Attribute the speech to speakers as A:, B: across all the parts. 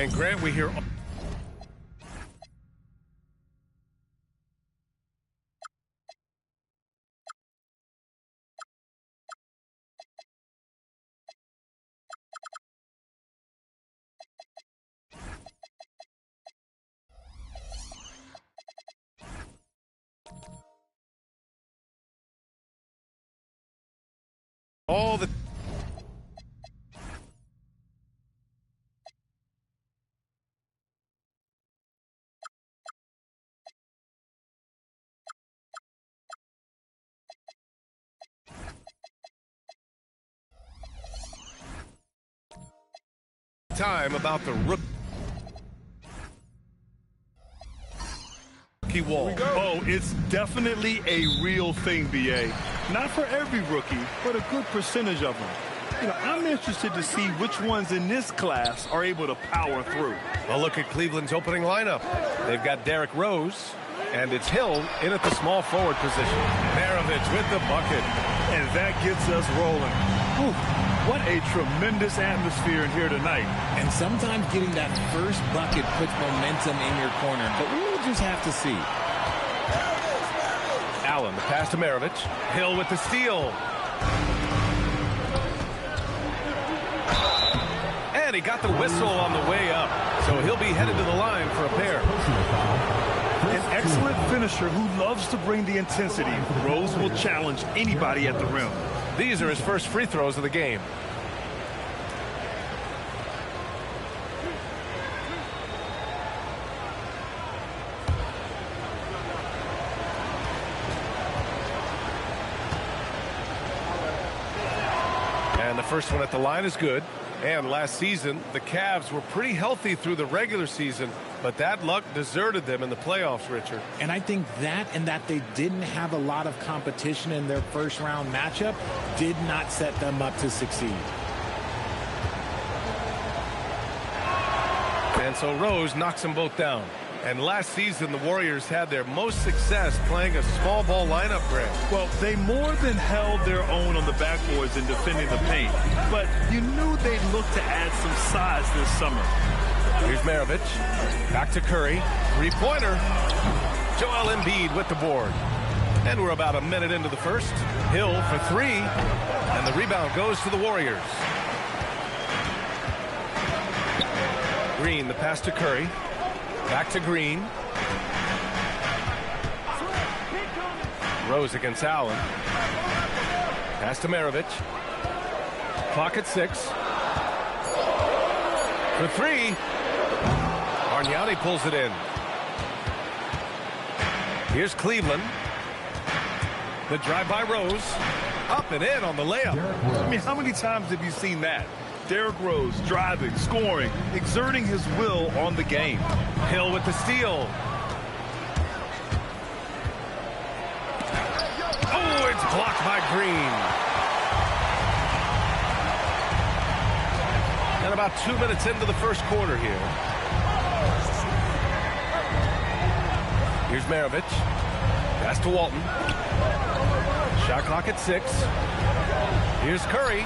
A: And Grant, we hear... all the... time about the rookie wall.
B: Oh, it's definitely a real thing, BA. Not for every rookie, but a good percentage of them. You know, I'm interested to see which ones in this class are able to power through.
A: Well, look at Cleveland's opening lineup. They've got Derrick Rose, and it's Hill in at the small forward position. Maravich with the bucket.
B: And that gets us rolling. Whew, what a tremendous atmosphere in here tonight.
C: And sometimes getting that first bucket puts momentum in your corner, but we'll just have to see.
A: Allen, the pass to Maravich. Hill with the steal. And he got the whistle on the way up, so he'll be headed to the line for a pair.
B: An excellent finisher who loves to bring the intensity. Rose will challenge anybody at the rim.
A: These are his first free throws of the game. And the first one at the line is good. And last season, the Cavs were pretty healthy through the regular season, but that luck deserted them in the playoffs, Richard.
C: And I think that and that they didn't have a lot of competition in their first-round matchup did not set them up to succeed.
A: And so Rose knocks them both down. And last season, the Warriors had their most success playing a small ball lineup, Grant.
B: Well, they more than held their own on the backboards in defending the paint. But you knew they'd look to add some size this summer.
A: Here's Maravich. Back to Curry. Three-pointer. Joel Embiid with the board. And we're about a minute into the first. Hill for three. And the rebound goes to the Warriors. Green, the pass to Curry. Back to Green. Rose against Allen. Pass to Maravich. Clock at 6. For three. Bargnani pulls it in. Here's Cleveland. The drive by Rose. Up and in on the layup.
B: I mean, how many times have you seen that? Derrick Rose driving, scoring, exerting his will on the game.
A: Hill with the steal. Oh, it's blocked by Green. And about 2 minutes into the first quarter here. Here's Maravich. Pass to Walton. Shot clock at 6. Here's Curry.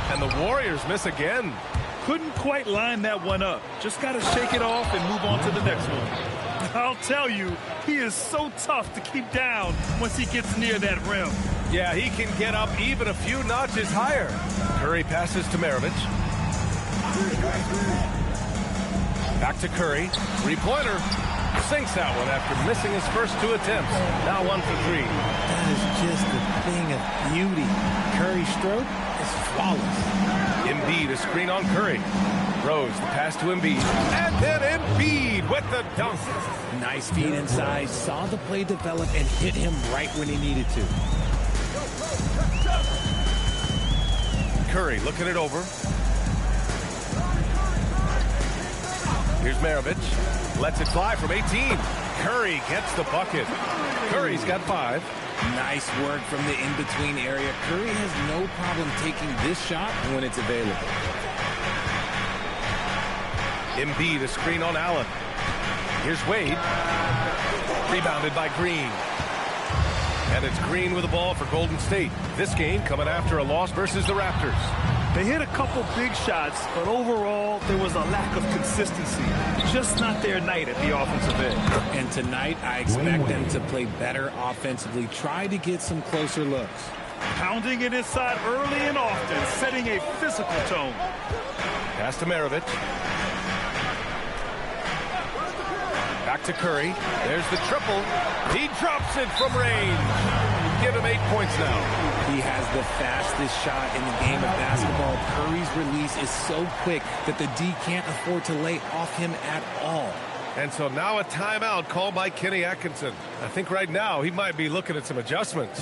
A: And the Warriors miss again.
B: Couldn't quite line that one up. Just got to shake it off and move on to the next one. I'll tell you, he is so tough to keep down once he gets near that rim.
A: Yeah, he can get up even a few notches higher. Curry passes to Maravich. Back to Curry. Three-pointer. Sinks that one after missing his first 2 attempts. Now 1 for 3.
C: That is just a thing of beauty. Curry's stroke is flawless.
A: Embiid, a screen on Curry. Rose, the pass to Embiid. And then Embiid with the dunk.
C: Nice feed inside. Saw the play develop and hit him right when he needed to.
A: Curry looking it over. Here's Maravich. Lets it fly from 18. Curry gets the bucket. Curry's got 5.
C: Nice work from the in-between area. Curry has no problem taking this shot when it's available.
A: Embiid, a screen on Allen. Here's Wade. Rebounded by Green. And it's Green with the ball for Golden State. This game coming after a loss versus the Raptors.
B: They hit a couple big shots, but overall, there was a lack of consistency. Just not their night at the offensive end.
C: And tonight, I expect them to play better offensively. Try to get some closer looks.
B: Pounding it inside early and often, setting a physical tone.
A: Pass to Maravich. Back to Curry. There's the triple. He drops it from range. Give him 8 points now.
C: He has the fastest shot in the game of basketball. Curry's release is so quick that the D can't afford to lay off him at all.
A: And so now a timeout called by Kenny Atkinson. I think right now he might be looking at some adjustments.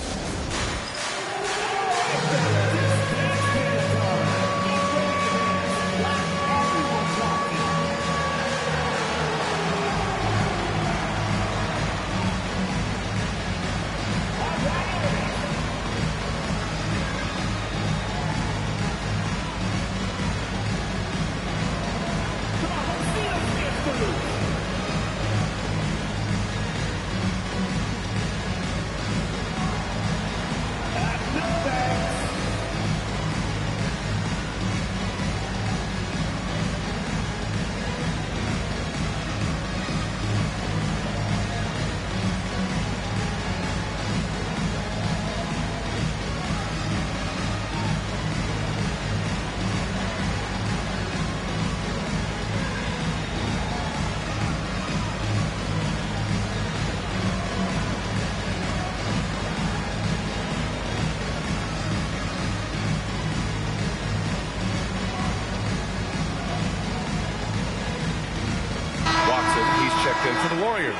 A: In for the Warriors.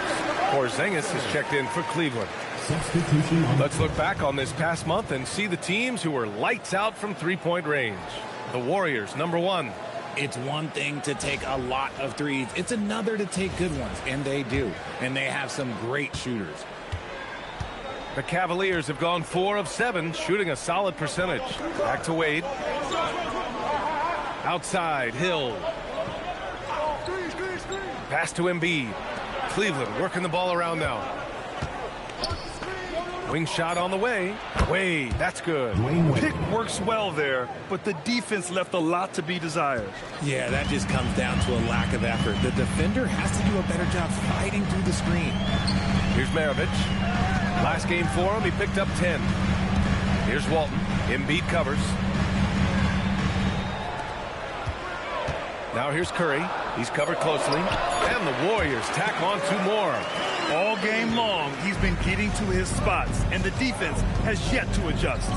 A: Porzingis is checked in for Cleveland. Let's look back on this past month and see the teams who were lights out from three-point range. The Warriors, number 1.
C: It's one thing to take a lot of threes. It's another to take good ones, and they do. And they have some great shooters.
A: The Cavaliers have gone 4 of 7, shooting a solid percentage. Back to Wade. Outside, Hill. Pass to Embiid. Cleveland working the ball around now. Wing shot on the way. Wade, that's good.
B: Pick works well there, but the defense left a lot to be desired.
C: Yeah, that just comes down to a lack of effort. The defender has to do a better job fighting through the screen.
A: Here's Maravich. Last game for him, he picked up 10. Here's Walton. Embiid covers. Now here's Curry. He's covered closely. And the Warriors tack on 2 more.
B: All game long, he's been getting to his spots, and the defense has yet to adjust.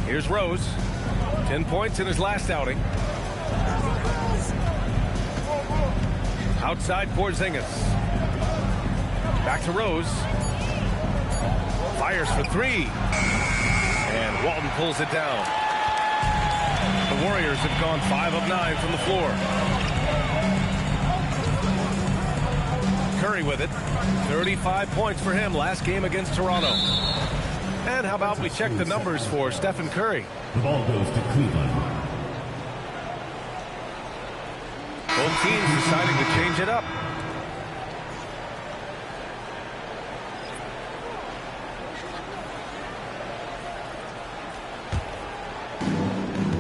A: Here's Rose. 10 points in his last outing. Outside Porzingis. Back to Rose. Fires for 3. And Walton pulls it down. The Warriors have gone 5 of 9 from the floor. Curry with it. 35 points for him last game against Toronto. And how about we check the numbers for Stephen Curry?
D: The ball goes to Cleveland.
A: Both teams deciding to change it up.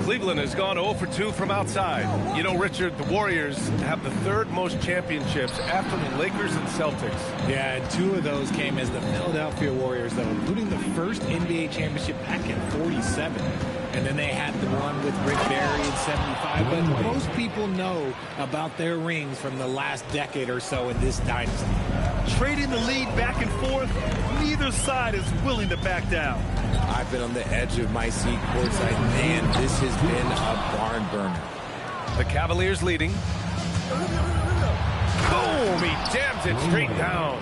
A: Cleveland has gone 0 for 2 from outside. You know, Richard, the Warriors have the 3rd most championships after the Lakers and Celtics.
C: Yeah, and 2 of those came as the Philadelphia Warriors, though, including the first NBA championship back in '47. And then they had the one with Rick Barry in '75. But most people know about their rings from the last decade or so in this dynasty.
B: Trading the lead back and forth, neither side is willing to back down.
C: I've been on the edge of my seat courtside. Man, this has been a barn burner.
A: The Cavaliers leading. Boom! He jams it straight down.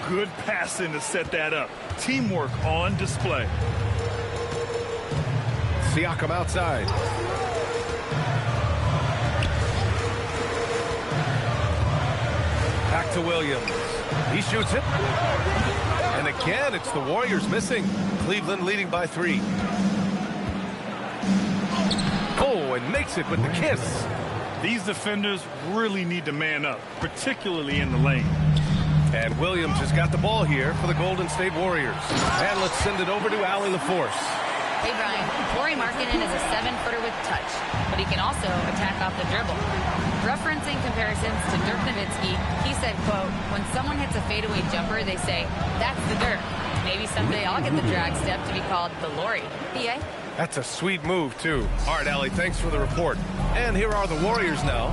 B: Good passing to set that up. Teamwork on display.
A: Siakam outside. Back to Williams. He shoots it. And again, it's the Warriors missing. Cleveland leading by 3. Oh, and makes it with the kiss.
B: These defenders really need to man up, particularly in the lane.
A: And Williams has got the ball here for the Golden State Warriors. And let's send it over to Allie LaForce.
E: Hey, Brian, Lauri Markkanen is a 7-footer with touch, but he can also attack off the dribble. Referencing comparisons to Dirk Nowitzki, he said, quote, when someone hits a fadeaway jumper, they say, that's the Dirk. Maybe someday I'll get the drag step to be called the Lauri. PA?
A: That's a sweet move, too. All right, Allie, thanks for the report. And here are the Warriors now,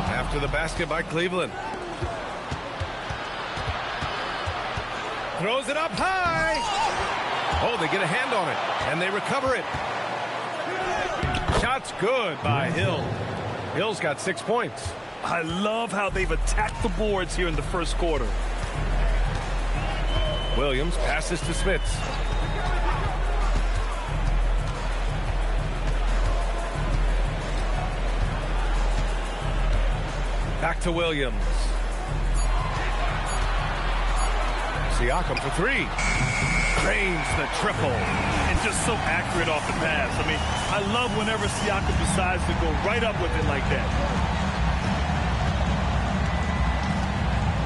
A: after the basket by Cleveland. Throws it up high. Oh, they get a hand on it, and they recover it. Shot's good by Hill. Hill's got 6 points.
B: I love how they've attacked the boards here in the first quarter.
A: Williams passes to Smits. Back to Williams. Siakam for three. Drains the triple.
B: And just so accurate off the pass. I mean, I love whenever Siakam decides to go right up with it like that.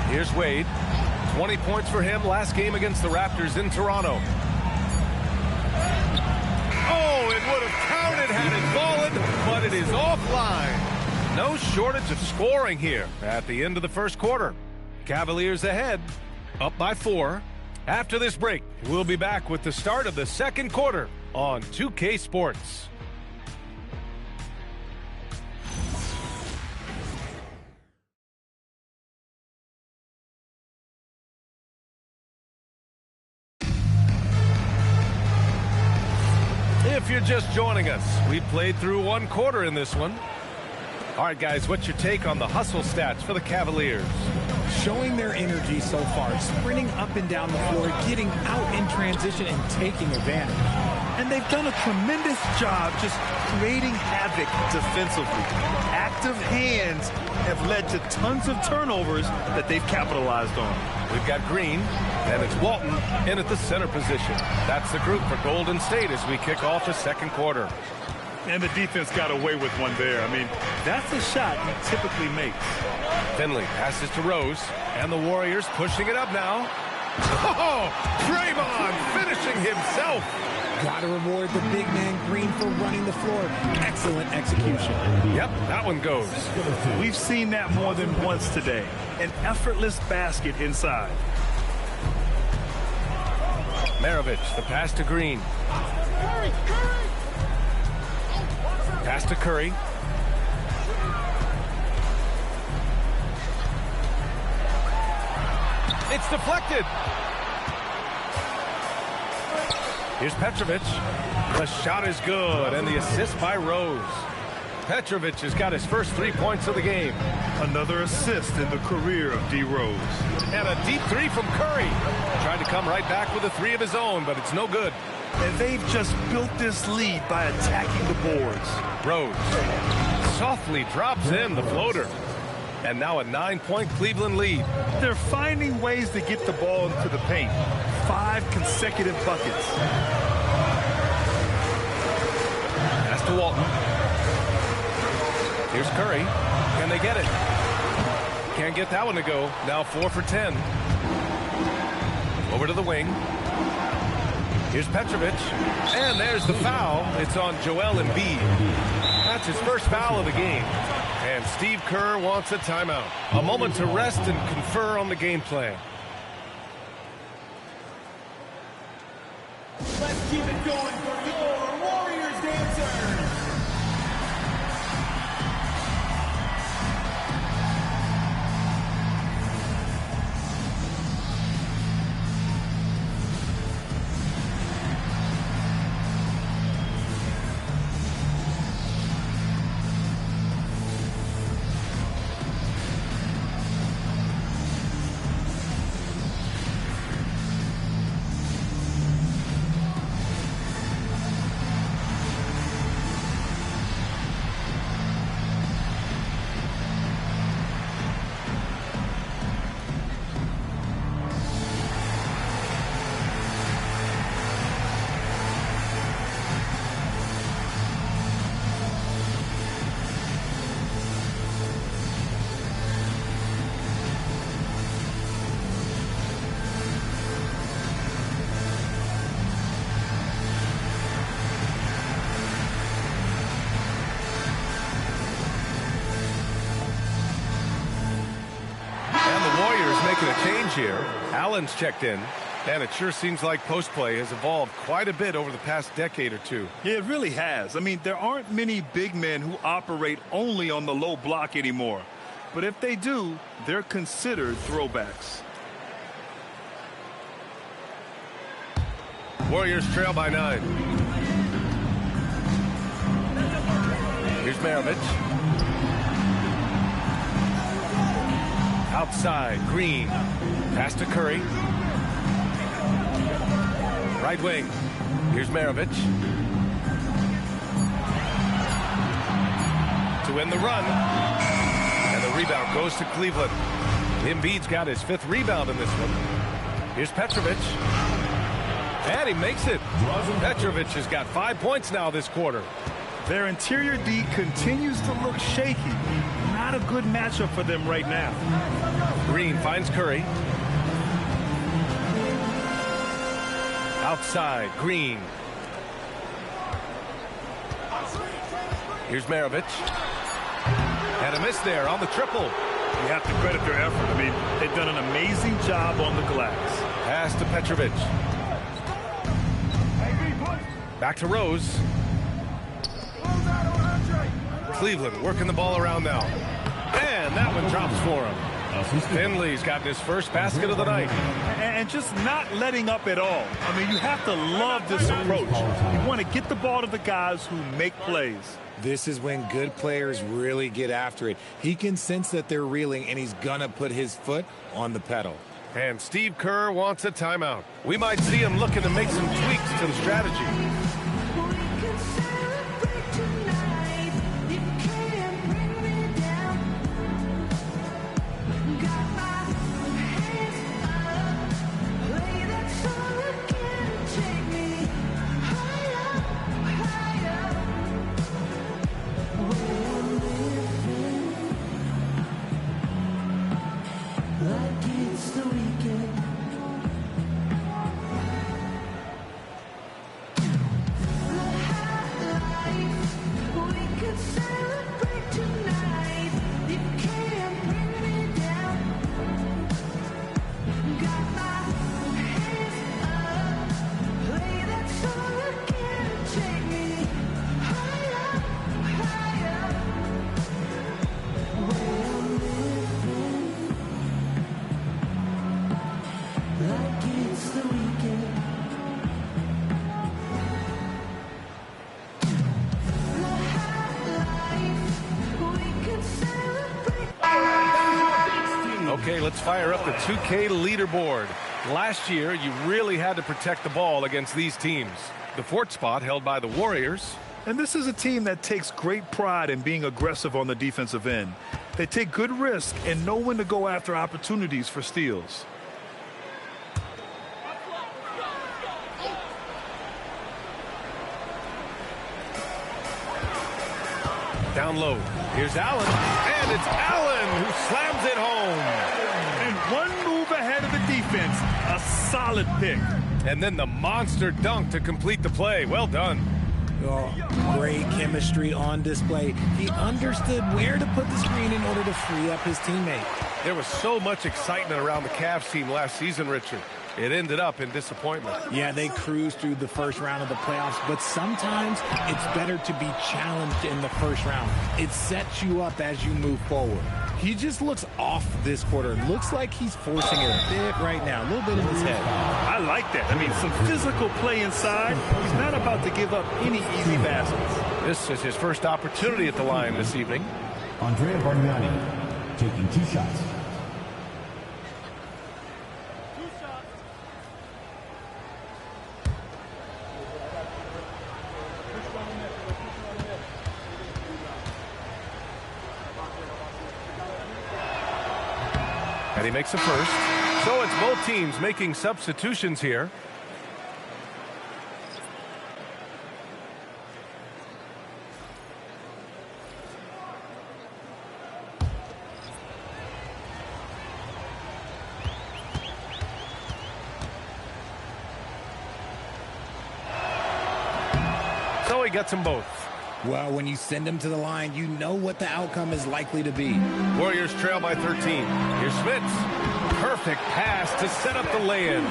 A: Here's Wade. 20 points for him last game against the Raptors in Toronto. Oh, it would have counted had it fallen, but it is offline. No shortage of scoring here at the end of the first quarter. Cavaliers ahead, up by 4. After this break, we'll be back with the start of the second quarter on 2K Sports. If you're just joining us, we played through one quarter in this one. All right, guys, what's your take on the hustle stats for the Cavaliers?
C: Showing their energy so far, sprinting up and down the floor, getting out in transition and taking advantage.
B: And they've done a tremendous job just creating havoc defensively. Active hands have led to tons of turnovers that they've capitalized on.
A: We've got Green, and it's Walton in at the center position. That's the group for Golden State as we kick off the second quarter.
B: And the defense got away with one there. I mean, that's a shot he typically makes.
A: Finley passes to Rose, and the Warriors pushing it up now. Oh, Draymond finishing himself.
C: Got to reward the big man Green for running the floor. Excellent execution.
A: Yep, that one goes.
B: We've seen that more than once today. An effortless basket inside.
A: Maravich, the pass to Green. Pass to Curry. It's deflected. Here's Petrovic. The shot is good, and the assist by Rose. Petrovic has got his first 3 points of the game.
B: Another assist in the career of D. Rose.
A: And a deep three from Curry. Tried to come right back with a three of his own, but it's no good.
B: And they've just built this lead by attacking the boards.
A: Rose softly drops in the floater. And now a 9-point Cleveland lead.
B: They're finding ways to get the ball into the paint. 5 consecutive buckets.
A: Pass to Walton. Here's Curry. Can they get it? Can't get that one to go. Now 4 for 10. Over to the wing. Here's Petrovic. And there's the foul. It's on Joel Embiid. That's his first foul of the game. And Steve Kerr wants a timeout. A moment to rest and confer on the game plan.
F: Let's keep it going for your Warriors dancers.
A: making a change here. Allen's checked in. And it sure seems like post play has evolved quite a bit over the past decade or two.
B: Yeah, it really has. I mean, there aren't many big men who operate only on the low block anymore. But if they do, they're considered throwbacks.
A: Warriors trail by 9. Here's Maravich. Outside, Green. Pass to Curry. Right wing. Here's Maravich. To win the run. And the rebound goes to Cleveland. Embiid's got his 5th rebound in this one. Here's Petrovic. And he makes it. Petrovic has got 5 points now this quarter.
B: Their interior D continues to look shaky. Not a good matchup for them right now.
A: Green finds Curry. Outside, Green. Here's Maravich. And a miss there on the triple.
B: You have to credit their effort. I mean, they've done an amazing job on the glass.
A: Pass to Petrovic. Back to Rose. Cleveland working the ball around now. And that one drops for him. Finley's gotten his first basket of the night.
B: And just not letting up at all. I mean, you have to love this approach. You want to get the ball to the guys who make plays.
C: This is when good players really get after it. He can sense that they're reeling, and he's going to put his foot on the pedal.
A: And Steve Kerr wants a timeout. We might see him looking to make some tweaks to the strategy. Okay, let's fire up the 2K leaderboard. Last year, you really had to protect the ball against these teams. The 4th spot held by the Warriors.
B: And this is a team that takes great pride in being aggressive on the defensive end. They take good risk and know when to go after opportunities for steals.
A: Down low. Here's Allen. And it's Allen who slams it home.
B: And one move ahead of the defense. A solid pick.
A: And then the monster dunk to complete the play. Well done.
C: Oh, great chemistry on display. He understood where to put the screen in order to free up his teammate.
A: There was so much excitement around the Cavs team last season, Richard. It ended up in disappointment.
C: Yeah, they cruised through the first round of the playoffs, but sometimes it's better to be challenged in the first round. It sets you up as you move forward. He just looks off this quarter. Looks like he's forcing it a bit right now, a little bit in his head.
B: I like that. I mean, some physical play inside. He's not about to give up any easy baskets.
A: This is his first opportunity at the line this evening.
D: Andrea Bargnani taking 2 shots.
A: And he makes a first. So it's both teams making substitutions here. So he gets them both.
C: Well, when you send them to the line, you know what the outcome is likely to be.
A: Warriors trail by 13. Here's Smits. Perfect pass to set up the lay-in.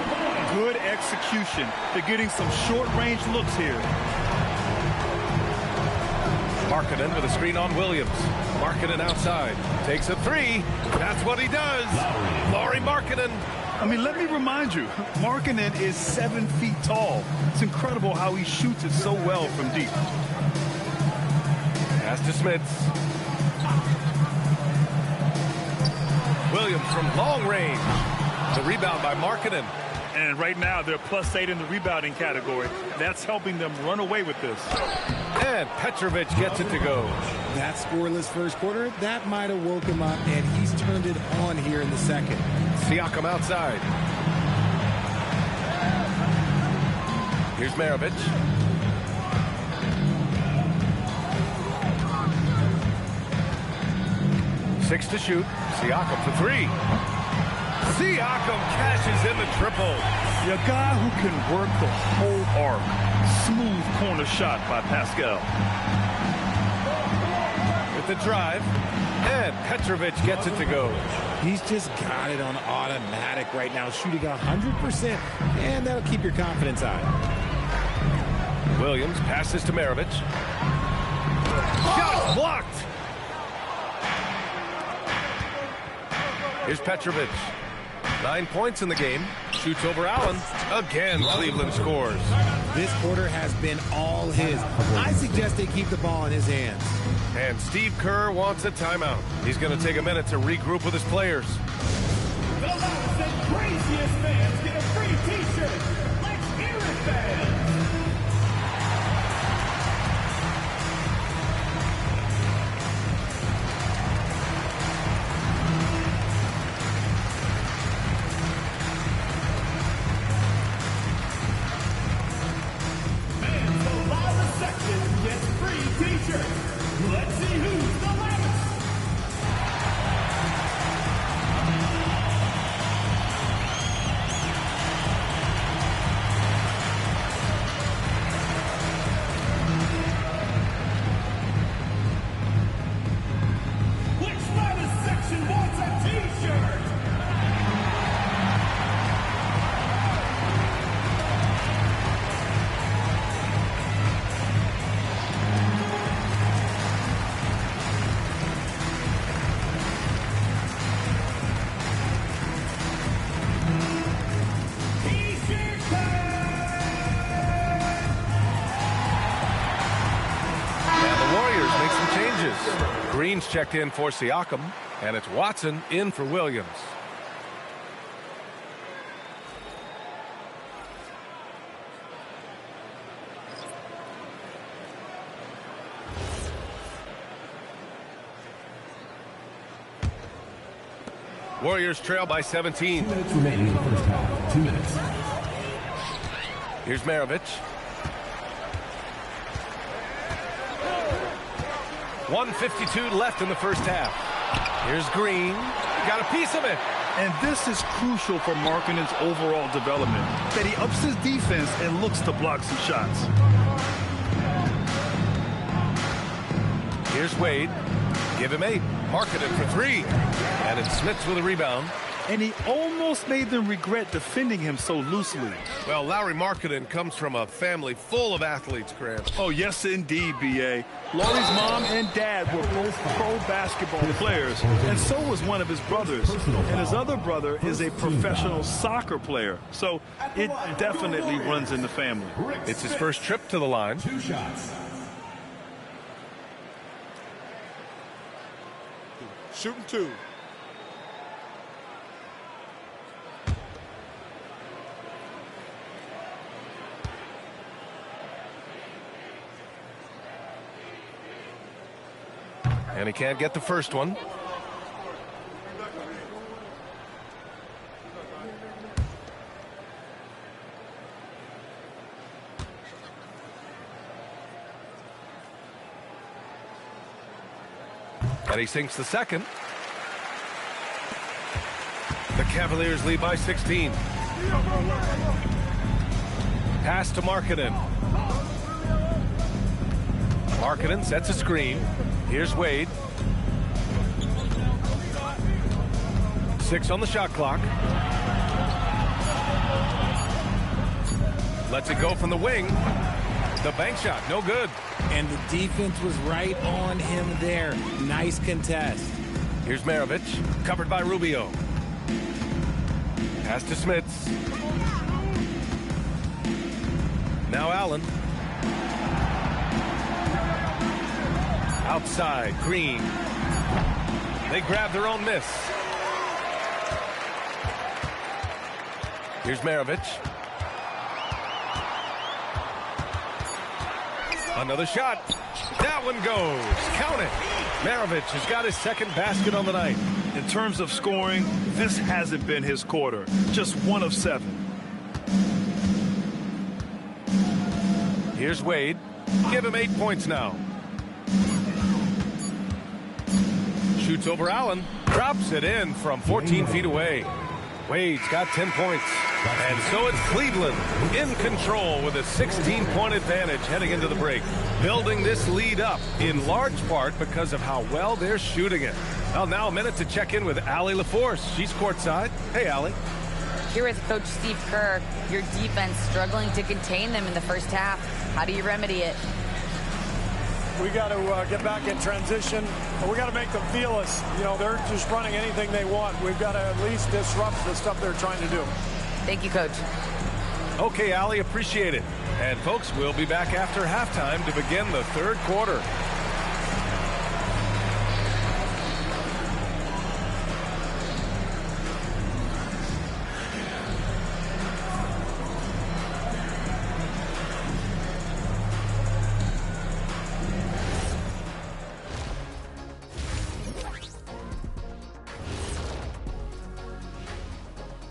B: Good execution. They're getting some short-range looks here.
A: Markkanen with a screen on Williams. Markkanen outside. Takes a three. That's what he does. Lauri Markkanen.
B: I mean, let me remind you, Markkanen is 7 feet tall. It's incredible how he shoots it so well from deep.
A: Pass to Smits. Williams from long range. The rebound by Markkanen.
B: And right now, they're +8 in the rebounding category. That's helping them run away with this.
A: And Petrovic gets it to go.
C: That scoreless first quarter, that might have woke him up, and he's turned it on here in the second.
A: Siakam outside. Here's Maravich. Six to shoot. Siakam for three. Siakam cashes in the triple.
B: A guy who can work the whole arc. Smooth corner shot by Pascal.
A: With the drive. And Petrovic gets it to go.
C: He's just got it on automatic right now, shooting 100%, and that'll keep your confidence high.
A: Williams passes to Maravich. Shot blocked. Here's Petrovic. 9 points in the game. Shoots over Allen. Again, Cleveland scores.
C: This quarter has been all his. I suggest they keep the ball in his hands.
A: And Steve Kerr wants a timeout. He's going to take a minute to regroup with his players.
F: The loudest and craziest fans get a free t-shirt. Let's hear it, fans. Fans, the loudest section gets free t-shirts. Let's see who's the loudest. Which loudest section wants a t-shirt? T-shirt time!
A: And the Warriors make some changes. Green's checked in for Siakam, and it's Watson in for Williams. Warriors trail by 17.
D: 2 minutes remaining in the first half. 2 minutes.
A: Here's Maravich. 1:52 left in the first half. Here's Green. Got a piece of it.
B: And this is crucial for Markkanen's overall development, that he ups his defense and looks to block some shots.
A: Here's Wade. Give him 8. Markkanen for 3. And it's Smits with a rebound.
B: And he almost made them regret defending him so loosely.
A: Well, Lauri Markkanen comes from a family full of athletes, Grant.
B: Oh, yes, indeed, B.A. Lauri's mom and dad were both pro basketball players, and so was one of his brothers. And his other brother is a professional soccer player. So it definitely runs in the family.
A: It's his first trip to the line.
D: 2 shots.
G: Shooting 2.
A: And he can't get the first one. And he sinks the second. The Cavaliers lead by 16. Pass to Markkanen. Markkanen sets a screen. Here's Wade. 6 on the shot clock. Lets it go from the wing. The bank shot, no good.
C: And the defense was right on him there. Nice contest.
A: Here's Maravich, covered by Rubio. Pass to Smits. Now Allen. Outside, Green. They grab their own miss. Here's Maravich. Another shot. That one goes. Count it. Maravich has got his second basket on the night.
B: In terms of scoring, this hasn't been his quarter. Just 1 of 7.
A: Here's Wade. Give him 8 points now. Shoots over Allen. Drops it in from 14 feet away. Wade's got 10 points. And so it's Cleveland in control with a 16-point advantage heading into the break. Building this lead up in large part because of how well they're shooting it. Well, now a minute to check in with Allie LaForce. She's courtside. Hey, Allie.
E: Here with Coach Steve Kerr, your defense struggling to contain them in the first half. How do you remedy it?
G: We got to get back in transition. We got to make them feel us. You know, they're just running anything they want. We've got to at least disrupt the stuff they're trying to do.
E: Thank you, Coach.
A: Okay, Allie, appreciate it. And folks, we'll be back after halftime to begin the third quarter.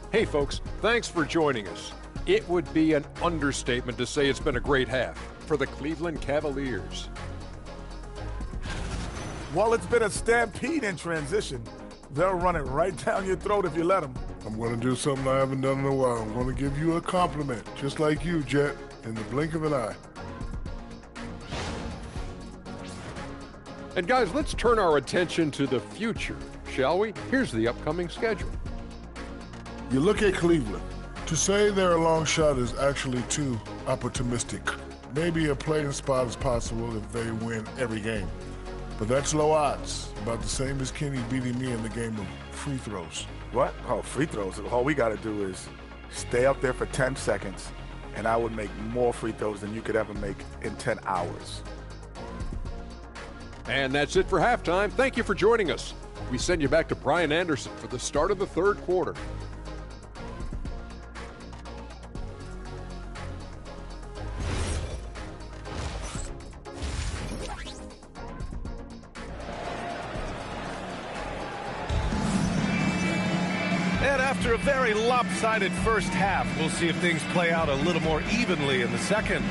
H: Hey folks, thanks for joining us. It would be an understatement to say it's been a great half for the Cleveland Cavaliers.
I: Well, it's been a stampede in transition. They'll run it right down your throat if you let them.
J: I'm going to do something I haven't done in a while. I'm going to give you a compliment, just like you, Jet, in the blink of an eye.
H: And guys, let's turn our attention to the future, shall we? Here's the upcoming schedule.
J: You look at Cleveland. To say they're a long shot is actually too optimistic. Maybe a play-in spot is possible if they win every game. But that's low odds, about the same as Kenny beating me in the game of free throws.
I: What? Oh, free throws. All we got to do is stay up there for 10 seconds, and I would make more free throws than you could ever make in 10 hours.
H: And that's it for halftime. Thank you for joining us. We send you back to Brian Anderson for the start of the third quarter.
A: After a very lopsided first half, we'll see if things play out a little more evenly in the second.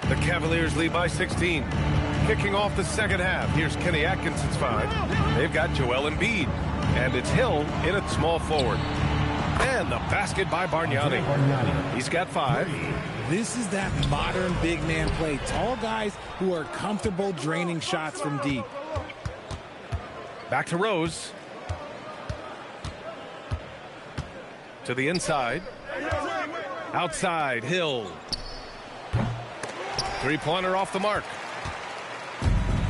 A: The Cavaliers lead by 16. Kicking off the second half, here's Kenny Atkinson's 5. They've got Joel Embiid, and it's Hill in at small forward. And the basket by Bargnani. He's got 5.
C: This is that modern big man play. Tall guys who are comfortable draining shots from deep.
A: Back to Rose. To the inside. Outside, Hill. Three-pointer off the mark.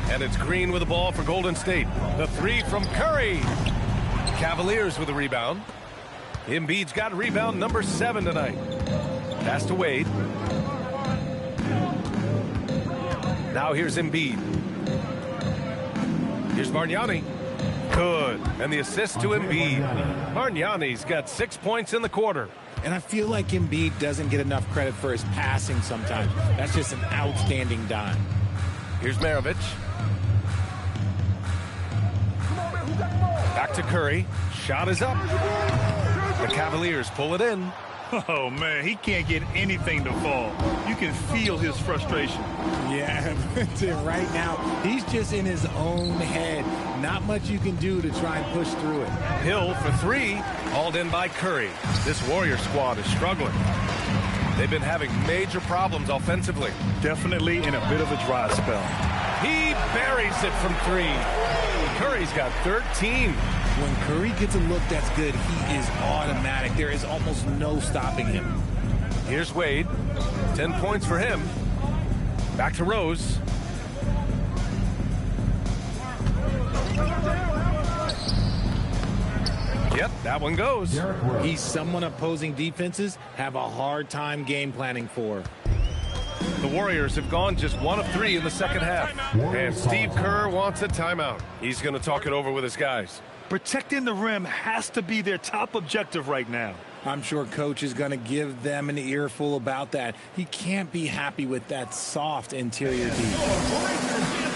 A: And it's Green with the ball for Golden State. The 3 from Curry. Cavaliers with a rebound. Embiid's got rebound number 7 tonight. Pass to Wade. Now here's Embiid. Here's Bargnani. Good. And the assist to Embiid. Bargnani's got 6 points in the quarter.
C: And I feel like Embiid doesn't get enough credit for his passing sometimes. That's just an outstanding dime.
A: Here's Maravich. Back to Curry. Shot is up. The Cavaliers pull it in.
B: Oh, man, he can't get anything to fall. You can feel his frustration.
C: Yeah, right now, he's just in his own head. Not much you can do to try and push through it.
A: Hill for three, hauled in by Curry. This Warrior squad is struggling. They've been having major problems offensively.
B: Definitely in a bit of a dry spell.
A: He buries it from three. Curry's got 13.
C: When Curry gets a look that's good, he is automatic. There is almost no stopping him.
A: Here's Wade. 10 points for him. Back to Rose. Yep, that one goes.
C: He's someone opposing defenses have a hard time game planning for.
A: The Warriors have gone just 1 of 3 in the second half. And Steve Kerr wants a timeout. He's going to talk it over with his guys.
B: Protecting the rim has to be their top objective right now.
C: I'm sure Coach is going to give them an earful about that. He can't be happy with that soft interior defense.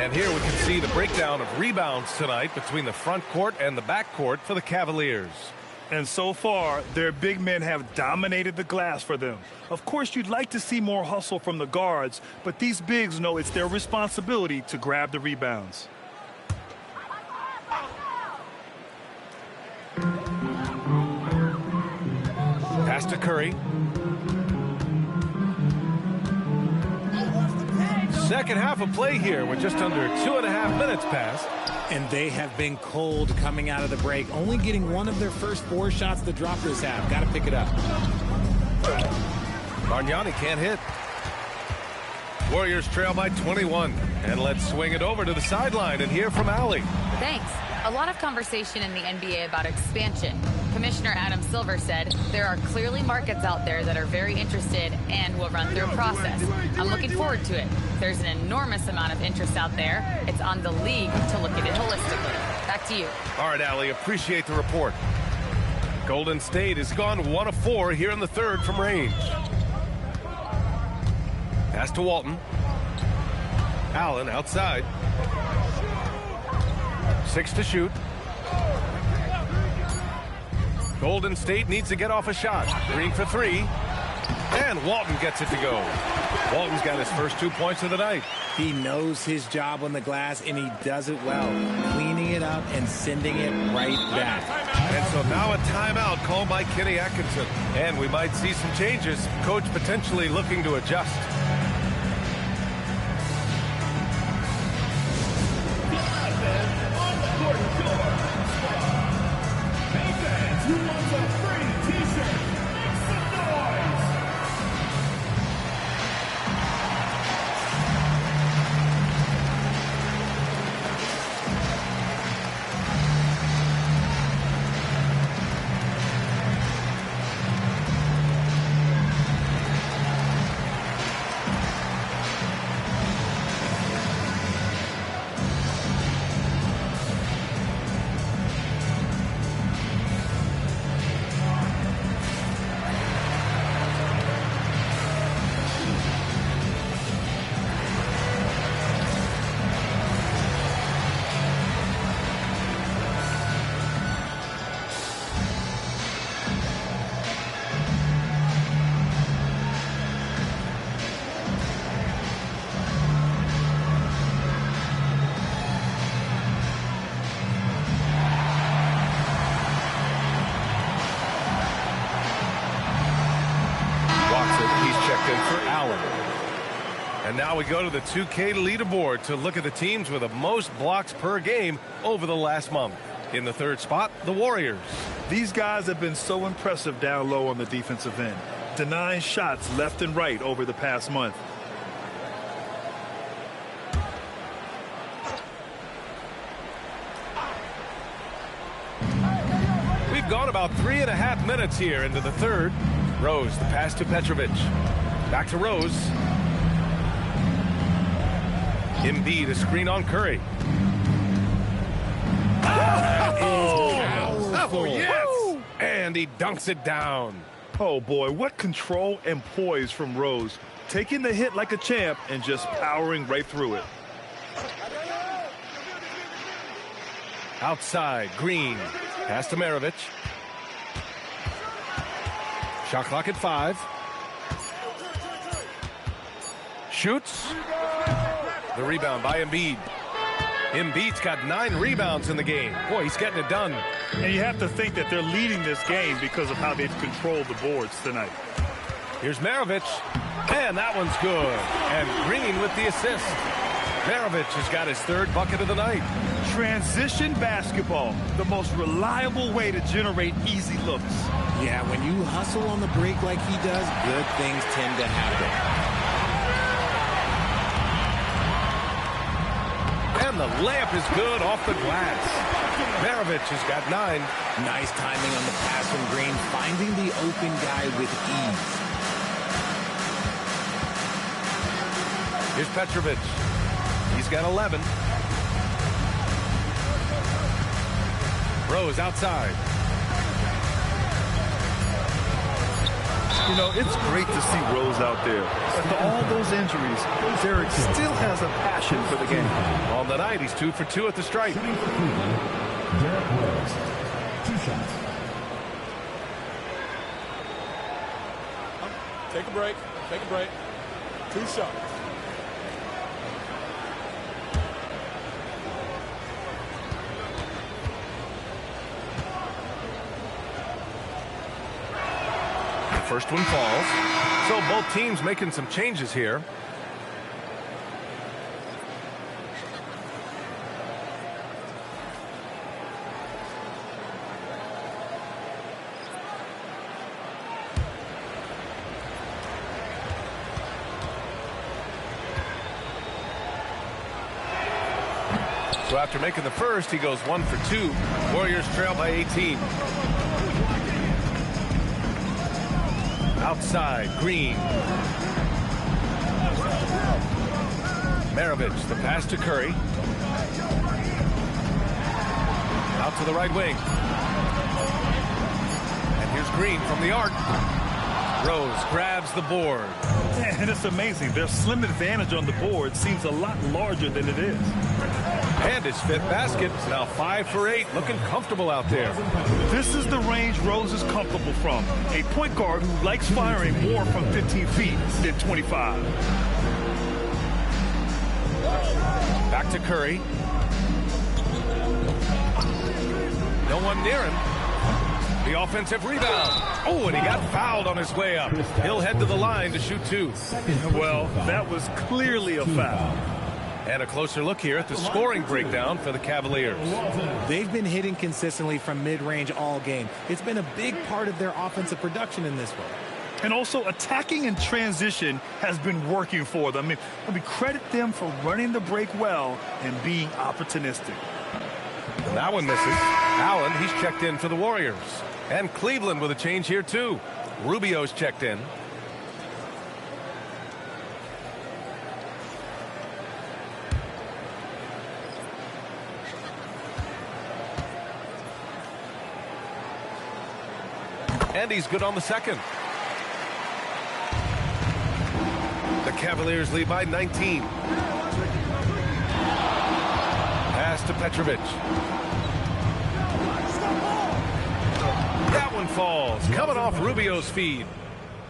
A: And here we can see the breakdown of rebounds tonight between the front court and the back court for the Cavaliers.
B: And so far, their big men have dominated the glass for them. Of course, you'd like to see more hustle from the guards, but these bigs know it's their responsibility to grab the rebounds.
A: Pass to Curry. Second half of play here with just under 2.5 minutes passed.
C: And they have been cold coming out of the break. Only getting one of their first 4 shots to drop this half. Got to pick it up.
A: Bargnani can't hit. Warriors trail by 21. And let's swing it over to the sideline and hear from Allie.
E: Thanks. A lot of conversation in the NBA about expansion. Commissioner Adam Silver said there are clearly markets out there that are very interested and will run through a process. I'm looking forward to it. There's an enormous amount of interest out there. It's on the league to look at it holistically. Back to you.
A: All right, Allie, appreciate the report. Golden State has gone 1 of 4 here in the third from range. Pass to Walton. Allen outside. 6 to shoot. Golden State needs to get off a shot. Green for 3. And Walton gets it to go. Walton's got his first 2 points of the night.
C: He knows his job on the glass, and he does it well. Cleaning it up and sending it right back.
A: And so now a timeout called by Kenny Atkinson. And we might see some changes. Coach potentially looking to adjust.
F: Who wants a free t-shirt? Make some noise!
A: for Allen. And now we go to the 2K leaderboard to look at the teams with the most blocks per game over the last month. In the third spot, the Warriors.
B: These guys have been so impressive down low on the defensive end, denying shots left and right over the past month.
A: We've gone about 3.5 minutes here into the third. Rose, the pass to Petrovic. Back to Rose. Embiid, a screen on Curry. Oh, yes! And he dunks it down.
B: Oh, boy, what control and poise from Rose. Taking the hit like a champ and just powering right through it.
A: Outside, Green. Pass to Maravich. Shot clock at 5. Shoots. The rebound by Embiid. Embiid's got 9 rebounds in the game. Boy, he's getting it done.
B: And you have to think that they're leading this game because of how they've controlled the boards tonight.
A: Here's Maravich. And that one's good. And Green with the assist. Maravich has got his 3rd bucket of the night.
B: Transition basketball, the most reliable way to generate easy looks.
C: Yeah, when you hustle on the break like he does, good things tend to happen.
A: And the layup is good off the glass. Maravich has got 9.
C: Nice timing on the pass from Green, finding the open guy with ease.
A: Here's Petrovic. He's got 11. Rose outside.
B: You know, it's great to see Rose out there. After all those injuries, Derek still has a passion for the game.
A: On the night, he's 2 for 2 at the stripe.
D: Derek Rose, 2 shots.
G: Take a break. Take a break. 2 shots.
A: First one falls. So both teams making some changes here. So after making the first, he goes 1 for 2. Warriors trail by 18. Outside, Green. Maravich, the pass to Curry. Out to the right wing. And here's Green from the arc. Rose grabs the board.
B: And it's amazing. Their slim advantage on the board seems a lot larger than it is.
A: And his 5th basket. Now 5 for 8. Looking comfortable out there.
B: This is the range Rose is comfortable from. A point guard who likes firing more from 15 feet than 25.
A: Back to Curry. No one near him. The offensive rebound. Oh, and he got fouled on his way up. He'll head to the line to shoot 2.
B: Well, that was clearly a foul.
A: And a closer look here at the scoring breakdown for the Cavaliers.
C: They've been hitting consistently from mid-range all game. It's been a big part of their offensive production in this one.
B: And also attacking in transition has been working for them. I mean, credit them for running the break well and being opportunistic.
A: And that one misses. Allen, he's checked in for the Warriors. And Cleveland with a change here too. Rubio's checked in. And he's good on the second. The Cavaliers lead by 19. Pass to Petrovic. That one falls. Coming off Rubio's feed.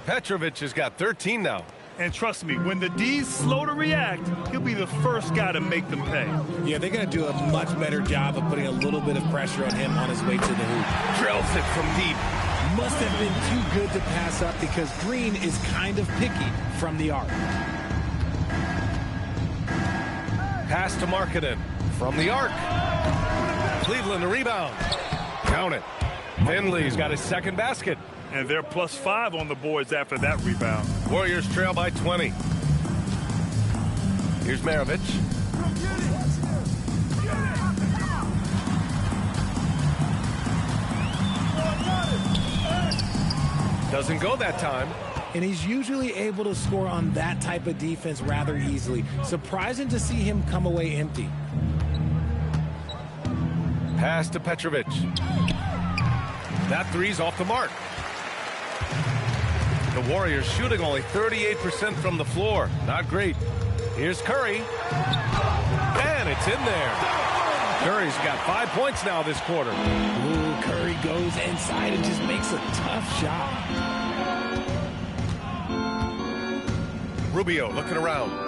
A: Petrovic has got 13 now.
B: And trust me, when the D's slow to react, he'll be the first guy to make them pay.
C: Yeah, they're going to do a much better job of putting a little bit of pressure on him on his way to the hoop.
A: Drills it from deep.
C: Must have been too good to pass up because Green is kind of picky from the arc.
A: Pass to Markkanen from the arc. Cleveland a rebound. Count it. Finley's got his second basket.
B: And they're +5 on the boards after that rebound.
A: Warriors trail by 20. Here's Maravich. Doesn't go that time.
C: And he's usually able to score on that type of defense rather easily. Surprising to see him come away empty.
A: Pass to Petrovic. That three's off the mark. The Warriors shooting only 38% from the floor. Not great. Here's Curry. And it's in there. Curry's got 5 points now this quarter.
C: Ooh, Curry goes inside and just makes a tough shot.
A: Rubio looking around.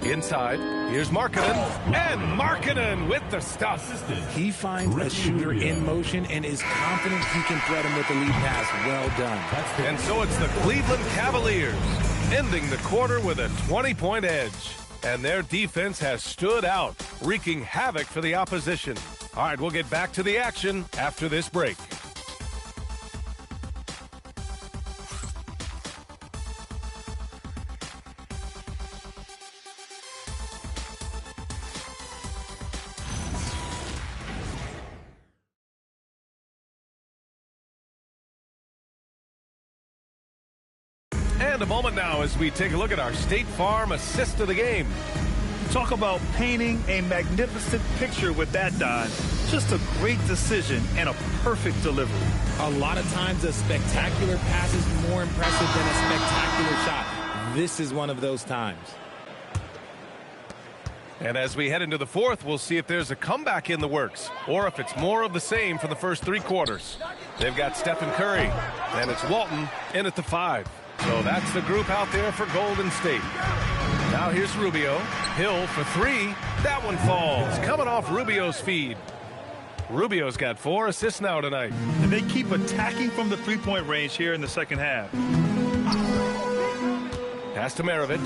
A: Inside, here's Markkanen, and Markkanen with the stuff.
C: He finds a shooter in motion and is confident he can thread him with the lead pass. Well done.
A: And so it's the Cleveland Cavaliers ending the quarter with a 20-point edge. And their defense has stood out, wreaking havoc for the opposition. All right, we'll get back to the action after this break. And a moment now as we take a look at our State Farm assist of the game.
B: Talk about painting a magnificent picture with that dive. Just a great decision and a perfect delivery.
C: A lot of times a spectacular pass is more impressive than a spectacular shot. This is one of those times.
A: And as we head into the fourth, we'll see if there's a comeback in the works or if it's more of the same for the first 3 quarters. They've got Stephen Curry, and it's Walton in at the 5. So that's the group out there for Golden State. Now here's Rubio. Hill for 3. That one falls. Coming off Rubio's feed. Rubio's got 4 assists now tonight.
B: And they keep attacking from the three-point range here in the second half.
A: Pass to Maravich.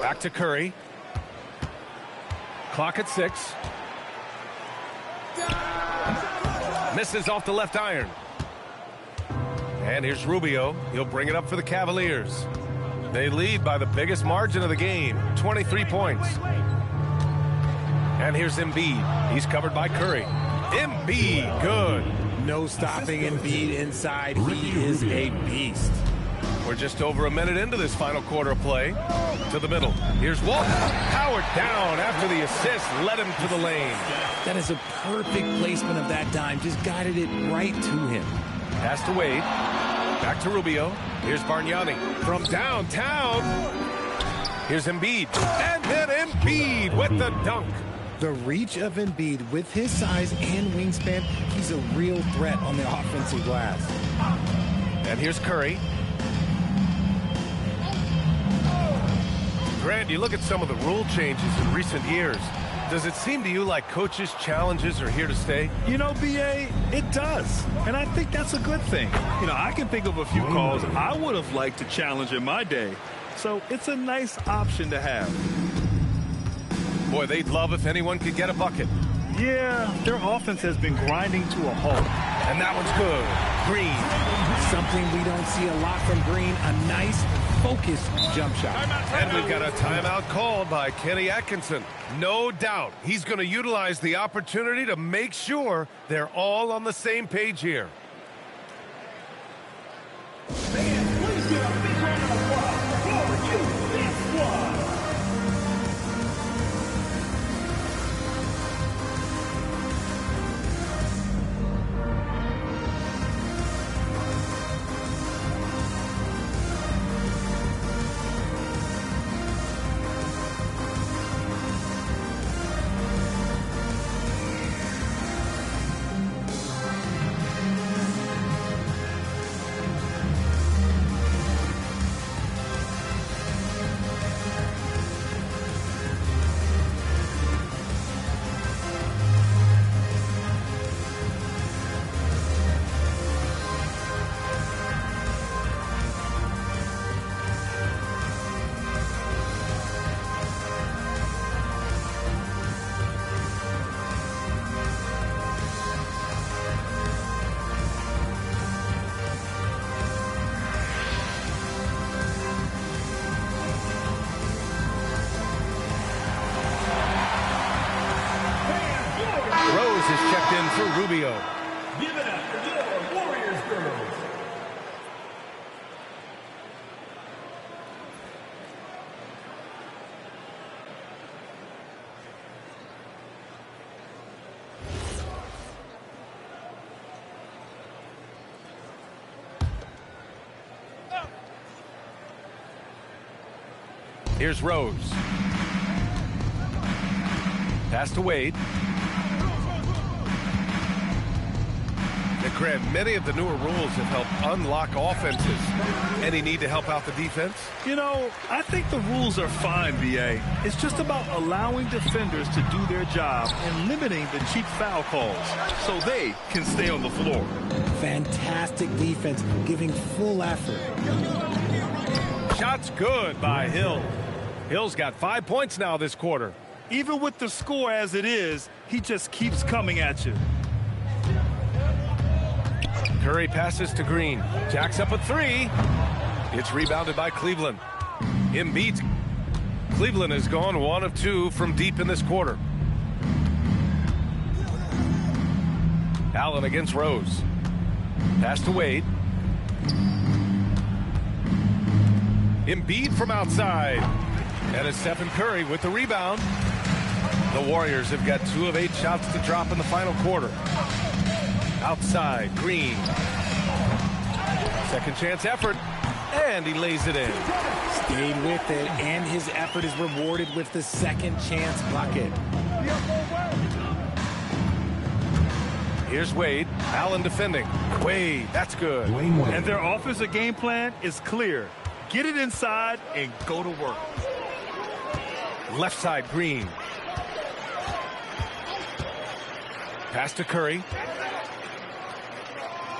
A: Back to Curry. Clock at 6. Misses off the left iron. And here's Rubio. He'll bring it up for the Cavaliers. They lead by the biggest margin of the game, 23 points. And here's Embiid. He's covered by Curry. Embiid, good.
C: No stopping Embiid inside. He is a beast.
A: We're just over a minute into this final quarter of play. To the middle. Here's Walton. Powered down after the assist. Led him to the lane.
C: That is a perfect placement of that dime. Just guided it right to him.
A: Pass to Wade. Back to Rubio. Here's Bargnani from downtown. Here's Embiid. And then Embiid with the dunk.
C: The reach of Embiid with his size and wingspan, he's a real threat on the offensive glass.
A: And here's Curry. Grant, you look at some of the rule changes in recent years. Does it seem to you like coaches' challenges are here to stay?
B: You know, B.A., it does. And I think that's a good thing. You know, I can think of a few calls I would have liked to challenge in my day. So it's a nice option to have.
A: Boy, they'd love if anyone could get a bucket.
B: Yeah, their offense has been grinding to a halt.
A: And that one's good. Green.
C: Something we don't see a lot from Green. A nice, focused jump shot.
A: And we've got a timeout called by Kenny Atkinson. No doubt he's going to utilize the opportunity to make sure they're all on the same page here.
F: Fans, please give a big round of applause for you, this squad.
A: Rose is checked in for Rubio.
F: Give it up for your Warriors girls.
A: Here's Rose. Pass to Wade. Grant, many of the newer rules have helped unlock offenses. Any need to help out the defense?
B: You know, I think the rules are fine, VA. It's just about allowing defenders to do their job and limiting the cheap foul calls so they can stay on the floor.
C: Fantastic defense, giving full effort.
A: Shot's good by Hill. Hill's got 5 points now this quarter.
B: Even with the score as it is, he just keeps coming at you.
A: Curry passes to Green. Jacks up a three. It's rebounded by Cleveland. Embiid. Cleveland has gone 1 of 2 from deep in this quarter. Allen against Rose. Pass to Wade. Embiid from outside. And it's Stephen Curry with the rebound. The Warriors have got 2 of 8 shots to drop in the final quarter. Outside, Green. Second chance effort, and he lays it in.
C: Stayed with it, and his effort is rewarded with the second chance bucket.
A: Here's Wade. Allen defending. Wade, that's good.
B: And their offensive game plan is clear. Get it inside and go to work.
A: Left side, Green. Pass to Curry.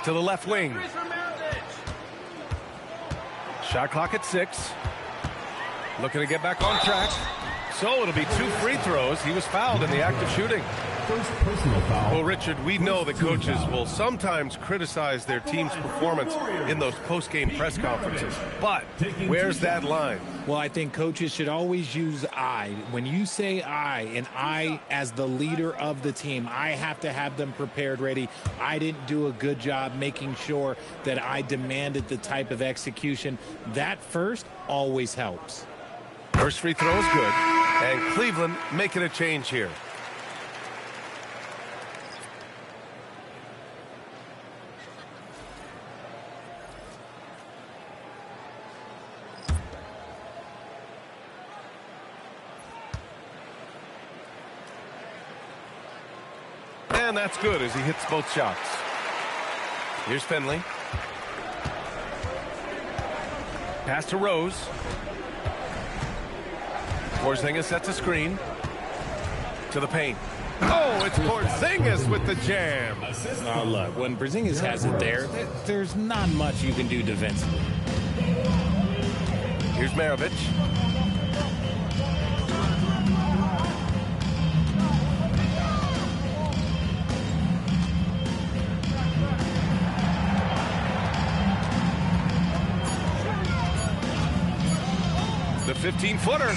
A: To the left wing. Shot clock at 6. Looking to get back on track. So it'll be 2 free throws. He was fouled in the act of shooting.
D: First personal foul.
A: Well, Richard, we know that coaches will sometimes criticize their team's performance in those post-game press conferences. But where's that line?
C: Well, I think coaches should always use I. When you say I, and I as the leader of the team, I have to have them prepared ready. I didn't do a good job making sure that I demanded the type of execution. That first always helps.
A: First free throw is good. And Cleveland making a change here. And that's good as he hits both shots. Here's Finley. Pass to Rose. Porzingis sets a screen. To the paint. Oh, it's Porzingis with the jam.
C: Oh, look, when Porzingis has it there, there's not much you can do defensively.
A: Here's Maravich. The 15-footer.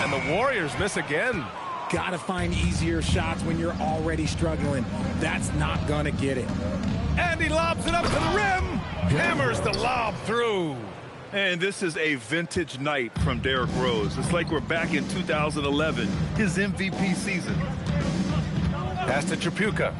A: And the Warriors miss again.
C: Got to find easier shots when you're already struggling. That's not going to get it.
A: And he lobs it up to the rim. Hammers the lob through.
B: And this is a vintage night from Derrick Rose. It's like we're back in 2011, his MVP season.
A: Pass to Tripucka.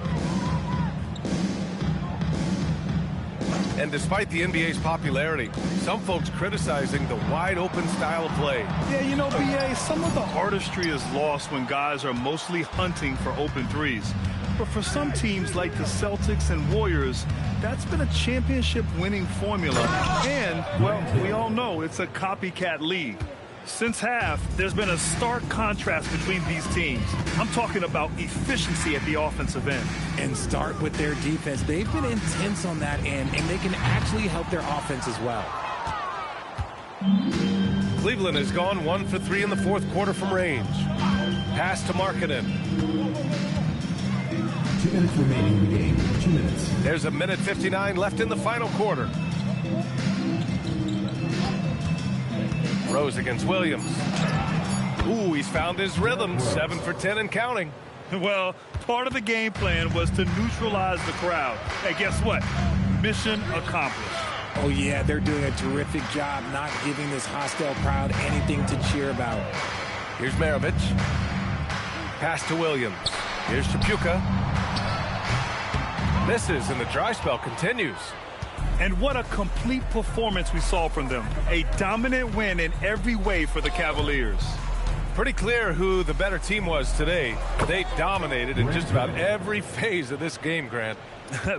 A: And despite the NBA's popularity, some folks criticizing the wide-open style of play.
B: Yeah, you know, BA, some of the artistry is lost when guys are mostly hunting for open threes. But for some teams like the Celtics and Warriors, that's been a championship-winning formula. And, well, we all know it's a copycat league. Since half, there's been a stark contrast between these teams. I'm talking about efficiency at the offensive end.
C: And start with their defense. They've been intense on that end, and they can actually help their offense as well.
A: Cleveland has gone 1 for 3 in the fourth quarter from range. Pass to Markkanen.
D: 2 minutes remaining in the game. 2 minutes.
A: There's a minute 59 left in the final quarter. Rose against Williams. Ooh, he's found his rhythm. 7 for 10 and counting.
B: Well, part of the game plan was to neutralize the crowd. And guess what? Mission accomplished.
C: Oh, yeah, they're doing a terrific job not giving this hostile crowd anything to cheer about.
A: Here's Maravich. Pass to Williams. Here's Shapuka. Misses, and the dry spell continues.
B: And what a complete performance we saw from them. A dominant win in every way for the Cavaliers.
A: Pretty clear who the better team was today. They dominated in just about every phase of this game, Grant.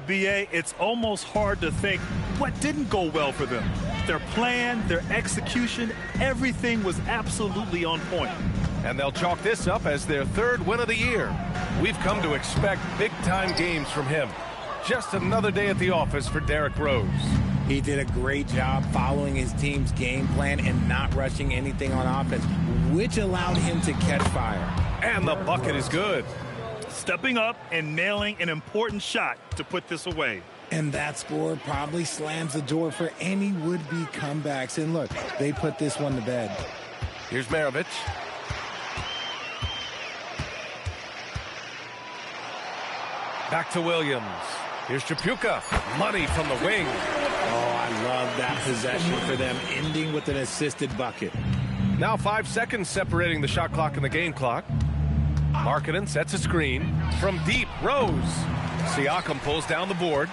B: B.A., it's almost hard to think what didn't go well for them. Their plan, their execution, everything was absolutely on point.
A: And they'll chalk this up as their third win of the year. We've come to expect big-time games from him. Just another day at the office for Derrick Rose.
C: He did a great job following his team's game plan and not rushing anything on offense, which allowed him to catch fire.
A: And the bucket is good.
B: Stepping up and nailing an important shot to put this away.
C: And that score probably slams the door for any would-be comebacks. And look, they put this one to bed.
A: Here's Maravich. Back to Williams. Here's Shapuka. Money from the wing.
C: Oh, I love that possession for them, ending with an assisted bucket.
A: Now 5 seconds separating the shot clock and the game clock. Markkanen sets a screen. From deep, Rose. Siakam pulls down the board.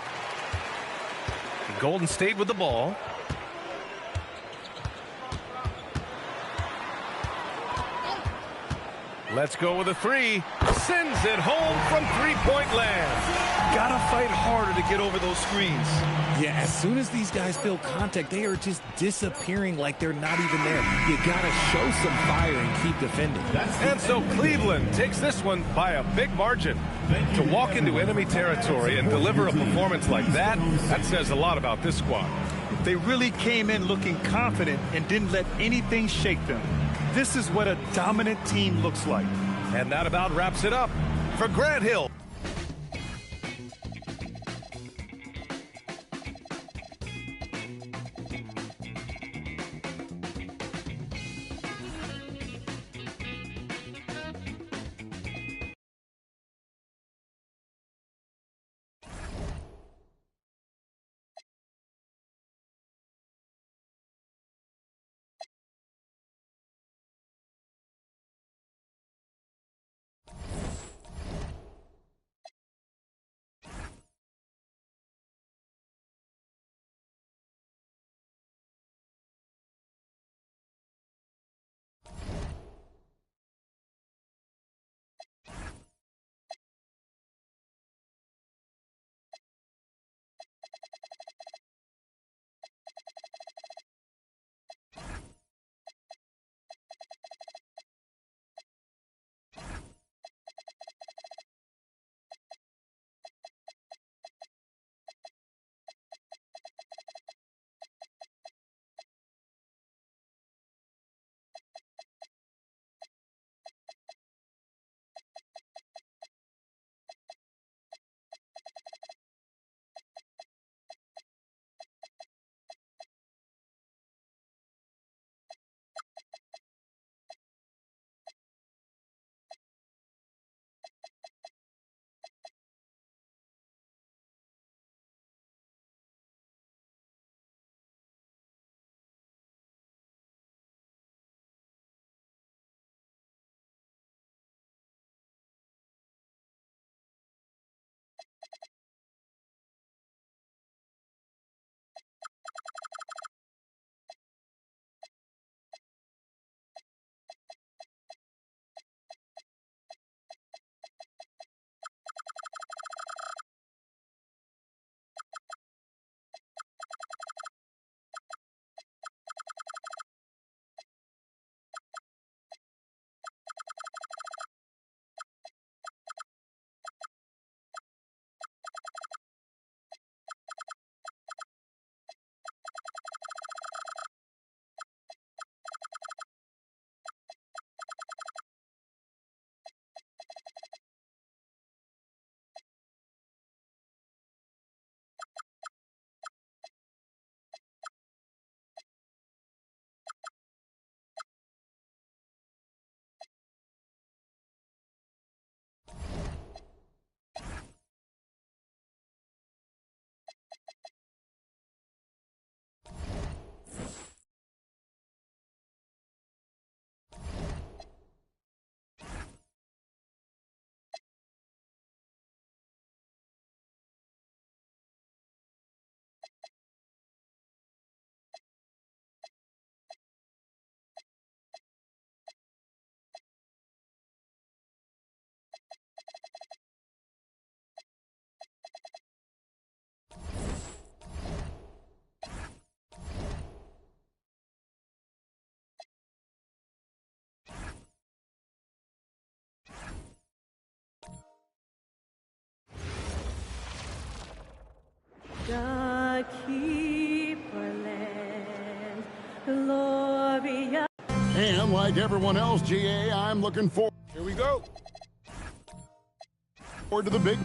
A: Golden State with the ball. Let's go with a three. Sends it home from three-point land.
B: Gotta fight harder to get over those screens.
C: Yeah, as soon as these guys feel contact, they are just disappearing like they're not even there. You gotta show some fire and keep defending.
A: And so Cleveland takes this one by a big margin. To walk into enemy territory and deliver a performance like that, that says a lot about this squad.
B: They really came in looking confident and didn't let anything shake them. This is what a dominant team looks like.
A: And that about wraps it up for Grant Hill.
K: like everyone else, GA, I'm looking forward.
H: Here we go.
K: Forward to the big.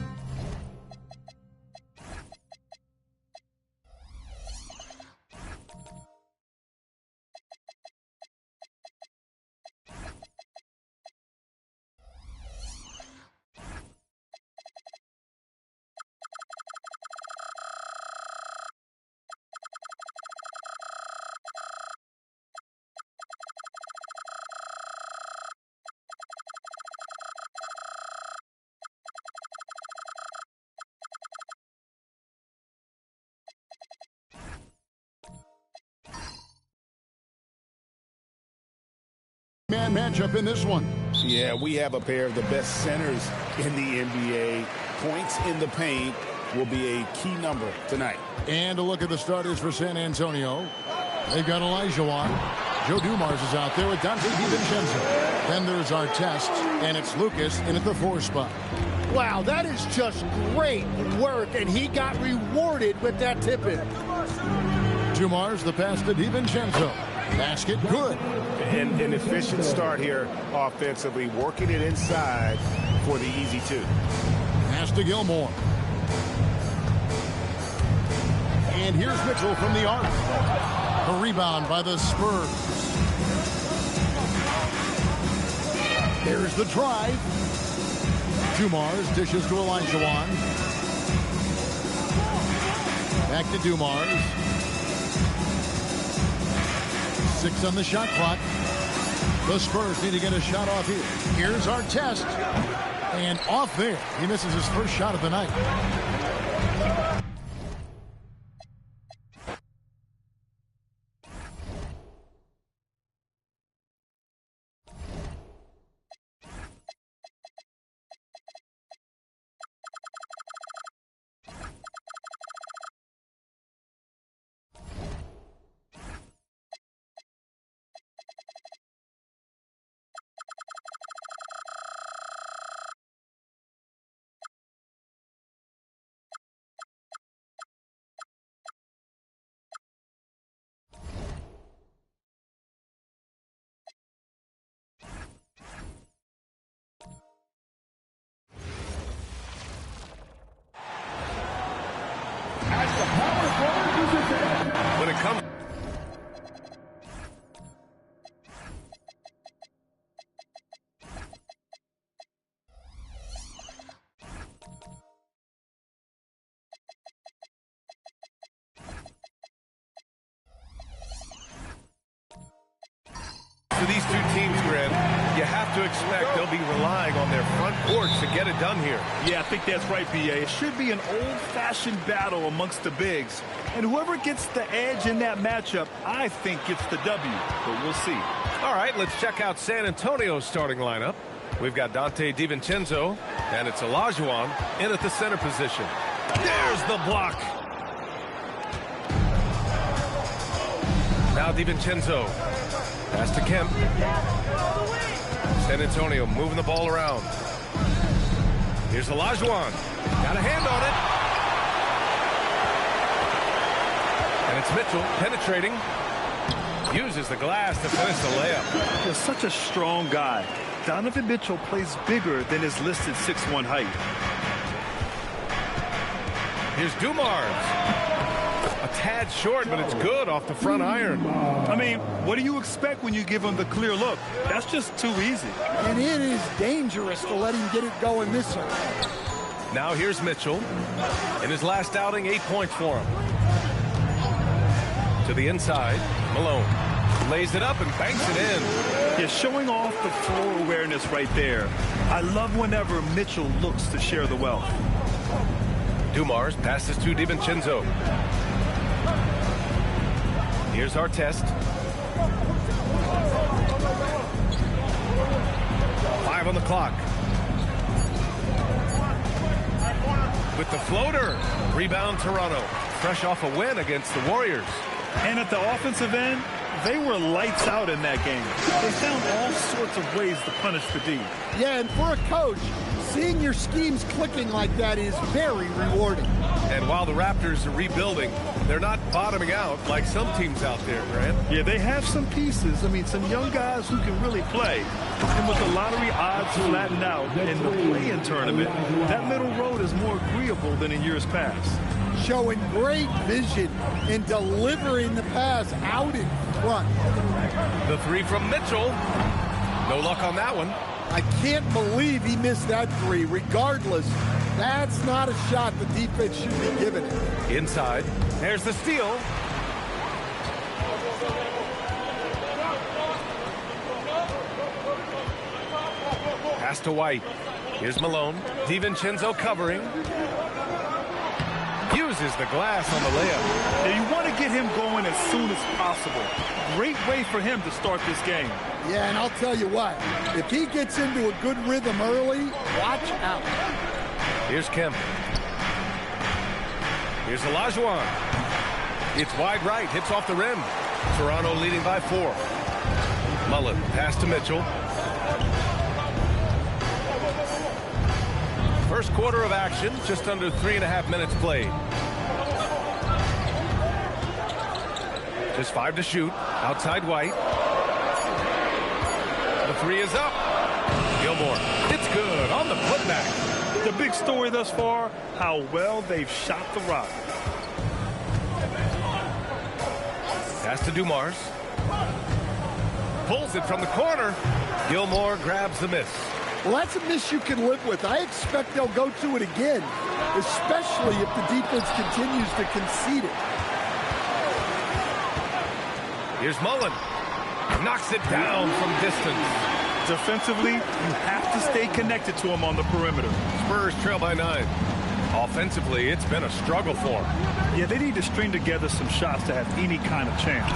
K: Man matchup in this one.
L: Yeah, we have a pair of the best centers in the NBA. Points in the paint will be a key number tonight.
K: And a look at the starters for San Antonio. They've got Olajuwon. Joe Dumars is out there with Dante DiVincenzo. Then there's our test, and it's Lucas in at the 4 spot.
M: Wow, that is just great work, and he got rewarded with that tip-in.
K: Dumars, the pass to DiVincenzo. Basket good.
L: And an efficient start here offensively, working it inside for the easy 2.
K: Pass to Gilmore. And here's Mitchell from the arc. A rebound by the Spurs. There's the drive. Dumars dishes to Olajuwon. Back to Dumars. 6 on the shot clock. The Spurs need to get a shot off here. Here's our test. And off there. He misses his first shot of the night.
A: When it comes to these two teams, Grant, you have to expect they'll be relying on their front court to get it done here.
B: Yeah, I think that's right, B.A. It should be an old-fashioned battle amongst the bigs. And whoever gets the edge in that matchup, I think gets the W. But we'll see.
A: All right, let's check out San Antonio's starting lineup. We've got Dante DiVincenzo, and it's Olajuwon in at the center position. There's the block. Now DiVincenzo. Pass to Kemp. San Antonio moving the ball around. Here's Olajuwon. Got a hand on it. And it's Mitchell penetrating. Uses the glass to finish the layup.
B: He's such a strong guy. Donovan Mitchell plays bigger than his listed 6'1" height.
A: Here's Dumars. A tad short, but it's good off the front iron.
B: I mean, what do you expect when you give him the clear look? That's just too easy.
M: And it is dangerous to let him get it going this early.
A: Now here's Mitchell. In his last outing, 8 points for him. To the inside, Malone. Lays it up and banks it in.
B: Yeah, showing off the floor awareness right there. I love whenever Mitchell looks to share the wealth.
A: Dumars passes to DiVincenzo. Here's our test. 5 on the clock. With the floater. Rebound Toronto. Fresh off a win against the Warriors.
B: And at the offensive end, they were lights out in that game. They found all sorts of ways to punish the D.
M: Yeah, and for a coach, seeing your schemes clicking like that is very rewarding.
A: And while the Raptors are rebuilding, they're not bottoming out like some teams out there, Grant.
B: Yeah, they have some pieces. I mean, some young guys who can really play. And with the lottery odds flattened out in the play-in tournament, that middle road is more agreeable than in years past.
M: Showing great vision and delivering the pass out in front.
A: The three from Mitchell. No luck on that one.
M: I can't believe he missed that three. Regardless, that's not a shot the defense should be giving it.
A: Inside. There's the steal. Pass to White. Here's Malone. DiVincenzo covering. Uses the glass on the layup.
B: Now, you want to get him going as soon as possible. Great way for him to start this game.
M: Yeah, and I'll tell you what, if he gets into a good rhythm early, watch out.
A: Here's Kemp. Here's Olajuwon. It's wide right, hits off the rim. Toronto leading by 4. Mullen, pass to Mitchell. First quarter of action, just under 3.5 minutes played. Just 5 to shoot. Outside White. The 3 is up. Gilmore. It's good on the putback.
B: The big story thus far, how well they've shot the rock.
A: Pass to Dumars. Pulls it from the corner. Gilmore grabs the miss.
M: Well, that's a miss you can live with. I expect they'll go to it again, especially if the defense continues to concede it.
A: Here's Mullen. Knocks it down from distance.
B: Defensively, you have to stay connected to him on the perimeter.
A: Spurs trail by 9. Offensively, it's been a struggle for them.
B: Yeah, they need to string together some shots to have any kind of chance.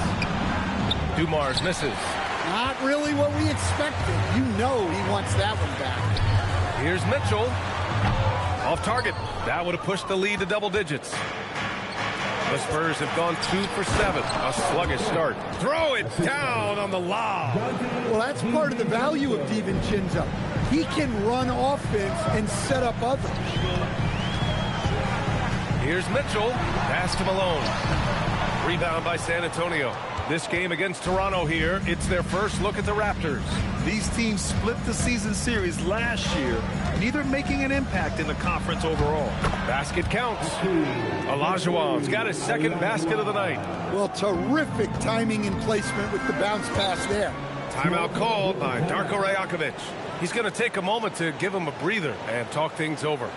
A: Dumars misses.
M: Not really what we expected. You know he wants that one back.
A: Here's Mitchell. Off target. That would have pushed the lead to double digits. The Spurs have gone 2 for 7. A sluggish start. Throw it down on the lob.
M: Well, that's part of the value of DiVincenzo. He can run offense and set up others.
A: Here's Mitchell. Pass to Malone. Rebound by San Antonio. This game against Toronto here, it's their first look at the Raptors.
B: These teams split the season series last year, neither making an impact in the conference overall.
A: Basket counts. Olajuwon's got his second basket of the night.
M: Well, terrific timing and placement with the bounce pass there.
A: Timeout called by Darko Rajakovic. He's going to take a moment to give him a breather and talk things over.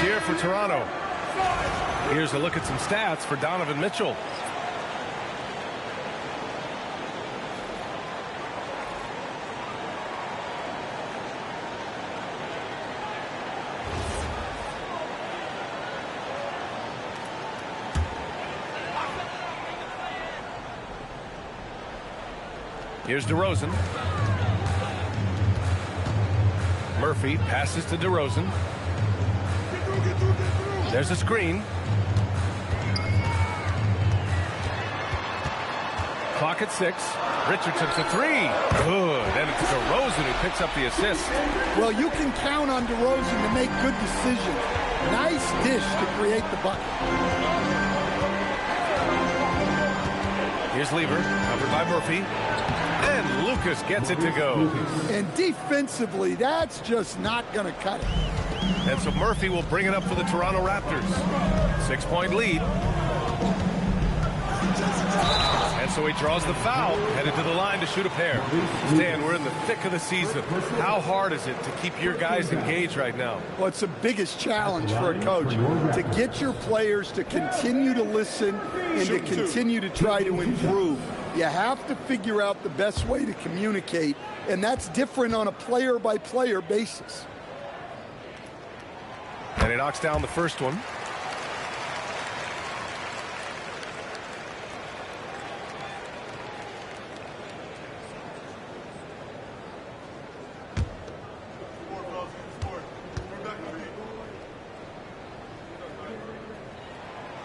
A: Here for Toronto. Here's a look at some stats for Donovan Mitchell. Here's DeRozan. Murphy passes to DeRozan. There's a screen. Clock at 6. Richardson for three. Good. And it's DeRozan who picks up the assist.
M: Well, you can count on DeRozan to make good decisions. Nice dish to create the bucket.
A: Here's Lever, covered by Murphy. And Lucas gets it to go.
M: And defensively, that's just not going to cut it.
A: And so Murphy will bring it up for the Toronto Raptors. 6-point lead. And so he draws the foul, headed to the line to shoot a pair. Stan, we're in the thick of the season. How hard is it to keep your guys engaged right now?
M: Well, it's the biggest challenge for a coach, to get your players to continue to listen and to continue to try to improve. You have to figure out the best way to communicate, and that's different on a player-by-player basis.
A: And he knocks down the first one.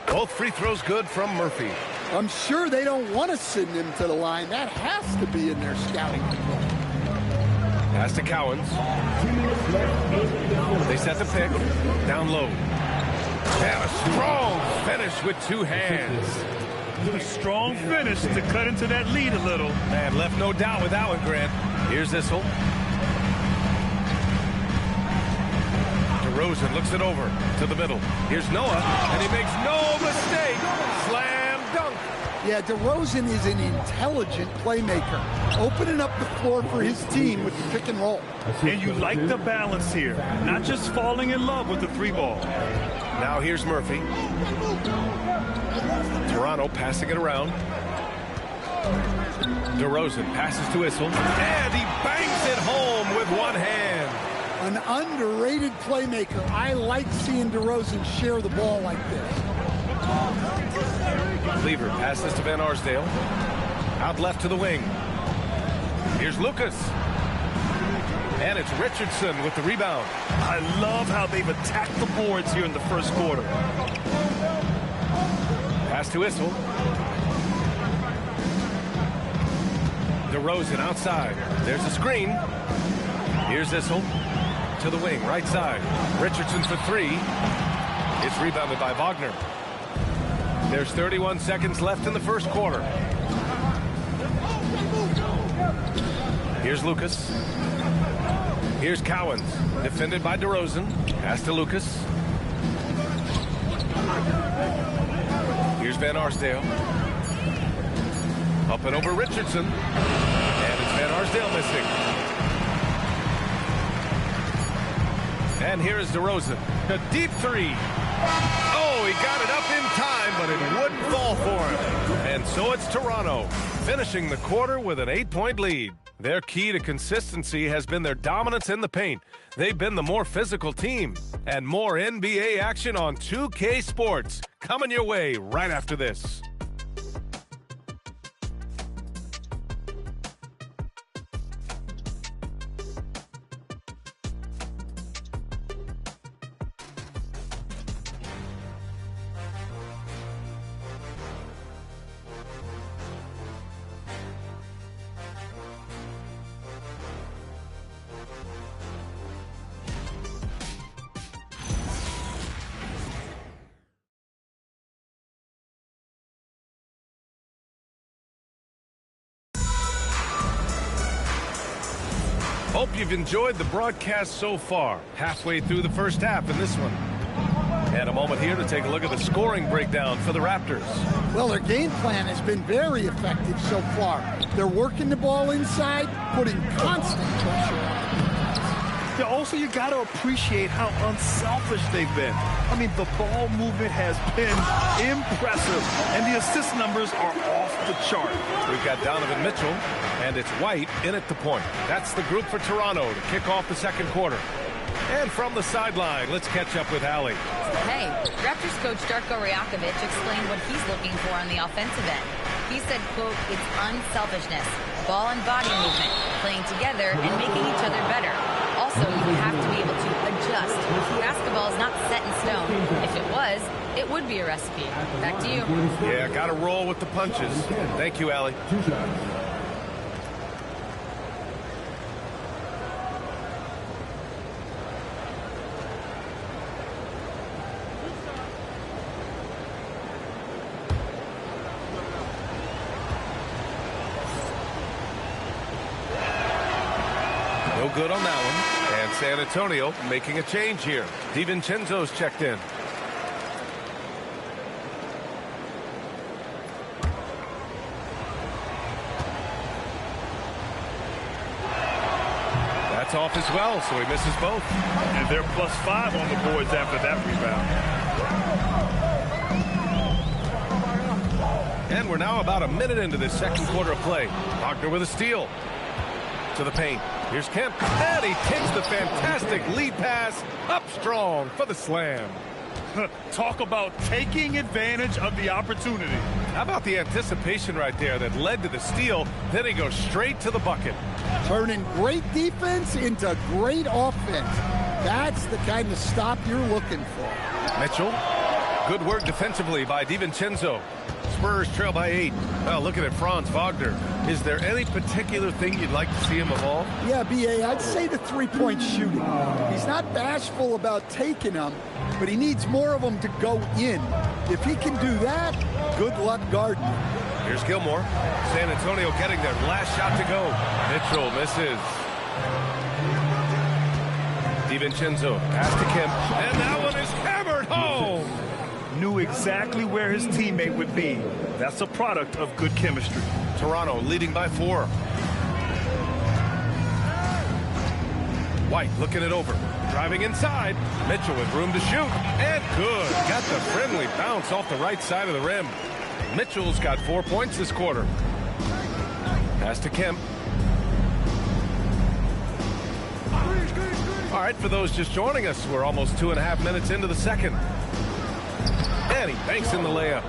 A: Both free throws good from Murphy.
M: I'm sure they don't want to send him to the line. That has to be in their scouting report.
A: Pass to Cowens. They set the pick. Down low. And a strong finish with two hands.
B: A strong finish to cut into that lead a little.
A: Man, left no doubt with that one, Grant. Here's Issel. DeRozan looks it over to the middle. Here's Noah, and he makes no mistake. Slam dunk.
M: Yeah, DeRozan is an intelligent playmaker, opening up the floor for his team with the pick and roll.
B: And you like the balance here, not just falling in love with the three ball.
A: Now here's Murphy. Toronto passing it around. DeRozan passes to Issel, and he bangs it home with one hand.
M: An underrated playmaker. I like seeing DeRozan share the ball like this.
A: Lever passes to Van Arsdale. Out left to the wing. Here's Lucas. And it's Richardson with the rebound.
B: I love how they've attacked the boards here in the first quarter.
A: Pass to Issel. DeRozan outside. There's a screen. Here's Issel to the wing, right side. Richardson for three. It's rebounded by Wagner. There's 31 seconds left in the first quarter. Here's Lucas. Here's Cowens, defended by DeRozan. Pass to Lucas. Here's Van Arsdale. Up and over Richardson. And it's Van Arsdale missing. And here is DeRozan. A deep three. Oh, he got it up in time, but it wouldn't fall for him. And so it's Toronto, finishing the quarter with an 8-point lead. Their key to consistency has been their dominance in the paint. They've been the more physical team. And more NBA action on 2K Sports. Coming your way right after this. Hope you've enjoyed the broadcast so far. Halfway through the first half in this one. And a moment here to take a look at the scoring breakdown for the Raptors.
M: Well, their game plan has been very effective so far. They're working the ball inside, putting constant pressure on it.
B: Yeah, also, you got to appreciate how unselfish they've been. I mean, the ball movement has been impressive, and the assist numbers are off the chart.
A: We've got Donovan Mitchell, and it's White in at the point. That's the group for Toronto to kick off the second quarter. And from the sideline, let's catch up with Allie.
E: Hey, Raptors coach Darko Rajakovic explained what he's looking for on the offensive end. He said, quote, it's unselfishness, ball and body movement, playing together and making each other better. Also, you have to be able to adjust. Basketball is not set in stone. If it was, it would be a recipe. Back to you.
A: Yeah, got to roll with the punches. Thank you, Allie. good on that one. And San Antonio making a change here. DiVincenzo's checked in. That's off as well, so he misses both.
B: And they're +5 on the boards after that rebound.
A: And we're now about a minute into this second quarter of play. Wagner with a steal. To the paint. Here's Kemp. And he takes the fantastic lead pass up strong for the slam.
B: Talk about taking advantage of the opportunity.
A: How about the anticipation right there that led to the steal? Then he goes straight to the bucket.
M: Turning great defense into great offense. That's the kind of stop you're looking for.
A: Mitchell. Good work defensively by DiVincenzo. Spurs trail by 8. Well, looking at Franz Wagner, is there any particular thing you'd like to see him evolve?
M: Yeah, B.A., I'd say the three-point shooting. He's not bashful about taking them, but he needs more of them to go in. If he can do that, good luck guarding him.
A: Here's Gilmore. San Antonio getting their last shot to go. Mitchell misses. DiVincenzo pass to Kemp, and that one is hammered home.
B: Knew exactly where his teammate would be. That's a product of good chemistry.
A: Toronto leading by 4. White looking it over. Driving inside. Mitchell with room to shoot. And good. Got the friendly bounce off the right side of the rim. Mitchell's got 4 points this quarter. Pass to Kemp. All right, for those just joining us, we're almost 2.5 minutes into the second. And he banks in the layup.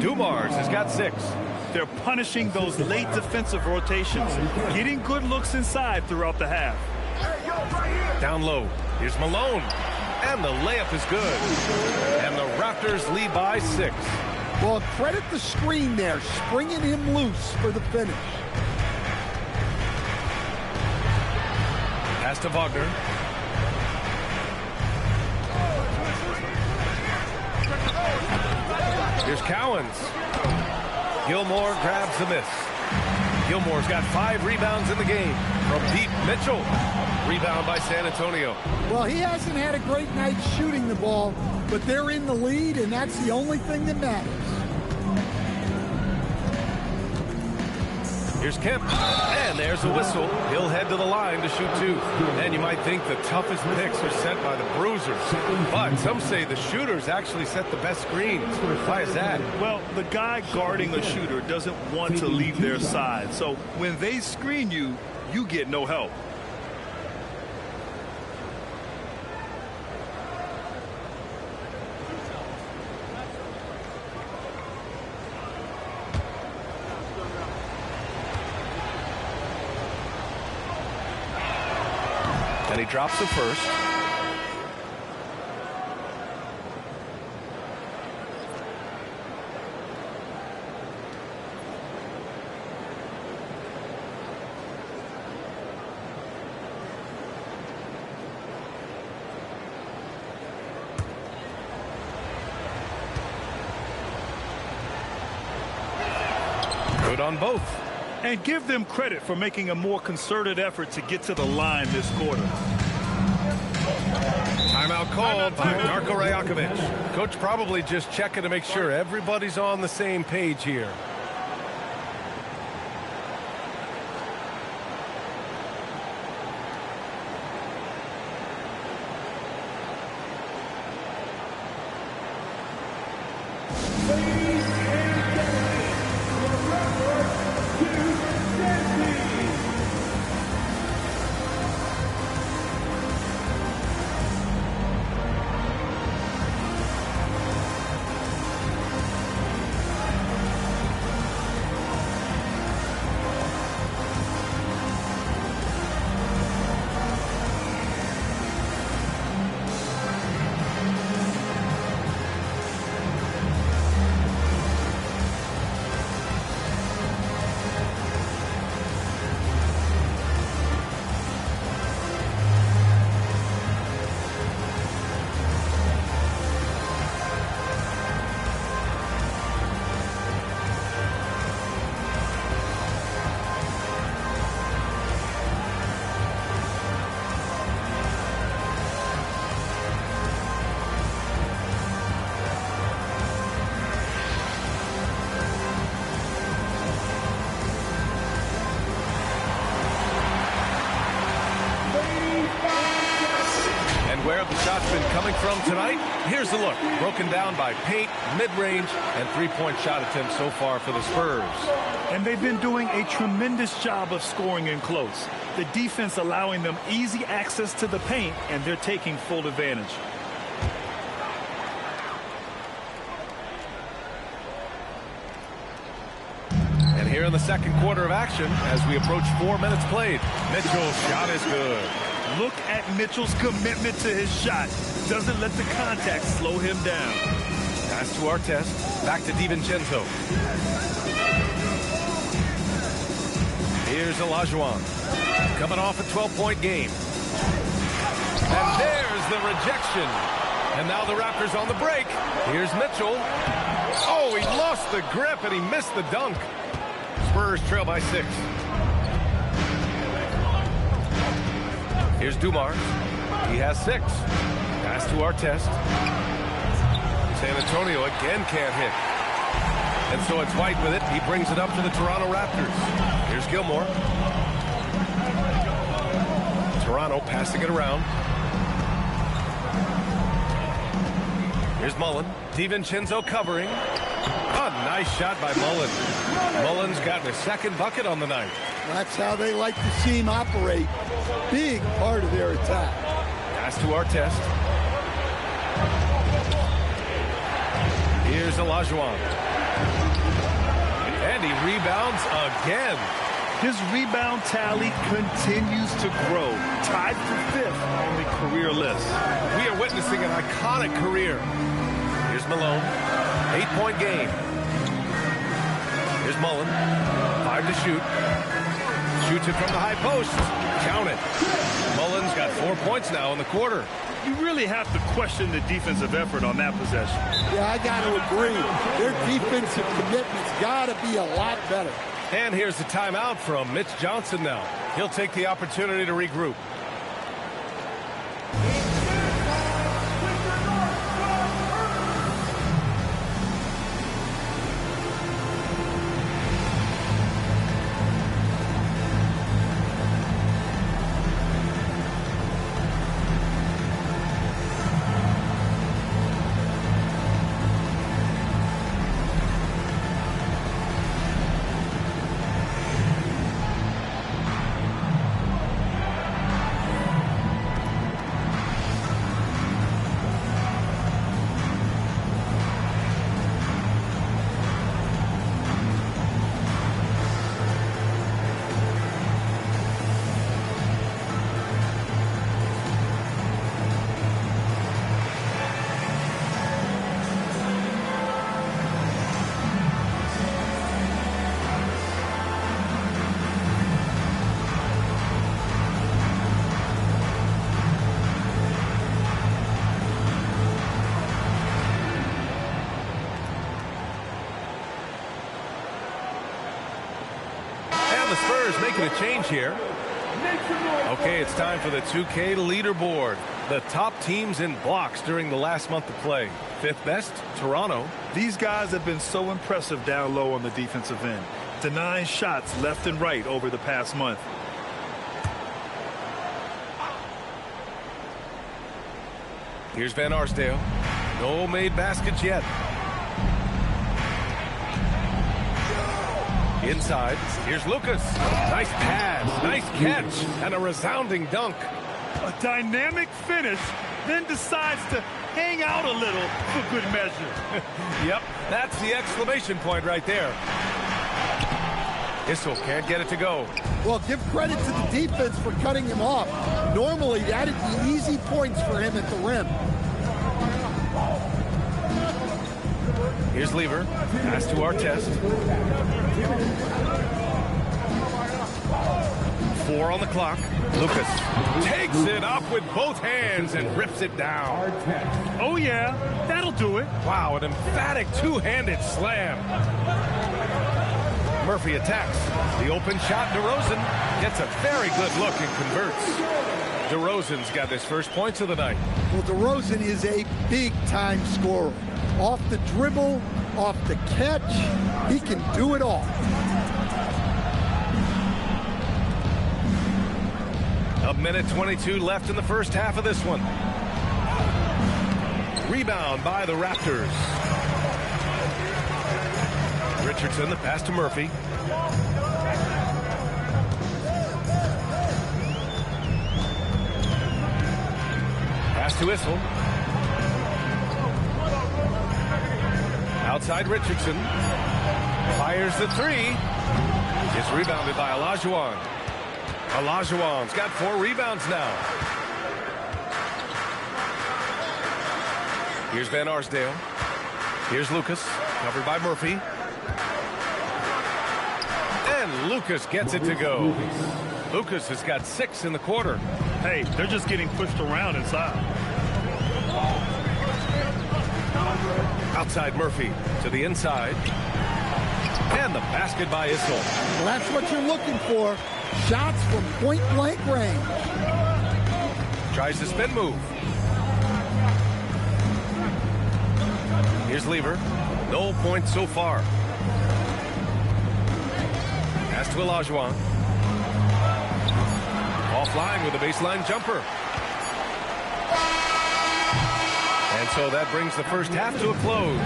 A: Dumars has got 6.
B: They're punishing those late defensive rotations, getting good looks inside throughout the half.
A: Down low. Here's Malone. And the layup is good. And the Raptors lead by 6.
M: Well, credit the screen there, springing him loose for the finish.
A: Pass to Wagner. Here's Cowens. Gilmore grabs the miss. Gilmore's got 5 rebounds in the game. From deep, Mitchell. Rebound by San Antonio.
M: Well, he hasn't had a great night shooting the ball, but they're in the lead, and that's the only thing that matters.
A: Here's Kemp. And there's a whistle. He'll head to the line to shoot 2. And you might think the toughest picks are set by the bruisers. But some say the shooters actually set the best screens. Why is that?
B: Well, the guy guarding a shooter doesn't want to leave their side. So when they screen you, you get no help.
A: And he drops the first. Good on both.
B: And give them credit for making a more concerted effort to get to the line this quarter.
A: Timeout called by Darko Rajakovic. Coach probably just checking to make sure everybody's on the same page here. Where have the shots been coming from tonight? Here's the look. Broken down by paint, mid-range, and three-point shot attempts so far for the Spurs.
B: And they've been doing a tremendous job of scoring in close. The defense allowing them easy access to the paint, and they're taking full advantage.
A: And here in the second quarter of action, as we approach 4 minutes played, Mitchell's shot is good.
B: Look at Mitchell's commitment to his shot. Doesn't let the contact slow him down.
A: Pass to Artest. Back to DiVincenzo. Here's Olajuwon. Coming off a 12-point game. And there's the rejection. And now the Raptors on the break. Here's Mitchell. Oh, he lost the grip and he missed the dunk. Spurs trail by 6. Here's Dumars. He has 6. Pass to Artest. San Antonio again can't hit. And so it's White with it. He brings it up to the Toronto Raptors. Here's Gilmore. Toronto passing it around. Here's Mullen. DiVincenzo covering. A nice shot by Mullen. Mullen's gotten his second bucket on the night.
M: That's how they like to see him operate. Big part of their attack.
A: Pass to Artest. Here's Olajuwon. And he rebounds again.
B: His rebound tally continues to grow. Tied for 5th on the career list.
A: We are witnessing an iconic career. Here's Malone. 8-point game. Here's Mullen. 5 to shoot. Shoots it from the high post. Count it. Mullen's got 4 points now in the quarter.
B: You really have to question the defensive effort on that possession.
M: Yeah, I got to agree. Their defensive commitment's got to be a lot better.
A: And here's the timeout from Mitch Johnson now. He'll take the opportunity to regroup. The Spurs making a change here. Okay, it's time for the 2K leaderboard. The top teams in blocks during the last month of play. 5th best, Toronto.
B: These guys have been so impressive down low on the defensive end. Denying shots left and right over the past month.
A: Here's Van Arsdale. No made baskets yet. Inside, here's Lucas. Nice pass, nice catch, and a resounding dunk.
B: A dynamic finish, then decides to hang out a little for good measure.
A: Yep, that's the exclamation point right there. Issel can't get it to go.
M: Well, give credit to the defense for cutting him off. Normally, that'd be easy points for him at the rim.
A: Here's Lever. Pass to Artest. 4 on the clock. Lucas takes it up with both hands and rips it down.
B: Oh, yeah. That'll do it.
A: Wow, an emphatic two-handed slam. Murphy attacks. The open shot, DeRozan gets a very good look and converts. DeRozan's got his first points of the night.
M: Well, DeRozan is a big-time scorer. Off the dribble, off the catch, he can do it all.
A: A minute 22 left in the first half of this one. Rebound by the Raptors. Richardson, the pass to Murphy. Pass to Issel. Outside Richardson. Fires the three. It's rebounded by Olajuwon. Olajuwon's got 4 rebounds now. Here's Van Arsdale. Here's Lucas, covered by Murphy. And Lucas gets it to go. Lucas has got 6 in the quarter.
B: Hey, they're just getting pushed around inside.
A: Outside Murphy to the inside. And the basket by Issel.
M: Well, that's what you're looking for. Shots from point-blank range.
A: Tries the spin move. Here's Lever. No points so far. Pass to Olajuwon. Offline with a baseline jumper. And so that brings the first half to a close.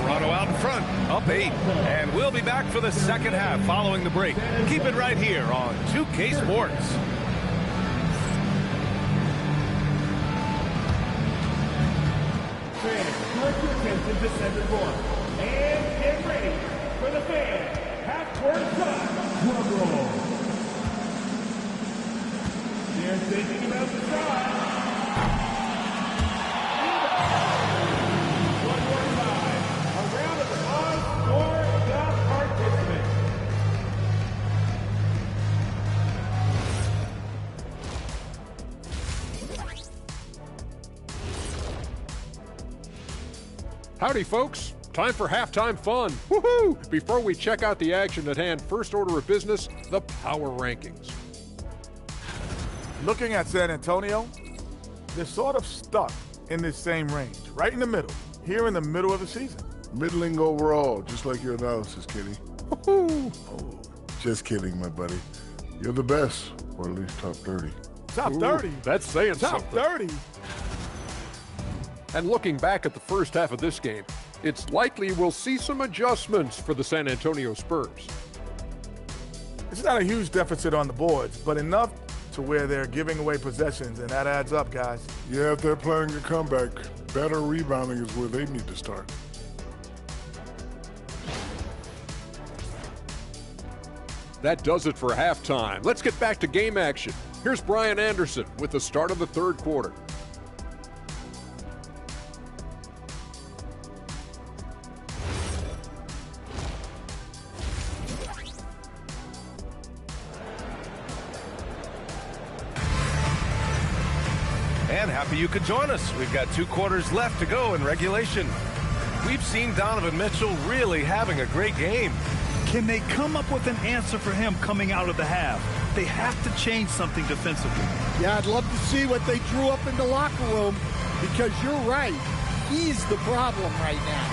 A: Toronto out in front, up 8. And we'll be back for the second half following the break. Keep it right here on 2K Sports.
F: Direct your attention to center court. And get ready for the fan. Half-court time. Drum roll. They're thinking about the try. One more time. A round of applause for the participants.
H: Howdy, folks. Time for halftime fun. Woohoo! Before we check out the action at hand, first order of business, the power rankings.
I: Looking at San Antonio, they're sort of stuck in this same range, right in the middle, here in the middle of the season.
J: Middling overall, just like your analysis, Kitty. Woohoo! Oh, just kidding, my buddy. You're the best, or at least top 30.
I: Top 30?
H: That's saying
I: Top
H: something.
I: 30?
H: And looking back at the first half of this game, it's likely we'll see some adjustments for the San Antonio Spurs.
I: It's not a huge deficit on the boards, but enough to where they're giving away possessions, and that adds up, guys.
J: Yeah, if they're playing a comeback, better rebounding is where they need to start.
H: That does it for halftime. Let's get back to game action. Here's Brian Anderson with the start of the third quarter.
A: And happy you could join us. We've got 2 quarters left to go in regulation. We've seen Donovan Mitchell really having a great game.
B: Can they come up with an answer for him coming out of the half? They have to change something defensively.
M: Yeah, I'd love to see what they drew up in the locker room, because you're right. He's the problem right now.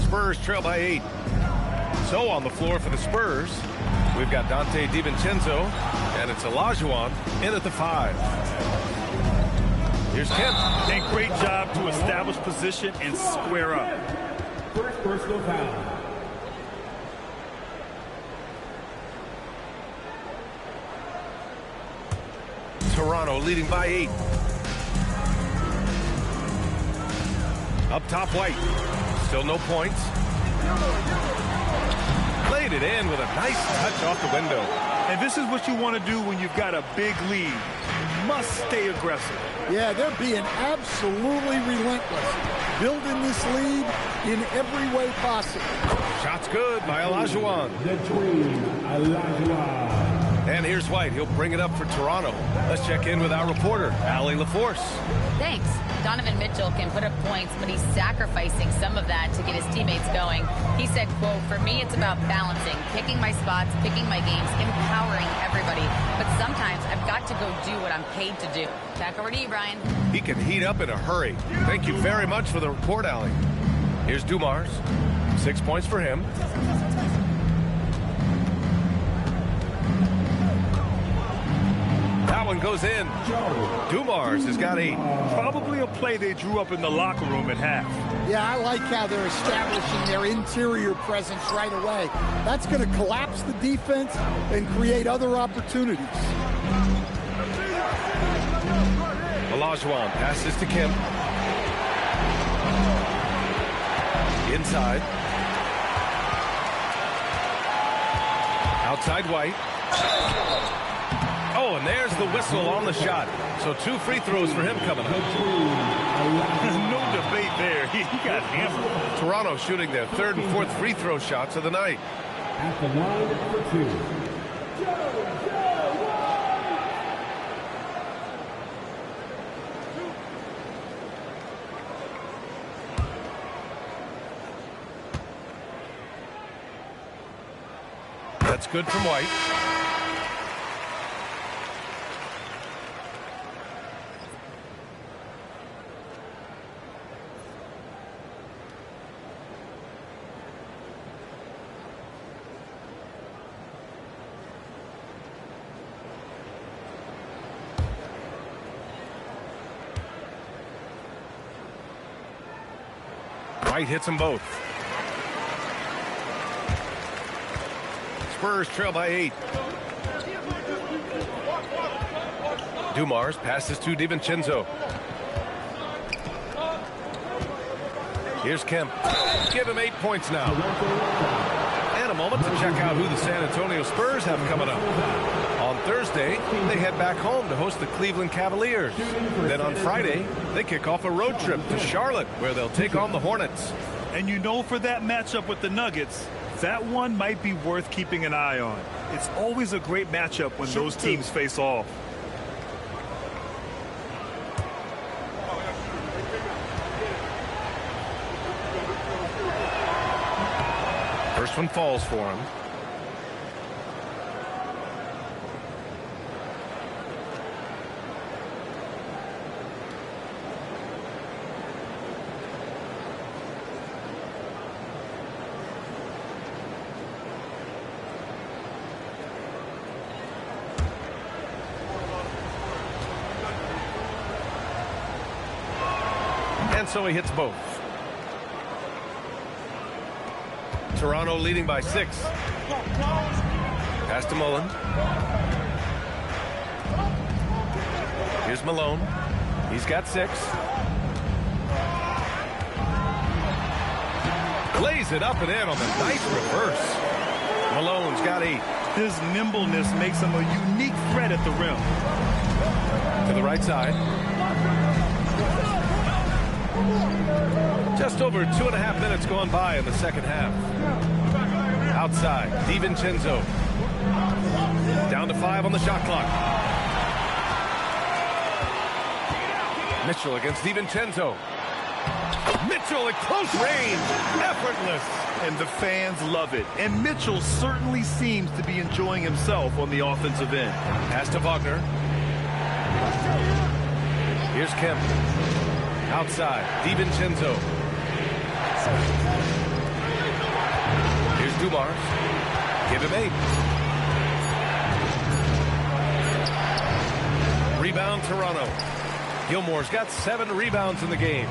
A: Spurs trail by 8. So on the floor for the Spurs, we've got Dante DiVincenzo, and it's Olajuwon in at the 5. Here's Kemp.
B: And great job to establish position and square up.
F: First personal foul.
A: Toronto leading by 8. Up top, White. Still no points. Played it in with a nice touch off the window.
B: And this is what you want to do when you've got a big lead. You must stay aggressive.
M: Yeah, they're being absolutely relentless, building this lead in every way possible.
A: Shot's good by Olajuwon.
F: The Dream, Olajuwon.
A: And here's White. He'll bring it up for Toronto. Let's check in with our reporter, Allie LaForce.
E: Thanks. Donovan Mitchell can put up points, but he's sacrificing some of that to get his teammates going. He said, quote, "For me, it's about balancing, picking my spots, picking my games, empowering everybody. But sometimes I've got to go do what I'm paid to do." Back over to you, Brian.
A: He can heat up in a hurry. Thank you very much for the report, Allie. Here's Dumars. 6 points for him. goes in. Dumars has got 8.
B: Probably a play they drew up in the locker room at half.
K: Yeah, I like how they're establishing their interior presence right away. That's going to collapse the defense and create other opportunities.
A: Olajuwon passes to Kemp. Inside. Outside White. Oh, and there's the whistle on the shot. So 2 free throws for him coming up.
B: No debate there. He got hammered.
A: Toronto shooting their 3rd and 4th free throw shots of the night.
D: At the line for 2.
A: That's good from White. White hits them both. Spurs trail by 8. Dumars passes to DiVincenzo. Here's Kemp. Give him 8 points now. And a moment to check out who the San Antonio Spurs have coming up. On Thursday, they head back home to host the Cleveland Cavaliers. Then on Friday, they kick off a road trip to Charlotte, where they'll take on the Hornets.
B: And you know, for that matchup with the Nuggets, that one might be worth keeping an eye on. It's always a great matchup when those teams face off.
A: First one falls for him. And so he hits both. Toronto leading by 6. Pass to Mullen. Here's Malone. He's got 6. Lays it up and in on the nice reverse. Malone's got 8.
B: His nimbleness makes him a unique threat at the rim.
A: To the right side. Just over 2.5 minutes gone by in the second half. Outside, DiVincenzo. Down to 5 on the shot clock. Mitchell against DiVincenzo. Mitchell at close range, effortless.
B: And the fans love it. And Mitchell certainly seems to be enjoying himself on the offensive end.
A: Pass to Wagner. Here's Kemp. Outside, DiVincenzo. Here's Dumars. Give him 8. Rebound Toronto. Gilmore's got 7 rebounds in the game.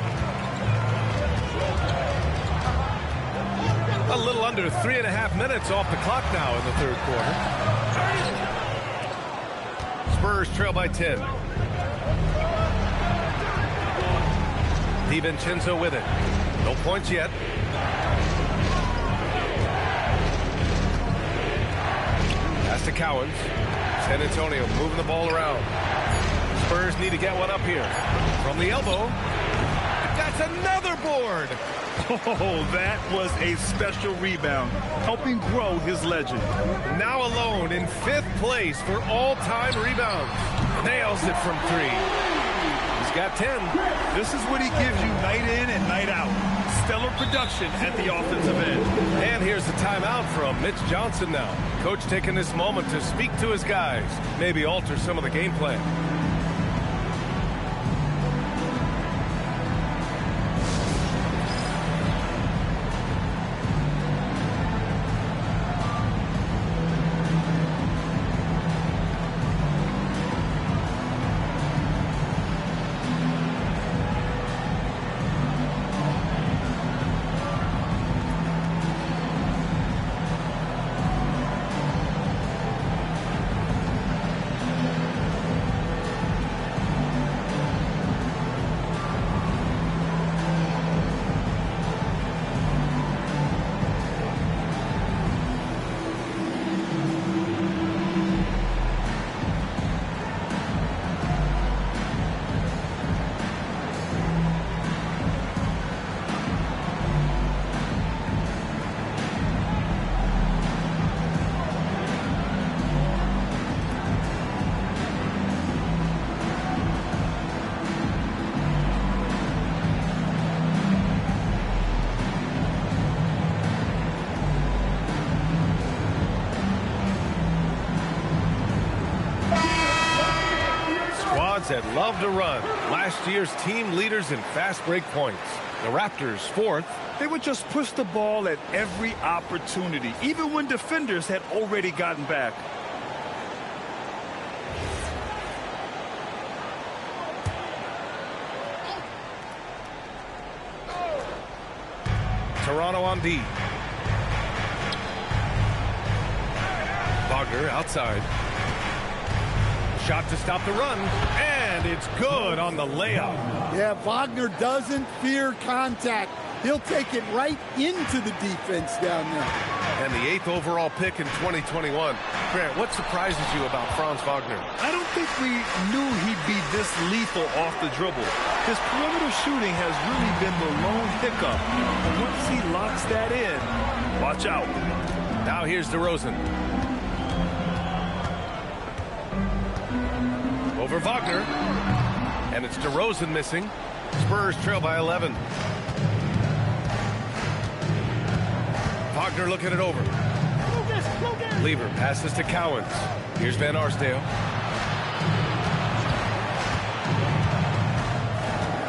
A: A little under 3.5 minutes off the clock now in the third quarter. Spurs trail by 10. DiVincenzo with it. No points yet. Pass to Cowens. San Antonio moving the ball around. Spurs need to get one up here. From the elbow. That's another board.
B: Oh, that was a special rebound, helping grow his legend.
A: Now alone in 5th place for all-time rebounds. Nails it from 3. He's got 10.
B: This is what he gives you night in and night out. Stellar production at the offensive end.
A: And here's the timeout from Mitch Johnson now. Coach taking this moment to speak to his guys, maybe alter some of the game plan. squads that love to run. Last year's team leaders in fast break points. The Raptors, fourth.
B: They would just push the ball at every opportunity, even when defenders had already gotten back.
A: Toronto on D. Wagner outside. Shot to stop the run, and it's good on the layup.
M: Yeah, Wagner doesn't fear contact. He'll take it right into the defense down there.
A: And the 8th overall pick in 2021. Grant, what surprises you about Franz Wagner?
B: I don't think we knew he'd be this lethal off the dribble. His perimeter shooting has really been the lone hiccup. And once he locks that in, watch out.
A: Now here's DeRozan. Over Wagner. And it's DeRozan missing. Spurs trail by 11. Wagner looking it over. Lever passes to Cowens. Here's Van Arsdale.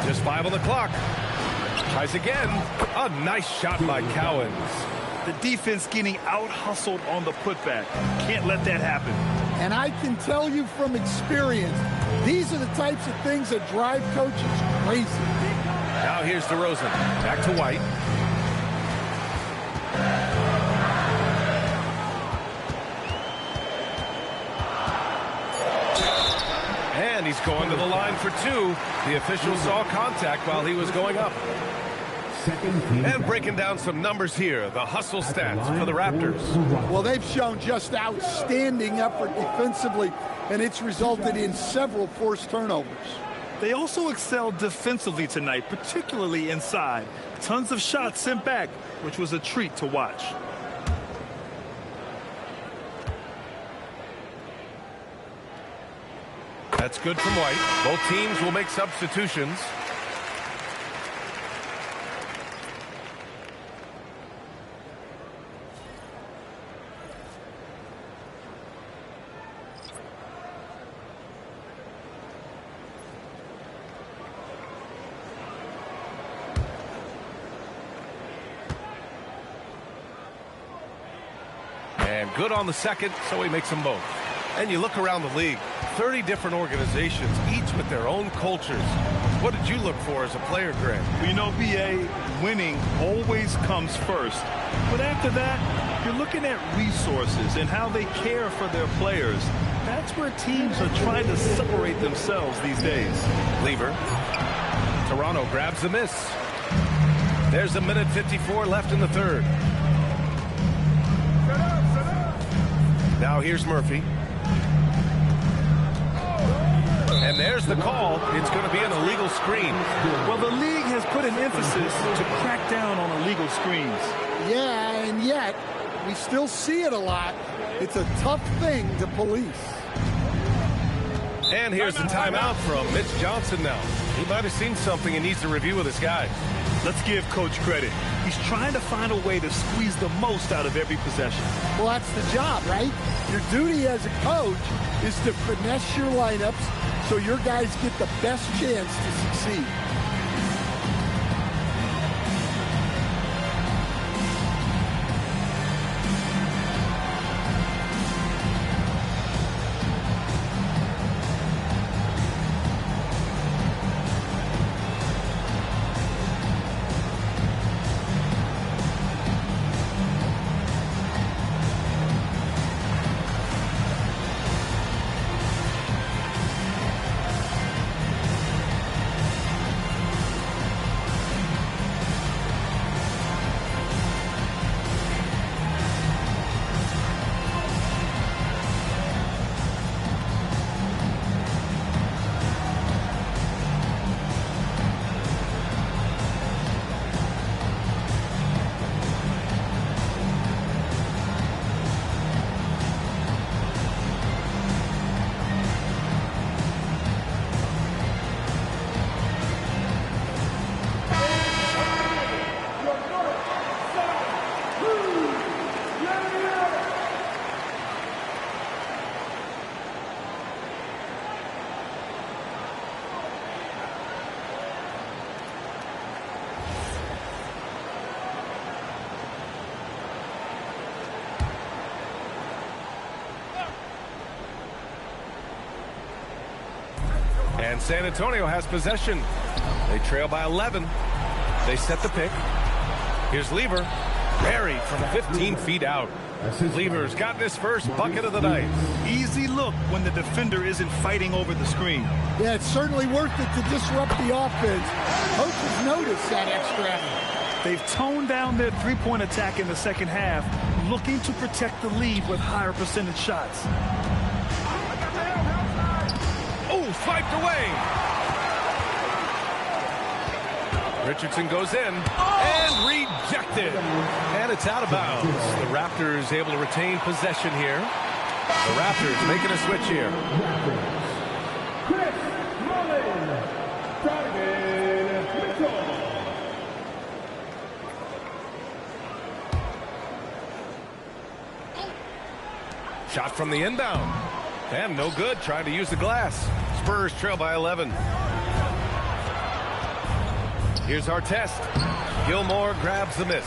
A: Just 5 on the clock. Tries again. A nice shot by Cowens.
B: The defense getting out-hustled on the putback. Can't let that happen.
M: And I can tell you from experience, these are the types of things that drive coaches crazy.
A: Now here's DeRozan. Back to White. And he's going to the line for 2. The official saw contact while he was going up. And breaking down some numbers here, the hustle stats for the Raptors.
M: Well, they've shown just outstanding effort defensively, and it's resulted in several forced turnovers.
B: They also excelled defensively tonight, particularly inside. Tons of shots sent back, which was a treat to watch.
A: That's good from White. Both teams will make substitutions. And good on the second, so he makes them both. And you look around the league, 30 different organizations, each with their own cultures. What did you look for as a player, Greg?
B: Well, you know, BA, winning always comes first. But after that, you're looking at resources and how they care for their players. That's where teams are trying to separate themselves these days.
A: Lever. Toronto grabs the miss. There's a minute 54 left in the third. Now here's Murphy. And there's the call. It's going to be an illegal screen.
B: Well, the league has put an emphasis to crack down on illegal screens.
M: Yeah, and yet we still see it a lot. It's a tough thing to police.
A: And here's the timeout from Mitch Johnson now. He might have seen something and needs to review with his guys.
B: Let's give Coach credit. He's trying to find a way to squeeze the most out of every possession.
M: Well, that's the job, right? Your duty as a coach is to finesse your lineups so your guys get the best chance to succeed.
A: And San Antonio has possession. They trail by 11. They set the pick. Here's Lever. Buried from 15 feet out. Lever's gotten his first bucket of the night.
B: Easy look when the defender isn't fighting over the screen.
M: Yeah, it's certainly worth it to disrupt the offense. Coaches notice that extra effort.
B: They've toned down their three-point attack in the second half, looking to protect the lead with higher percentage shots.
A: Oh, swiped away. Richardson goes in and rejected. And it's out of bounds. The Raptors able to retain possession here. The Raptors making a switch here.
F: Chris Mullin, Donovan Mitchell.
A: Shot from the inbound. And no good, trying to use the glass. Spurs trail by 11. Here's our test. Gilmore grabs the miss.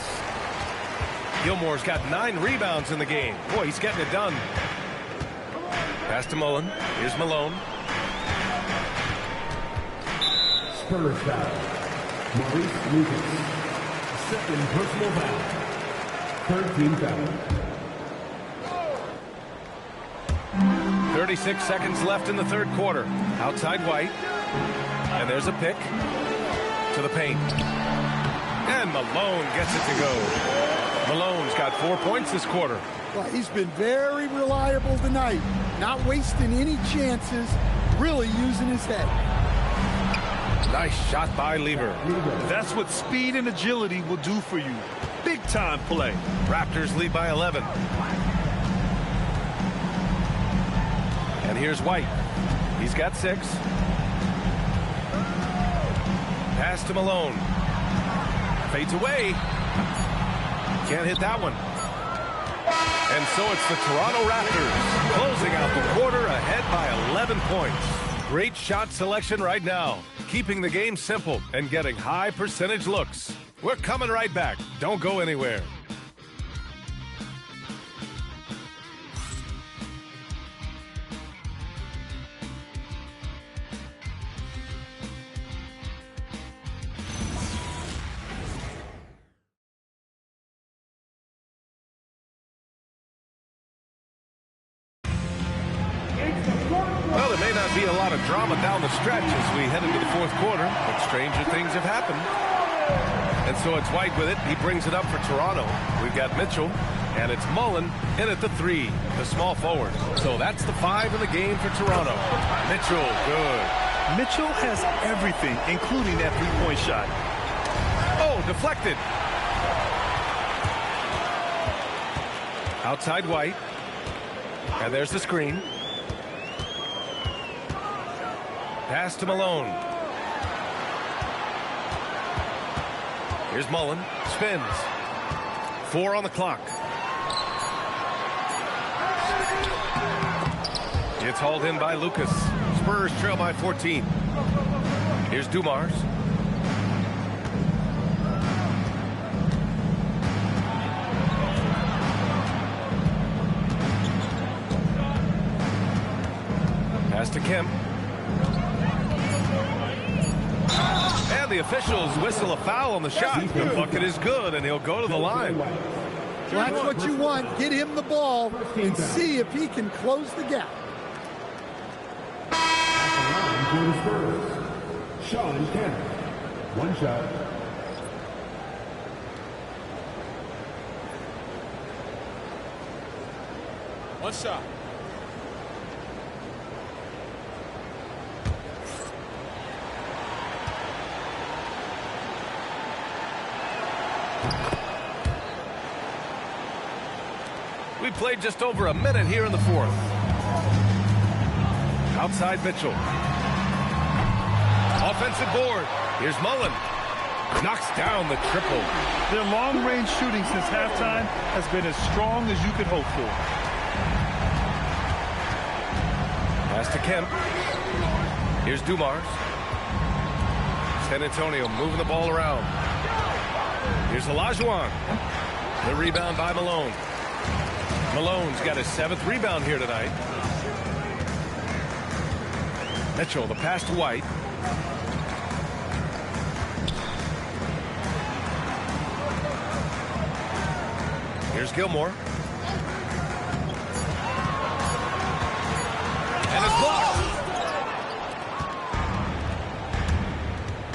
A: Gilmore's got 9 rebounds in the game. Boy, he's getting it done. Pass to Mullen. Here's Malone.
D: Spurs foul. Maurice Lucas. Second personal foul. 13 foul.
A: 36 seconds left in the third quarter. Outside White. And there's a pick to the paint. And Malone gets it to go. Malone's got 4 points this quarter.
M: Well, he's been very reliable tonight. Not wasting any chances. Really using his head.
A: Nice shot by Lever.
B: That's what speed and agility will do for you. Big time play.
A: Raptors lead by 11. And here's White. He's got 6. Pass to Malone. Fades away. Can't hit that one. And so it's the Toronto Raptors closing out the quarter ahead by 11 points. Great shot selection right now. Keeping the game simple and getting high percentage looks. We're coming right back. Don't go anywhere. Well, there may not be a lot of drama down the stretch as we head into the fourth quarter, but stranger things have happened. And so it's White with it. He brings it up for Toronto. We've got Mitchell, and it's Mullen in at the 3, the small forward. So that's the 5 in the game for Toronto. Mitchell, good.
B: Mitchell has everything, including that three-point shot.
A: Oh, deflected. Outside White. And there's the screen. Pass to Malone. Here's Mullen. Spins. 4 on the clock. It's hauled in by Lucas. Spurs trail by 14. Here's Dumars. Pass to Kemp. And the officials whistle a foul on the shot. The bucket is good, and he'll go to the line.
M: Well, that's what you want. Get him the ball and see if he can close the gap.
D: Sean Kemp. 1 shot.
H: One shot.
A: We played just over a minute here in the fourth. Outside Mitchell. Offensive board. Here's Mullen. Knocks down the triple.
B: Their long-range shooting since halftime has been as strong as you could hope for.
A: Pass to Kemp. Here's Dumars. San Antonio moving the ball around. Here's Olajuwon. The rebound by Malone. Malone's got his 7th rebound here tonight. Mitchell, the pass to White. Here's Gilmore. And it's blocked.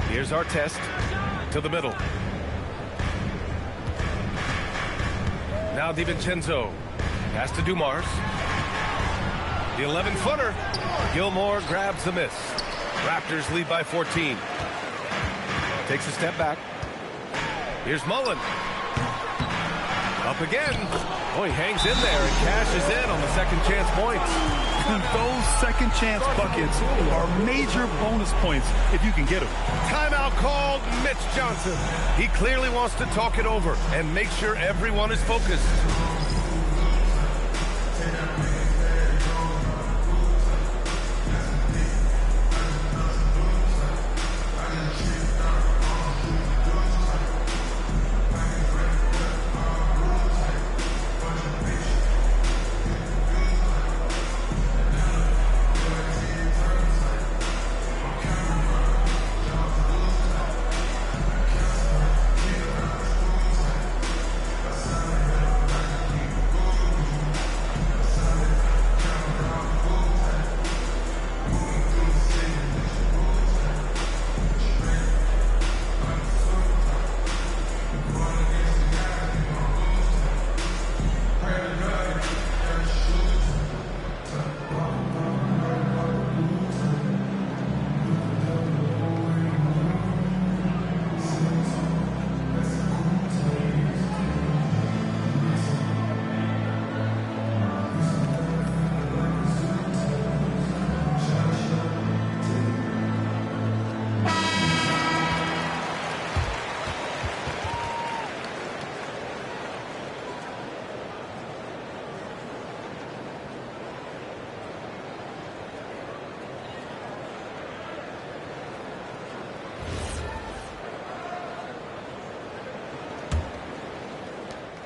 A: Here's Artest to the middle. Now DiVincenzo. Pass to Dumars. The 11-footer. Gilmore grabs the miss. Raptors lead by 14. Takes a step back. Here's Mullen. Up again. Oh, he hangs in there and cashes in on the second chance points.
B: Those second chance buckets are major bonus points if you can get them.
A: Timeout called. Mitch Johnson. He clearly wants to talk it over and make sure everyone is focused.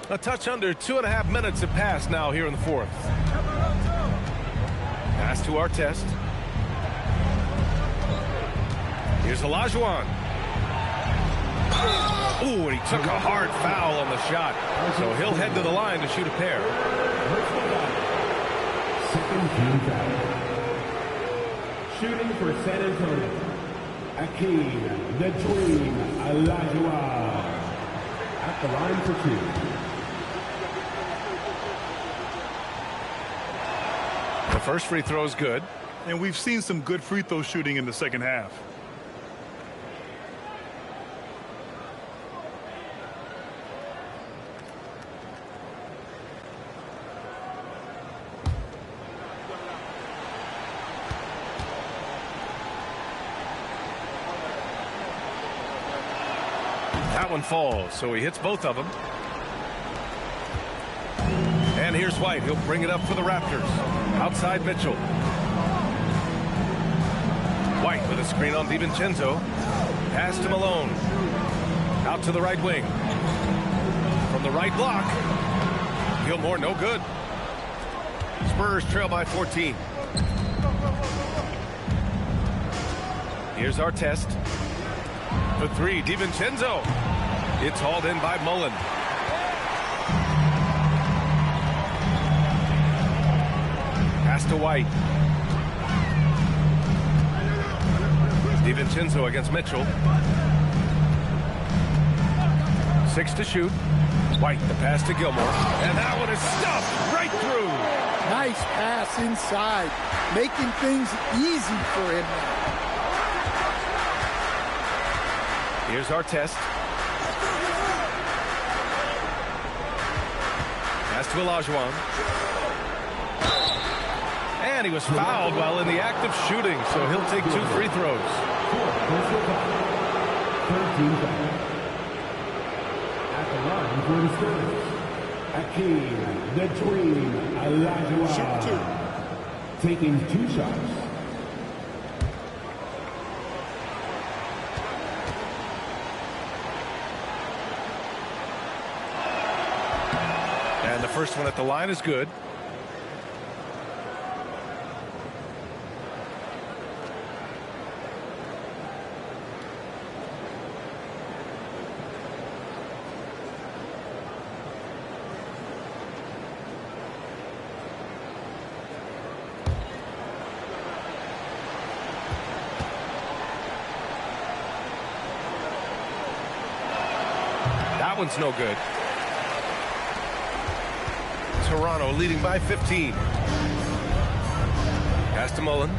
A: A touch under 2.5 minutes have passed now here in the fourth. Pass to Artest. Here's Olajuwon. Ooh, and he took a hard foul on the shot. So he'll head to the line to shoot a pair.
D: Second team foul. Shooting for San Antonio. Akeem, the Dream, Olajuwon. At the line for two.
A: The first free throw is good.
B: And we've seen some good free throw shooting in the second half.
A: That one falls, so he hits both of them. And here's White. He'll bring it up for the Raptors. Outside Mitchell. White with a screen on DiVincenzo. Pass to Malone. Out to the right wing. From the right block. Gilmore, no good. Spurs trail by 14. Here's Artest. For three, DiVincenzo. It's hauled in by Mullen. Pass to White. DiVincenzo against Mitchell. 6 to shoot. White, the pass to Gilmore. And that one is stuffed right through.
M: Nice pass inside, making things easy for him.
A: Here's Artest. Pass to Olajuwon. And he was fouled while in the act of shooting, so he'll take 2 free throws.
D: At the line for the Spurs, Akeem, the Dream, Olajuwon. Taking 2 shots.
A: And the first one at the line is good. That one's no good. Toronto leading by 15. Pass to Mullen.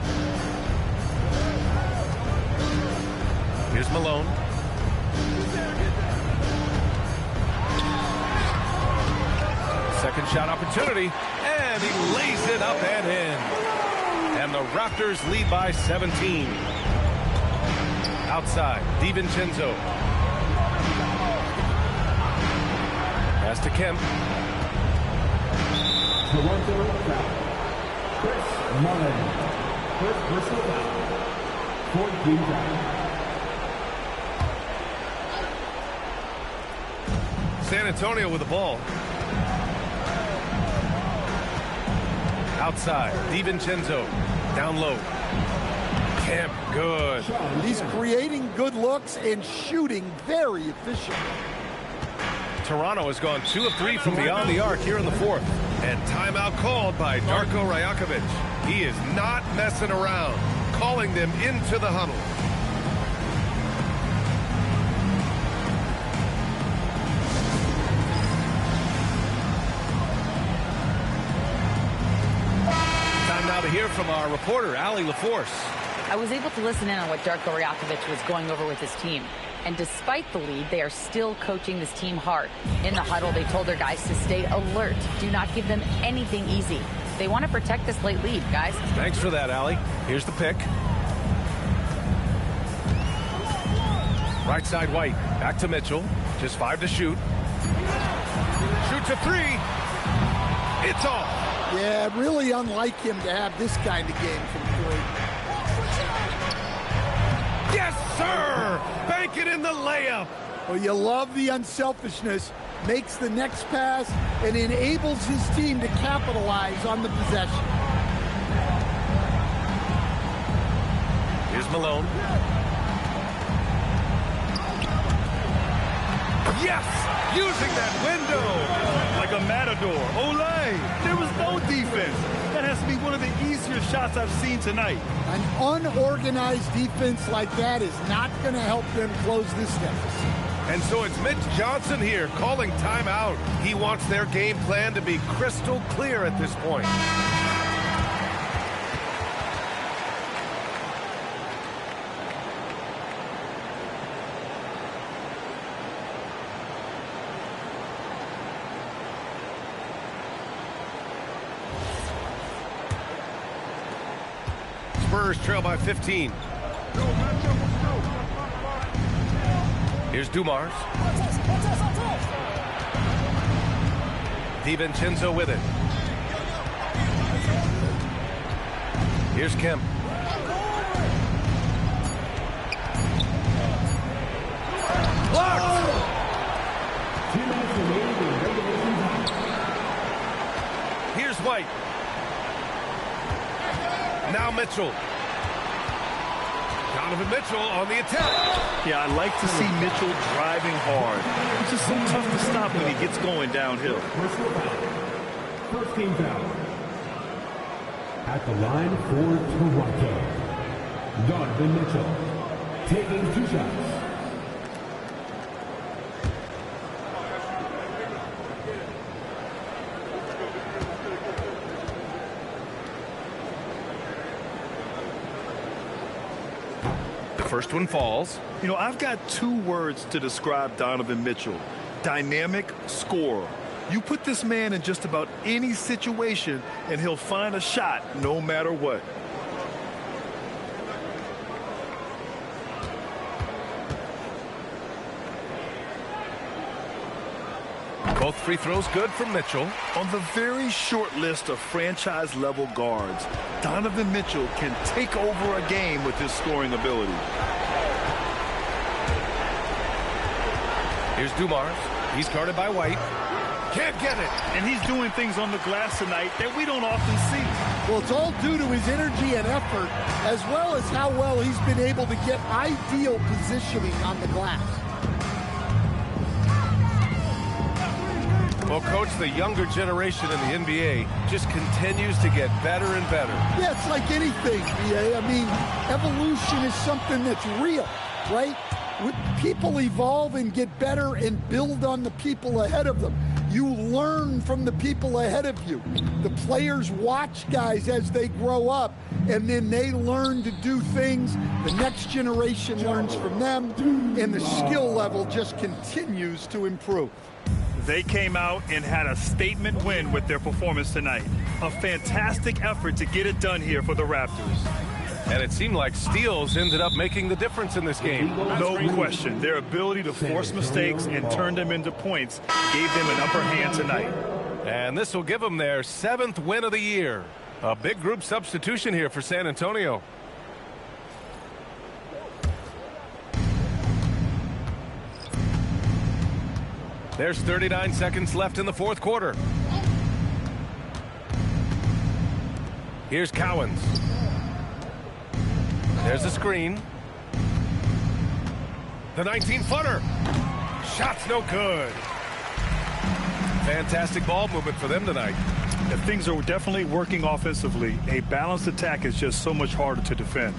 A: Here's Malone. Second shot opportunity, and he lays it up and in. And the Raptors lead by 17. Outside, DiVincenzo. Pass to Kemp.
D: Toronto foul. Chris Mullen. First personal foul. 14 foul.
A: San Antonio with the ball. Outside, DiVincenzo. Down low. Kemp, good.
M: He's creating good looks and shooting very efficient.
A: Toronto has gone 2 of 3 from beyond the arc here in the fourth. And timeout called by Darko Rajakovic. He is not messing around, calling them into the huddle. Time now to hear from our reporter, Allie LaForce.
E: I was able to listen in on what Darko Rajakovic was going over with his team. And despite the lead, they are still coaching this team hard. In the huddle, they told their guys to stay alert. Do not give them anything easy. They want to protect this late lead, guys.
A: Thanks for that, Allie. Here's the pick. Right side, White. Back to Mitchell. Just 5 to shoot. Shoots a 3. It's off.
M: Yeah, really unlike him to have this kind of game from three.
A: Yes, sir! Bank it in the layup.
M: Well, you love the unselfishness. Makes the next pass and enables his team to capitalize on the possession.
A: Here's Malone. Yes! Using that window!
B: Like a matador. Olay! There was no defense. That has to be one of the easier shots I've seen tonight.
M: An unorganized defense like that is not going to help them close this deficit.
A: And so it's Mitch Johnson here calling timeout. He wants their game plan to be crystal clear at this point. Spurs trail by 15. Here's Dumars. DiVincenzo with it. Here's Kemp. Blocked! Here's White. Now Mitchell. Donovan Mitchell on the attack.
B: Yeah, I like to see Mitchell driving hard. It's just so tough to stop when he gets going downhill.
D: First team foul. At the line for Toronto, Donovan Mitchell taking 2 shots.
A: First one falls.
B: You know, I've got 2 words to describe Donovan Mitchell. Dynamic scorer. You put this man in just about any situation, and he'll find a shot no matter what.
A: Both free throws good for Mitchell.
B: On the very short list of franchise-level guards, Donovan Mitchell can take over a game with his scoring ability.
A: Here's Dumars. He's guarded by White. Can't get it.
B: And he's doing things on the glass tonight that we don't often see.
M: Well, it's all due to his energy and effort, as well as how well he's been able to get ideal positioning on the glass.
A: Well, Coach, the younger generation in the NBA just continues to get better and better.
M: Yeah, it's like anything, BA. I mean, evolution is something that's real, right? People evolve and get better and build on the people ahead of them. You learn from the people ahead of you. The players watch guys as they grow up, and then they learn to do things. The next generation learns from them, and the skill level just continues to improve.
B: They came out and had a statement win with their performance tonight. A fantastic effort to get it done here for the Raptors.
A: And it seemed like steals ended up making the difference in this game.
B: No question. Their ability to force mistakes and turn them into points gave them an upper hand tonight.
A: And this will give them their 7th win of the year. A big group substitution here for San Antonio. There's 39 seconds left in the 4th quarter. Here's Cowens. There's a screen. The 19-footer. Shot's no good. Fantastic ball movement for them tonight.
B: If things are definitely working offensively, a balanced attack is just so much harder to defend.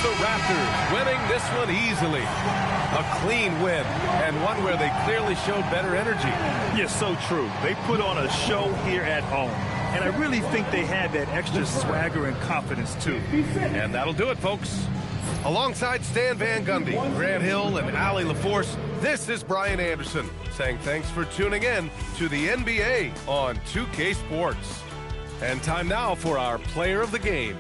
A: The Raptors winning this one easily. A clean win, and one where they clearly showed better energy.
B: Yes, so true. They put on a show here at home, and I really think they had that extra swagger and confidence, too.
A: And that'll do it, folks. Alongside Stan Van Gundy, Grant Hill, and Allie LaForce, this is Brian Anderson saying thanks for tuning in to the NBA on 2K Sports. And time now for our player of the game.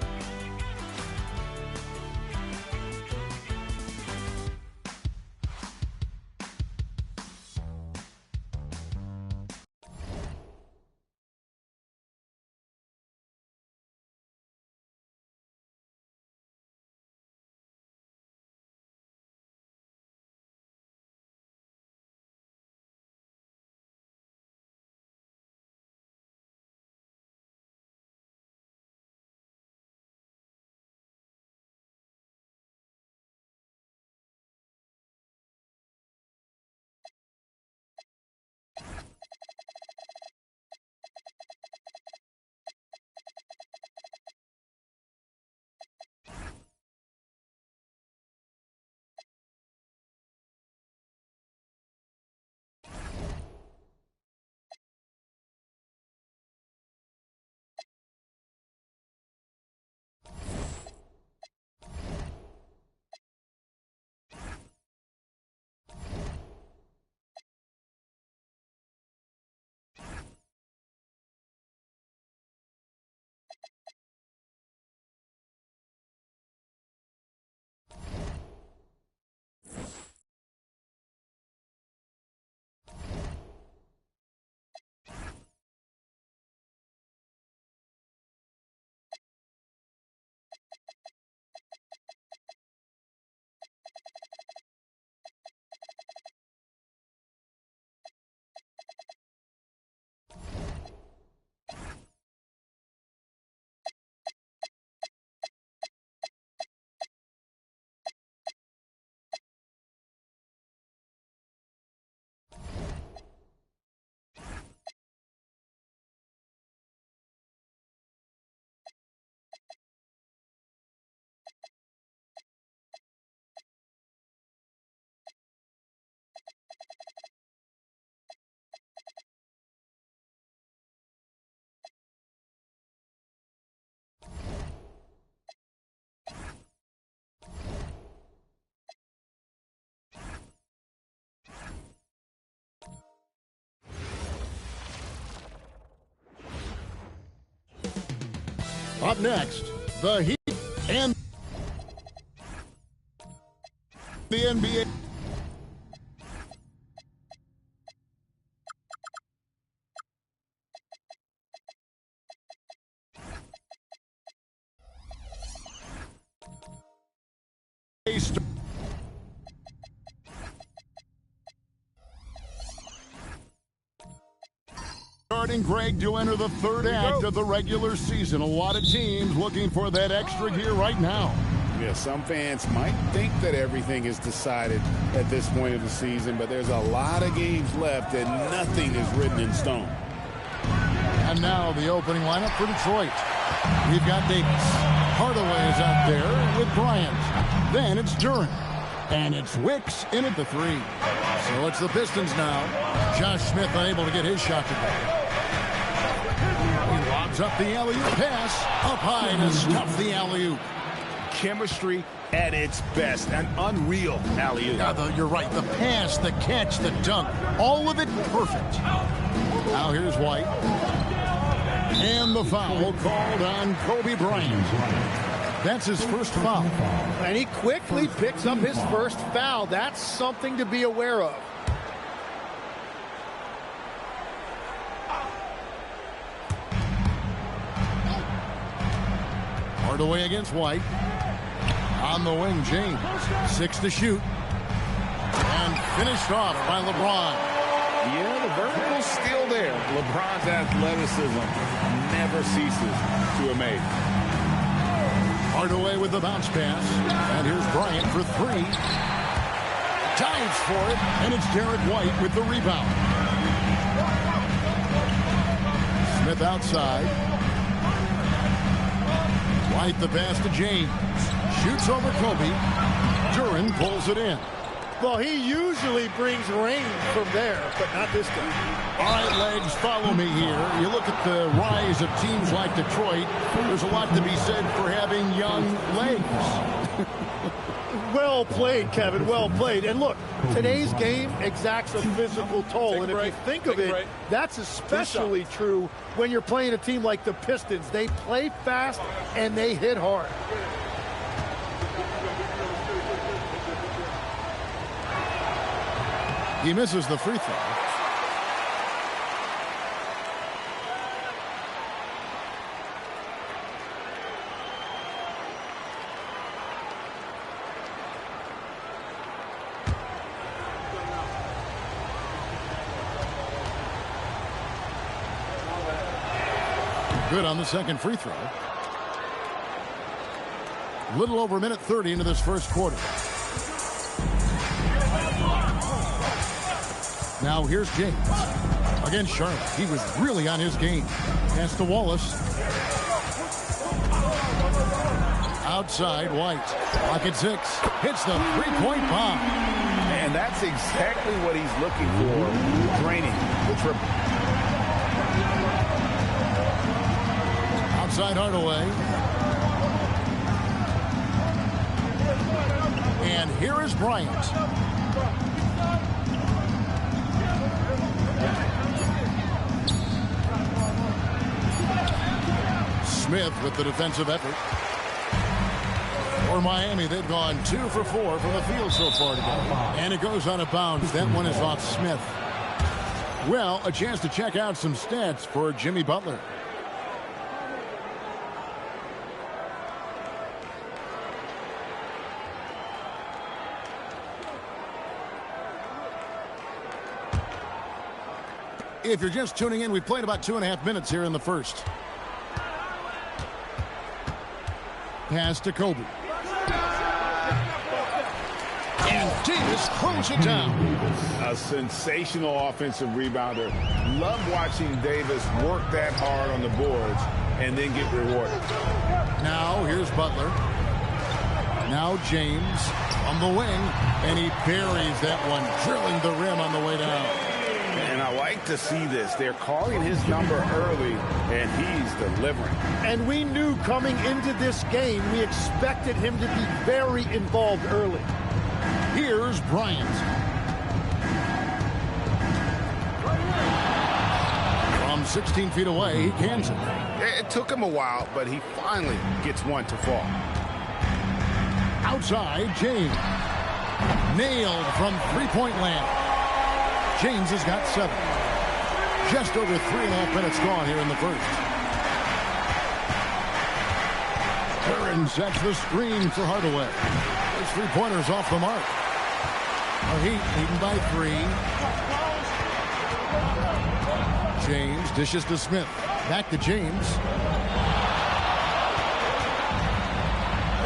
K: Up next, the Heat and the NBA. Starting Greg to enter the third act of the regular season. A lot of teams looking for that extra gear right now.
L: Yeah, some fans might think that everything is decided at this point of the season, but there's a lot of games left and nothing is written in stone.
K: And now the opening lineup for Detroit. We've got Davis. Hardaway is out there with Bryant. Then it's Duren. And it's Wicks in at the 3. So it's the Pistons now. Josh Smith unable to get his shot to go. He lobs up the alley-oop pass. Up high to stuff the alley-oop.
B: Chemistry at its best. An unreal alley-oop.
K: Yeah, you're right. The pass, the catch, the dunk. All of it perfect. Now here's White. And the foul called on Kobe Bryant. That's his first foul.
N: And he quickly picks up his first foul. That's something to be aware of.
K: Hardaway against White. On the wing, James. 6 to shoot. And finished off by LeBron.
L: Yeah, the vertical's still there. LeBron's athleticism never ceases to amaze.
K: Hardaway with the bounce pass. And here's Bryant for 3. Dives for it. And it's Derek White with the rebound. Smith outside. White the pass to James. Shoots over Kobe. Duren pulls it in.
N: Well, he usually brings rain from there, but not this time.
K: All right, Legs, follow me here. You look at the rise of teams like Detroit. There's a lot to be said for having young legs.
N: Well played, Kevin. Well played. And look, today's game exacts a physical toll. And if you think of it, that's especially true when you're playing a team like the Pistons. They play fast and they hit hard.
K: He misses the free throw. Good on the second free throw. Little over a minute 30 into this first quarter. Now here's James against Charlotte. He was really on his game. Pass to Wallace. Outside, White. Clock at 6. Hits the three-point bomb.
L: And that's exactly what he's looking for. Draining the triple.
K: Outside Hardaway. And here is Bryant. Smith with the defensive effort. For Miami, they've gone 2 for 4 from the field so far today. And it goes out of bounds. That one is off Smith. Well, a chance to check out some stats for Jimmy Butler. If you're just tuning in, we played about 2.5 minutes here in the first. Pass to Kobe. And Davis throws it down.
L: A sensational offensive rebounder. Love watching Davis work that hard on the boards and then get rewarded.
K: Now here's Butler. Now James on the wing. And he buries that one, drilling the rim on the way down.
L: And I like to see this. They're calling his number early, and he's delivering.
N: And we knew coming into this game, we expected him to be very involved early.
K: Here's Bryant. From 16 feet away, he cans it.
L: It took him a while, but he finally gets one to fall.
K: Outside, James. Nailed from three-point land. James has got 7. Just over 3.5 minutes gone here in the first. Duren sets the screen for Hardaway. His three-pointer's off the mark. Heat leading by 3. James dishes to Smith. Back to James.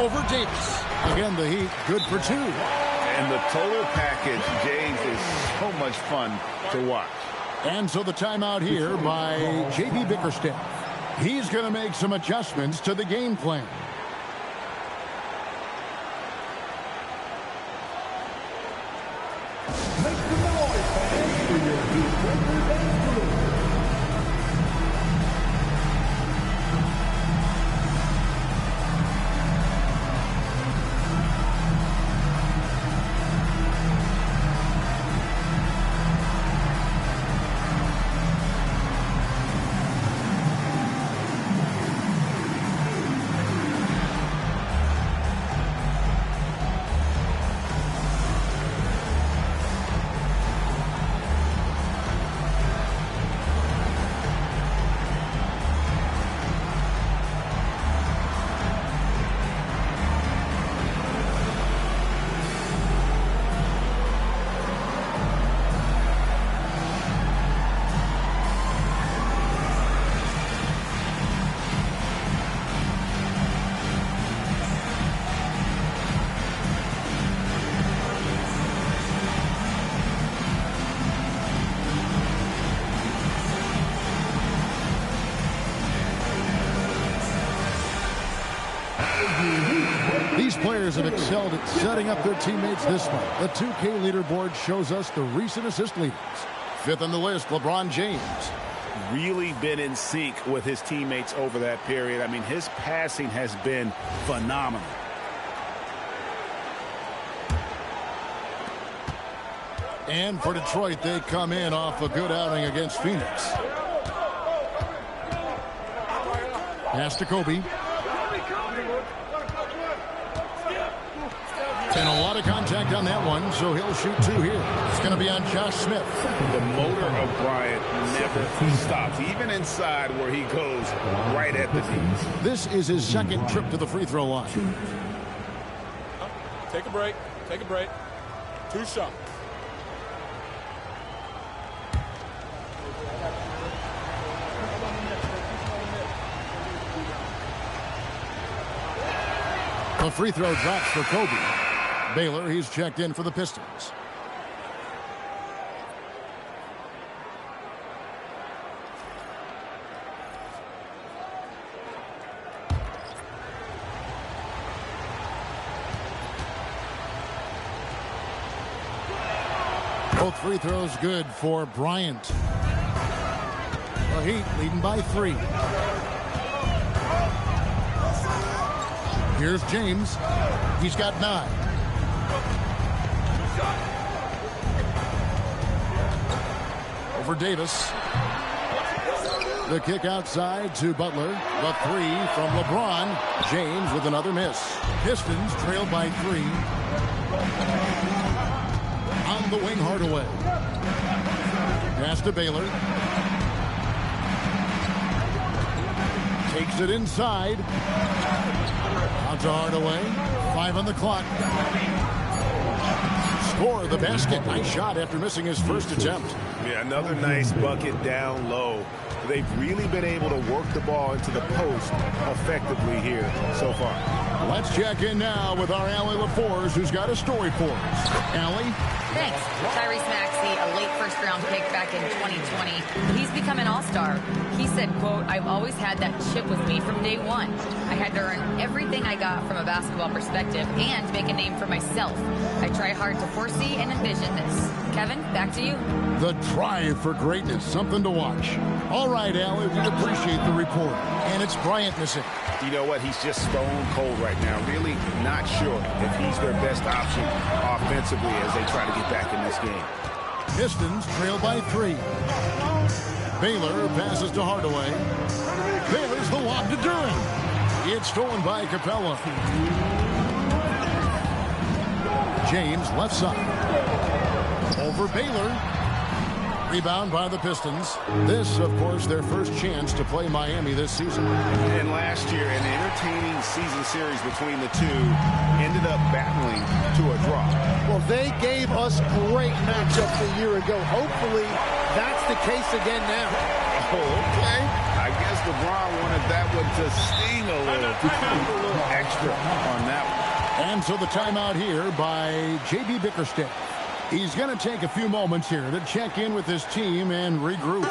K: over Davis. Again, the Heat good for 2.
L: And the total package, James, is so much fun to watch.
K: And so the timeout here by J.B. Bickerstaff. He's going to make some adjustments to the game plan.
D: Make some noise, fans, for your Heat Breakers and crew.
K: These players have excelled at setting up their teammates this month. The 2K leaderboard shows us the recent assist leaders. 5th on the list, LeBron James.
L: Really been in sync with his teammates over that period. I mean, his passing has been phenomenal.
K: And for Detroit, they come in off a good outing against Phoenix. Pass to Kobe. And a lot of contact on that one, so he'll shoot 2 here. It's going to be on Josh Smith.
L: The motor of Bryant never stops, even inside where he goes right at the D.
K: This is his second trip to the free throw line.
O: Take a break. Take a break. 2 shots.
K: The free throw drops for Kobe. Baylor, he's checked in for the Pistons. Both free throws good for Bryant. The Heat leading by 3. Here's James. He's got 9. Over Davis. The kick outside to Butler. The 3 from LeBron. James with another miss. Pistons trailed by 3. On the wing, Hardaway. Pass to Baylor. Takes it inside. Out to Hardaway. 5 on the clock. Score the basket. Nice shot after missing his first attempt.
L: Yeah, another nice bucket down low. They've really been able to work the ball into the post effectively here so far.
K: Let's check in now with our Allie LaForce, who's got a story for us. Allie?
E: Thanks. Tyrese Maxey, a late first-round pick back in 2020. He's become an all-star. He said, quote, "I've always had that chip with me from day one. I had to earn everything I got from a basketball perspective and make a name for myself. I try hard to foresee and envision this." Kevin, back to you.
K: The drive for greatness, something to watch. All right, Allie, we appreciate the report. And it's Bryant missing.
L: You know what? He's just stone cold right now. Really not sure if he's their best option offensively as they try to get back in this game.
K: Pistons trail by 3. Baylor passes to Hardaway. Baylor's the lob to Duran. It's stolen by Capella. James left side. Over Baylor. Rebound by the Pistons. This, of course, their first chance to play Miami this season.
L: And last year, an entertaining season series between the two ended up battling to a draw.
N: Well, they gave us great matchups a year ago. Hopefully, that's the case again now.
L: Oh, okay. I guess LeBron wanted that one to sting a little. extra on that one.
K: And so the timeout here by J.B. Bickerstaff. He's going to take a few moments here to check in with his team and regroup.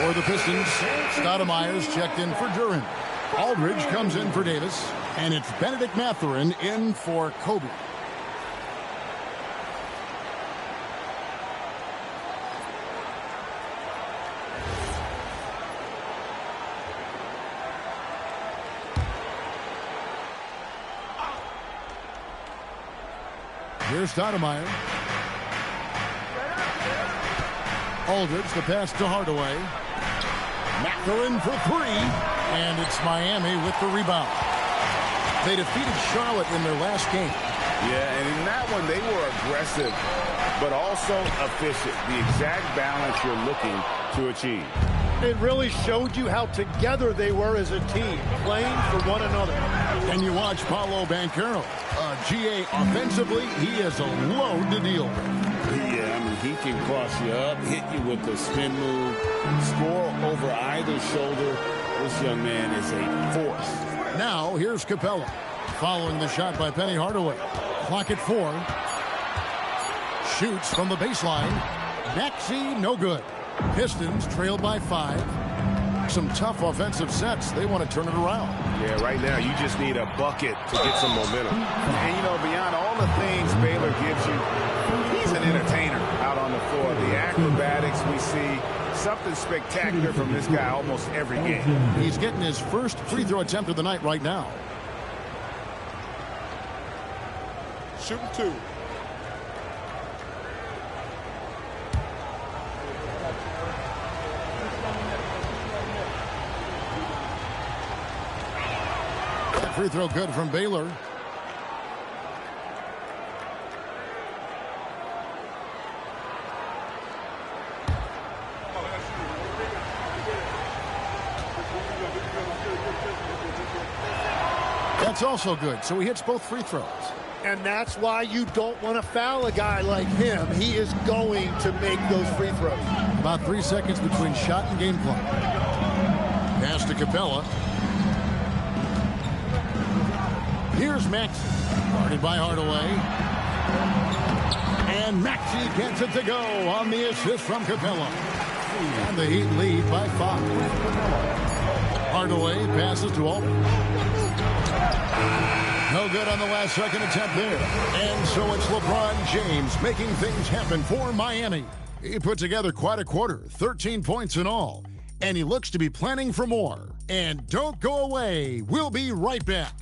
K: For the Pistons, Stoudemire's checked in for Duran. Aldridge comes in for Davis. And it's Benedict Mathurin in for Kobe. Here's Stoudemire. Aldridge, the pass to Hardaway. Mathurin for three, and it's Miami with the rebound. They defeated Charlotte in their last game.
L: Yeah, and in that one, they were aggressive, but also efficient. The exact balance you're looking to achieve.
N: It really showed you how together they were as a team, playing for one another.
K: And you watch Paolo Banchero. GA offensively, he is a load to deal with.
L: Yeah, I mean, he can cross you up, hit you with the spin move, score over either shoulder. This young man is a force.
K: Now, here's Capella. Following the shot by Penny Hardaway. Clock at 4. Shoots from the baseline. Maxey, no good. Pistons trail by 5. Some tough offensive sets. They want to turn it around.
L: Yeah, right now you just need a bucket to get some momentum. And, you know, beyond all the things Baylor gives you, he's an entertainer out on the floor. The acrobatics we see, something spectacular from this guy almost every game.
K: He's getting his first free throw attempt of the night right now.
O: Shooting 2.
K: Free throw good from Baylor. That's also good. So he hits both free throws.
N: And that's why you don't want to foul a guy like him. He is going to make those free throws.
K: About 3 seconds between shot and game clock. Pass to Capella. Here's Maxey, guarded by Hardaway. And Maxey gets it to go on the assist from Capella. And the Heat lead by 5. Hardaway passes to Aldridge. No good on the last second attempt there. And so it's LeBron James making things happen for Miami. He put together quite a quarter, 13 points in all. And he looks to be planning for more. And don't go away. We'll be right back.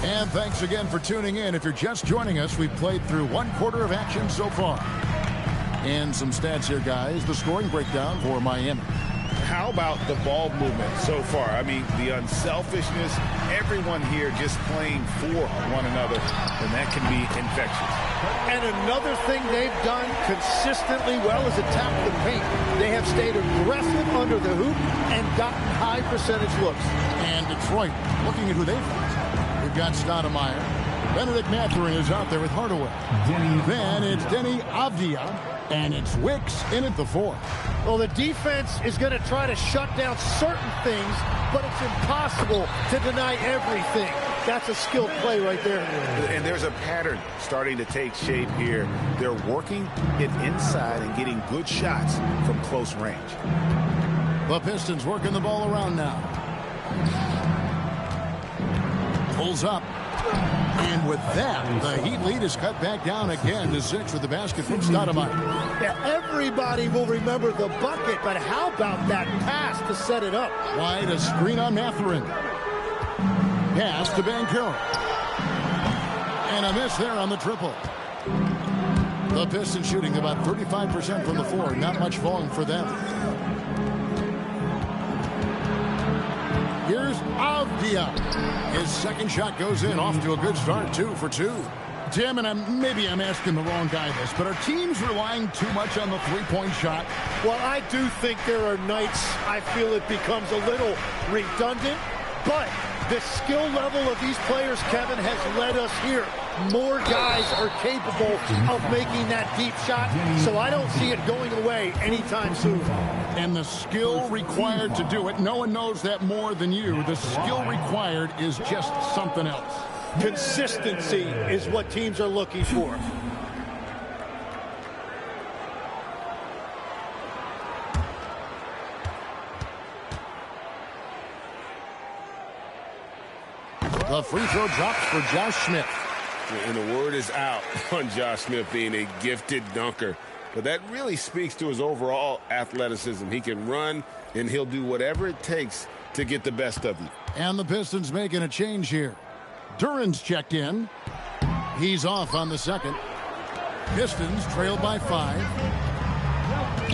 K: And thanks again for tuning in. If you're just joining us, we've played through 1 quarter of action so far. And some stats here, guys. The scoring breakdown for Miami.
L: How about the ball movement so far? I mean, the unselfishness, everyone here just playing for one another, and that can be infectious.
N: And another thing they've done consistently well is attack the paint. They have stayed aggressive under the hoop and gotten high percentage looks.
K: And Detroit, looking at who they've got. We've got Stoudemire. Benedict Mathurin is out there with Hardaway. Then it's Denny Avdia, and it's Wicks in at the 4.
N: Well, the defense is going to try to shut down certain things, but it's impossible to deny everything. That's a skilled play right there.
L: And there's a pattern starting to take shape here. They're working it inside and getting good shots from close range.
K: The Pistons working the ball around now. Pulls up. And with that, the Heat lead is cut back down again to 6 with the basket from Stoudemire.
N: Yeah, everybody will remember the bucket, but how about that pass to set it up?
K: Wide, a screen on Mathurin. Pass to Banchero. And a miss there on the triple. The Pistons shooting about 35% from the floor. Not much falling for them. Here's Avdia. His second shot goes in, off to a good start, 2 for 2. Tim, and maybe I'm asking the wrong guy this, but are teams relying too much on the three-point shot?
N: Well, I do think there are nights I feel it becomes a little redundant, but the skill level of these players, Kevin, has led us here. More guys are capable of making that deep shot, so I don't see it going away anytime soon.
K: And the skill required to do it, no one knows that more than you. The skill required is just something else.
N: Consistency is what teams are looking for.
K: The free throw drops for Josh Smith.
P: And the word is out on Josh Smith being a gifted dunker. But that really speaks to his overall athleticism. He can run, and he'll do whatever it takes to get the best of you.
K: And the Pistons making a change here. Duran's checked in. He's off on the second. Pistons trailed by 5.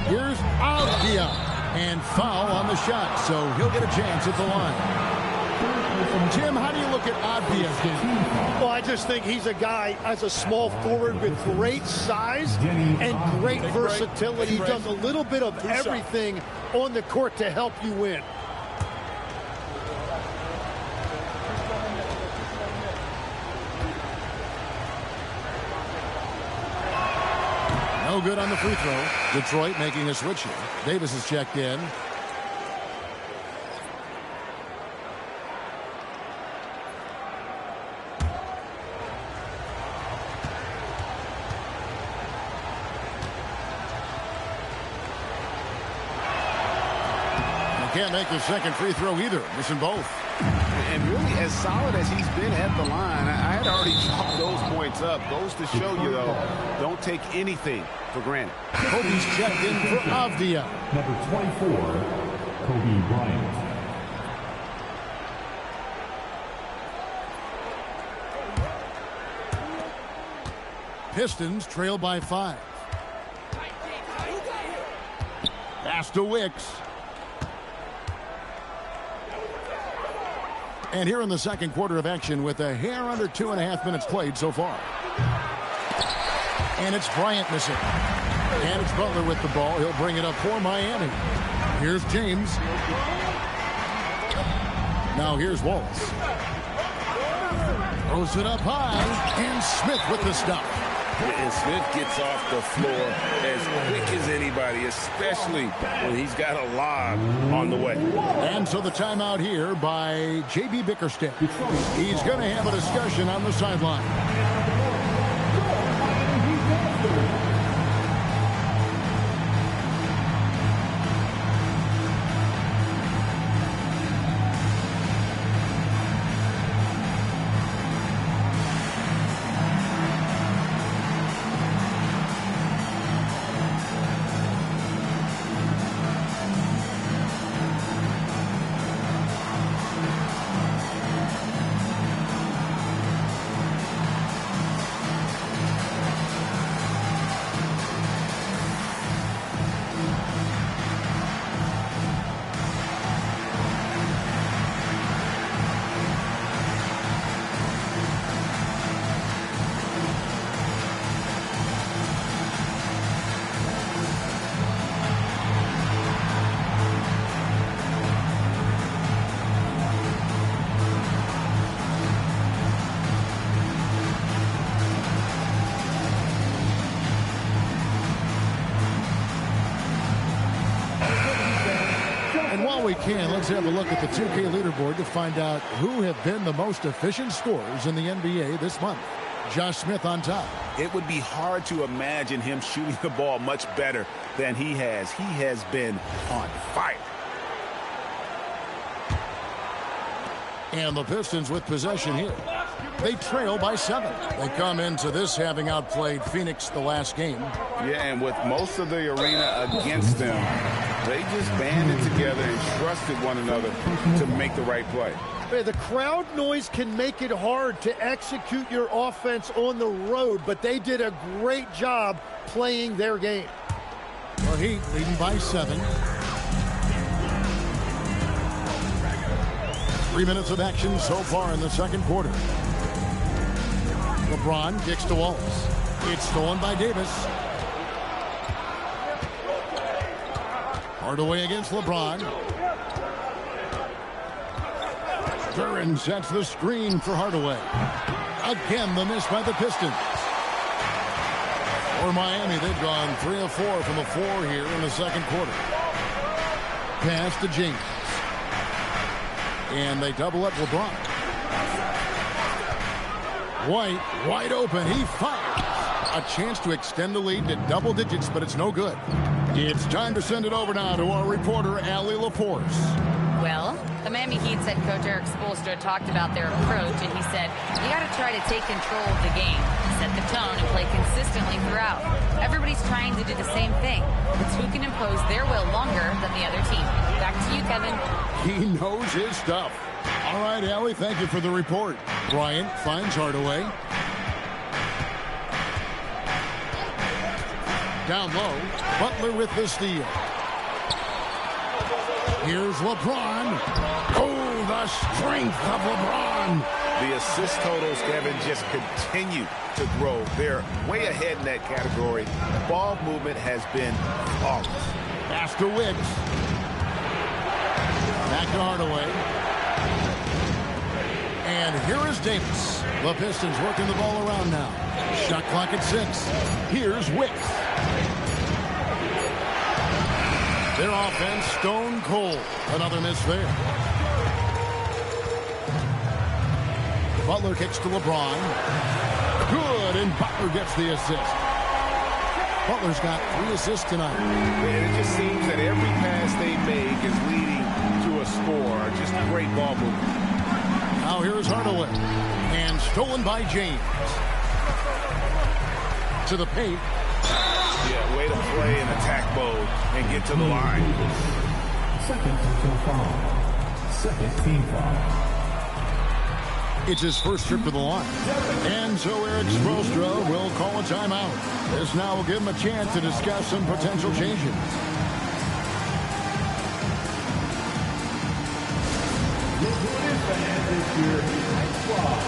K: Here's Avdia. And foul on the shot, so he'll get a chance at the line. Tim, how do you look at Avdia's game?
N: Well, I just think he's a guy as a small forward with great size and great versatility. He does a little bit of everything on the court to help you win.
K: No good on the free throw. Detroit making a switch here. Davis is checked in. Can't make the second free throw either. Missing both.
L: And really, as solid as he's been at the line, I had already chalked those points up. Goes to show you, though, don't take anything for granted.
K: Kobe's checked in for Avdia.
D: Number 24, Kobe Bryant.
K: Pistons trail by 5. Pass to Wicks. And here in the second quarter of action with a hair under 2.5 minutes played so far. And it's Bryant missing. And it's Butler with the ball. He'll bring it up for Miami. Here's James. Now here's Wallace. Throws it up high. And Smith with the stop.
P: And Smith gets off the floor as quick as anybody, especially when he's got a lob on the way.
K: And so the timeout here by J.B. Bickerstaff. He's going to have a discussion on the sideline. While we can, let's have a look at the 2K leaderboard to find out who have been the most efficient scorers in the NBA this month. Josh Smith on top.
L: It would be hard to imagine him shooting the ball much better than he has. He has been on fire.
K: And the Pistons with possession here. They trail by 7. They come into this having outplayed Phoenix the last game.
L: Yeah, and with most of the arena against them, they just banded together and trusted one another to make the right play.
N: The crowd noise can make it hard to execute your offense on the road, but they did a great job playing their game.
K: The Heat leading by 7. 3 minutes of action so far in the second quarter. LeBron kicks to Wallace. It's stolen by Davis. Hardaway against LeBron. Duran sets the screen for Hardaway. Again, the miss by the Pistons. For Miami, they've gone 3 of 4 from the floor here in the second quarter. Pass to James. And they double up LeBron. White, wide open. He fires. A chance to extend the lead to double digits, but it's no good. It's time to send it over now to our reporter, Allie LaForce.
E: Well, the Miami Heat's head coach Eric Spoelstra talked about their approach, and he said, you got to try to take control of the game, set the tone, and play consistently throughout. Everybody's trying to do the same thing. It's who can impose their will longer than the other team. Back to you, Kevin.
K: He knows his stuff. All right, Allie, thank you for the report. Bryant finds Hardaway. Down low, Butler with the steal. Here's LeBron. Oh, the strength of LeBron.
L: The assist totals, Kevin, just continue to grow. They're way ahead in that category. Ball movement has been flawless.
K: Pass to Wicks. Back to Hardaway. And here is Davis. The Pistons working the ball around now. Shot clock at 6. Here's Wicks. Their offense stone cold. Another miss there. Butler kicks to LeBron. Good, and Butler gets the assist. Butler's got 3 assists tonight.
L: And it just seems that every pass they make is leading to a score. Just great ball movement.
K: Now here's Hardaway. And stolen by James. To the paint.
L: Yeah, way to play in attack mode and get to the line.
D: Second team foul. Second team foul.
K: It's his first trip to the line. And so Eric Spoelstra will call a timeout. This now will give him a chance to discuss some potential changes.
D: Look who it is, fans, this year. Nice squad.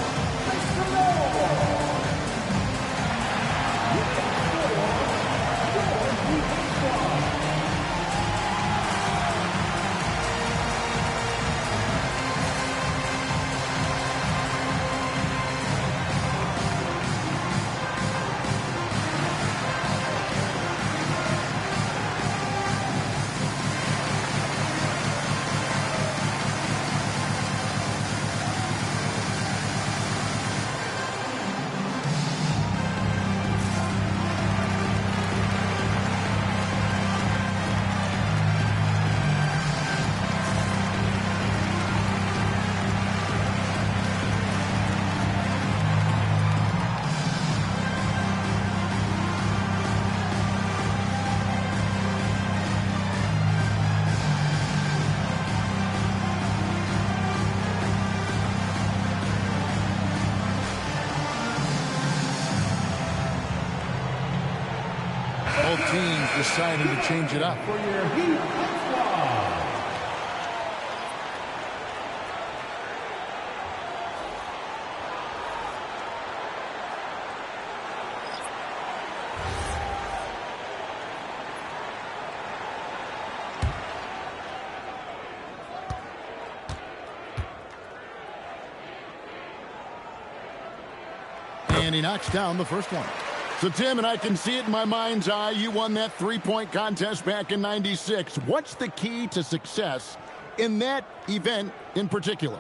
K: Both teams deciding to change it up.
D: For your Heat squad.
K: And he knocks down the first one. So, Tim, and I can see it in my mind's eye, you won that three-point contest back in '96. What's the key to success in that event in particular?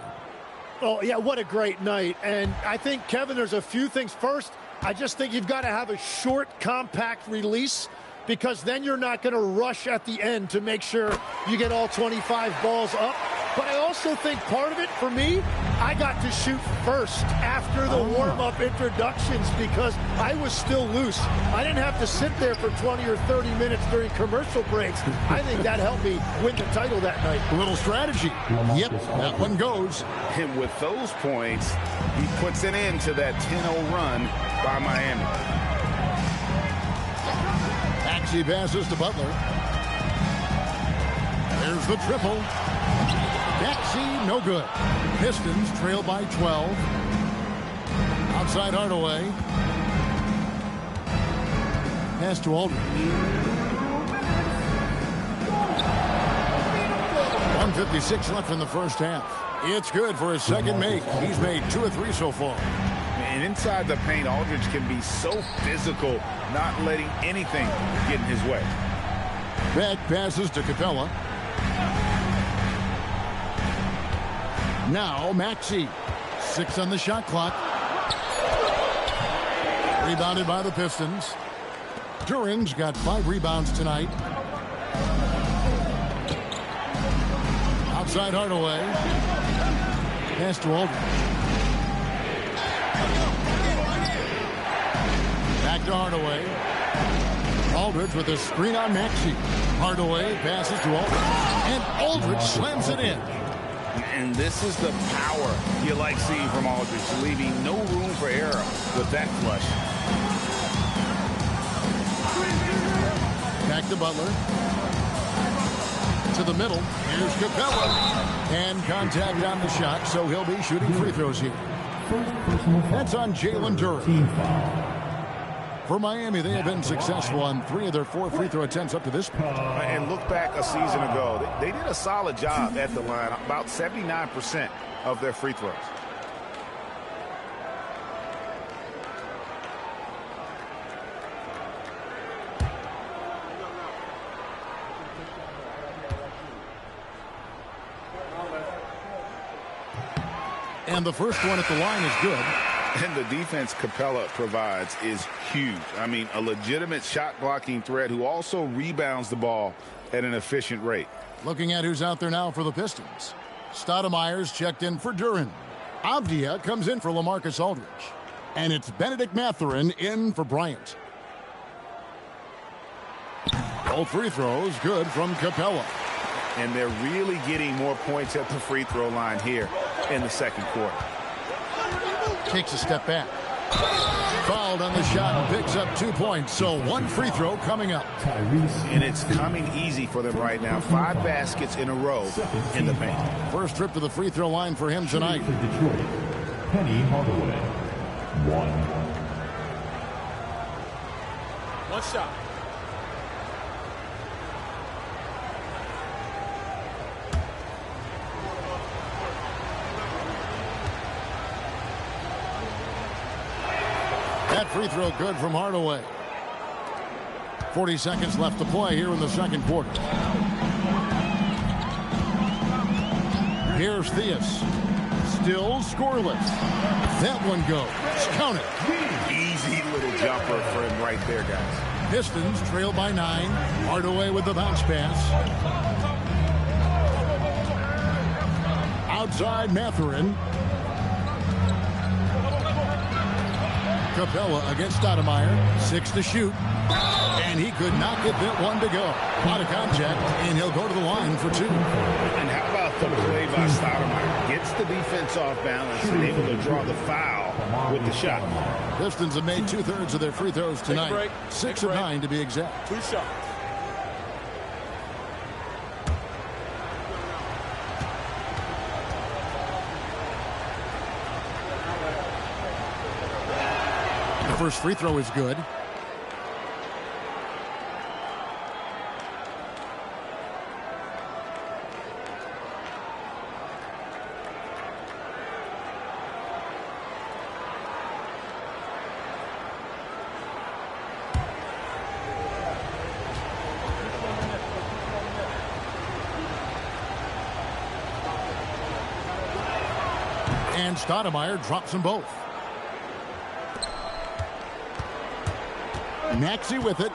N: Oh, yeah, what a great night. And I think, Kevin, there's a few things. First, I just think you've got to have a short, compact release, because then you're not going to rush at the end to make sure you get all 25 balls up. But I also think part of it, for me, I got to shoot first after the warm-up introductions because I was still loose. I didn't have to sit there for 20 or 30 minutes during commercial breaks. I think that helped me win the title that night.
K: A little strategy. Yep, that one goes.
L: And with those points, he puts an end to that 10-0 run by Miami.
K: Maxey passes to Butler. There's the triple. Maxey, no good. Pistons trail by 12. Outside Hardaway. Pass to Aldridge. 1:56 left in the first half. It's good for his second make. He's made 2 of 3 so far.
L: And inside the paint, Aldridge can be so physical, not letting anything get in his way.
K: Beck passes to Capella. Now Maxey. 6 on the shot clock. Rebounded by the Pistons. Duran's got 5 rebounds tonight. Outside Hardaway. Pass to Aldridge. Back to Hardaway. Aldridge with a screen on Maxey. Hardaway passes to Aldridge. And Aldridge slams it in.
L: And this is the power you like seeing from Aldridge, leaving no room for error with that flush.
K: Back to Butler. To the middle. Here's Capella. And contact on the shot, so he'll be shooting free throws here. That's on Jalen Duran. For Miami, they have been successful on 3 of their 4 free throw attempts up to this point.
L: And look back a season ago. They did a solid job at the line, about 79% of their free throws.
K: And the first one at the line is good.
L: And the defense Capella provides is huge. I mean, a legitimate shot blocking threat who also rebounds the ball at an efficient rate.
K: Looking at who's out there now for the Pistons. Stoudemire's checked in for Duran. Avdia comes in for LaMarcus Aldridge. And it's Benedict Mathurin in for Bryant. Both free throws good from Capella.
L: And they're really getting more points at the free throw line here in the second quarter.
K: Takes a step back. Fouled on the shot and picks up 2 points. So 1 free throw coming up.
L: And it's coming easy for them right now. 5 baskets in a row in the paint.
K: First trip to the free throw line for him tonight.
D: Detroit, Penny Hardaway.
O: 1 shot.
K: That free throw good from Hardaway. 40 seconds left to play here in the second quarter. Here's Theus. Still scoreless. That one goes. Count it.
L: Easy little jumper for him right there, guys.
K: Pistons trail by 9. Hardaway with the bounce pass. Outside Mathurin. Capella against Stoudemire. 6 to shoot. And he could not get that one to go. Out of contact, and he'll go to the line for 2.
L: And how about the play by Stoudemire? Gets the defense off balance and able to draw the foul with the shot.
K: Pistons have made 2/3 of their free throws tonight. 6 of 9 to be exact.
O: 2 shots.
K: The first free throw is good. And Stoudemire drops them both. Maxey with it.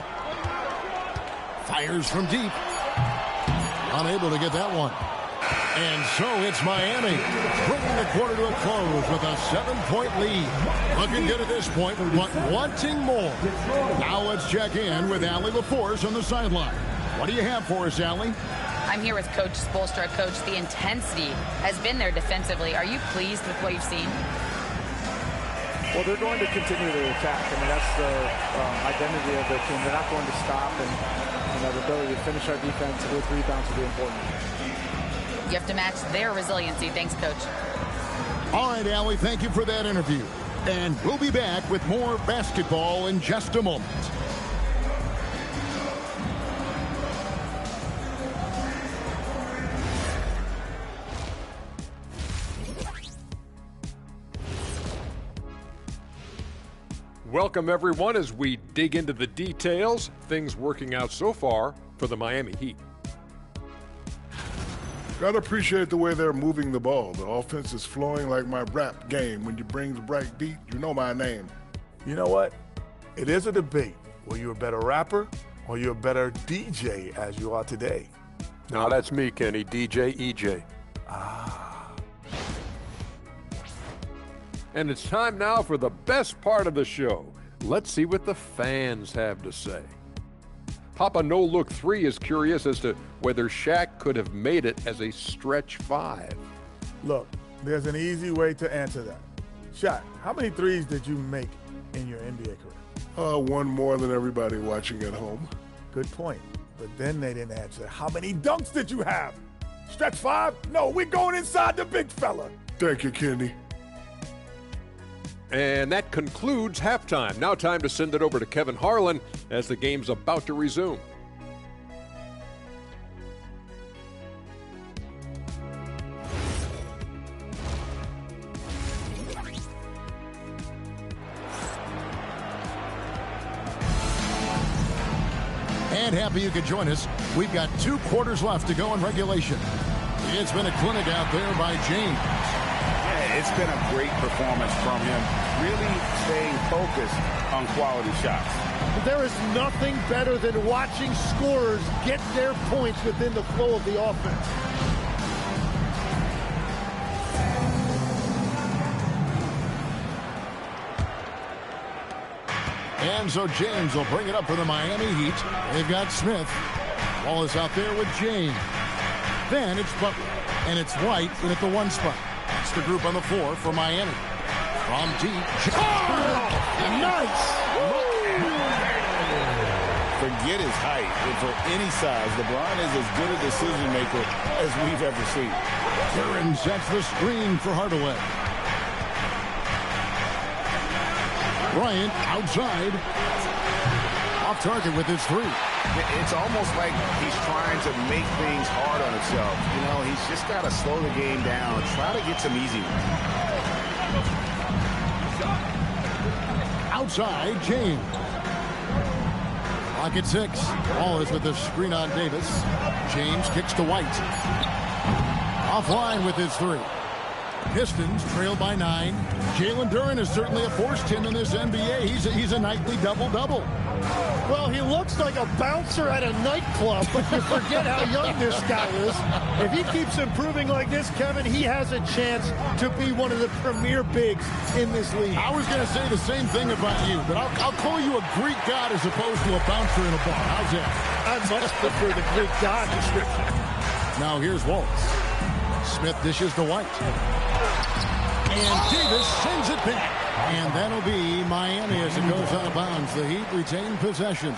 K: Fires from deep. Unable to get that one. And so it's Miami, bringing the quarter to a close with a 7-point lead. Looking good at this point, but wanting more. Now let's check in with Allie LaForce on the sideline. What do you have for us, Allie?
E: I'm here with Coach Spoelstra. Coach, the intensity has been there defensively. Are you pleased with what you've seen?
Q: Well, they're going to continue to attack. I mean, that's the identity of their team. They're not going to stop, and the ability to finish our defense with rebounds will be important.
E: You have to match their resiliency. Thanks, Coach.
K: All right, Allie, thank you for that interview. And we'll be back with more basketball in just a moment.
H: Welcome, everyone, as we dig into the details. Things working out so far for the Miami Heat.
J: Gotta appreciate the way they're moving the ball. The offense is flowing like my rap game. When you bring the bright beat, you know my name.
I: You know what? It is a debate. Were you a better rapper or you a better DJ as you are today?
H: No, that's me, Kenny. DJ EJ. And it's time now for the best part of the show. Let's see what the fans have to say. Papa No Look 3 is curious as to whether Shaq could have made it as a stretch 5.
I: Look, there's an easy way to answer that. Shaq, how many threes did you make in your NBA career?
J: One more than everybody watching at home.
I: Good point. But then they didn't answer. How many dunks did you have? Stretch 5? No, we're going inside the big fella.
J: Thank you, Kenny.
H: And that concludes halftime. Now time to send it over to Kevin Harlan as the game's about to resume.
K: And happy you could join us. We've got 2 quarters left to go in regulation. It's been a clinic out there by James.
L: Yeah, it's been a great performance from him. Really staying focused on quality shots.
N: There is nothing better than watching scorers get their points within the flow of the offense.
K: And so James will bring it up for the Miami Heat. They've got Smith. Wallace out there with James. Then it's Butler. And it's White in at the 1 spot. That's the group on the floor for Miami. From deep.
N: Nice!
L: Forget his height. And for any size, LeBron is as good a decision maker as we've ever seen.
K: Curran sets the screen for Hardaway. Bryant outside. Off target with his 3.
L: It's almost like he's trying to make things hard on himself. You know, he's just got to slow the game down, try to get some easy ones.
K: Outside, James. Clock at 6. Wallace with the screen on Davis. James kicks to White. Offline with his 3. Pistons trail by 9. Jalen Duren is certainly a force 10 in this NBA. He's a nightly double-double.
N: Well, he looks like a bouncer at a nightclub, but you forget how young this guy is. If he keeps improving like this, Kevin, he has a chance to be one of the premier bigs in this league.
K: I was going to say the same thing about you, but I'll call you a Greek god as opposed to a bouncer in a bar. How's that?
N: I much prefer the Greek god description.
K: Now here's Waltz. Smith dishes to White. And Davis sends it back. And that'll be Miami as it goes out of bounds. The Heat retain possession.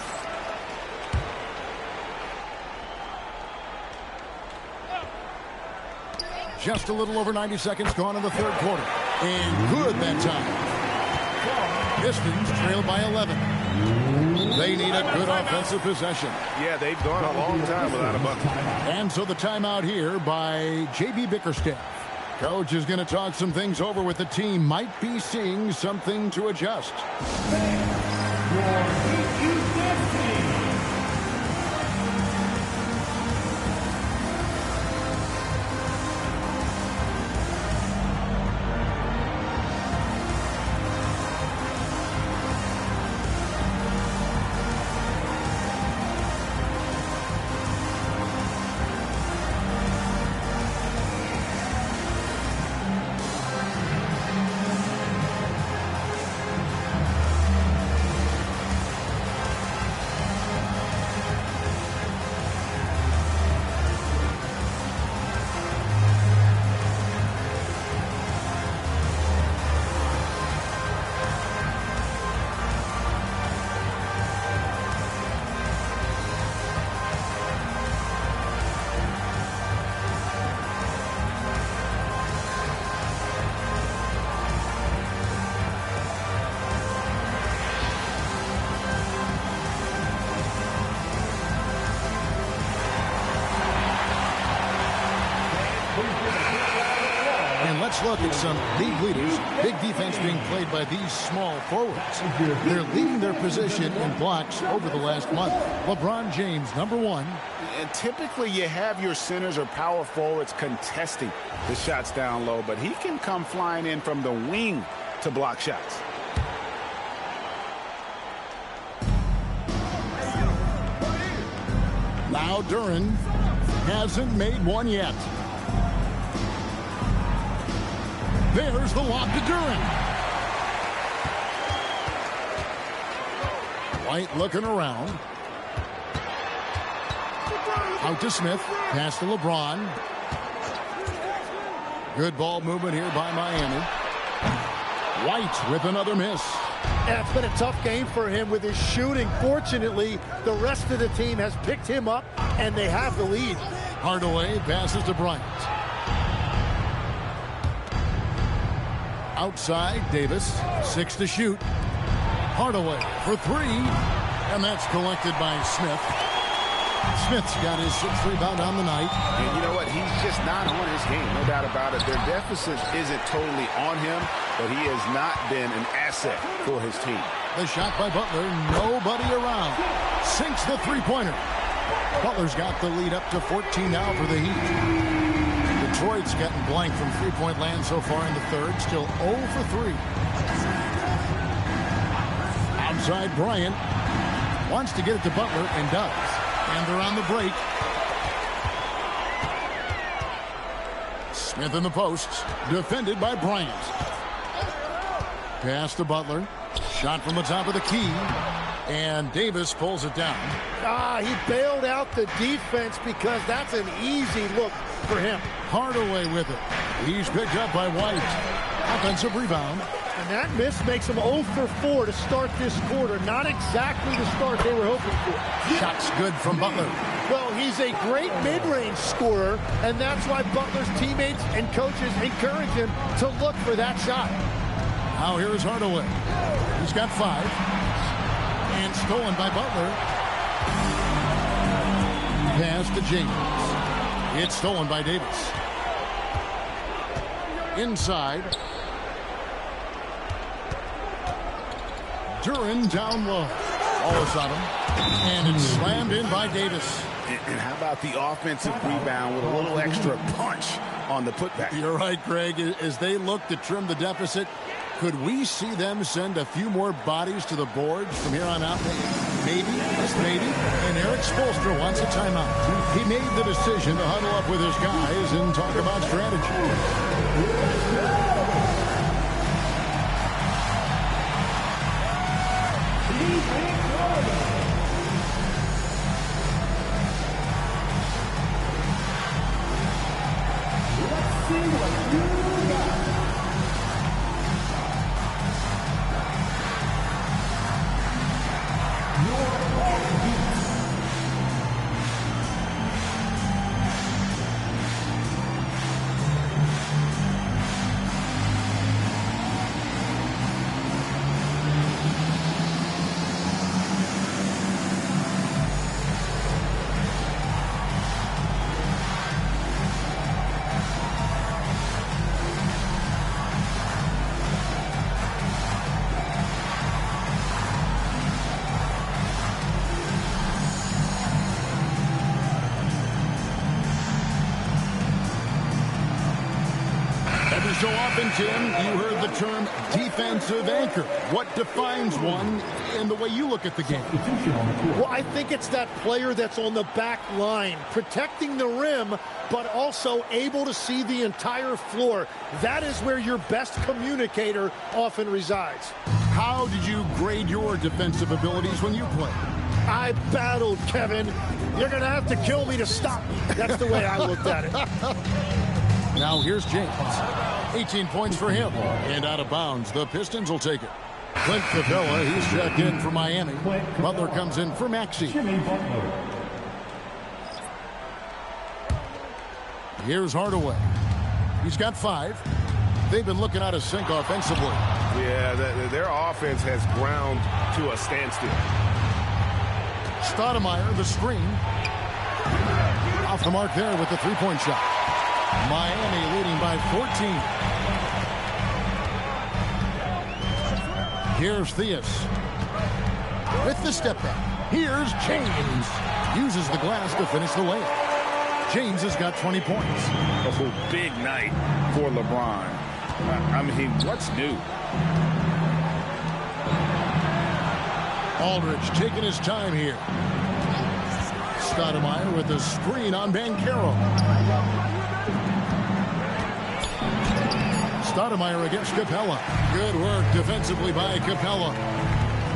K: Just a little over 90 seconds gone in the 3rd quarter. And good that time. Pistons trail by 11. They need a good offensive possession.
L: Yeah, they've gone a long time without a bucket.
K: And so the timeout here by J.B. Bickerstaff. Coach is going to talk some things over with the team. Might be seeing something to adjust. Let's look at some league leaders. Big defense being played by these small forwards. They're leading their position in blocks over the last month. LeBron James, #1.
L: And typically you have your centers or power forwards contesting the shots down low, but he can come flying in from the wing to block shots.
K: Now Duren hasn't made one yet. There's the lob to Duren. White looking around. Out to Smith. Pass to LeBron. Good ball movement here by Miami. White with another miss.
N: Yeah, it's been a tough game for him with his shooting. Fortunately, the rest of the team has picked him up, and they have the lead.
K: Hardaway passes to Bryant. Outside, Davis. 6 to shoot. Hardaway for 3. And that's collected by Smith. Smith's got his 6th rebound on the night.
L: And you know what? He's just not on his game. No doubt about it. Their deficit isn't totally on him, but he has not been an asset for his team.
K: The shot by Butler. Nobody around. Sinks the three-pointer. Butler's got the lead up to 14 now for the Heat. Detroit's gotten blank from three-point land so far in the third. Still 0 for 3. Outside, Bryant wants to get it to Butler and does. And they're on the break. Smith in the posts. Defended by Bryant. Pass to Butler. Shot from the top of the key. And Davis pulls it down.
N: He bailed out the defense because that's an easy look for him.
K: Hardaway with it. He's picked up by White. Offensive rebound.
N: And that miss makes him 0 for 4 to start this quarter. Not exactly the start they were hoping for.
K: Shots good from Butler.
N: Well, he's a great mid-range scorer, and that's why Butler's teammates and coaches encourage him to look for that shot.
K: Now here's Hardaway. He's got 5. And stolen by Butler. Pass to James. It's stolen by Davis. Inside. Duren down low. Almost on him. And it's slammed in by Davis.
L: And how about the offensive rebound with a little extra punch on the putback?
K: You're right, Greg. As they look to trim the deficit, could we see them send a few more bodies to the boards from here on out? Maybe, just maybe. And Eric Spoelstra wants a timeout. He made the decision to huddle up with his guys and talk about strategy. So often, Jim, you heard the term defensive anchor. What defines one in the way you look at the game?
N: Well, I think it's that player that's on the back line, protecting the rim, but also able to see the entire floor. That is where your best communicator often resides.
K: How did you grade your defensive abilities when you played?
N: I battled, Kevin. You're going to have to kill me to stop me. That's the way I looked at it.
K: Now here's James. 18 points for him. And out of bounds, the Pistons will take it. Clint Capella, he's checked in for Miami. Butler comes in for Maxey. Here's Hardaway. He's got 5. They've been looking out of sync offensively.
P: Yeah, their offense has ground to a standstill.
K: Stoudemire, the screen. Off the mark there with the three-point shot. Miami leading by 14. Here's Theus with the step back. Here's James. Uses the glass to finish the layup. James has got 20 points.
L: A big night for LeBron. I mean, what's new?
K: Aldridge taking his time here. Stoudemire with the screen on Banchero. Stoudemire against Capella. Good work defensively by Capella.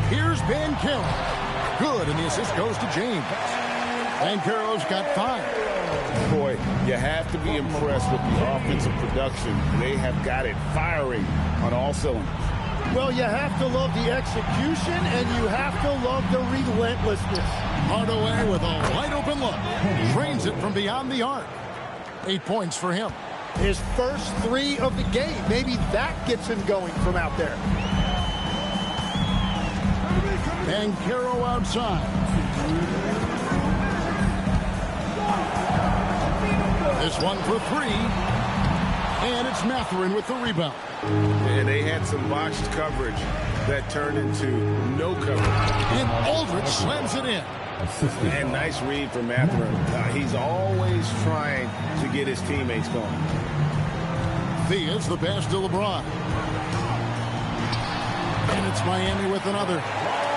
K: Here's Banchero. Good, and the assist goes to James. Banchero's got 5.
L: Boy, you have to be impressed with the offensive production. They have got it firing on all cylinders.
N: Well, you have to love the execution, and you have to love the relentlessness.
K: Hardaway with a wide-open look. Drains it from beyond the arc. 8 points for him.
N: His first 3 of the game. Maybe that gets him going from out there.
K: Banchero outside. This one for 3. And it's Mathurin with the rebound.
L: And they had some botched coverage that turned into no coverage.
K: And Aldridge slams it in.
L: And nice read from Mathurin. He's always trying to get his teammates going.
K: Theus the pass to LeBron. And it's Miami with another.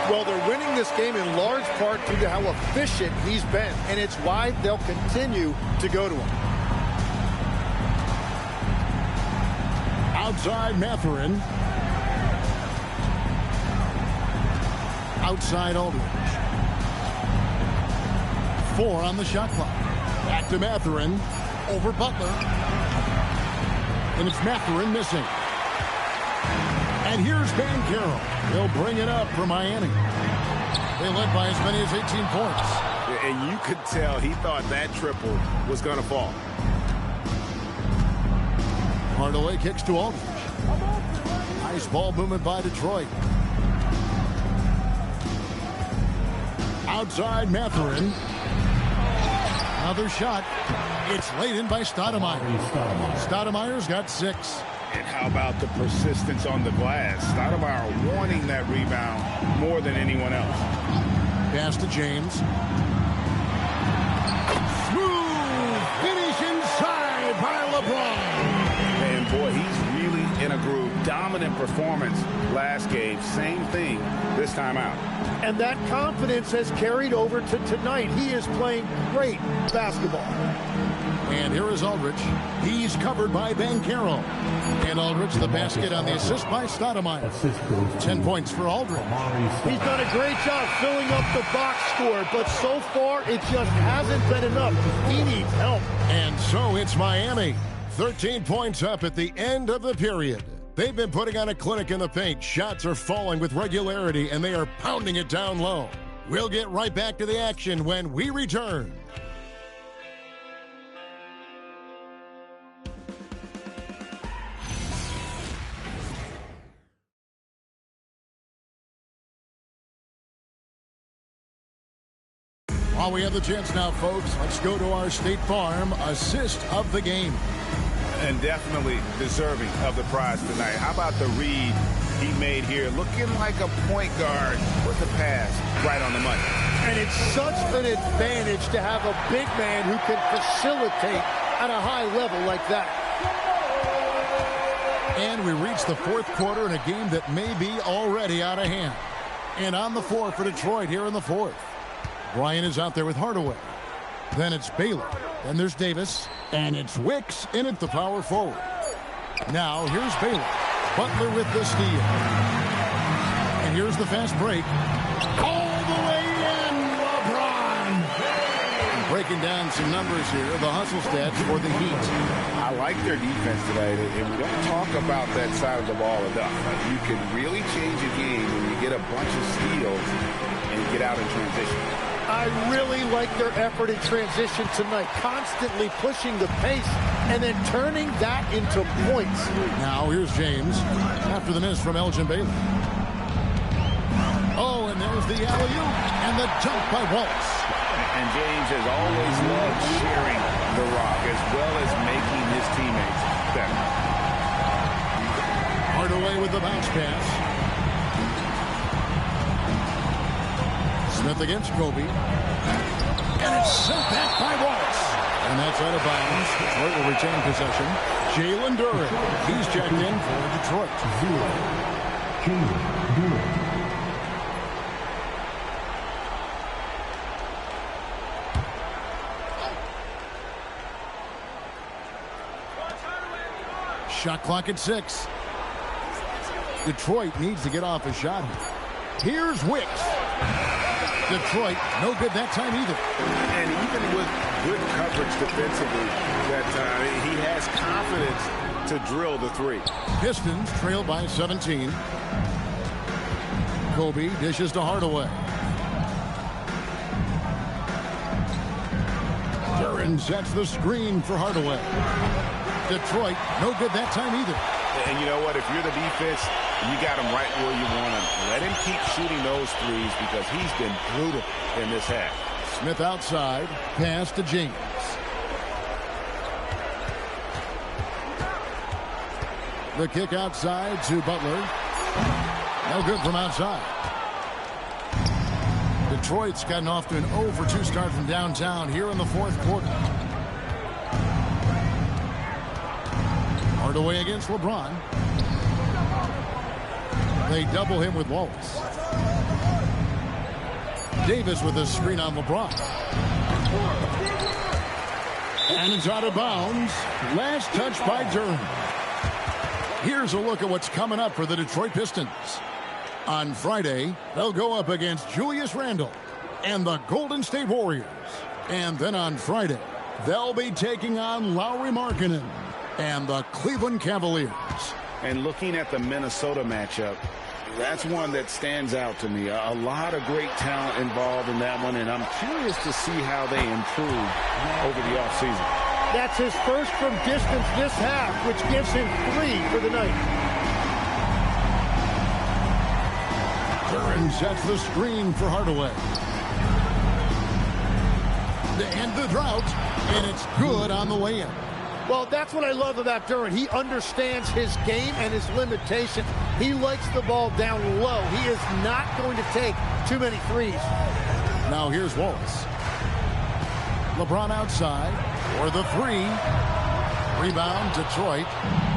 N: Well, they're winning this game in large part due to how efficient he's been. And it's why they'll continue to go to him.
K: Outside Mathurin. Outside Aldridge. 4 on the shot clock. Back to Mathurin. Over Butler. And it's Mathurin missing. And here's Banchero. They'll bring it up for Miami. They led by as many as 18 points.
L: And you could tell he thought that triple was going to fall.
K: Hardaway kicks to Aldridge. Nice ball movement by Detroit. Outside Mathurin. Another shot. It's laid in by Stoudemire. Stoudemire's got 6.
L: And how about the persistence on the glass? Stoudemire wanting that rebound more than anyone else.
K: Pass to James. Smooth finish inside by LeBron.
L: And boy, he's really in a groove. Dominant performance last game. Same thing this time out.
N: And that confidence has carried over to tonight. He is playing great basketball.
K: And here is Aldridge. He's covered by Banchero. And Aldridge the basket on the assist by Stoudemire. 10 points for Aldridge.
N: He's done a great job filling up the box score, but so far it just hasn't been enough. He needs help.
K: And so it's Miami. 13 points up at the end of the period. They've been putting on a clinic in the paint. Shots are falling with regularity, and they are pounding it down low. We'll get right back to the action when we return. While we have the chance now, folks, let's go to our State Farm assist of the game.
L: And definitely deserving of the prize tonight. How about the read he made here? Looking like a point guard with the pass right on the money.
N: And it's such an advantage to have a big man who can facilitate at a high level like that.
K: And we reach the 4th quarter in a game that may be already out of hand. And on the floor for Detroit here in the 4th. Bryant is out there with Hardaway. Then it's Baylor. Then there's Davis. And it's Wicks in at the power forward. Now here's Baylor. Butler with the steal. And here's the fast break. All the way in, LeBron. Breaking down some numbers here. The hustle stats for the Heat.
L: I like their defense today. And we don't talk about that side of the ball enough. You can really change a game when you get a bunch of steals and get out in transition.
N: I really like their effort in transition tonight, constantly pushing the pace and then turning that into points.
K: Now here's James after the miss from Elgin Baylor. Oh, and there's the alley-oop and the dunk by Wallace.
L: And James has always loved sharing the rock, as well as making his teammates better.
K: Hardaway with the bounce pass. Smith against Kobe. And it's sent back by Wallace. And that's out of bounds. Detroit will retain possession. Jalen Duren. He's checked in for Detroit. Jalen Duren. Shot clock at 6. Detroit needs to get off a shot here. Here's Wicks. Detroit, no good that time either.
L: And even with good coverage defensively that time, he has confidence to drill the 3.
K: Pistons trail by 17. Kobe dishes to Hardaway. Duren sets the screen for Hardaway. Detroit, no good that time either.
L: And you know what? If you're the defense, you got him right where you want him. Let him keep shooting those threes because he's been brutal in this half.
K: Smith outside. Pass to James. The kick outside to Butler. No good from outside. Detroit's gotten off to an 0 for 2 start from downtown here in the 4th quarter. Hardaway against LeBron. They double him with Wallace. Davis with a screen on LeBron. And it's out of bounds. Last touch by Duren. Here's a look at what's coming up for the Detroit Pistons. On Friday, they'll go up against Julius Randle and the Golden State Warriors. And then on Friday, they'll be taking on Lauri Markkanen and the Cleveland Cavaliers.
L: And looking at the Minnesota matchup, that's one that stands out to me. A lot of great talent involved in that one, and I'm curious to see how they improve over the offseason.
N: That's his first from distance this half, which gives him 3 for the night.
K: Duren sets the screen for Hardaway. To end the drought, and it's good on the way in.
N: Well, that's what I love about Duren. He understands his game and his limitation. He likes the ball down low. He is not going to take too many threes.
K: Now here's Wallace. LeBron outside for the 3. Rebound, Detroit.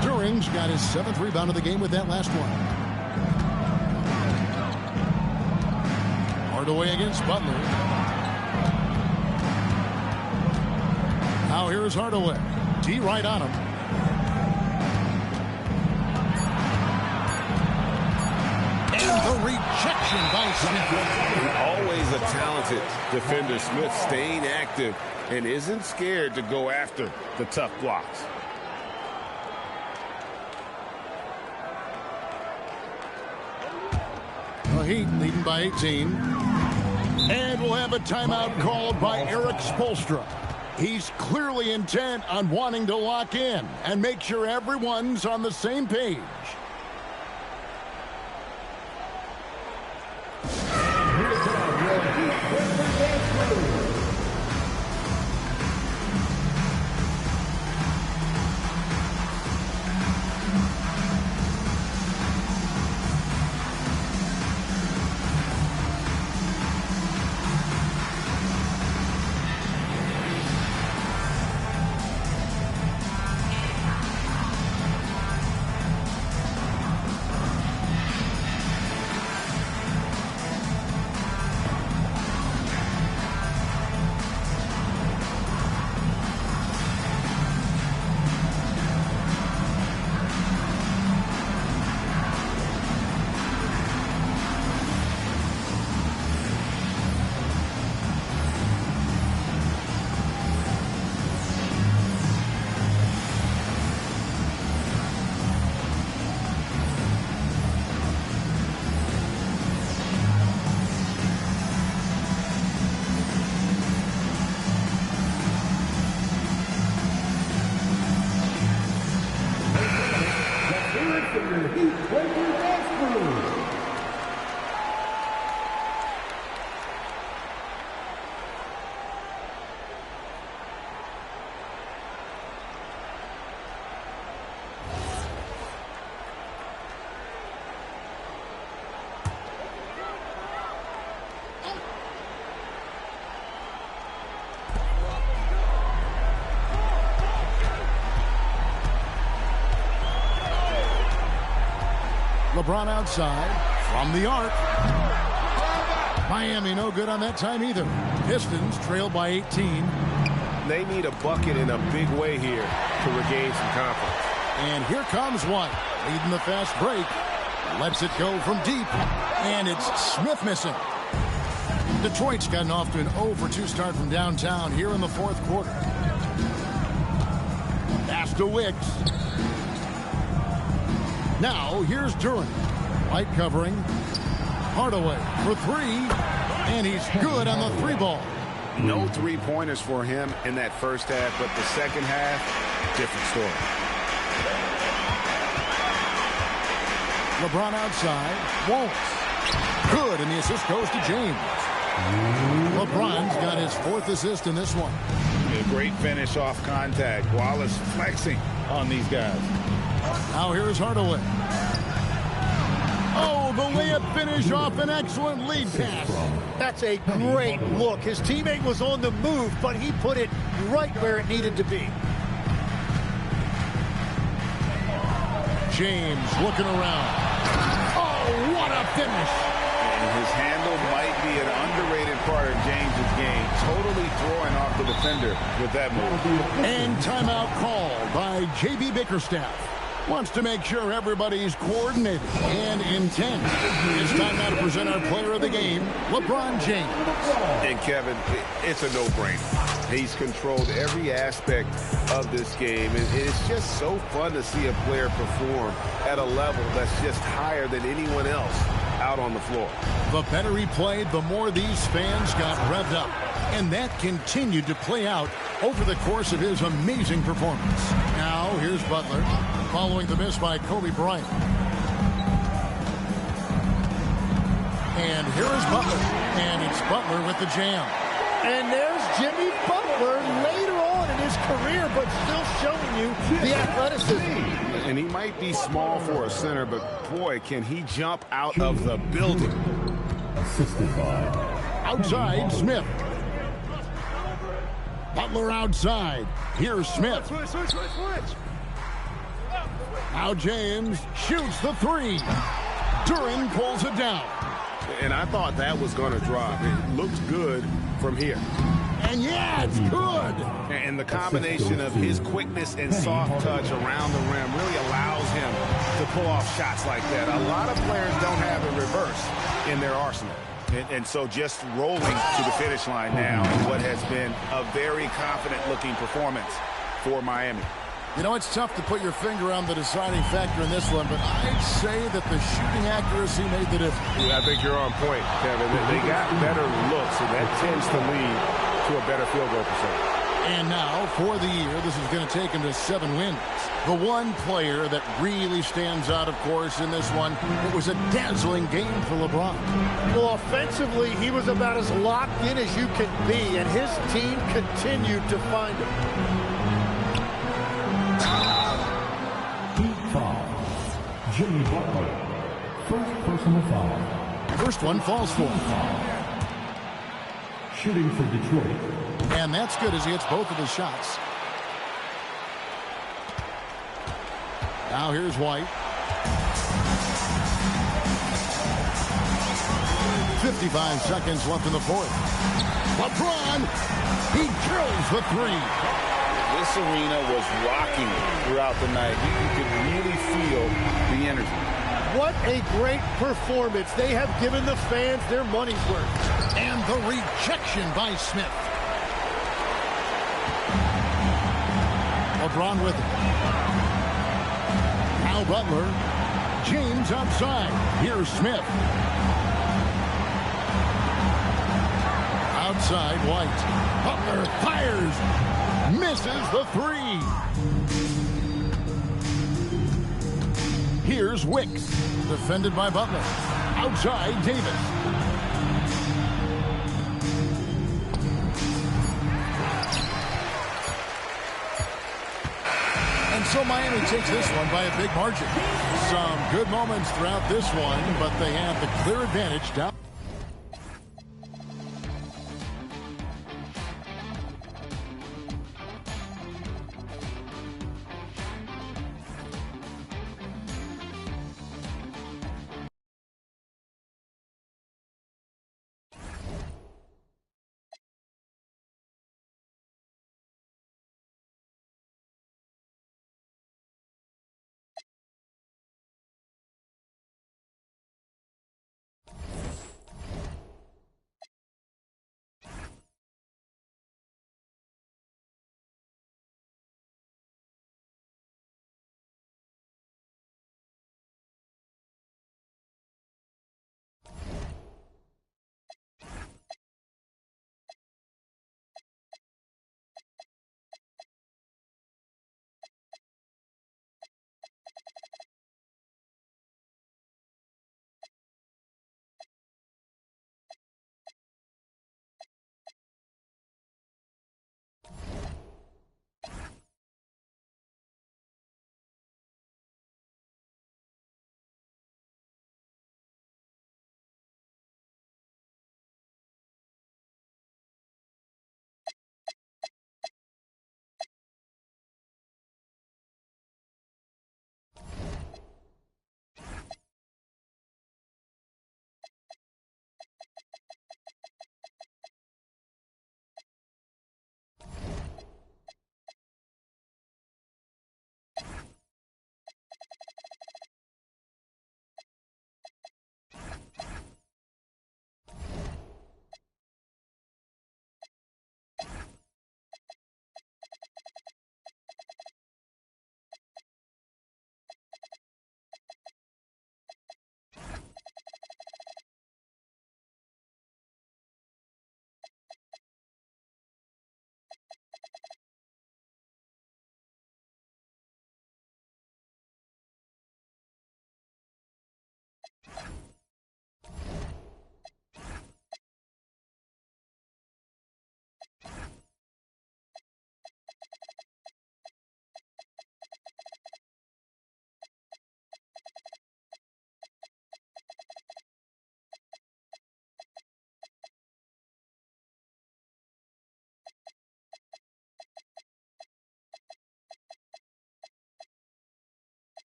K: Duren's got his 7th rebound of the game with that last one. Hardaway against Butler. Now here's Hardaway. D right on him. And the rejection by Smith.
P: Always a talented defender. Smith staying active and isn't scared to go after the tough blocks.
K: The Heat leading by 18. And we'll have a timeout called by Eric Spoelstra. He's clearly intent on wanting to lock in and make sure everyone's on the same page. LeBron outside from the arc. Miami no good on that time either. Pistons trail by 18.
P: They need a bucket in a big way here to regain some confidence.
K: And here comes White, leading the fast break. Lets it go from deep. And it's Smith missing. Detroit's gotten off to an 0-for-2 start from downtown here in the fourth quarter. Pass to Wicks. Now here's Duran. White covering. Hardaway for three. And he's good on the three ball.
L: No three-pointers for him in that first half, but the second half, different story.
K: LeBron outside. Won't. Good, and the assist goes to James. LeBron's got his fourth assist in this one.
L: A great finish off contact. Wallace flexing on these guys.
K: Now here's Hardaway. Oh, the layup finish off an excellent lead pass.
N: That's a great look. His teammate was on the move, but he put it right where it needed to be.
K: James looking around. Oh, what a finish.
L: And his handle might be an underrated part of James's game. Totally throwing off the defender with that move.
K: And timeout called by J.B. Bickerstaff. Wants to make sure everybody's coordinated and intent. It's time now to present our player of the game, LeBron James.
L: And Kevin, it's a no-brainer. He's controlled every aspect of this game. And it's just so fun to see a player perform at a level that's just higher than anyone else out on the floor.
K: The better he played, the more these fans got revved up. And that continued to play out over the course of his amazing performance. Now, here's Butler, following the miss by Kobe Bryant. And here is Butler. And it's Butler with the jam.
N: And there's Jimmy Butler later on in his career, but still showing you the athleticism.
L: And he might be small for a center, but boy, can he jump out of the building.
K: Outside, Smith. Butler outside. Here's Smith. Now James shoots the three. Duran pulls it down.
L: And I thought that was going to drop. It looked good from here.
K: And yeah, it's good.
L: And the combination of his quickness and soft touch around the rim really allows him to pull off shots like that. A lot of players don't have a reverse in their arsenal. And so just rolling to the finish line now in what has been a very confident-looking performance for Miami.
K: You know, it's tough to put your finger on the deciding factor in this one, but I'd say that the shooting accuracy made the difference.
L: I think you're on point, Kevin. They got better looks, and that tends to lead to a better field goal percentage.
K: And now, for the year, this is going to take him to 7 wins. The one player that really stands out, of course, in this one, it was a dazzling game for LeBron.
N: Well, offensively, he was about as locked in as you can be, and his team continued to find him.
D: Heat foul. Jimmy Butler. First personal foul.
K: First one falls for him.
D: Shooting for Detroit.
K: And that's good as he hits both of his shots. Now here's White. 55 seconds left in the fourth. LeBron, he drills the three.
L: This arena was rocking throughout the night. You could really feel the energy.
N: What a great performance. They have given the fans their money's worth.
K: And the rejection by Smith. LeBron with it. Now Butler. James outside. Here's Smith. Outside White. Butler fires. Misses the three. Here's Wicks. Defended by Butler. Outside Davis. And so Miami takes this one by a big margin. Some good moments throughout this one, but they have the clear advantage down.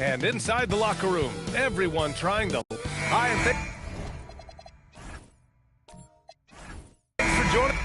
A: And inside the locker room, everyone trying to high and thick. Thanks for joining.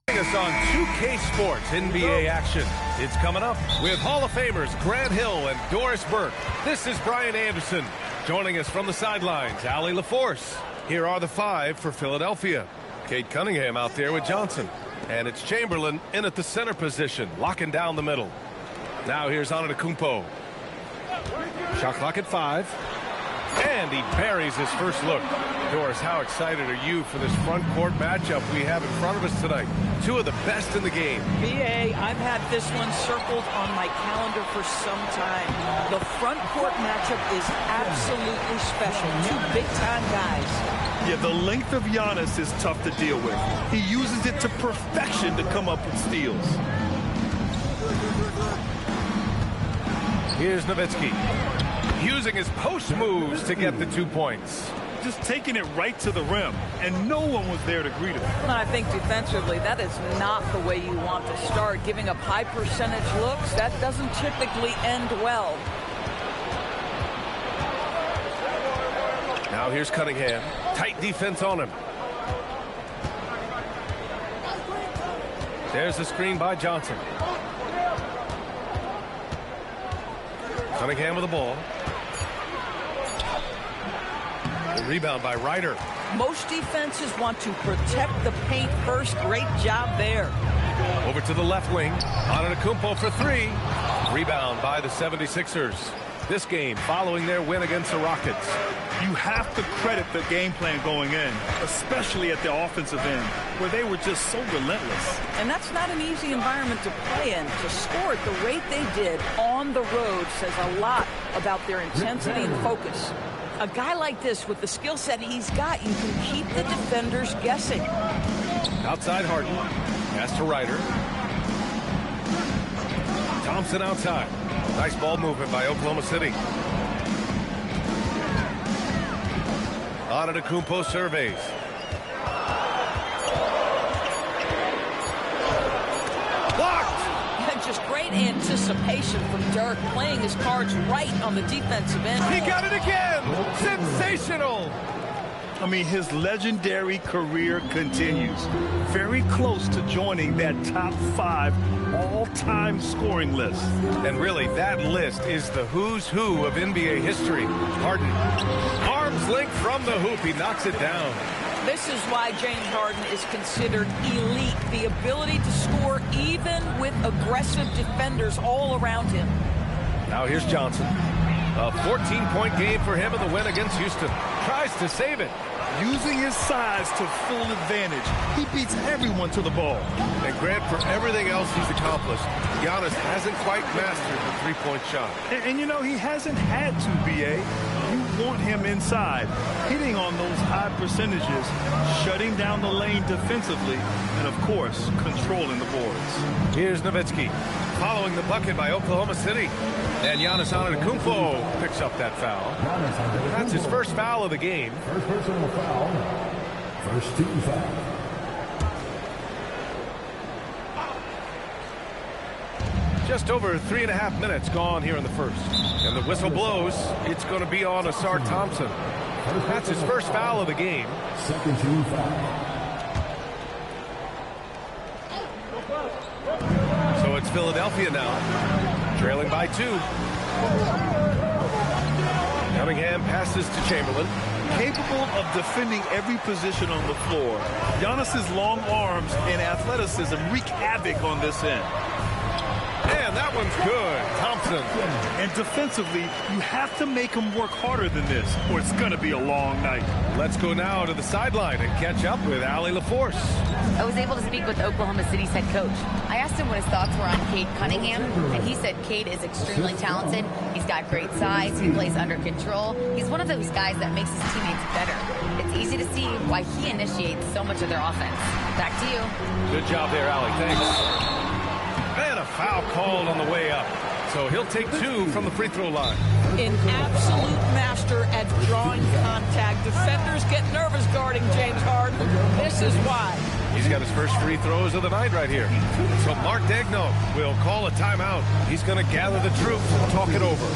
A: Us on 2K Sports NBA action. It's coming up with Hall of Famers Grant Hill and Doris Burke. This is Brian Anderson. Joining us from the sidelines, Allie LaForce. Here are the five for Philadelphia. Kate Cunningham out there with Johnson. And it's Chamberlain in at the center position, locking down the middle. Now here's Antetokounmpo. Shot clock at 5. And he buries his first look. Doris, how excited are you for this front court matchup we have in front of us tonight? Two of the best in the game.
R: BA, I've had this one circled on my calendar for some time. The front court matchup is absolutely special. Two big-time guys.
B: Yeah, the length of Giannis is tough to deal with. He uses it to perfection to come up with steals.
A: Here's Nowitzki. Using his post moves to get the 2 points.
B: Just taking it right to the rim, and no one was there to greet him.
R: And I think defensively, that is not the way you want to start. Giving up high percentage looks, that doesn't typically end well.
A: Now here's Cunningham. Tight defense on him. There's the screen by Johnson. Cunningham with the ball. The rebound by Ryder.
R: Most defenses want to protect the paint first. Great job there.
A: Over to the left wing. Antetokounmpo for 3. Rebound by the 76ers. This game following their win against the Rockets.
B: You have to credit the game plan going in, especially at the offensive end, where they were just so relentless.
R: And that's not an easy environment to play in. To score at the rate they did on the road says a lot about their intensity and focus. A guy like this, with the skill set he's got, you can keep the defenders guessing.
A: Outside Harden. Pass to Ryder. Thompson outside. Nice ball movement by Oklahoma City. Antetokounmpo surveys.
R: Blocked! And just great anticipation from Dirk, playing his cards right on the defensive end.
A: He got it again! Sensational!
B: I mean, his legendary career continues. Very close to joining that top 5 all-time scoring list.
A: And really, that list is the who's who of NBA history. Harden, arm's length from the hoop. He knocks it down.
R: This is why James Harden is considered elite. The ability to score even with aggressive defenders all around him.
A: Now here's Johnson. A 14-point game for him in the win against Houston. Tries to save it.
B: Using his size to full advantage. He beats everyone to the ball.
A: And Grant, for everything else he's accomplished, Giannis hasn't quite mastered the three-point shot.
B: And you know, he hasn't had to, B.A. You want him inside, hitting on those high percentages, shutting down the lane defensively, and, of course, controlling the boards.
A: Here's Nowitzki, following the bucket by Oklahoma City. And Giannis Antetokounmpo picks up that foul. That's his first foul of the game.
D: First personal foul. First team foul.
A: Just over 3.5 minutes gone here in the first. And the whistle blows. It's going to be on Asar Thompson. That's his first foul of the game.
D: Second team foul.
A: So it's Philadelphia now, trailing by 2. Cunningham passes to Chamberlain.
B: Capable of defending every position on the floor. Giannis's long arms and athleticism wreak havoc on this end.
A: And that one's good. Thompson Johnson.
B: And defensively, you have to make them work harder than this, or it's going to be a long night.
A: Let's go now to the sideline and catch up with Allie LaForce.
E: I was able to speak with Oklahoma City's head coach. I asked him what his thoughts were on Cade Cunningham, and he said Cade is extremely talented. He's got great size. He plays under control. He's one of those guys that makes his teammates better. It's easy to see why he initiates so much of their offense. Back to you.
A: Good job there, Allie. Thanks. And a foul called on the way up. So he'll take 2 from the free throw line.
R: An absolute master at drawing contact. Defenders get nervous guarding James Harden. This is why.
A: He's got his first free throws of the night right here. So Mark Daigneault will call a timeout. He's going to gather the troops and talk it over.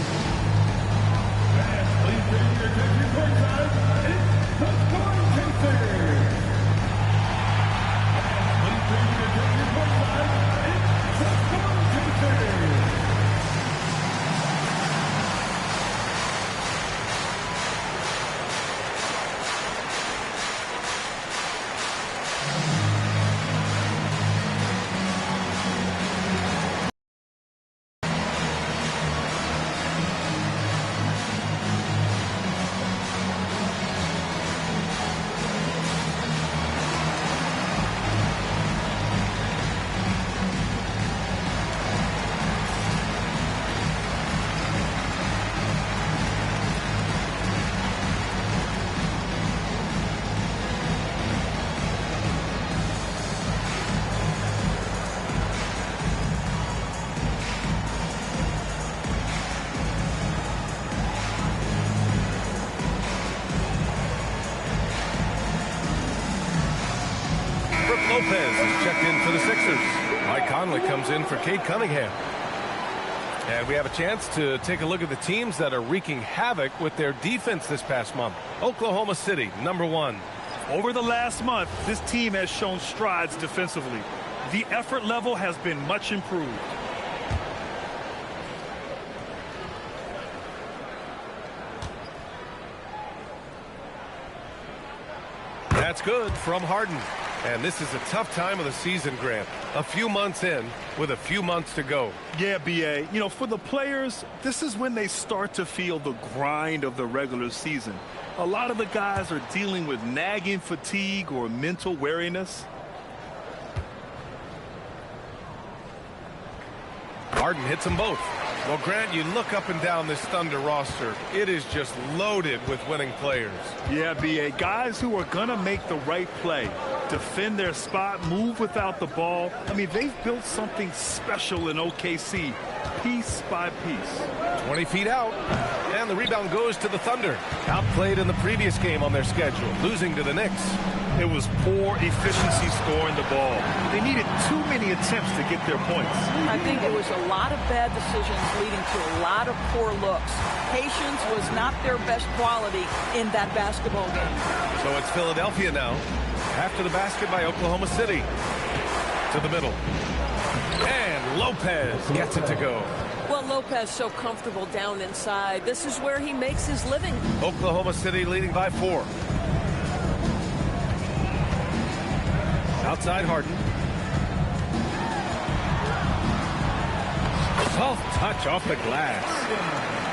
A: Lopez is checked in for the Sixers. Mike Conley comes in for Cade Cunningham. And we have a chance to take a look at the teams that are wreaking havoc with their defense this past month. Oklahoma City, #1.
B: Over the last month, this team has shown strides defensively. The effort level has been much improved.
A: That's good from Harden. And this is a tough time of the season, Grant. A few months in with a few months to go.
B: Yeah, B.A. You know, for the players, this is when they start to feel the grind of the regular season. A lot of the guys are dealing with nagging fatigue or mental weariness.
A: Harden hits them both. Well, Grant, you look up and down this Thunder roster. It is just loaded with winning players.
B: Yeah, B.A. Guys who are going to make the right play, defend their spot, move without the ball. I mean, they've built something special in OKC, piece by piece.
A: 20 feet out, and the rebound goes to the Thunder. Outplayed in the previous game on their schedule, losing to the Knicks.
B: It was poor efficiency scoring the ball. They needed too many attempts to get their points.
R: I think it was a lot of bad decisions leading to a lot of poor looks. Patience was not their best quality in that basketball game.
A: So it's Philadelphia now. After the basket by Oklahoma City. To the middle. And Lopez gets it to go.
S: Well, Lopez so comfortable down inside. This is where he makes his living.
A: Oklahoma City leading by 4. Outside Harden. Soft touch off the glass.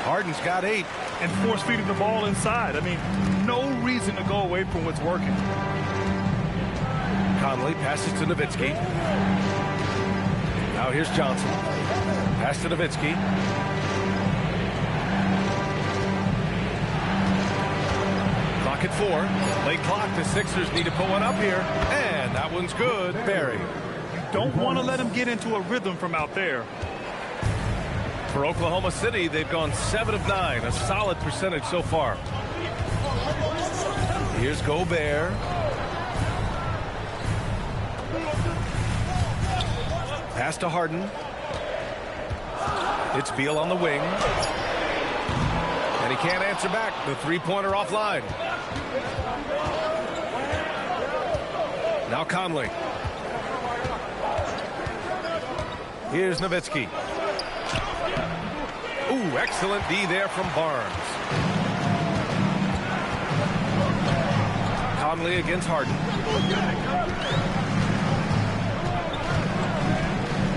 A: Harden's got 8.
B: And force feeding the ball inside. I mean, no reason to go away from what's working.
A: Conley passes to Nowitzki. Now here's Johnson. Pass to Nowitzki. Clock at 4. Late clock. The Sixers need to put one up here. And that one's good. Barry.
B: Don't want to let him get into a rhythm from out there.
A: For Oklahoma City, they've gone 7 of 9. A solid percentage so far. Here's Gobert. Pass to Harden. It's Beal on the wing. And he can't answer back. The three-pointer offline. Now Conley. Here's Nowitzki. Ooh, excellent D there from Barnes. Conley against Harden.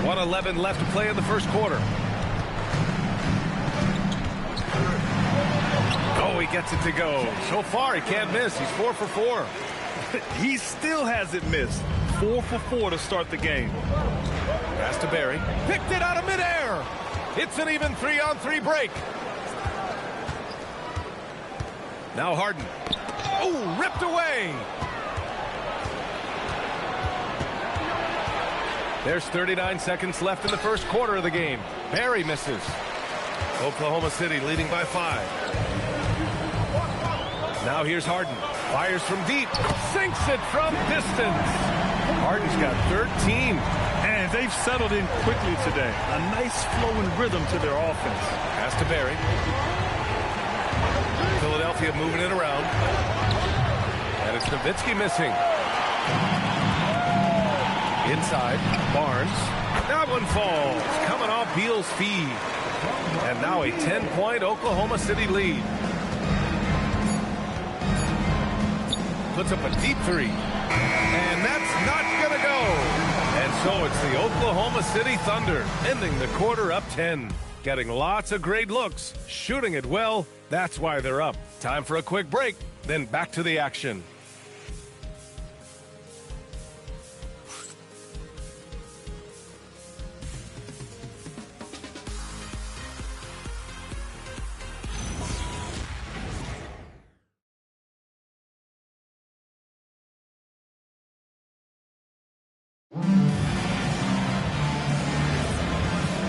A: 1:11 left to play in the first quarter. Oh, he gets it to go. So far, he can't miss. He's 4 for 4.
B: He still hasn't missed. 4 for 4 to start the game.
A: Pass to Barry. Picked it out of midair. It's an even 3-on-3 break. Now Harden. Oh, ripped away. There's 39 seconds left in the first quarter of the game. Barry misses. Oklahoma City leading by 5. Now here's Harden. Fires from deep. Sinks it from distance. Harden's got 13.
B: And they've settled in quickly today. A nice flow and rhythm to their offense.
A: Pass to Barry. Philadelphia moving it around. And it's Nowitzki missing. Inside, Barnes. That one falls. Coming off Beal's feed. And now a 10-point Oklahoma City lead. Puts up a deep 3. And that's not going to go. And so it's the Oklahoma City Thunder ending the quarter up 10. Getting lots of great looks. Shooting it well. That's why they're up. Time for a quick break. Then back to the action.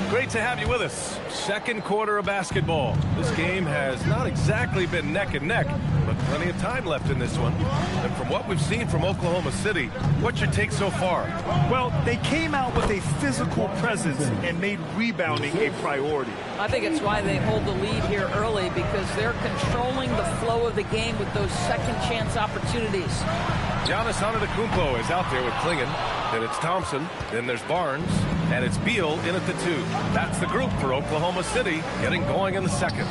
A: Great to have you with us. Second quarter of basketball. This game has not exactly been neck and neck, but plenty of time left in this one. And from what we've seen from Oklahoma City, what's your take so far?
B: Well, they came out with a physical presence and made rebounding a priority.
R: I think it's why they hold the lead here early, because they're controlling the flow of the game with those second chance opportunities.
A: Giannis Antetokounmpo is out there with Klingon. Then it's Thompson. Then there's Barnes. And it's Beal in at the 2. That's the group for Oklahoma City getting going in the second.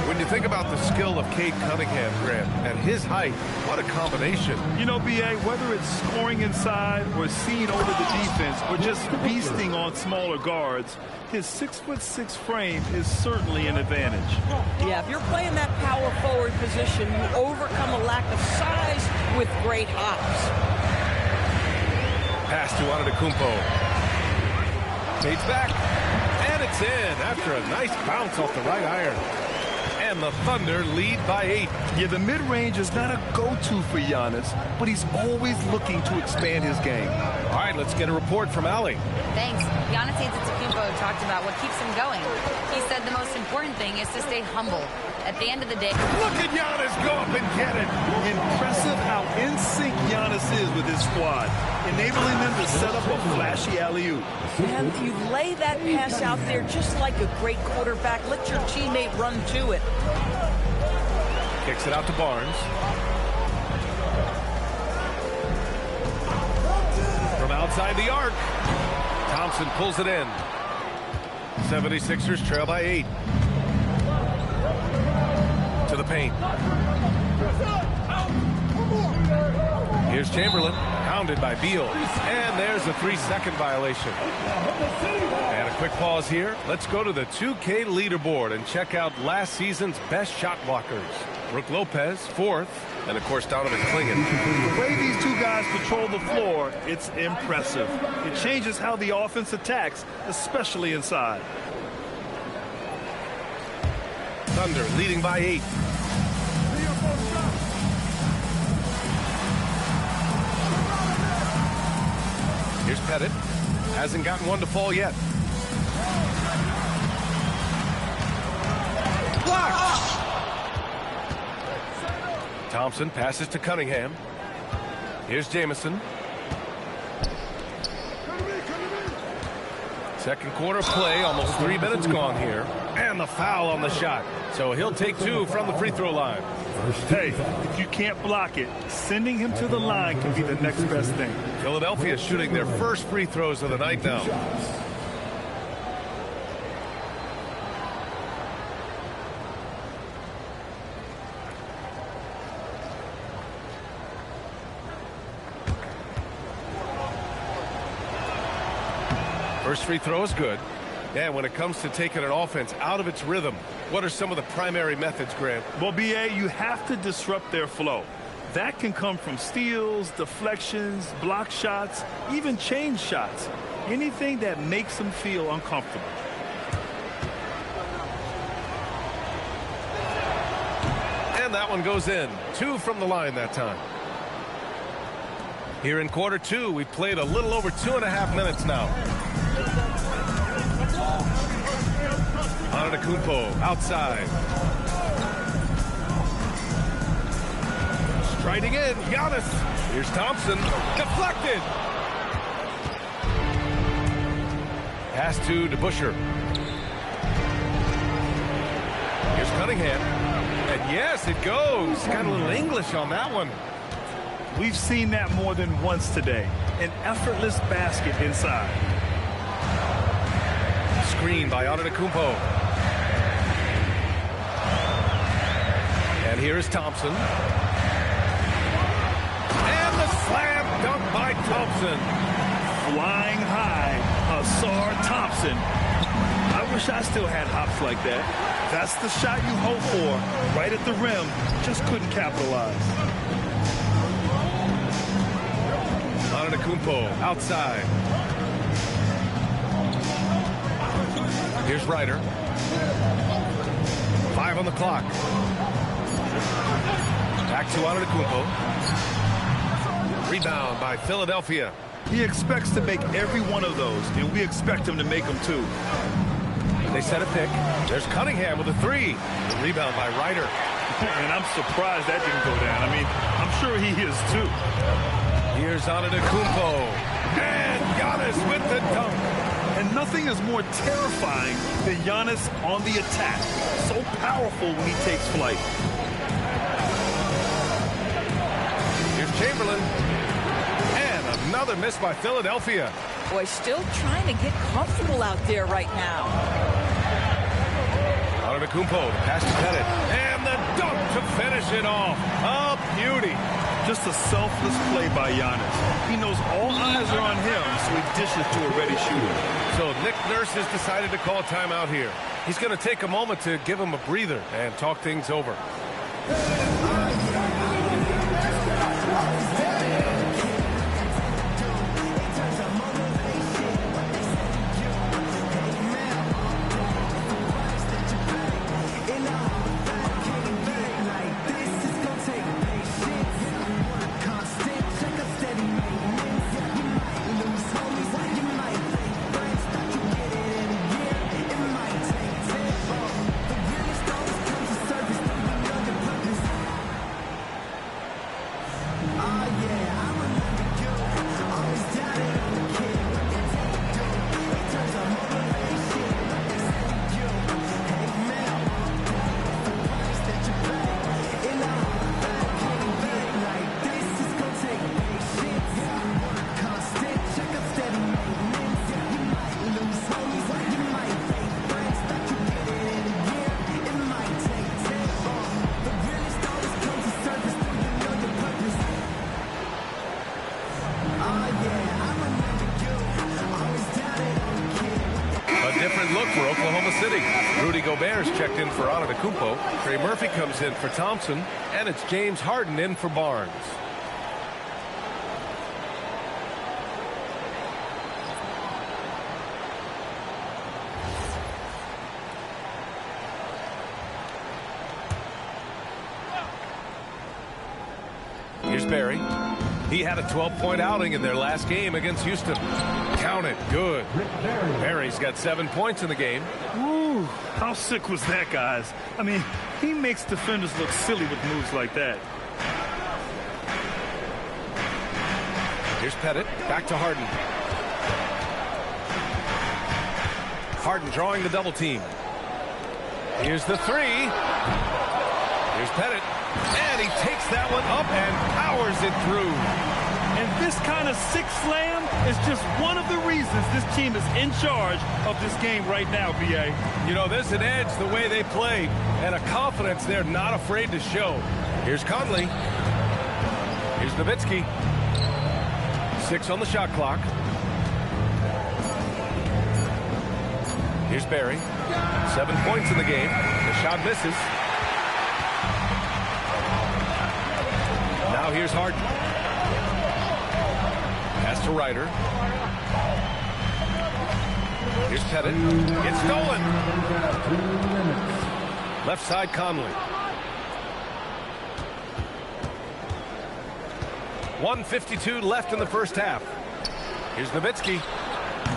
A: When you think about the skill of Cade Cunningham, Grant, and his height, what a combination.
B: You know, B.A., whether it's scoring inside or seeing over the defense or just feasting on smaller guards, his 6'6" frame is certainly an advantage.
R: Yeah, if you're playing that power forward position, you overcome a lack of size with great hops.
A: Pass to Antetokounmpo. Cade's back, and it's in after a nice bounce off the right iron. And the Thunder lead by 8.
B: Yeah, the mid-range is not a go-to for Giannis, but he's always looking to expand his game.
A: All right, let's get a report from Allie.
E: Thanks. Giannis Antetokounmpo talked about what keeps him going. He said the most important thing is to stay humble. At the end of the day...
A: Look at Giannis go up and get it.
B: Impressive how in sync Giannis is with his squad, enabling them to set up a flashy alley-oop.
R: And you lay that pass out there just like a great quarterback. Let your teammate run to it.
A: Kicks it out to Barnes. From outside the arc, Thompson pulls it in. 76ers trail by 8. To the paint. Here's Chamberlain, pounded by Beal. And there's a 3-second violation. And a quick pause here. Let's go to the 2K leaderboard and check out last season's best shot blockers. Brook Lopez, 4th, and of course Donovan Klingon.
B: The way these two guys patrol the floor, it's impressive. It changes how the offense attacks, especially inside.
A: Thunder leading by 8. Here's Pettit. Hasn't gotten one to fall yet. Blocked! Thompson passes to Cunningham. Here's Jamison. Second quarter play, almost 3 minutes gone here. And the foul on the shot. So he'll take 2 from the free throw line.
B: Hey, if you can't block it, sending him to the line can be the next best thing.
A: Philadelphia shooting their first free throws of the night now. First free throw is good. Yeah, when it comes to taking an offense out of its rhythm, what are some of the primary methods, Grant?
B: Well, B.A., you have to disrupt their flow. That can come from steals, deflections, block shots, even change shots. Anything that makes them feel uncomfortable.
A: And that one goes in. 2 from the line that time. Here in quarter 2, we've played a little over 2.5 minutes now. Antetokounmpo outside. Striding in, Giannis. Here's Thompson. Deflected. Pass to DeBusschere. Here's Cunningham. And yes, it goes. Got a little English on that one.
B: We've seen that more than once today. An effortless basket inside.
A: Screen by Antetokounmpo. And here's Thompson. And the slam dunk by Thompson.
B: Flying high, Asar Thompson. I wish I still had hops like that. That's the shot you hope for. Right at the rim. Just couldn't capitalize.
A: Antetokounmpo outside. Here's Ryder. 5 on the clock. Back to Antetokounmpo. Rebound by Philadelphia.
B: He expects to make every one of those, and we expect him to make them too.
A: They set a pick. There's Cunningham with a 3. The rebound by Ryder.
B: And I'm surprised that didn't go down. I mean, I'm sure he is too.
A: Here's Antetokounmpo. And Giannis with the dunk.
B: And nothing is more terrifying than Giannis on the attack. So powerful when he takes flight.
A: Here's Chamberlain. And another miss by Philadelphia.
R: Boy, still trying to get comfortable out there right now.
A: Antetokounmpo, pass to Pettit. And the dunk to finish it off. A beauty.
B: Just a selfless play by Giannis. He knows all eyes are on him, so he dishes to a ready shooter.
A: So Nick Nurse has decided to call a timeout here. He's going to take a moment to give him a breather and talk things over. For Oklahoma City. Rudy Gobert's checked in for Antetokounmpo. Trey Murphy comes in for Thompson. And it's James Harden in for Barnes. Here's Barry. He had a 12-point outing in their last game against Houston. Count it. Good. Barry's got 7 points in the game.
B: Ooh, how sick was that, guys? I mean, he makes defenders look silly with moves like that.
A: Here's Pettit. Back to Harden. Harden drawing the double team. Here's the 3. Here's Pettit. And he takes that one up and powers it through.
B: And this kind of sick slam is just one of the reasons this team is in charge of this game right now, B.A.
A: You know, there's an edge the way they play and a confidence they're not afraid to show. Here's Conley. Here's Nowitzki. 6 on the shot clock. Here's Barry. 7 points in the game. The shot misses. Now here's Harden. Pass to Ryder. Here's Pettit. It's stolen. Left side Conley. 1:52 left in the first half. Here's Nowitzki.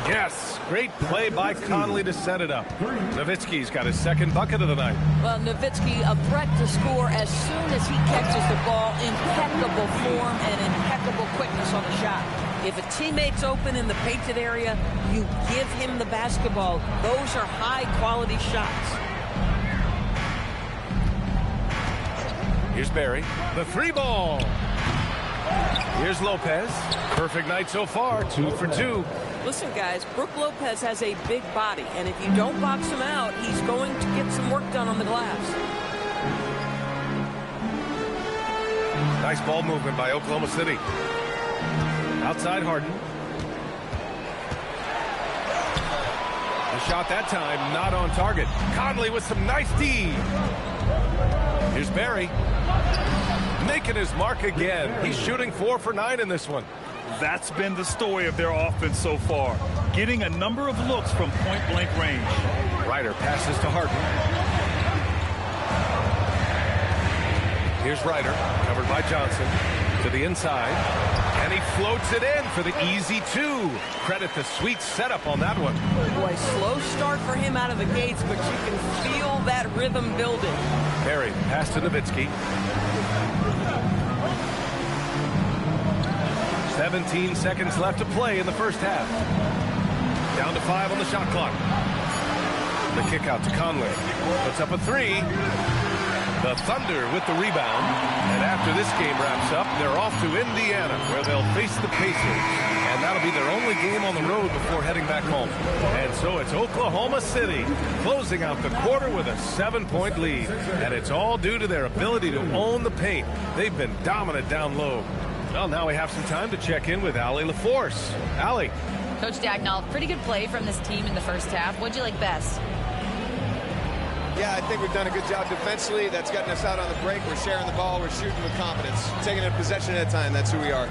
A: Yes, great play by Conley to set it up. Nowitzki's got his second bucket of the night.
R: Well, Nowitzki, a threat to score as soon as he catches the ball. Impeccable form and impeccable quickness on the shot. If a teammate's open in the painted area, you give him the basketball. Those are high-quality shots.
A: Here's Barry. The 3 ball. Here's Lopez. Perfect night so far. 2 for 2.
S: Listen, guys, Brook Lopez has a big body, and if you don't box him out, he's going to get some work done on the glass.
A: Nice ball movement by Oklahoma City. Outside Harden. The shot that time not on target. Conley with some nice D. Here's Barry. Making his mark again. He's shooting 4 for 9 in this one.
B: That's been the story of their offense so far. Getting a number of looks from point-blank range.
A: Ryder passes to Harden. Here's Ryder, covered by Johnson. To the inside. And he floats it in for the easy 2. Credit the sweet setup on that one.
S: Boy, slow start for him out of the gates, but you can feel that rhythm building.
A: Barry, pass to Nowitzki. 17 seconds left to play in the first half. Down to 5 on the shot clock. The kick out to Conley. Puts up a 3. The Thunder with the rebound. And after this game wraps up, they're off to Indiana, where they'll face the Pacers. And that'll be their only game on the road before heading back home. And so it's Oklahoma City closing out the quarter with a 7-point lead. And it's all due to their ability to own the paint. They've been dominant down low. Well, now we have some time to check in with Allie LaForce. Allie.
E: Coach Dagnall, pretty good play from this team in the first half. What'd you like best?
T: Yeah, I think we've done a good job defensively. That's gotten us out on the break. We're sharing the ball. We're shooting with confidence. Taking a possession at a time. That's who we are.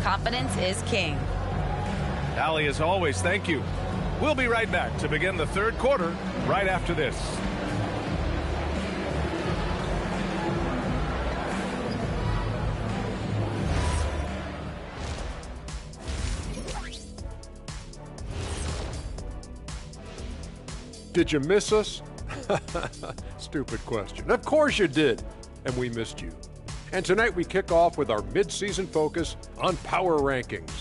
E: Confidence is king.
A: Allie, as always, thank you. We'll be right back to begin the third quarter right after this.
H: Did you miss us? Stupid question. Of course you did, and we missed you. And tonight we kick off with our mid-season focus on power rankings.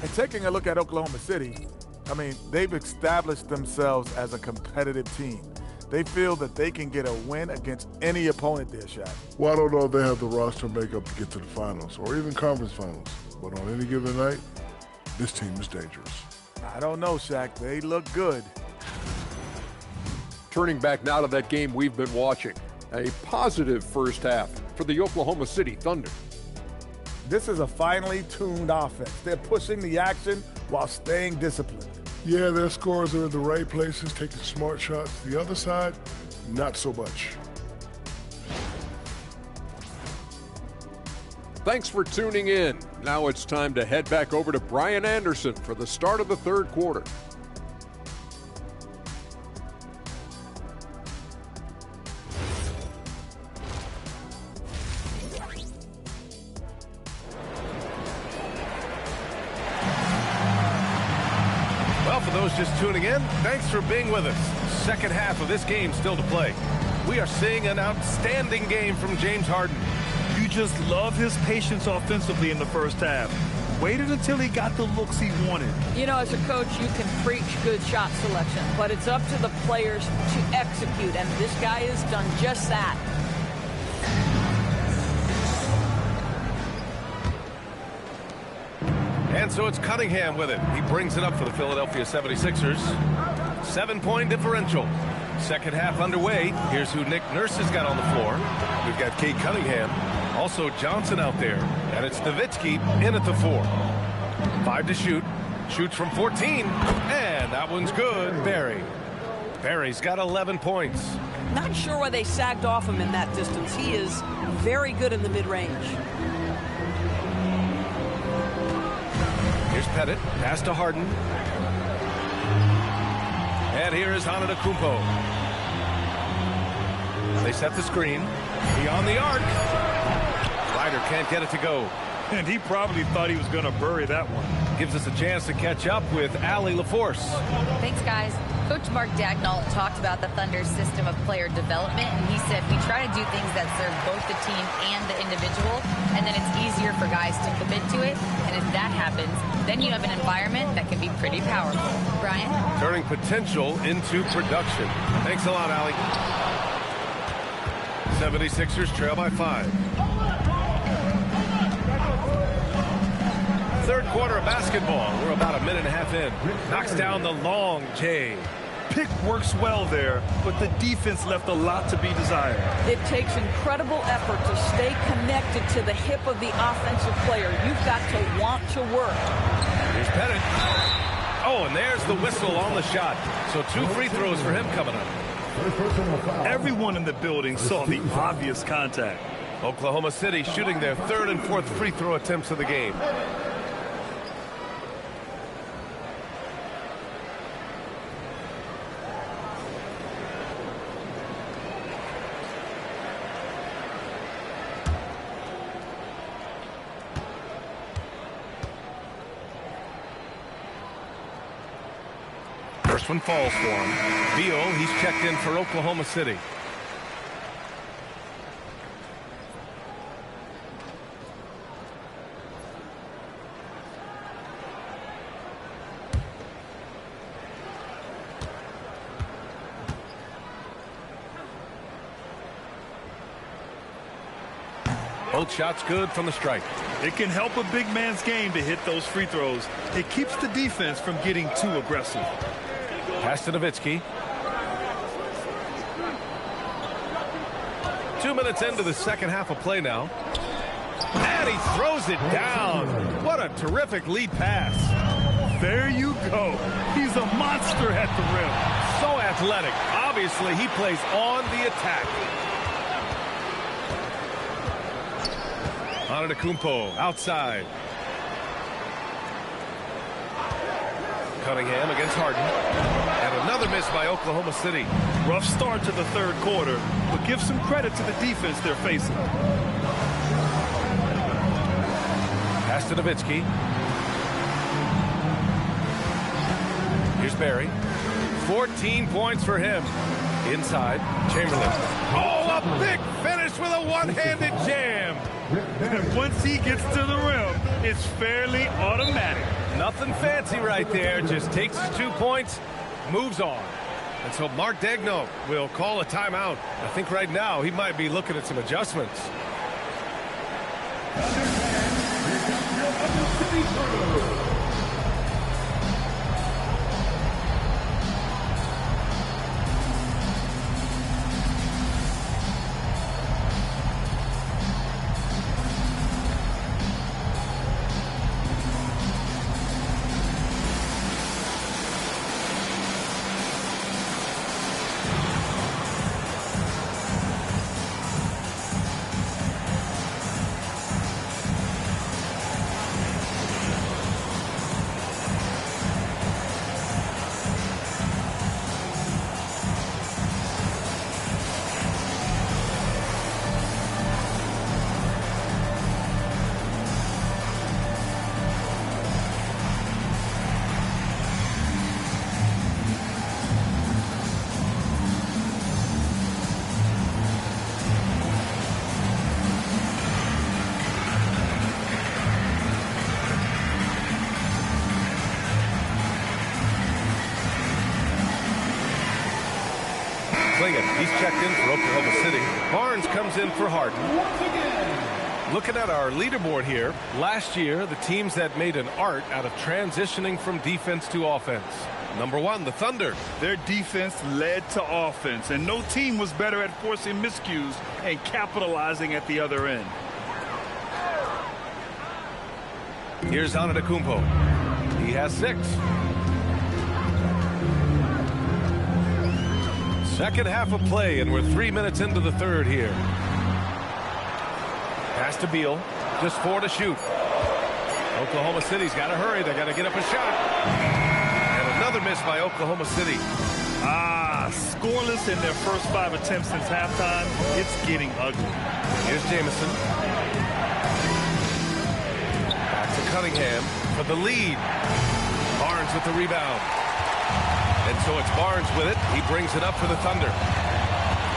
I: And taking a look at Oklahoma City, I mean, they've established themselves as a competitive team. They feel that they can get a win against any opponent there, Shaq.
J: Well, I don't know if they have the roster makeup to get to the finals or even conference finals. But on any given night, this team is dangerous.
I: I don't know, Shaq. They look good.
H: Turning back now to that game we've been watching. A positive first half for the Oklahoma City Thunder.
I: This is a finely tuned offense. They're pushing the action while staying disciplined.
J: Yeah, their scores are in the right places, taking smart shots. The other side, not so much.
H: Thanks for tuning in. Now it's time to head back over to Brian Anderson for the start of the third quarter.
A: Well, for those just tuning in, thanks for being with us. Second half of this game still to play. We are seeing an outstanding game from James Harden.
B: You just love his patience offensively in the first half. Waited until he got the looks he wanted.
R: You know, as a coach, you can preach good shot selection, but it's up to the players to execute, and this guy has done just that.
A: And so it's Cunningham with it. He brings it up for the Philadelphia 76ers. 7-point differential. Second half underway. Here's who Nick Nurse has got on the floor. We've got Cade Cunningham. Also Johnson out there. And it's Nowitzki in at the 4. 5 to shoot. Shoots from 14, and that one's good. Barry's got 11 points.
R: Not sure why they sagged off him in that distance. He is very good in the mid-range.
A: Here's Pettit. Pass to Harden. And here is Antetokounmpo. They set the screen. Beyond the arc. Ryder can't get it to go.
B: And he probably thought he was going to bury that one.
A: Gives us a chance to catch up with Allie LaForce.
E: Thanks, guys. Coach Mark Daigneault talked about the Thunder's system of player development, and he said, we try to do things that serve both the team and the individual, and then it's easier for guys to commit to it. And if that happens, then you have an environment that can be pretty powerful. Brian?
A: Turning potential into production. Thanks a lot, Allie. 76ers trail by 5. Third quarter of basketball. We're about a minute and a half in. Knocks down the long J.
B: Pick works well there, but the defense left a lot to be desired.
R: It takes incredible effort to stay connected to the hip of the offensive player. You've got to want to work.
A: Here's Pettit. Oh, and there's the whistle on the shot. So 2 free throws for him coming up.
B: Everyone in the building saw the obvious contact.
A: Oklahoma City shooting their 3rd and 4th free throw attempts of the game. First one falls for him. Beal, he's checked in for Oklahoma City. Both shots good from the stripe.
B: It can help a big man's game to hit those free throws. It keeps the defense from getting too aggressive.
A: Pass to Nowitzki. 2 minutes into the second half of play now. And he throws it down. What a terrific lead pass.
B: There you go. He's a monster at the rim.
A: So athletic. Obviously, he plays on the attack. Antetokounmpo outside. Cunningham against Harden. And another miss by Oklahoma City.
B: Rough start to the third quarter, but give some credit to the defense they're facing.
A: Pass to Nowitzki. Here's Barry. 14 points for him. Inside, Chamberlain. Oh, a big finish with a one-handed jam.
B: And once he gets to the rim, it's fairly automatic.
A: Nothing fancy right there. Just takes his 2 points, moves on. And so Mark Daigneault will call a timeout. I think right now he might be looking at some adjustments. He's checked in for Oklahoma City. Barnes comes in for Harden. Looking at our leaderboard here, last year, the teams that made an art out of transitioning from defense to offense. Number 1, the Thunder.
B: Their defense led to offense, and no team was better at forcing miscues and capitalizing at the other end.
A: Here's Antetokounmpo. He has 6. Second half of play, and we're 3 minutes into the third here. Pass to Beal. Just 4 to shoot. Oklahoma City's got to hurry. They got to get up a shot. And another miss by Oklahoma City.
B: Scoreless in their first 5 attempts since halftime. It's getting ugly.
A: Here's Jamison. Back to Cunningham for the lead. Barnes with the rebound. And so it's Barnes with it. He brings it up for the Thunder.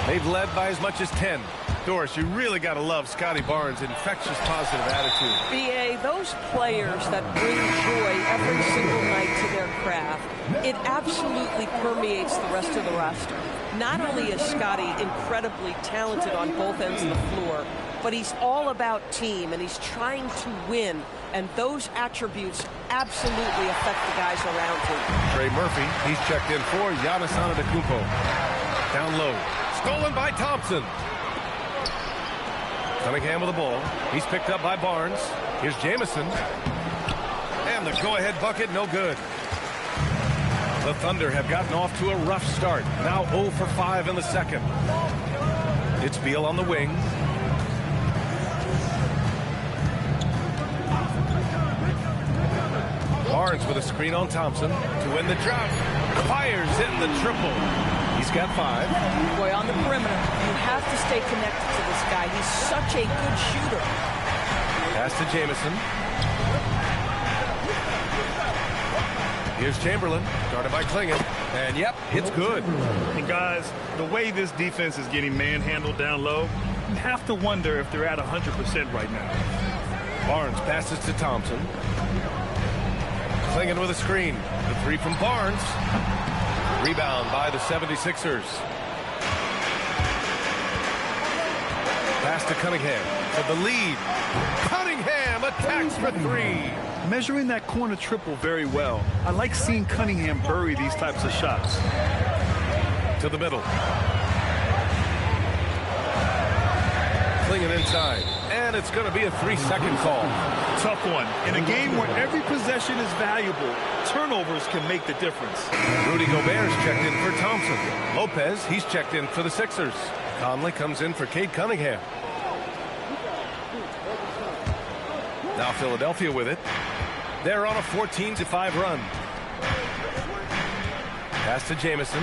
A: They've led by as much as 10. Doris, you really got to love Scotty Barnes' infectious positive attitude.
S: B.A., those players that bring joy every single night to their craft, it absolutely permeates the rest of the roster. Not only is Scotty incredibly talented on both ends of the floor, but he's all about team, and he's trying to win. And those attributes absolutely affect the guys around him.
A: Trey Murphy, he's checked in for Giannis Antetokounmpo. Down low. Stolen by Thompson. Cunningham with the ball. He's picked up by Barnes. Here's Jamison. And the go-ahead bucket, no good. The Thunder have gotten off to a rough start. Now 0 for 5 in the second. It's Beal on the wing. Barnes with a screen on Thompson to win the drought. Fires in the triple. He's got 5.
S: Boy, on the perimeter, you have to stay connected to this guy. He's such a good shooter.
A: Pass to Jamison. Here's Chamberlain, guarded by Klingon. And yep, it's good.
B: And guys, the way this defense is getting manhandled down low, you have to wonder if they're at 100% right now.
A: Barnes passes to Thompson. Klingon with a screen. The 3 from Barnes. Rebound by the 76ers. Pass to Cunningham for the lead. Cunningham attacks for 3.
B: Measuring that corner triple very well. I like seeing Cunningham bury these types of shots.
A: To the middle. Klingon inside. And it's going to be a 3-second call.
B: Tough one. In a game where every possession is valuable, turnovers can make the difference.
A: Rudy Gobert's checked in for Thompson. Lopez, he's checked in for the Sixers. Conley comes in for Cade Cunningham. Now Philadelphia with it. They're on a 14-5 run. Pass to Jamison.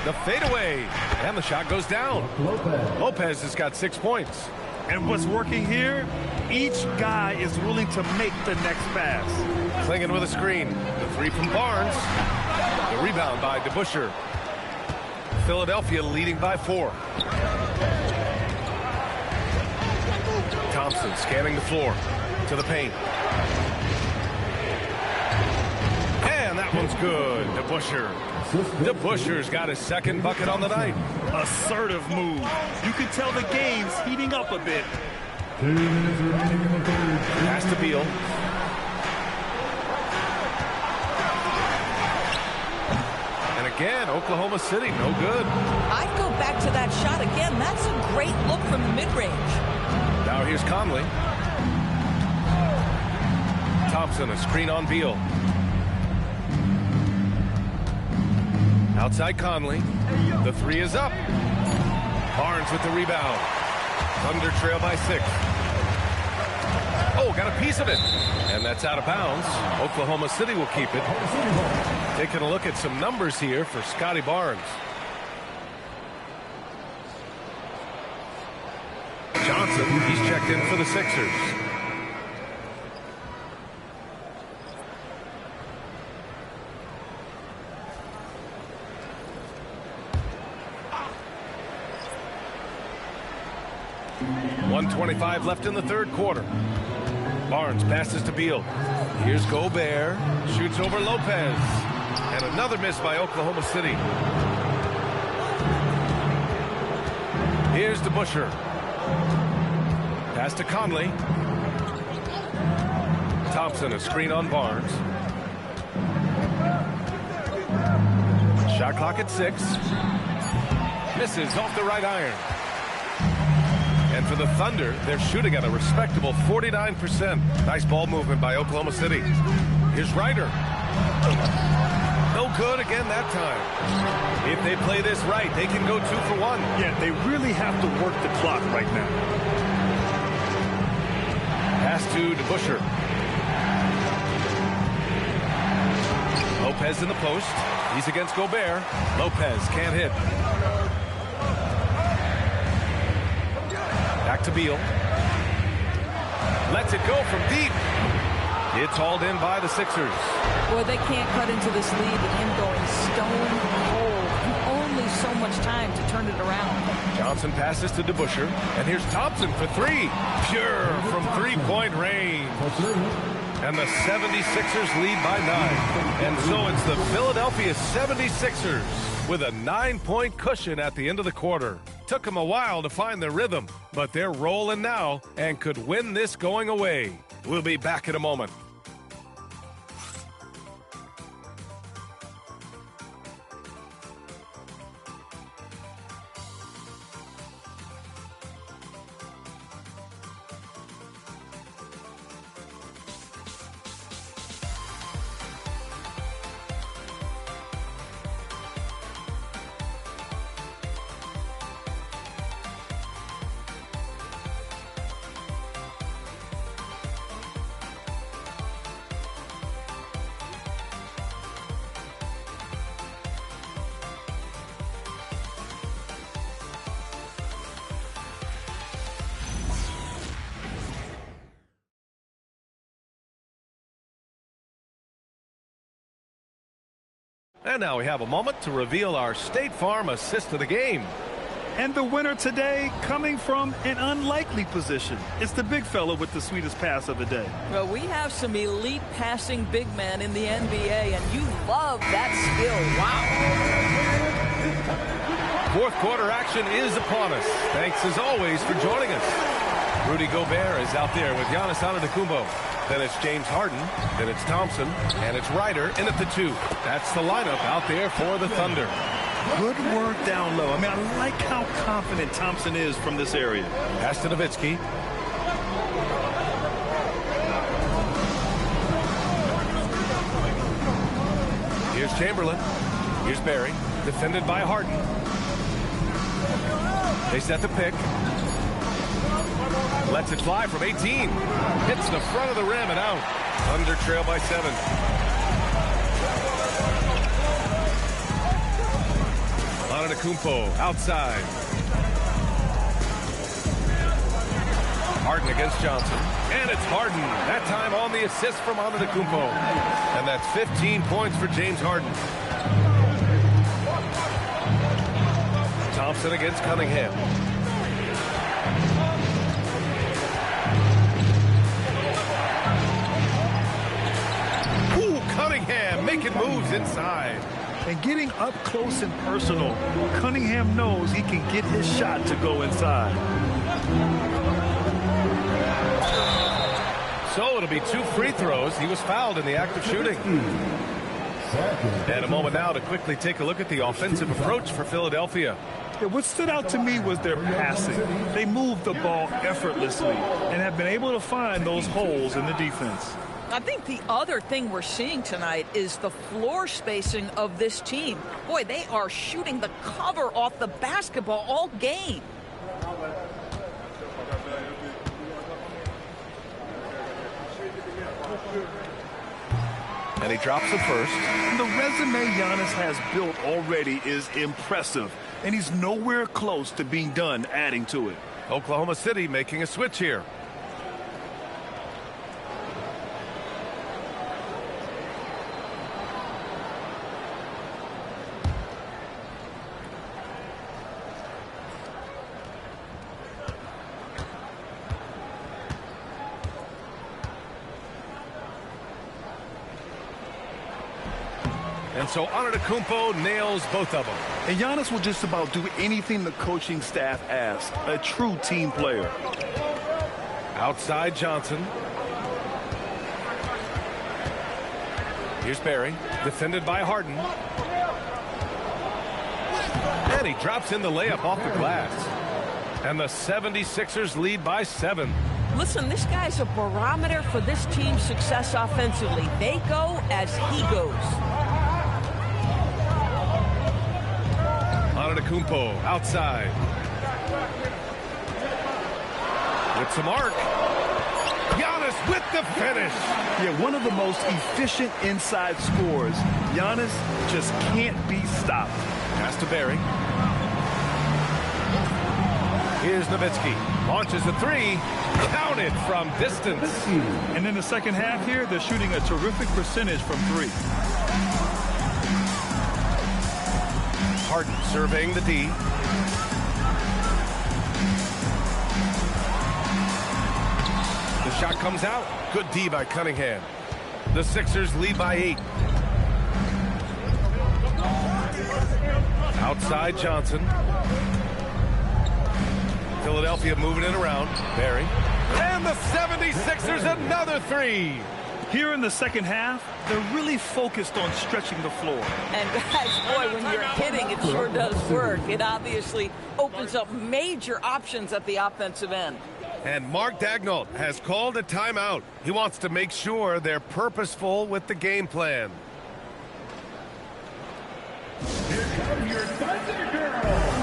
A: The fadeaway. And the shot goes down. Lopez has got 6 points.
B: And what's working here, each guy is willing to make the next pass.
A: Klingon with a screen. The 3 from Barnes. The rebound by DeBusschere. Philadelphia leading by 4. Thompson scanning the floor to the paint. And that one's good. DeBusschere. DeBusschere's got his second bucket on the night.
B: Assertive move. You can tell the game's heating up a bit.
D: 2 minutes remaining in the third.
A: Pass to Beal. And again, Oklahoma City, no good.
R: I'd go back to that shot again. That's a great look from the mid-range.
A: Now here's Conley. Thompson, a screen on Beal. Outside Conley. The 3 is up. Barnes with the rebound. Thunder trail by 6. Oh, got a piece of it. And that's out of bounds. Oklahoma City will keep it. Taking a look at some numbers here for Scotty Barnes. Johnson, he's checked in for the Sixers. .125 left in the third quarter. Barnes passes to Beal. Here's Gobert. Shoots over Lopez. And another miss by Oklahoma City. Here's DeBusschere. Pass to Conley. Thompson, a screen on Barnes. Shot clock at 6. Misses off the right iron. And for the Thunder, they're shooting at a respectable 49%. Nice ball movement by Oklahoma City. Here's Ryder. No good again that time. If they play this right, they can go 2 for 1.
B: Yeah, they really have to work the clock right now.
A: Pass to DeBusschere. Lopez in the post. He's against Gobert. Lopez can't hit. Back to Beal. Lets it go from deep. It's hauled in by the Sixers.
R: Boy, they can't cut into this lead with him going stone cold. Only so much time to turn it around.
A: Johnson passes to DeBusschere. And here's Thompson for 3. Pure from three-point range. And the 76ers lead by 9. And so it's the Philadelphia 76ers with a 9-point cushion at the end of the quarter. Took them a while to find their rhythm, but they're rolling now and could win this going away. We'll be back in a moment. And now we have a moment to reveal our State Farm assist of the game.
B: And the winner today coming from an unlikely position. It's the big fella with the sweetest pass of the day.
R: Well, we have some elite passing big men in the NBA, and you love that skill. Wow.
A: Fourth quarter action is upon us. Thanks as always for joining us. Rudy Gobert is out there with Giannis Antetokounmpo. Then it's James Harden, then it's Thompson, and it's Ryder in at the 2. That's the lineup out there for the Thunder.
B: Good work down low. I mean, I like how confident Thompson is from this area.
A: Pass to Nowitzki. Here's Chamberlain. Here's Barry, defended by Harden. They set the pick. Lets it fly from 18. Hits the front of the rim and out. Thunder trail by 7. Antetokounmpo outside. Harden against Johnson. And it's Harden. That time on the assist from Antetokounmpo. And that's 15 points for James Harden. Thompson against Cunningham. Cunningham making moves inside.
B: And getting up close and personal, Cunningham knows he can get his shot to go inside.
A: So it'll be 2 free throws. He was fouled in the act of shooting. And a moment now to quickly take a look at the offensive approach for Philadelphia.
B: Yeah, what stood out to me was their passing. They moved the ball effortlessly and have been able to find those holes in the defense.
R: I think the other thing we're seeing tonight is the floor spacing of this team. Boy, they are shooting the cover off the basketball all game.
A: And he drops the first.
B: The resume Giannis has built already is impressive, and he's nowhere close to being done adding to it.
A: Oklahoma City making a switch here. And so Antetokounmpo nails both of them.
B: And Giannis will just about do anything the coaching staff asks. A true team player.
A: Outside Johnson. Here's Barry, defended by Harden. And he drops in the layup off the glass. And the 76ers lead by 7.
R: Listen, this guy's a barometer for this team's success offensively. They go as he goes.
A: Antetokounmpo outside. With some arc. Giannis with the finish.
B: Yeah, one of the most efficient inside scorers. Giannis just can't be stopped.
A: Pass to Barry. Here's Nowitzki. Launches a 3. Counted from distance.
B: And in the second half here, they're shooting a terrific percentage from 3.
A: Harden surveying the D. The shot comes out. Good D by Cunningham. The Sixers lead by 8. Outside Johnson. Philadelphia moving it around. Barry. And the 76ers another 3.
B: Here in the second half, they're really focused on stretching the floor.
R: And guys, boy, when you're hitting, it sure does work. It obviously opens up major options at the offensive end.
A: And Mark Daigneault has called a timeout. He wants to make sure they're purposeful with the game plan.
F: Here comes your Thunder Girls.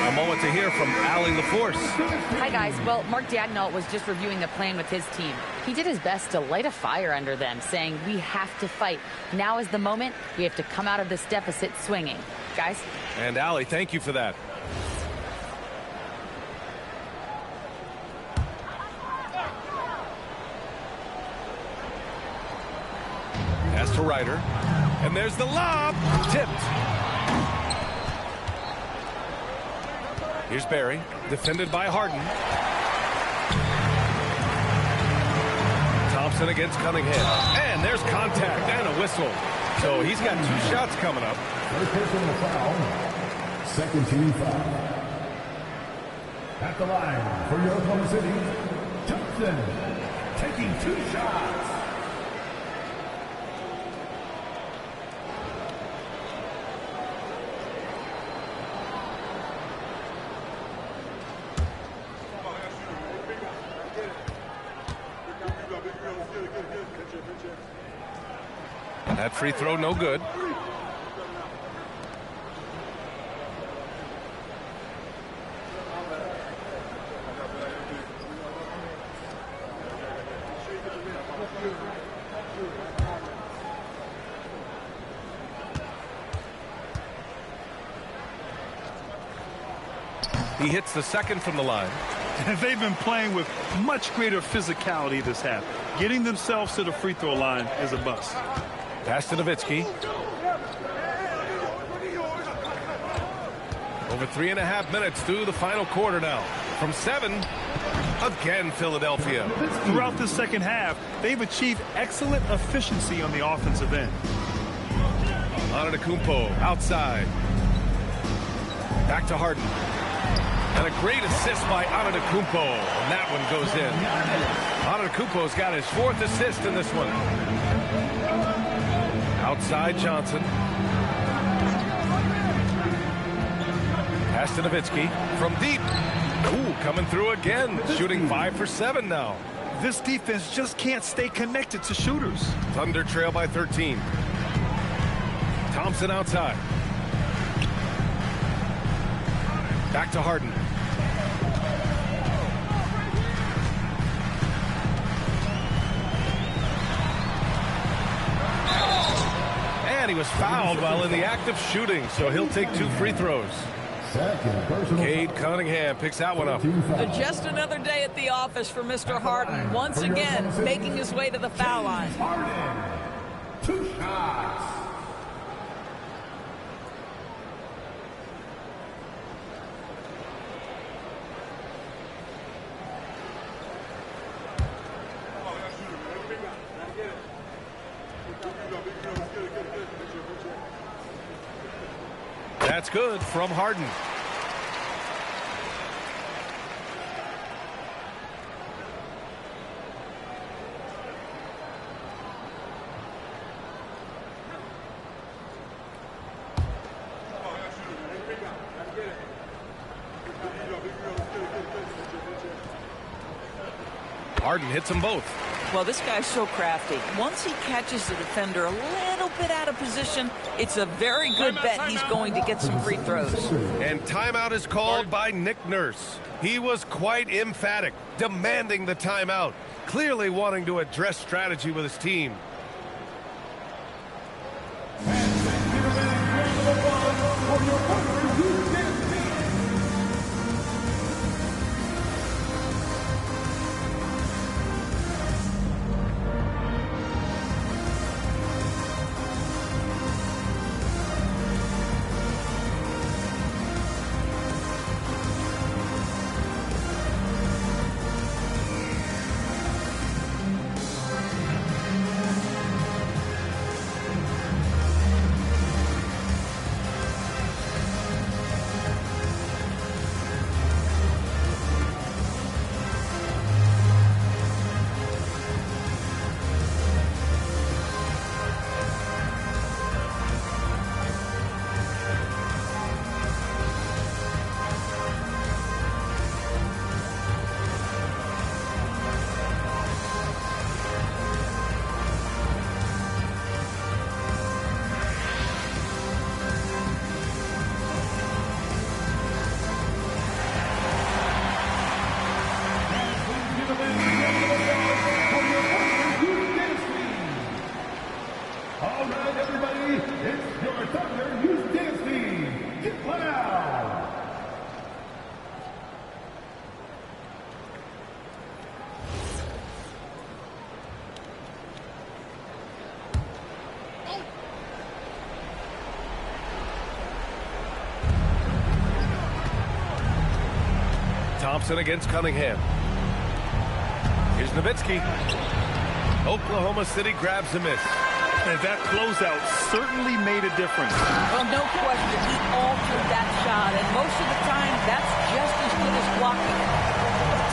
A: A moment to hear from Allie LaForce.
E: Hi, guys. Well, Mark Daigneault was just reviewing the plan with his team. He did his best to light a fire under them, saying, we have to fight. Now is the moment. We have to come out of this deficit swinging. Guys?
A: And Allie, thank you for that. Pass to Ryder. And there's the lob. Tipped. Here's Barry, defended by Harden. Thompson against Cunningham. And there's contact and a whistle. So he's got 2 shots coming up.
D: First personal foul. Second team foul. At the line for your Oklahoma City, Thompson taking 2 shots.
A: That free throw no good. He hits the second from the line.
B: And they've been playing with much greater physicality this half. Getting themselves to the free throw line is a bust.
A: Pass to Nowitzki. Over 3.5 minutes through the final quarter now. From 7, again Philadelphia.
B: Throughout the second half, they've achieved excellent efficiency on the offensive end.
A: Antetokounmpo outside. Back to Harden. And a great assist by Antetokounmpo. And that one goes in. Antetokounmpo's got his 4th assist in this one. Outside Johnson. Pass to Nowitzki from deep. Ooh, coming through again. Shooting 5 for 7 now.
B: This defense just can't stay connected to shooters.
A: Thunder trail by 13. Thompson outside. Back to Harden. And he was fouled while in the act of shooting, so he'll take 2 free throws. Cade Cunningham picks that one up.
R: Just another day at the office for Mr. Harden. Once again, making his way to the foul line.
D: 2 shots.
A: That's good from Harden. Harden hits them both.
R: Well, this guy's so crafty. Once he catches the defender a little bit out of position, it's a very good bet he's going to get some free throws.
A: And timeout is called by Nick Nurse. He was quite emphatic, demanding the timeout, clearly wanting to address strategy with his team. Thompson against Cunningham. Here's Nowitzki. Oklahoma City grabs a miss.
B: And that closeout certainly made a difference.
R: Well, no question. He altered that shot, and most of the time, that's just as good as blocking it.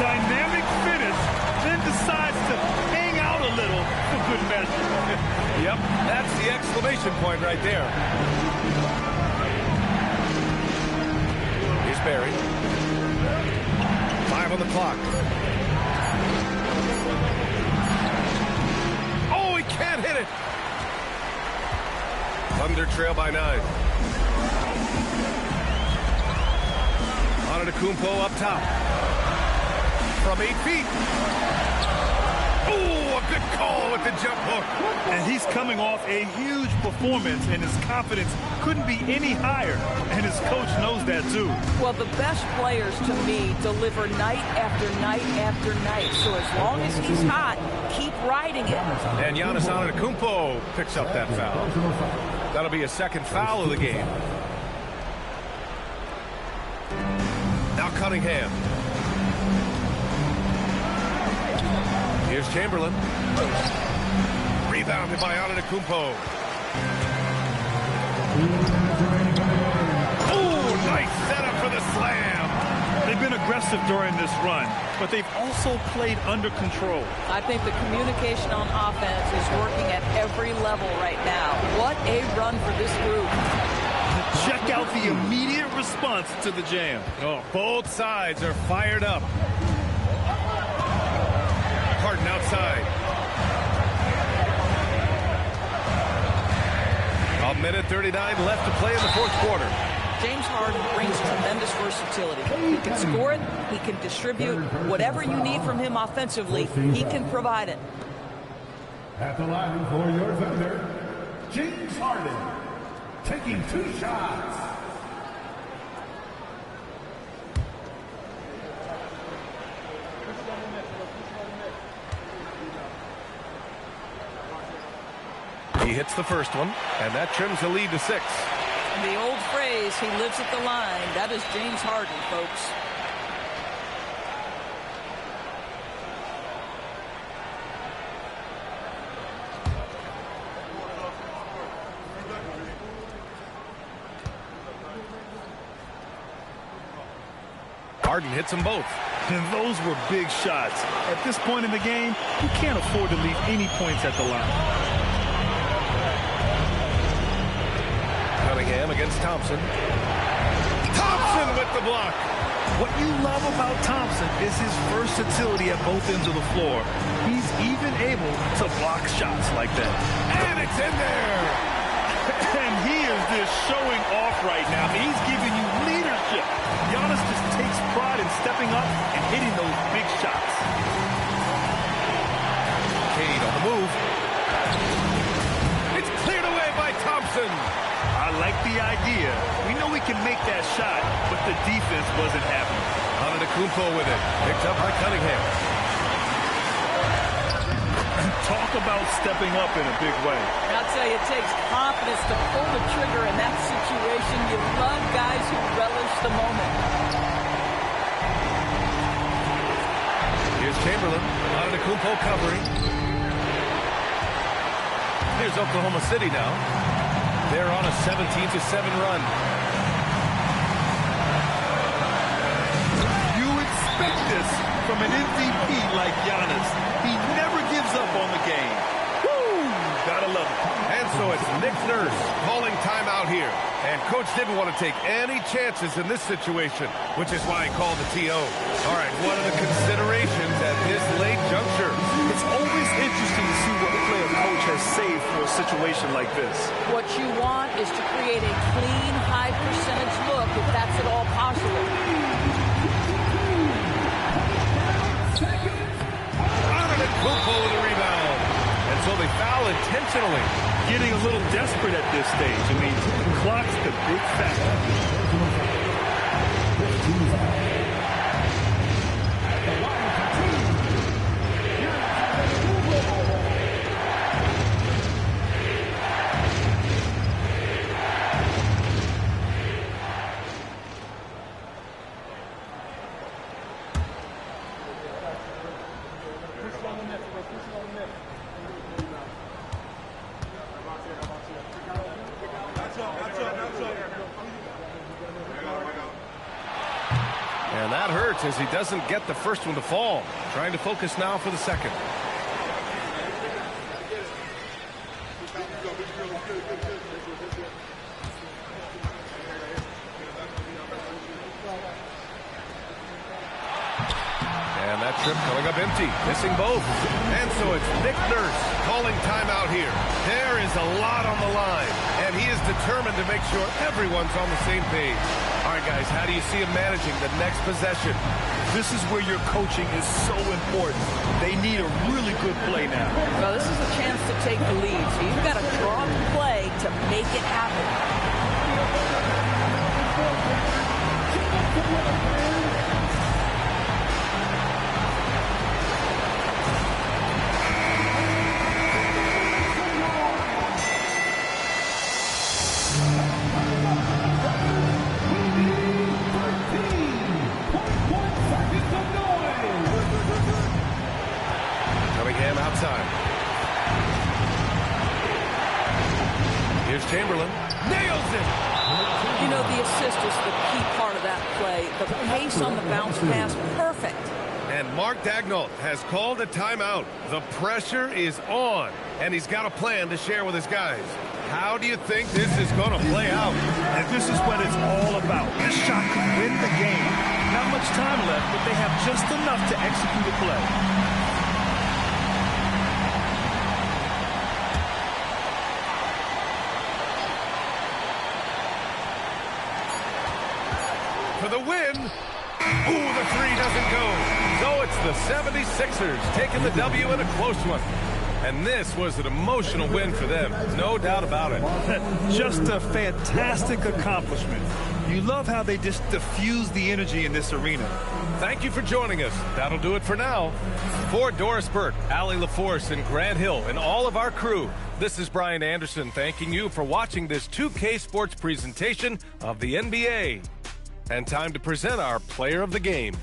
B: Dynamic finish, then decides to hang out a little for good measure.
A: Yep, that's the exclamation point right there. Here's Barry. 5 on the clock. Oh, he can't hit it. Thunder trail by 9. Antetokounmpo up top. From 8 feet. Oh, a good call with the jump hook.
B: And he's coming off a huge performance, and his confidence couldn't be any higher. And his coach knows that, too.
R: Well, the best players, to me, deliver night after night after night. So as long as he's hot, keep riding it.
A: And Giannis Antetokounmpo picks up that foul. That'll be a second foul of the game. Now Cunningham. Here's Chamberlain. Rebounded by Antetokounmpo. Oh, nice setup for the slam.
B: They've been aggressive during this run, but they've also played under control.
R: I think the communication on offense is working at every level right now. What a run for this group.
B: Check out the immediate response to the jam.
A: Oh, both sides are fired up. Harden outside. A minute 39 left to play in the fourth quarter.
R: James Harden brings tremendous versatility. He can score it, he can distribute. Whatever you need from him offensively, he can provide it.
D: At the line for your thunder, James Harden, taking 2 shots.
A: He hits the first one, and that trims the lead to 6.
R: The old phrase, he lives at the line. That is James Harden, folks.
A: Harden hits them both.
B: And those were big shots. At this point in the game, you can't afford to leave any points at the line.
A: Cunningham against Thompson. Thompson with the block.
B: What you love about Thompson is his versatility at both ends of the floor. He's even able to block shots like that.
A: And it's in there.
B: And he is just showing off right now. I mean, he's giving you leadership. Giannis just takes pride in stepping up and hitting those big shots.
A: Cade on the move. It's cleared away by Thompson.
B: I like the idea. We know we can make that shot, but the defense wasn't having it.
A: Antetokounmpo with it. Picked up by Cunningham.
B: Talk about stepping up in a big way.
R: I'll tell you, it takes confidence to pull the trigger in that situation. You love guys who relish the moment.
A: Here's Chamberlain. Antetokounmpo covering. Here's Oklahoma City now. They're on a 17-7 run.
B: You expect this from an MVP like Giannis. He never gives up on the game. Woo! Gotta love it.
A: And so it's Nick Nurse calling timeout here. And Coach didn't want to take any chances in this situation, which is why he called the TO. All right, what are the considerations at this late juncture?
B: It's always interesting to see what play a coach has saved for a situation like this.
R: What you want is to create a clean, high-percentage look if that's at all possible.
A: Antetokounmpo with a rebound. And so they foul intentionally.
B: Getting a little desperate at this stage. I mean, the clock's the big factor.
A: And that hurts as he doesn't get the first one to fall. Trying to focus now for the second. And that trip coming up empty, missing both. And so it's Nick Nurse calling timeout here. There is a lot on the line, and he is determined to make sure everyone's on the same page. All right, guys, how do you see him managing the next possession?
B: This is where your coaching is so important. They need a really good play now.
R: Well, this is a chance to take the lead, so you've got to draw the play to make it happen.
A: Cunningham outside. Here's Chamberlain. Nails it!
R: You know, the assist is the key part of that play. The pace on the bounce pass, perfect.
A: And Mark Daigneault has called a timeout. The pressure is on, and he's got a plan to share with his guys. How do you think this is going to play out?
B: And this is what it's all about. This shot could win the game. Not much time left, but they have just enough to execute a play.
A: for the win. Ooh, the three doesn't go. So it's the 76ers taking the W in a close one. And this was an emotional win for them, no doubt about it.
B: Just a fantastic accomplishment. You love how they just diffuse the energy in this arena.
A: Thank you for joining us. That'll do it for now. For Doris Burke, Allie LaForce, and Grant Hill, and all of our crew, this is Brian Anderson thanking you for watching this 2K Sports presentation of the NBA. And time to present our player of the game.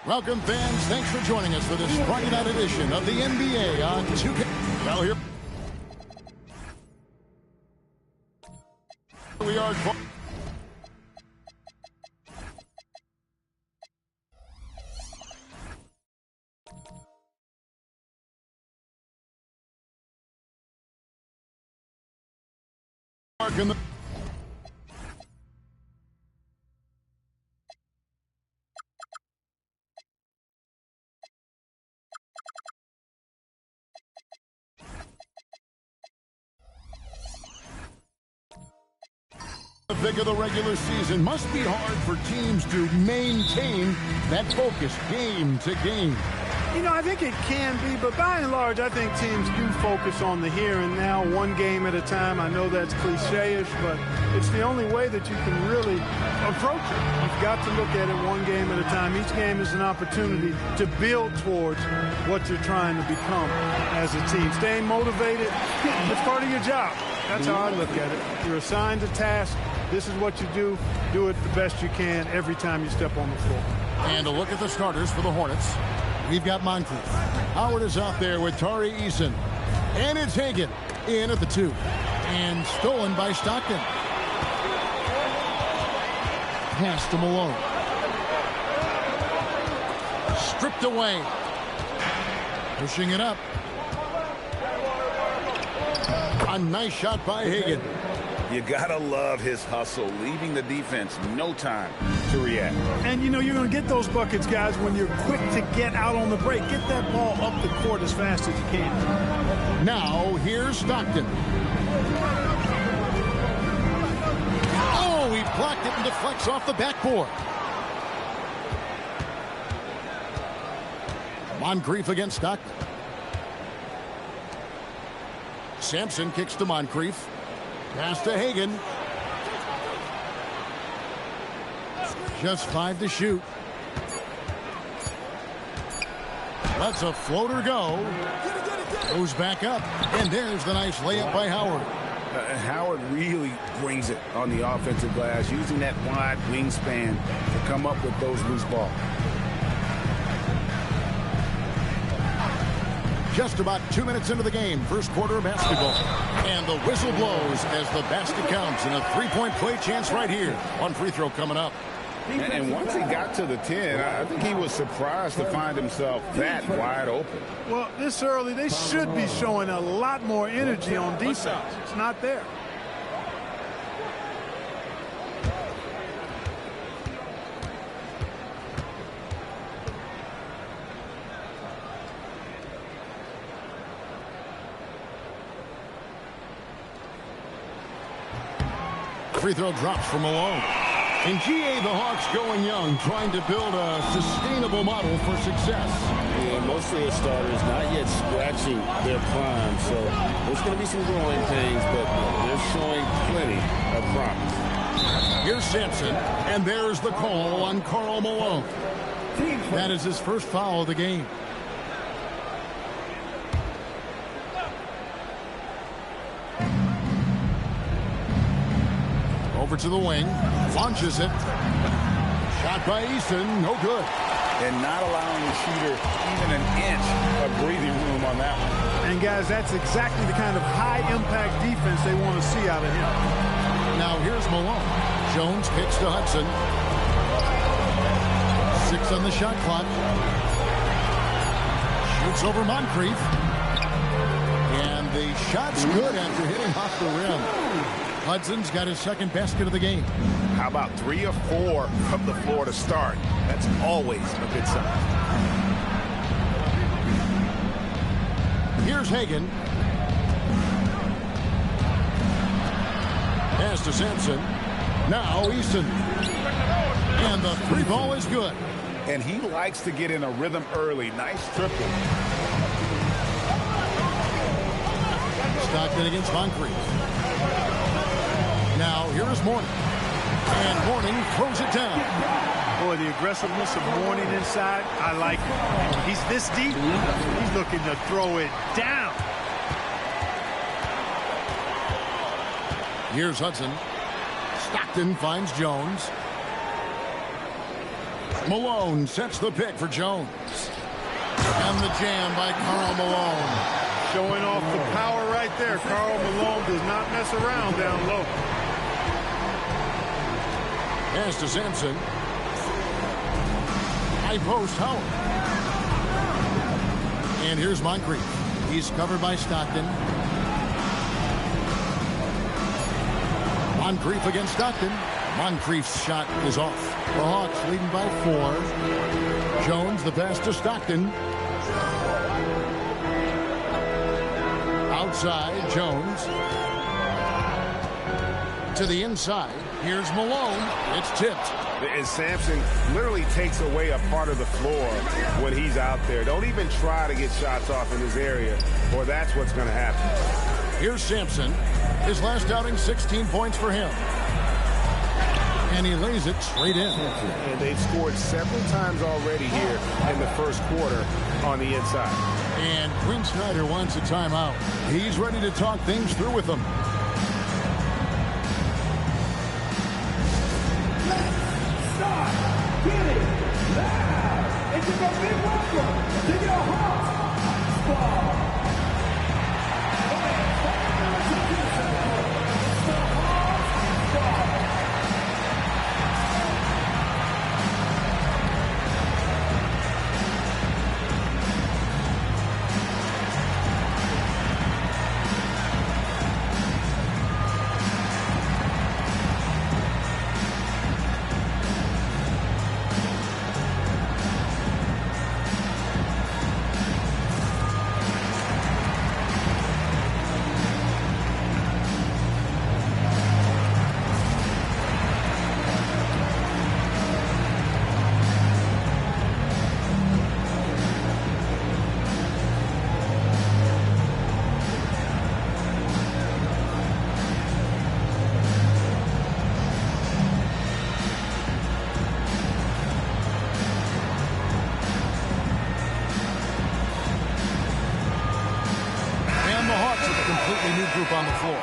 K: Welcome, fans. Thanks for joining us for this Friday night edition of the NBA on 2K. Now here we are. In the thick of the regular season must be hard for teams to maintain that focus game to game.
B: You know, I think it can be, but by and large, I think teams do focus on the here and now, one game at a time. I know that's cliche-ish, but it's the only way that you can really approach it. You've got to look at it one game at a time. Each game is an opportunity to build towards what you're trying to become as a team. Staying motivated, it's part of your job. That's how I look at it. You're assigned a task. This is what you do. Do it the best you can every time you step on the floor.
K: And a look at the starters for the Hornets. We've got Moncrief. Howard is out there with Tari Eason. And it's Hagan in at the 2. And stolen by Stockton. Pass to Malone. Stripped away. Pushing it up. A nice shot by Hagan.
L: You gotta love his hustle, leaving the defense no time to react.
B: And you know you're going to get those buckets, guys, when you're quick to get out on the break. Get that ball up the court as fast as you can.
K: Now here's Stockton. Oh, he blocked it and deflects off the backboard. Moncrief against Stockton. Sampson kicks to Moncrief. Pass to Hagan. Just 5 to shoot. Lets a floater go. Goes back up. And there's the nice layup by Howard.
L: Howard really brings it on the offensive glass, using that wide wingspan to come up with those loose balls.
K: Just about 2 minutes into the game, first quarter of basketball. And the whistle blows as the basket counts and a three-point play chance right here. One free throw coming up.
L: And once he got to the 10, I think he was surprised to find himself that wide open.
B: Well, this early, they should be showing a lot more energy on defense. It's not there.
K: Free throw drops for Malone. In GA, the Hawks going young, trying to build a sustainable model for success.
P: Yeah, most of the starters not yet scratching their prime, so there's going to be some growing pains, but they're showing plenty of promise.
K: Here's Sampson, and there's the call on Karl Malone. That is his first foul of the game. Over to the wing, launches it. Shot by Eason, no good.
L: And not allowing the shooter even an inch of breathing room on that one.
B: And guys, that's exactly the kind of high-impact defense they want to see out of him.
K: Now here's Malone. Jones kicks to Hudson. 6 on the shot clock. Shoots over Moncrief. And the shot's good after hitting off the rim. Hudson's got his second basket of the game.
L: How about 3 or 4 from the floor to start? That's always a good sign.
K: Here's Hagan. Pass to Sampson. Now Eason. And the 3 ball is good.
L: And he likes to get in a rhythm early. Nice triple.
K: Stockton against Moncrief. Now, here is Mourning. And Mourning throws it down.
B: Boy, the aggressiveness of Mourning inside, I like it. When he's this deep, he's looking to throw it down.
K: Here's Hudson. Stockton finds Jones. Malone sets the pick for Jones. And the jam by Karl Malone.
B: Showing off the power right there. Karl Malone does not mess around down low.
K: Pass to Sampson. High post Howard. And here's Moncrief. He's covered by Stockton. Moncrief against Stockton. Moncrief's shot is off. The Hawks leading by 4. Jones, the pass to Stockton. Outside, Jones. To the inside. Here's Malone. It's tipped.
P: And Sampson literally takes away a part of the floor when he's out there. Don't even try to get shots off in his area, or that's what's going to happen.
K: Here's Sampson. His last outing, 16 points for him. And he lays it straight in.
P: And they've scored several times already here in the first quarter on the inside.
K: And Quinn Snyder wants a timeout. He's ready to talk things through with them.
F: It's a big welcome to your Hawks ball.
K: On the floor.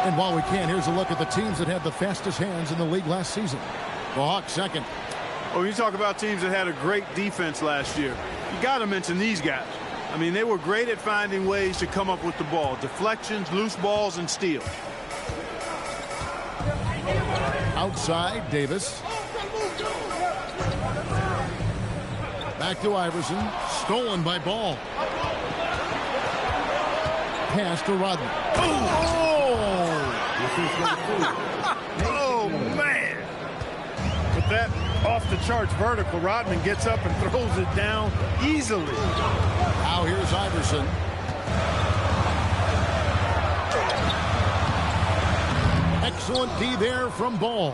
K: And while we can, here's a look at the teams that had the fastest hands in the league last season. The Hawks second.
B: Well, you talk about teams that had a great defense last year. You got to mention these guys. I mean, they were great at finding ways to come up with the ball. Deflections, loose balls, and steals.
K: Outside, Davis. Back to Iverson. Stolen by Ball. Pass to Rodman.
B: Oh, man. With that off-the-charts vertical, Rodman gets up and throws it down easily.
K: Now here's Iverson. Excellent D there from Ball.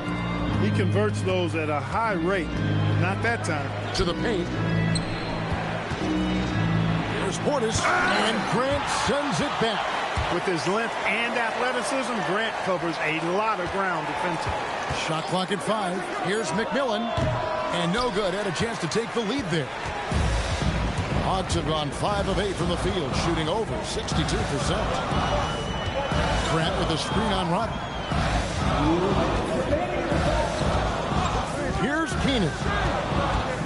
B: He converts those at a high rate. Not that time.
K: To the paint. Portis, and Grant sends it back.
B: With his length and athleticism, Grant covers a lot of ground defensively.
K: Shot clock at 5. Here's McMillan. And no good. Had a chance to take the lead there. Hawks have gone 5 of 8 from the field, shooting over 62%. Grant with a screen on Rodman. Here's Keenan.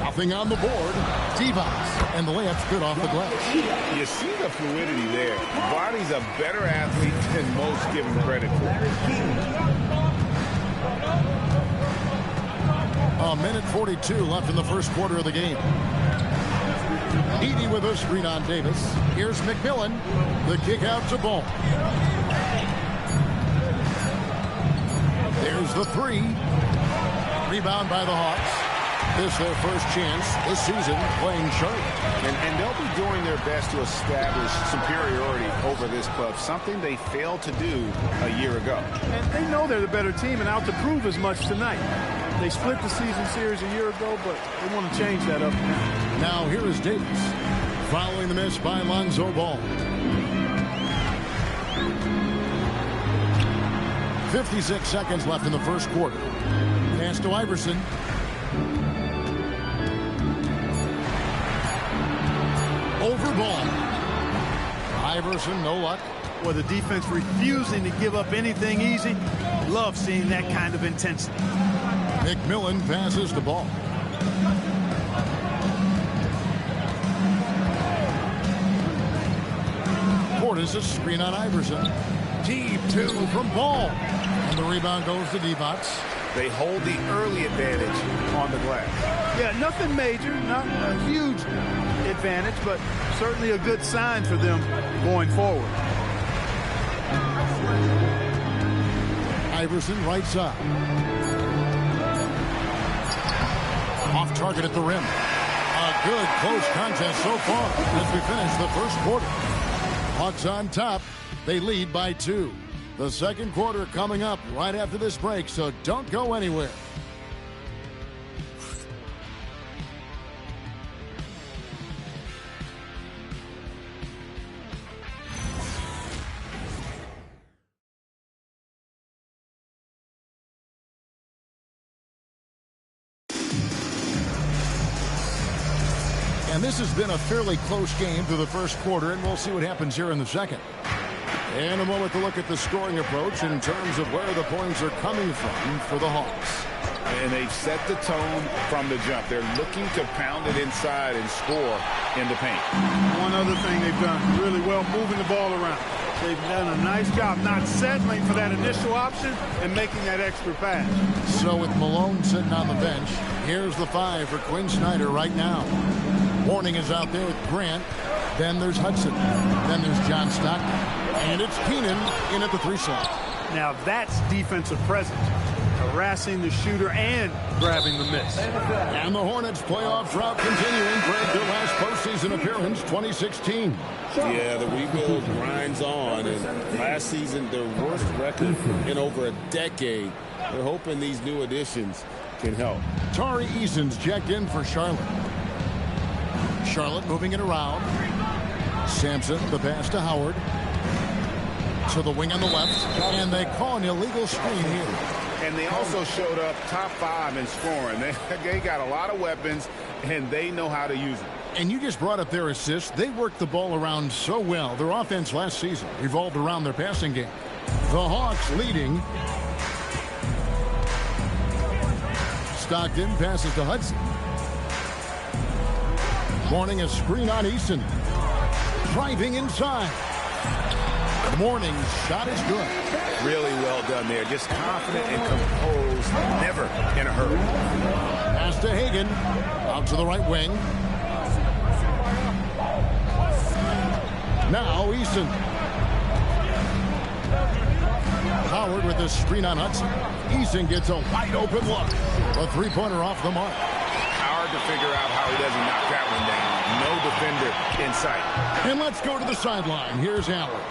K: Nothing on the board. Devos. And the layup's good off the glass.
P: You see the fluidity there. Barney's a better athlete than most give him credit for.
K: A minute 42 left in the first quarter of the game. Edey with a screen on Davis. Here's McMillan. The kick out to Ball. There's the 3. Rebound by the Hawks. This their first chance this season playing Charlotte.
P: And they'll be doing their best to establish superiority over this club, something they failed to do a year ago.
B: And they know they're the better team and out to prove as much tonight. They split the season series a year ago, but they want to change that up now.
K: Now here is Davis following the miss by Lonzo Ball. 56 seconds left in the first quarter. Pass to Iverson. Over Ball. Iverson, no luck.
B: Well, the defense refusing to give up anything easy. Love seeing that kind of intensity.
K: McMillan passes the ball. Portis a screen on Iverson. Deep two from Ball. And the rebound goes to Divac.
L: They hold the early advantage on the glass.
B: Yeah, nothing major, not a huge advantage, but certainly a good sign for them going forward.
K: Iverson right side. Off target at the rim. A good close contest so far as we finish the first quarter. Hawks on top. They lead by 2. The second quarter coming up right after this break, so don't go anywhere. And this has been a fairly close game through the first quarter, and we'll see what happens here in the second. In a moment to look at the scoring approach in terms of where the points are coming from for the Hawks.
L: And they've set the tone from the jump. They're looking to pound it inside and score in the paint.
B: One other thing they've done really well, moving the ball around. They've done a nice job not settling for that initial option and making that extra pass.
K: So with Malone sitting on the bench, here's the 5 for Quinn Snyder right now. Warning is out there with Grant. Then there's Hudson. Then there's John Stockton. And it's Keenan in at the 3 slot.
B: Now that's defensive presence. Harassing the shooter and grabbing the miss.
K: And the Hornets playoff drought continuing. Greg, their last postseason appearance, 2016.
P: Yeah, the rebuild grinds on. And last season, their worst record in over a decade. They're hoping these new additions can help.
K: Tari Eason's checked in for Charlotte. Charlotte moving it around. Sampson, the pass to Howard. To the wing on the left. And they call an illegal screen here.
L: And they also showed up top 5 in scoring. They got a lot of weapons, and they know how to use them.
K: And you just brought up their assists. They worked the ball around so well. Their offense last season revolved around their passing game. The Hawks leading. Stockton passes to Hudson. Mourning a screen on Eason. Driving inside. Mourning's shot is good.
L: Really well done there. Just confident and composed. Never in a hurry.
K: Pass to Hagan. Out to the right wing. Now Eason. Howard with the screen on Hudson. Eason gets a wide open look. A 3-pointer off the mark.
L: Hard to figure out how he doesn't knock that one down. No defender in sight.
K: And let's go to the sideline. Here's Howard.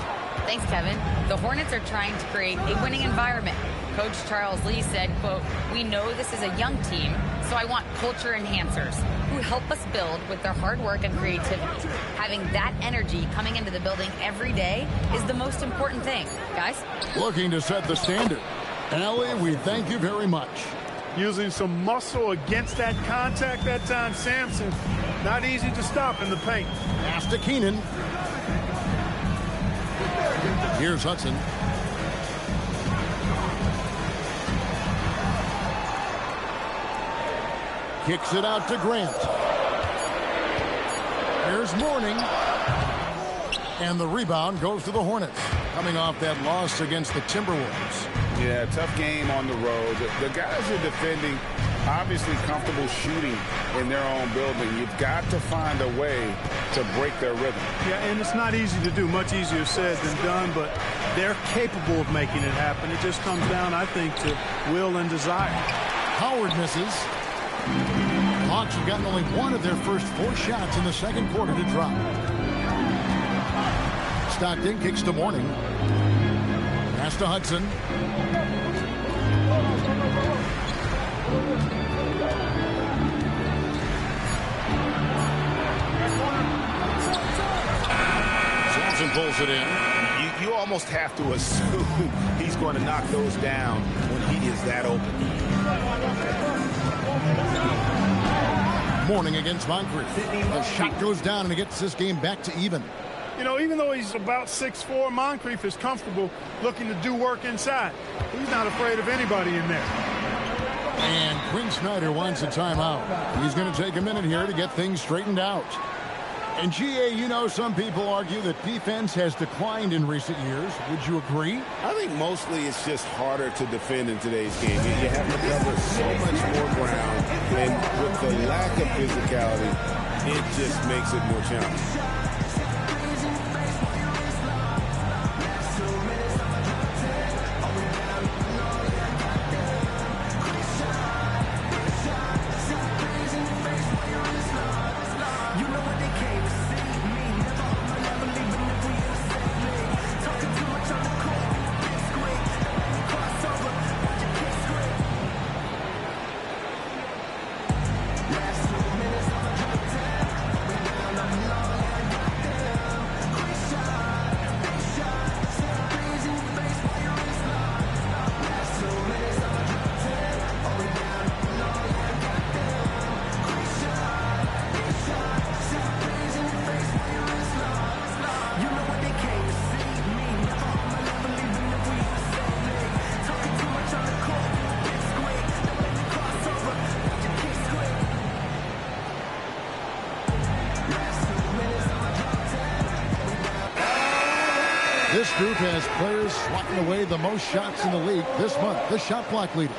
E: Thanks, Kevin. The Hornets are trying to create a winning environment. Coach Charles Lee said, quote, "We know this is a young team, so I want culture enhancers who help us build with their hard work and creativity. Having that energy coming into the building every day is the most important thing." Guys?
K: Looking to set the standard. Allie, we thank you very much.
B: Using some muscle against that contact that time. Sampson, not easy to stop in the paint.
K: Pass to Keenan. Here's Hudson. Kicks it out to Grant. Here's Mourning. And the rebound goes to the Hornets. Coming off that loss against the Timberwolves.
L: Yeah, tough game on the road. The guys are defending, obviously comfortable shooting in their own building. You've got to find a way to break their rhythm.
B: Yeah, and it's not easy to do. Much easier said than done, but they're capable of making it happen. It just comes down, I think, to will and desire.
K: Howard misses. Hawks have gotten only one of their first 4 shots in the second quarter to drop. Stockton kicks to Mourning. Pass to Hudson. Sampson pulls it in.
L: You almost have to assume he's going to knock those down when he is that open.
K: Mourning against Moncrief. The shot goes down and it gets this game back to even.
B: You know, even though he's about 6'4", Moncrief is comfortable looking to do work inside. He's not afraid of anybody in there.
K: And Quinn Snyder wants a timeout. He's going to take a minute here to get things straightened out. And GA, you know, some people argue that defense has declined in recent years. Would you agree?
P: I think mostly it's just harder to defend in today's game. You have to cover so much more ground, and with the lack of physicality, it just makes it more challenging.
K: This group has players swatting away the most shots in the league this month, the shot block leaders.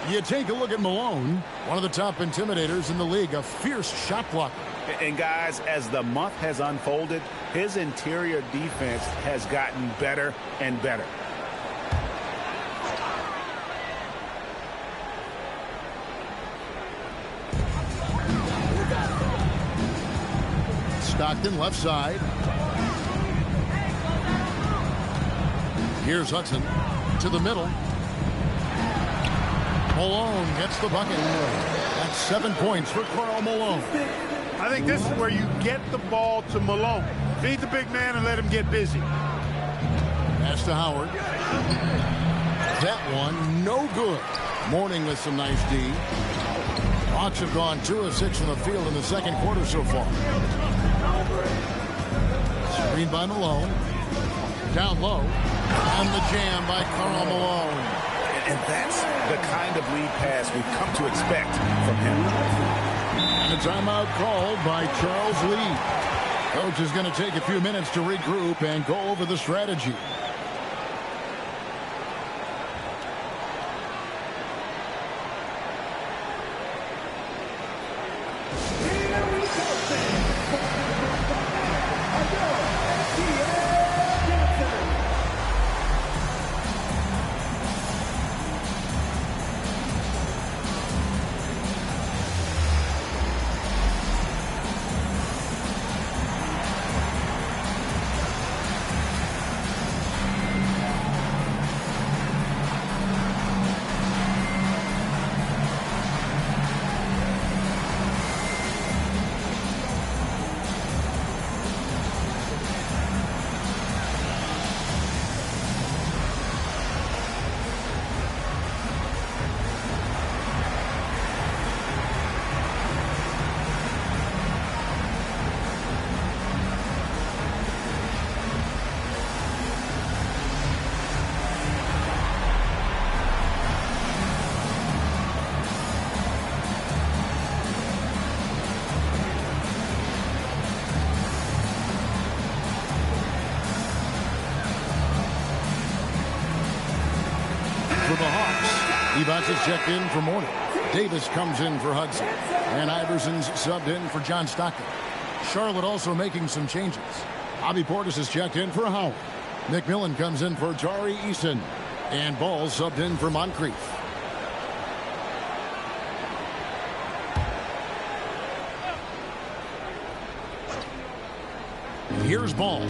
K: You take a look at Malone, one of the top intimidators in the league, a fierce shot blocker.
L: And guys, as the month has unfolded, his interior defense has gotten better and better.
K: Stockton left side. Here's Hudson to the middle. Malone gets the bucket. That's 7 points for Karl Malone.
N: I think this is where you get the ball to Malone. Feed the big man and let him get busy.
K: Pass to Howard. That one, no good. Mourning with some nice D. Hawks have gone 2 of 6 from the field in the second quarter so far. Screen by Malone. Down low. And the jam by Karl Malone.
L: And that's the kind of lead pass we've come to expect from him.
K: And a timeout called by Charles Lee. Coach is going to take a few minutes to regroup and go over the strategy. For the Hawks, Evans is checked in for Mourning. Davis comes in for Hudson. And Iverson's subbed in for John Stockton. Charlotte also making some changes. Bobby Portis is checked in for Howard. McMillan comes in for Tari Eason. And Ball subbed in for Moncrief. Here's Ball.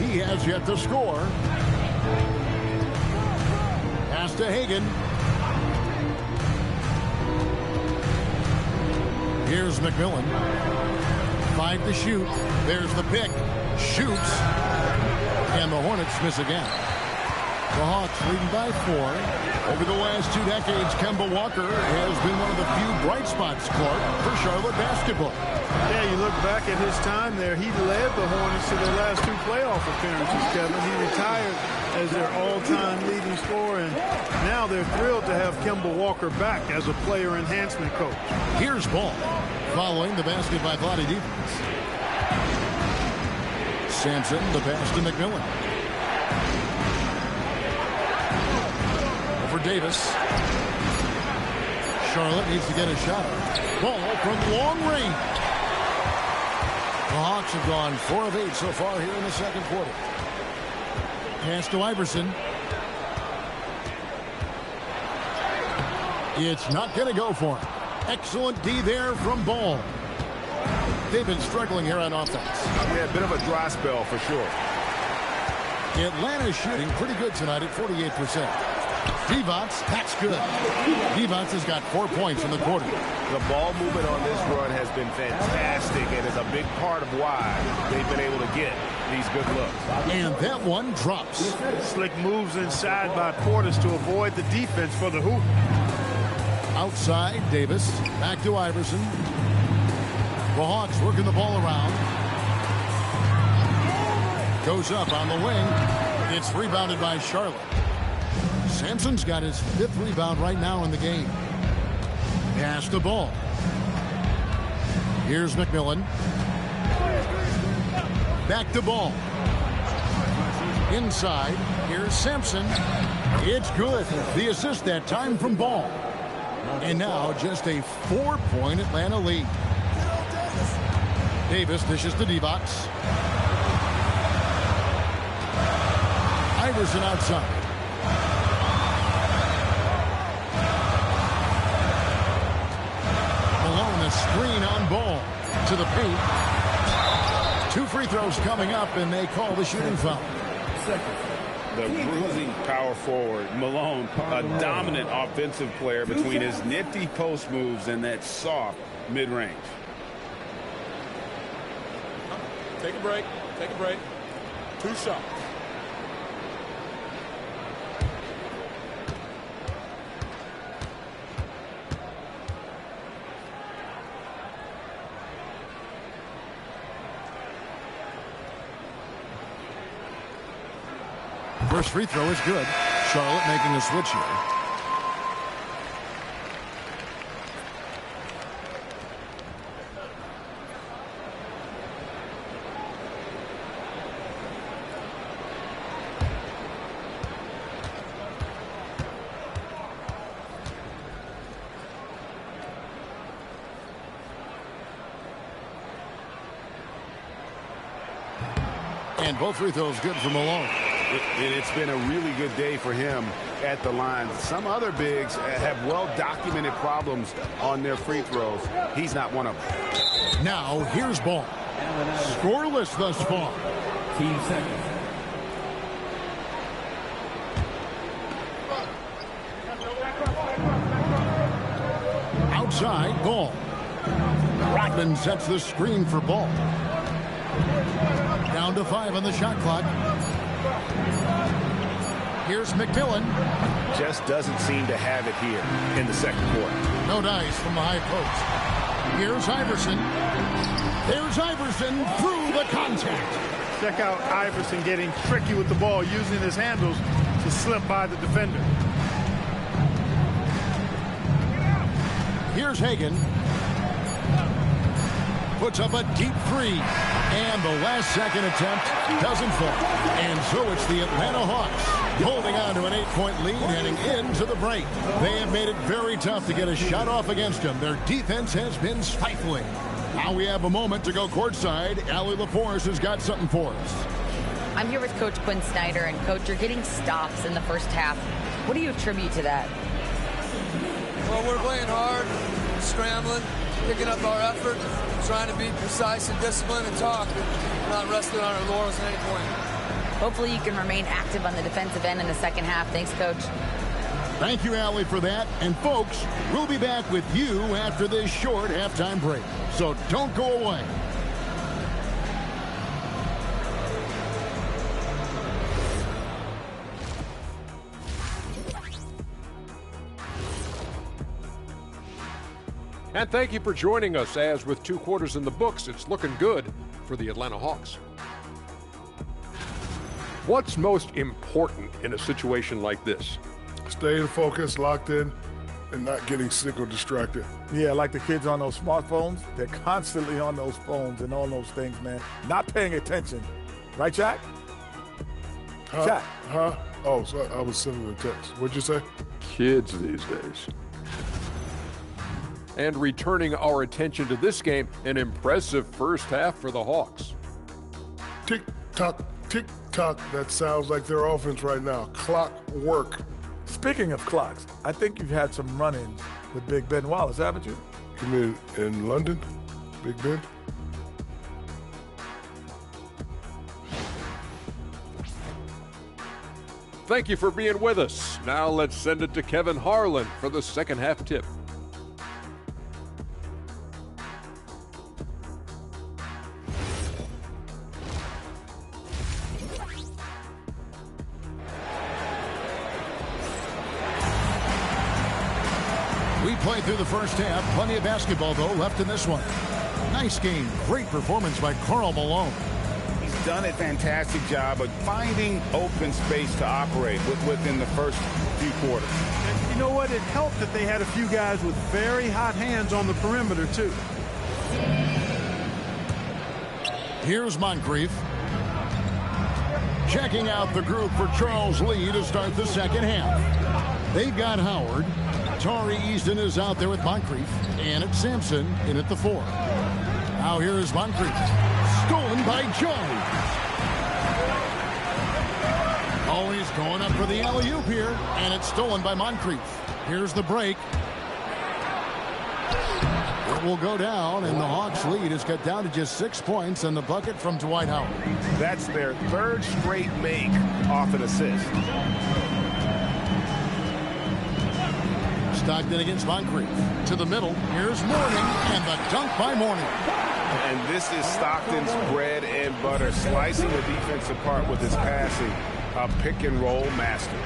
K: He has yet to score. Pass to Hagan. Here's McMillan. 5 to shoot. There's the pick. Shoots. And the Hornets miss again. The Hawks leading by 4. Over the last 2 decades, Kemba Walker has been one of the few bright spots, Clark, for Charlotte basketball.
B: Yeah, you look back at his time there, he led the Hornets to their last 2 playoff appearances, Kevin. He retired as their all-time leading scorer, and now they're thrilled to have Kemba Walker back as a player enhancement coach.
K: Here's Ball, following the basket by body defense. Sampson, the pass to McMillan. For Davis. Charlotte needs to get a shot. Ball from long range. The Hawks have gone 4 of 8 so far here in the second quarter. Pass to Iverson. It's not going to go for him. Excellent D there from Ball. They've been struggling here on offense.
L: Yeah, a bit of a dry spell for sure.
K: Atlanta shooting pretty good tonight at 48%. Divac, that's good. Divac has got 4 points in the quarter.
L: The ball movement on this run has been fantastic and is a big part of why they've been able to get these good looks.
K: And that one drops.
B: Slick moves inside by Portis to avoid the defense for the hoop.
K: Outside, Davis. Back to Iverson. The Hawks working the ball around. Goes up on the wing. It's rebounded by Charlotte. Sampson's got his 5th rebound right now in the game. Pass the ball. Here's McMillan. Back to Ball. Inside. Here's Sampson. It's good. The assist that time from Ball. And now just a 4-point Atlanta lead. Davis dishes to Divac. Iverson outside. Malone, a screen on Ball to the paint. 2 free throws coming up, and they call the shooting foul.
P: The bruising power forward, Malone, a dominant offensive player between his nifty post moves and that soft mid-range.
O: Take a break. Take a break. 2 shots.
K: First free throw is good. Charlotte making a switch here. And both free throws good for Malone.
L: It's been a really good day for him at the line. Some other bigs have well-documented problems on their free throws. He's not one of them.
K: Now, here's Ball. Scoreless thus far.
D: Team second.
K: Outside, Ball. Rodman sets the screen for Ball. Down to 5 on the shot clock. Here's McMillan.
L: Just doesn't seem to have it here in the second quarter.
K: No dice from the high post. Here's Iverson. There's Iverson through the contact.
B: Check out Iverson getting tricky with the ball, using his handles to slip by the defender.
K: Here's Hagan. Puts up a deep 3. And the last second attempt doesn't fall. And so it's the Atlanta Hawks holding on to an 8-point lead heading into the break. They have made it very tough to get a shot off against them. Their defense has been stifling. Now we have a moment to go courtside. Allie LaForce has got something for us.
E: I'm here with Coach Quinn Snyder. And, Coach, you're getting stops in the first half. What do you attribute to that?
U: Well, we're playing hard, scrambling, picking up our effort, trying to be precise and disciplined and talk, and not resting on our laurels at any point.
E: Hopefully you can remain active on the defensive end in the second half. Thanks, Coach.
K: Thank you, Allie, for that. And, folks, we'll be back with you after this short halftime break. So don't go away.
H: And thank you for joining us, as with 2 quarters in the books, it's looking good for the Atlanta Hawks. What's most important in a situation like this?
J: Staying focused, locked in, and not getting sick or distracted.
I: Yeah, like the kids on those smartphones, they're constantly on those phones and all those things, man. Not paying attention. Right, Jack?
J: Huh? Oh, so I was sending a text. What'd you say?
H: Kids these days. And returning our attention to this game, an impressive first half for the Hawks.
J: Tick-tock, tick-tock. That sounds like their offense right now. Clock work.
I: Speaking of clocks, I think you've had some run-ins with Big Ben Wallace, haven't you?
J: You mean in London? Big Ben?
H: Thank you for being with us. Now let's send it to Kevin Harlan for the second half tip.
K: We played through the first half. Plenty of basketball, though, left in this one. Nice game. Great performance by Karl Malone.
L: He's done a fantastic job of finding open space to operate within the first few quarters.
G: And you know what? It helped that they had a few guys with very hot hands on the perimeter, too.
K: Here's Moncrief. Checking out the group for Charles Lee to start the second half. They've got Howard. Tari Easton is out there with Moncrief. And it's Sampson in at the 4. Now here is Moncrief. Stolen by Joe. Always going up for the alley-oop here. And it's stolen by Moncrief. Here's the break. It will go down, and the Hawks lead is cut down to just 6 points and the bucket from Dwight Howard.
L: That's their third straight make off an assist.
K: Stockton against Moncrief. To the middle. Here's Mourning, and the dunk by Mourning.
L: And this is Stockton's bread and butter, slicing the defense apart with his passing. A pick-and-roll master.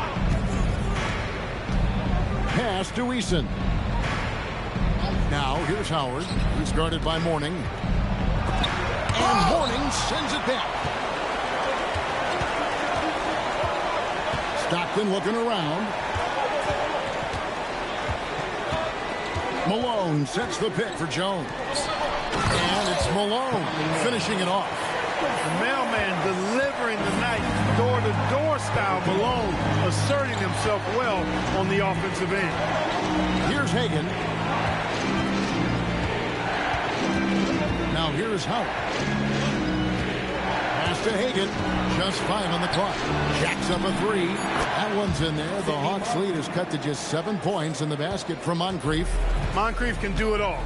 K: Pass to Eason. Now, here's Howard. He's guarded by Mourning. And Mourning sends it back. Stockton looking around. Malone sets the pick for Jones. And it's Malone finishing it off.
G: The mailman delivering the night, door-to-door style. Malone asserting himself well on the offensive end.
K: Here's Hagan. Now here's Howard. Pass to Hagan. Just 5 on the clock. Jacks up a 3. That one's in there. The Hawks lead is cut to just 7 points in the basket from Moncrief.
G: Moncrief can do it all.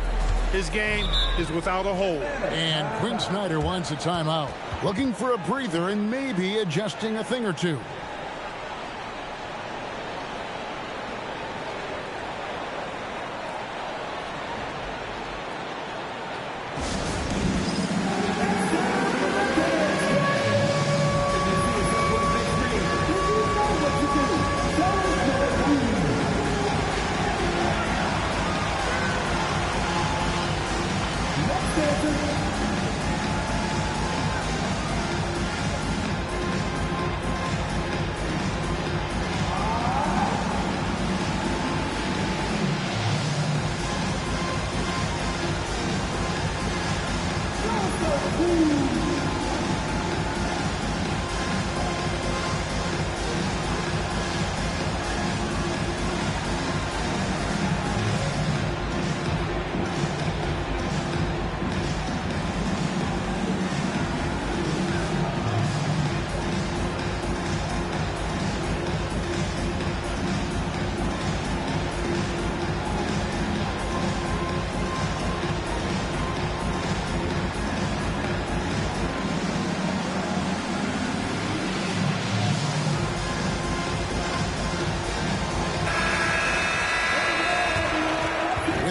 G: His game is without a hole.
K: And Quinn Snyder wants a timeout. Looking for a breather and maybe adjusting a thing or two.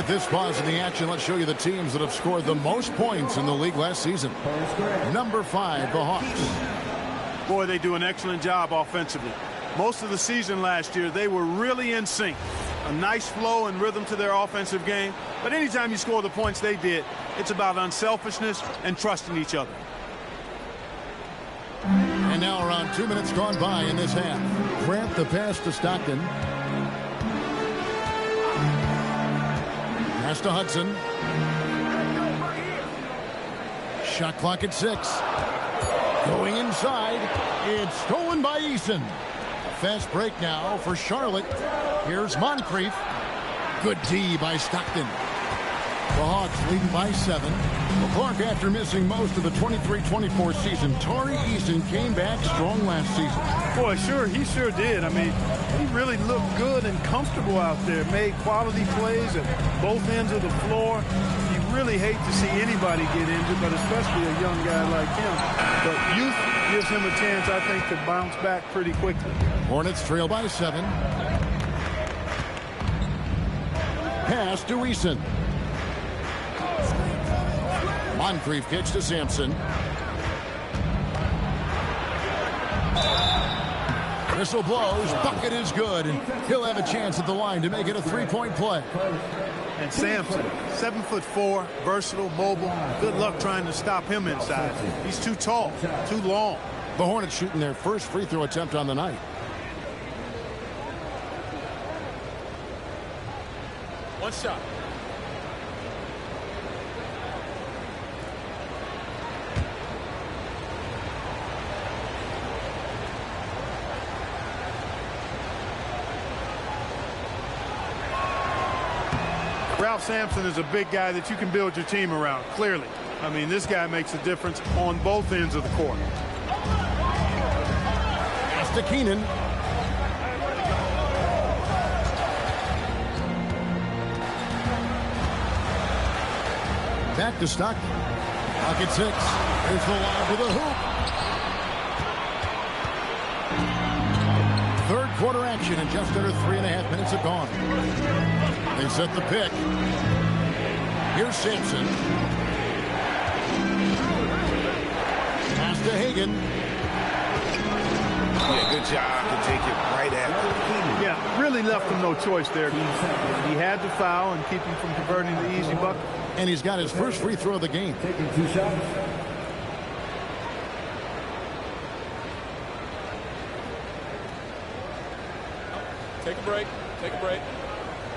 K: This pause in the action, let's show you the teams that have scored the most points in the league last season. Number 5, the Hawks.
G: Boy, they do an excellent job offensively. Most of the season last year, they were really in sync. a nice flow and rhythm to their offensive game. But anytime you score the points they did, it's about unselfishness and trusting each other.
K: And now around 2 minutes gone by in this half. Grant the pass to Stockton. Pass to Hudson. Shot clock at 6. Going inside. It's stolen by Eason. A fast break now for Charlotte. Here's Moncrief. Good D by Stockton. The Hawks leading by 7. Clark, after missing most of the 23-24 season, Tari Eason came back strong last season.
G: Boy, he sure did. I mean, he really looked good and comfortable out there. Made quality plays at both ends of the floor. You really hate to see anybody get injured, but especially a young guy like him. But youth gives him a chance, I think, to bounce back pretty quickly.
K: Hornets trail by 7. Pass to Eason. Moncrief kicks to Sampson. Whistle blows. Bucket is good, and he'll have a chance at the line to make it a 3-point play.
G: And Sampson, 7'4", versatile, mobile. Good luck trying to stop him inside. He's too tall, too long.
K: The Hornets shooting their first free throw attempt on the night.
O: One shot.
G: Ralph Sampson is a big guy that you can build your team around, clearly. I mean, this guy makes a difference on both ends of the court.
K: Pass to Keenan. Back to Stockton. Pocket 6. Here's the lob to the hoop. Third quarter action, and just under 3.5 minutes have gone. They set the pick. Here's Sampson. Pass to Hagan.
L: Yeah, good job to take it right at him.
G: Yeah, really left him no choice there. He had to foul and keep him from converting the easy bucket.
K: And he's got his first free throw of the game.
D: Taking 2 shots.
O: Take a break. Take a break.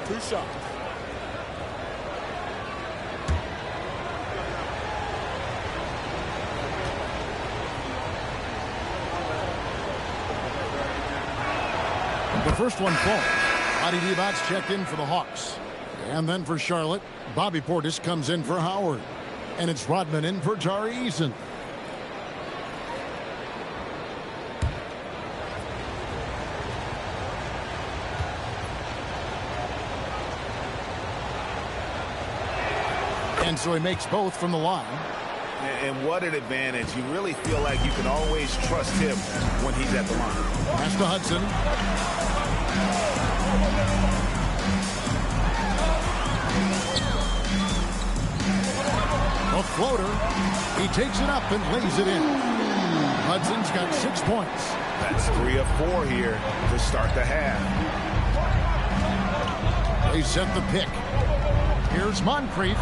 O: 2 shots.
K: The first one falls. Adi Divat's checked in for the Hawks. And then for Charlotte, Bobby Portis comes in for Howard. And it's Rodman in for Tari Eason. And so he makes both from the line.
L: And what an advantage. You really feel like you can always trust him when he's at the line.
K: Pass to Hudson. A floater. He takes it up and lays it in. Hudson's got 6 points.
L: That's 3 of 4 here to start the half.
K: They set the pick. Here's Moncrief.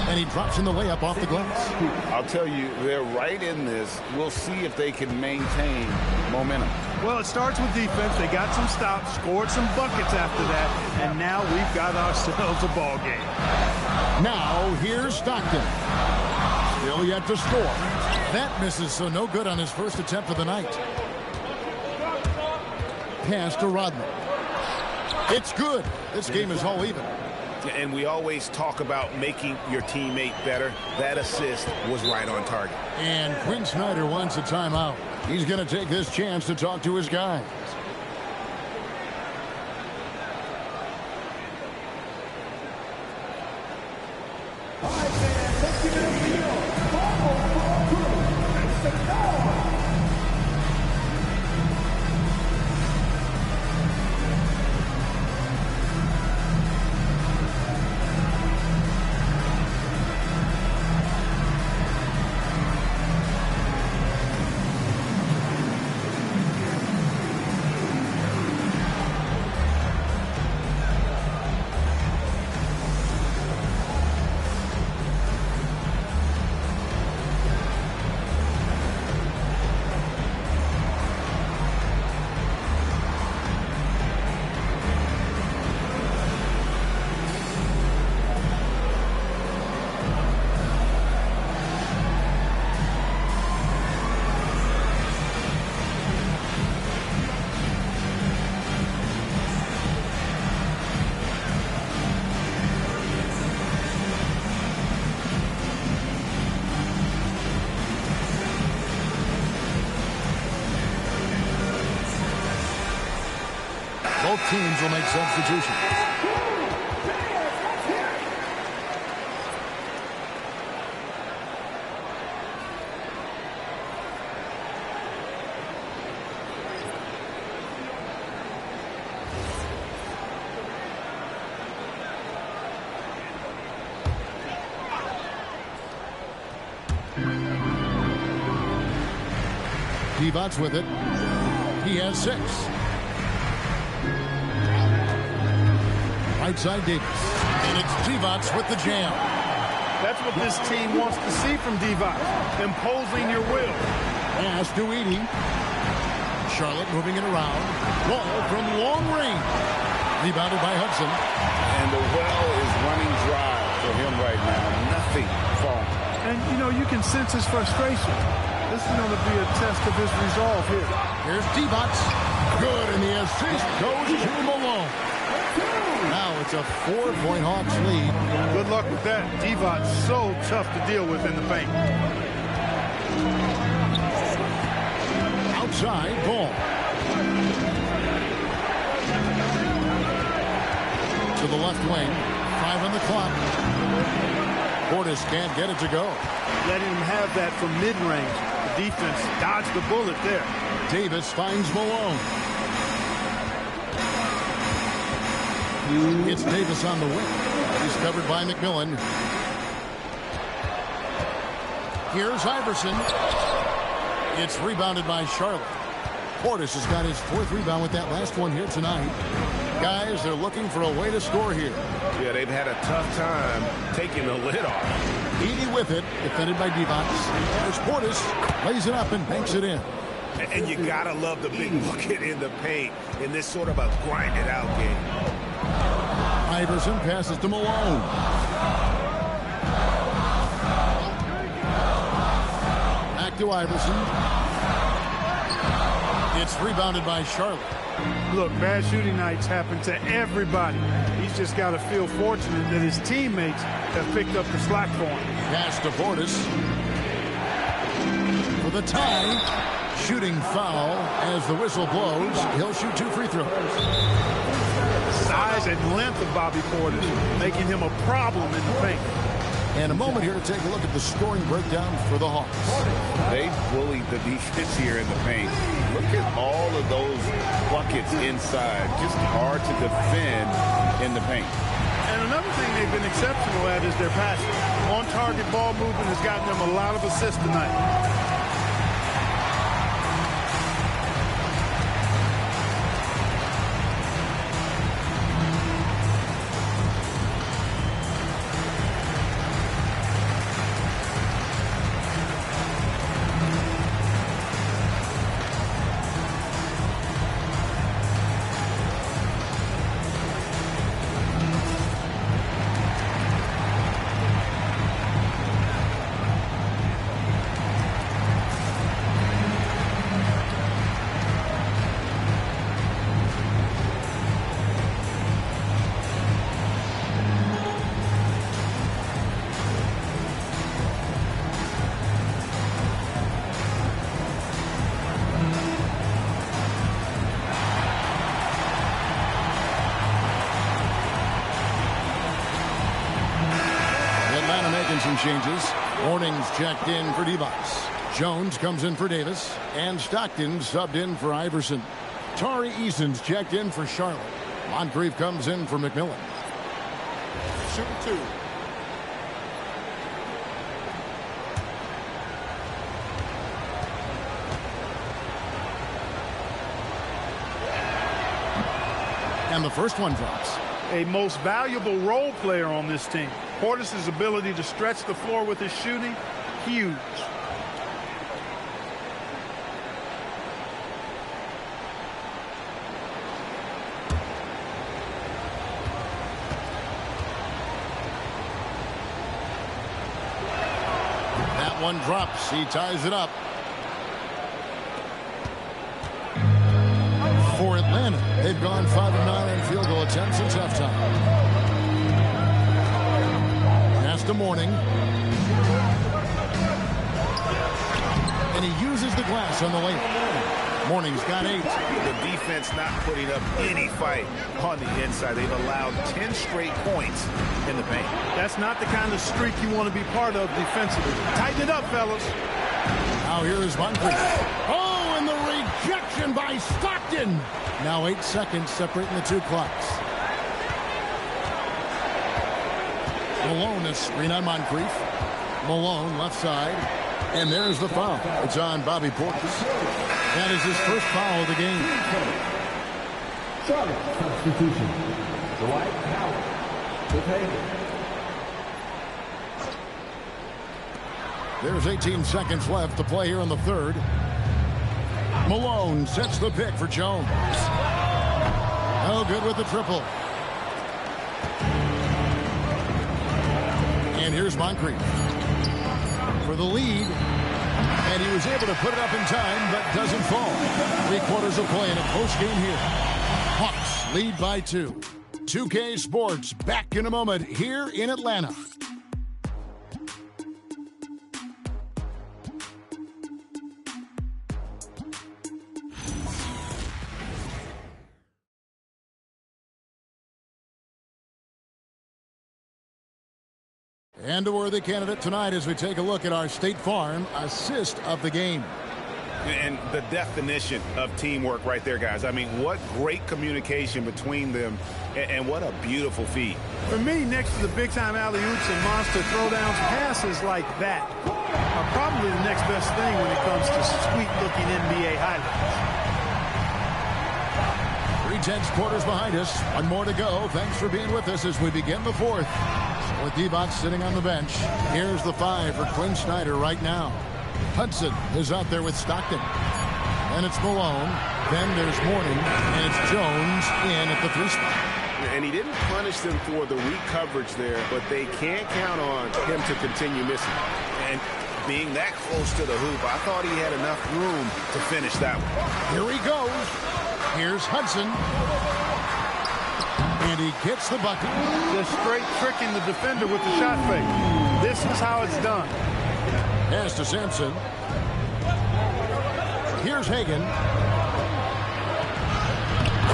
K: And he drops in the layup off the glass.
L: I'll tell you, they're right in this. We'll see if they can maintain momentum.
G: Well, it starts with defense. They got some stops, scored some buckets after that, and now we've got ourselves a ball game.
K: Now, here's Stockton. Still yet to score. That misses, so no good on his first attempt of the night. Pass to Rodman. It's good. This game is all even.
L: And we always talk about making your teammate better. That assist was right on target.
K: And Quinn Snyder wants a timeout. He's going to take this chance to talk to his guys. Both teams will make substitutions. Divac with it. He has 6. Right side Davis. And it's Divac with the jam.
G: That's what this team wants to see from Divac. Imposing your will.
K: Pass to Edey. Charlotte moving it around. Ball from long range. Rebounded by Hudson.
L: And the well is running dry for him right now. Nothing falling.
G: And, you know, you can sense his frustration. This is going to be a test of his resolve here.
K: Here's Divac. Good, and the assist goes to Malone. Now it's a 4-point Hawks lead.
G: Good luck with that. Divac so tough to deal with in the paint.
K: Outside, ball. To the left wing. 5 on the clock. Portis can't get it to go.
G: Letting him have that from mid-range. The defense dodged the bullet there.
K: Davis finds Malone. It's Davis on the wing. He's covered by McMillan. Here's Iverson. It's rebounded by Charlotte. Portis has got his 4th rebound with that last one here tonight. Guys, they're looking for a way to score here.
P: Yeah, they've had a tough time taking the lid off.
K: Edey with it, defended by Divac. There's Portis, lays it up and banks it in.
L: And you gotta love the big bucket in the paint in this sort of a grinded out game.
K: Iverson passes to Malone. Back to Iverson. It's rebounded by Charlotte.
G: Look, bad shooting nights happen to everybody. He's just got to feel fortunate that his teammates have picked up the slack for him.
K: Pass to Portis. For the tie. Shooting foul as the whistle blows. He'll shoot 2 free throws.
G: Size and length of Bobby Portis, making him a problem in the paint.
K: And a moment here to take a look at the scoring breakdown for the Hawks.
L: They bullied the defense here in the paint. Look at all of those buckets inside. Just hard to defend in the paint.
G: And another thing they've been exceptional at is their passing. On-target ball movement has gotten them a lot of assists tonight.
K: Some changes. Morning's checked in for Divac. Jones comes in for Davis. And Stockton subbed in for Iverson. Tari Eason's checked in for Charlotte. Moncrief comes in for McMillan.
O: Shooting 2.
K: And the first one drops.
G: A most valuable role player on this team. Portis' ability to stretch the floor with his shooting, huge.
K: That one drops. He ties it up. For Atlanta, they've gone 5 of 9 in field goal attempts since halftime. Pass to Morning. And he uses the glass on the layup. Mourning's got 8.
L: The defense not putting up any fight on the inside. They've allowed 10 straight points in the paint.
G: That's not the kind of streak you want to be part of defensively. Tighten it up, fellas.
K: Now here is Moncrief. Oh, and the rejection by Stockton. Now 8 seconds separating the two clocks. Malone is screen on Moncrief. Malone left side. And there's the foul. It's on Bobby Portis. That is his first foul of the game.
D: Substitution. Dwight Howard with Hagan.
K: There's 18 seconds left to play here in the third. Malone sets the pick for Jones. No good with the triple. And here's Moncrief for the lead. And he was able to put it up in time, but doesn't fall. 3/4 of play in a post game here. Hawks lead by 2. 2K Sports back in a moment here in Atlanta. And a worthy candidate tonight as we take a look at our State Farm assist of the game.
L: And the definition of teamwork right there, guys. I mean, what great communication between them, and what a beautiful feat.
G: For me, next to the big-time alley-oops and monster throwdowns, passes like that are probably the next best thing when it comes to sweet-looking NBA highlights.
K: 3/10 quarters behind us. One more to go. Thanks for being with us as we begin the fourth. With Divac sitting on the bench, here's the 5 for Quinn Snyder right now. Hudson is out there with Stockton. And it's Malone. Then there's Mourning. And it's Jones in at the 3 spot.
L: And he didn't punish them for the weak coverage there, but they can't count on him to continue missing. And being that close to the hoop, I thought he had enough room to finish that one.
K: Here he goes. Here's Hudson. And he gets the bucket.
G: Just straight tricking the defender with the shot fake. This is how it's done.
K: Pass to Sampson. Here's Hagan.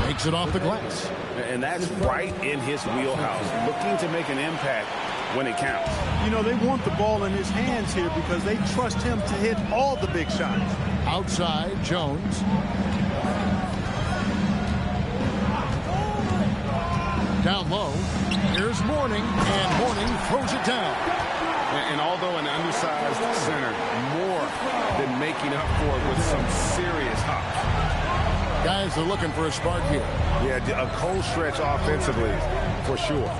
K: Takes it off the glass.
L: And that's right in his wheelhouse. Looking to make an impact when it counts.
G: You know, they want the ball in his hands here because they trust him to hit all the big shots.
K: Outside, Jones. Down low. Here's Mourning, and Mourning throws it down.
L: And although an undersized center, more than making up for it with some serious hops.
K: Guys are looking for a spark here.
L: Yeah, a cold stretch offensively, for sure.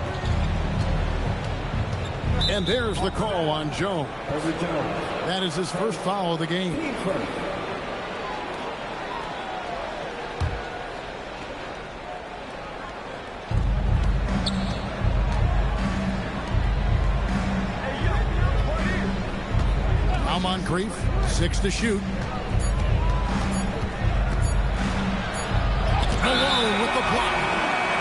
K: And there's the call on Jones. That is his first foul of the game. Moncrief, 6 to shoot. Malone with the block.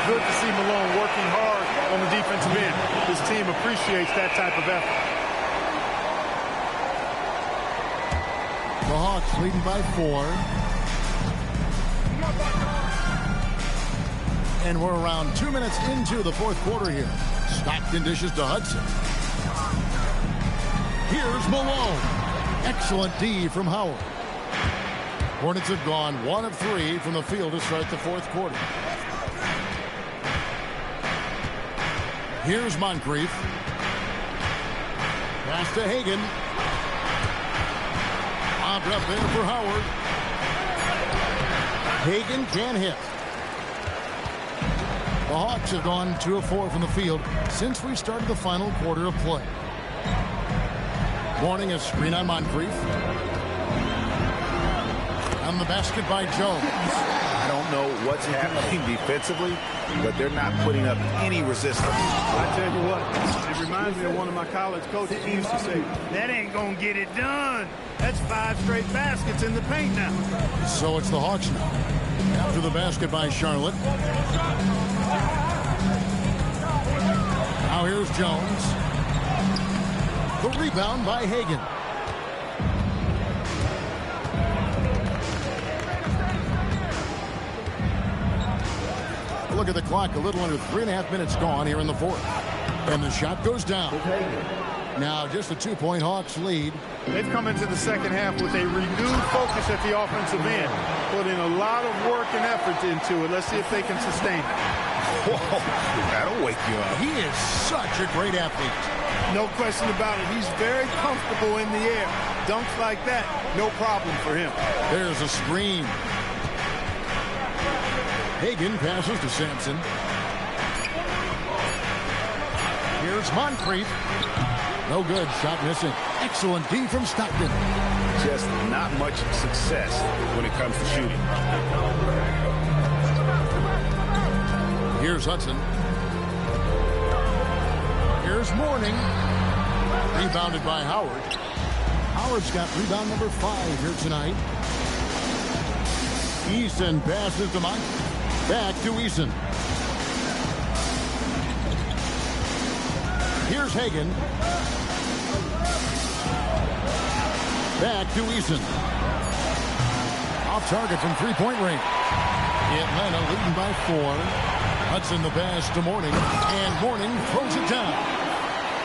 G: Good to see Malone working hard on the defensive end. His team appreciates that type of effort.
K: The Hawks leading by 4. And we're around 2 minutes into the 4th quarter here. Stockton dishes to Hudson. Here's Malone. Excellent D from Howard. Hornets have gone 1 of 3 from the field to start the 4th quarter. Here's Moncrief. Pass to Hagan. Lobbed up there for Howard. Hagan can't hit. The Hawks have gone 2 of 4 from the field since we started the final quarter of play. Mourning a screen on Moncrief. On the basket by Jones.
L: I don't know what's happening defensively, but they're not putting up any resistance.
G: I tell you what, it reminds me of one of my college coaches. He used to say, that ain't going to get it done. That's 5 straight baskets in the paint now.
K: So it's the Hawks now. After the basket by Charlotte. Now here's Jones. The rebound by Hagan. look at the clock. A little under 3.5 minutes gone here in the fourth. And the shot goes down. Now just a 2-point Hawks lead.
G: They've come into the second half with a renewed focus at the offensive end, putting a lot of work and effort into it. Let's see if they can sustain it.
K: Whoa, that'll wake you up. He is such a great athlete.
G: No question about it. He's very comfortable in the air. Dunks like that, no problem for him.
K: There's a screen. Hagan passes to Sampson. Here's Moncrief. No good. Shot missing. Excellent D from Stockton.
L: Just not much success when it comes to shooting.
K: Here's Hudson. Here's Mourning. Rebounded by Howard. Howard's got rebound number 5 here tonight. Eason passes to Mike. Back to Eason. Here's Hagan. Back to Eason. Off target from three-point range. Atlanta leading by 4. Hudson the pass to Mourning. And Mourning throws it down.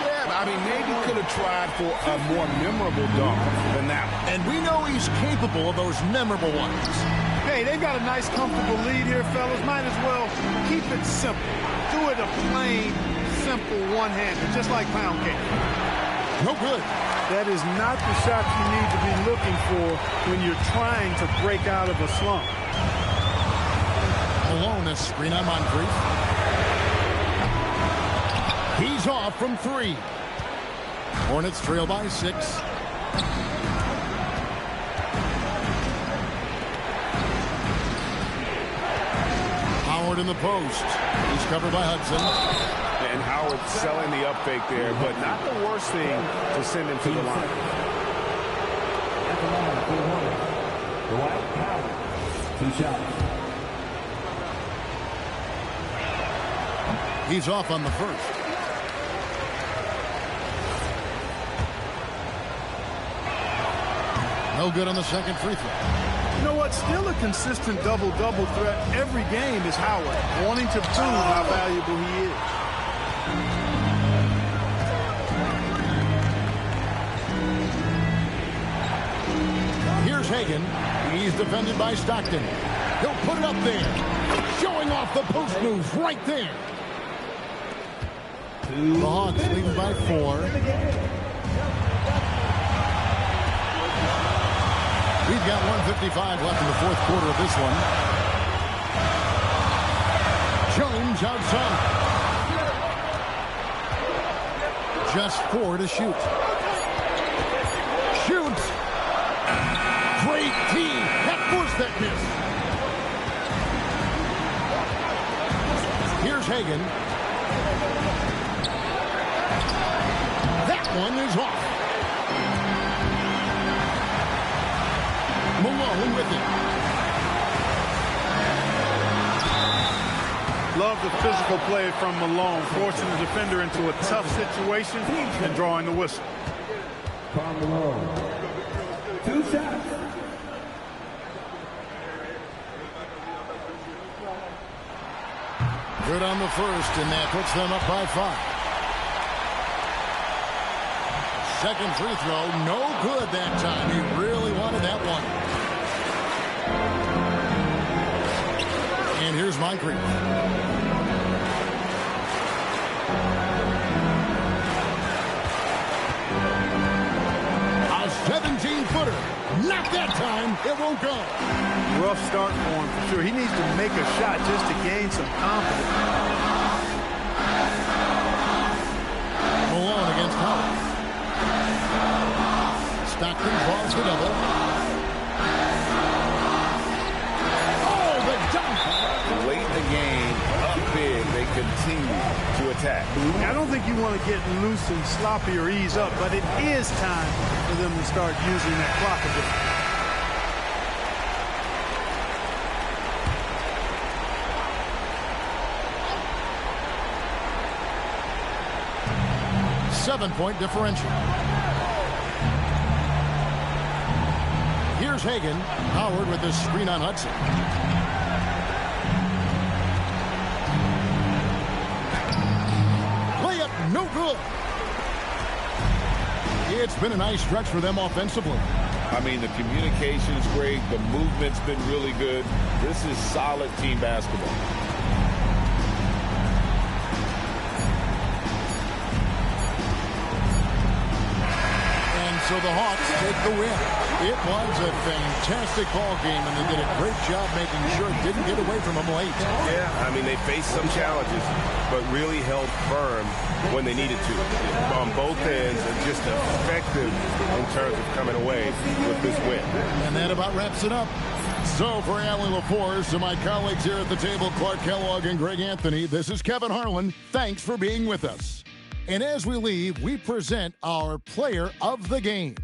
L: Yeah, I mean, maybe could have tried for a more memorable dunk than that one.
K: And we know he's capable of those memorable ones.
G: Hey, they've got a nice, comfortable lead here, fellas. Might as well keep it simple. Do it a plain, simple one-hander, just like pound cake.
K: No good.
G: That is not the shot you need to be looking for when you're trying to break out of a slump.
K: Malone, a screen on Moncrief. He's off from 3. Hornets trail by 6. Howard in the post. He's covered by Hudson.
L: And Howard selling the up fake there, but not the worst thing to send him to the line.
D: At the line for the Hornets, Dwight Howard. 2 shots.
K: He's off on the first. No good on the second free throw.
G: You know what? Still a consistent double-double threat every game is Howard, wanting to prove how valuable he is.
K: Here's Hagan. He's defended by Stockton. He'll put it up there. Showing off the post moves right there. The Hawks leading by 4. We've got 1:55 left in the fourth quarter of this one. Jones outside. Just 4 to shoot. Shoots. Great team. That forced that miss. Here's Hagan. That one is off. Malone with it.
G: Love the physical play from Malone, forcing the defender into a tough situation and drawing the whistle.
D: Karl Malone. 2 shots.
K: Good on the first, and that puts them up by 5. Second free throw, no good that time. He really wanted that one. And here's Moncrief. A 17-footer. Not that time. It won't go.
G: Rough start for him, for sure. He needs to make a shot just to gain some confidence.
K: Malone against Howard. Stockton draws the double. Oh, the dunk!
L: Late in the game, up big, they continue to attack.
G: I don't think you want to get loose and sloppy or ease up, but it is time for them to start using that clock a bit.
K: 7-point differential. Here's Hagan. Howard with the screen on Hudson. layup, no good. It's been a nice stretch for them offensively.
P: I mean, the communication's great. The movement's been really good. This is solid team basketball.
K: So the Hawks take the win. It was a fantastic ball game, and they did a great job making sure it didn't get away from them late.
P: Yeah, I mean, they faced some challenges, but really held firm when they needed to on both ends, and just effective in terms of coming away with this win.
K: And that about wraps it up. So for Allie LaForce, to my colleagues here at the table, Clark Kellogg and Greg Anthony, this is Kevin Harlan. Thanks for being with us. And as we leave, we present our player of the game.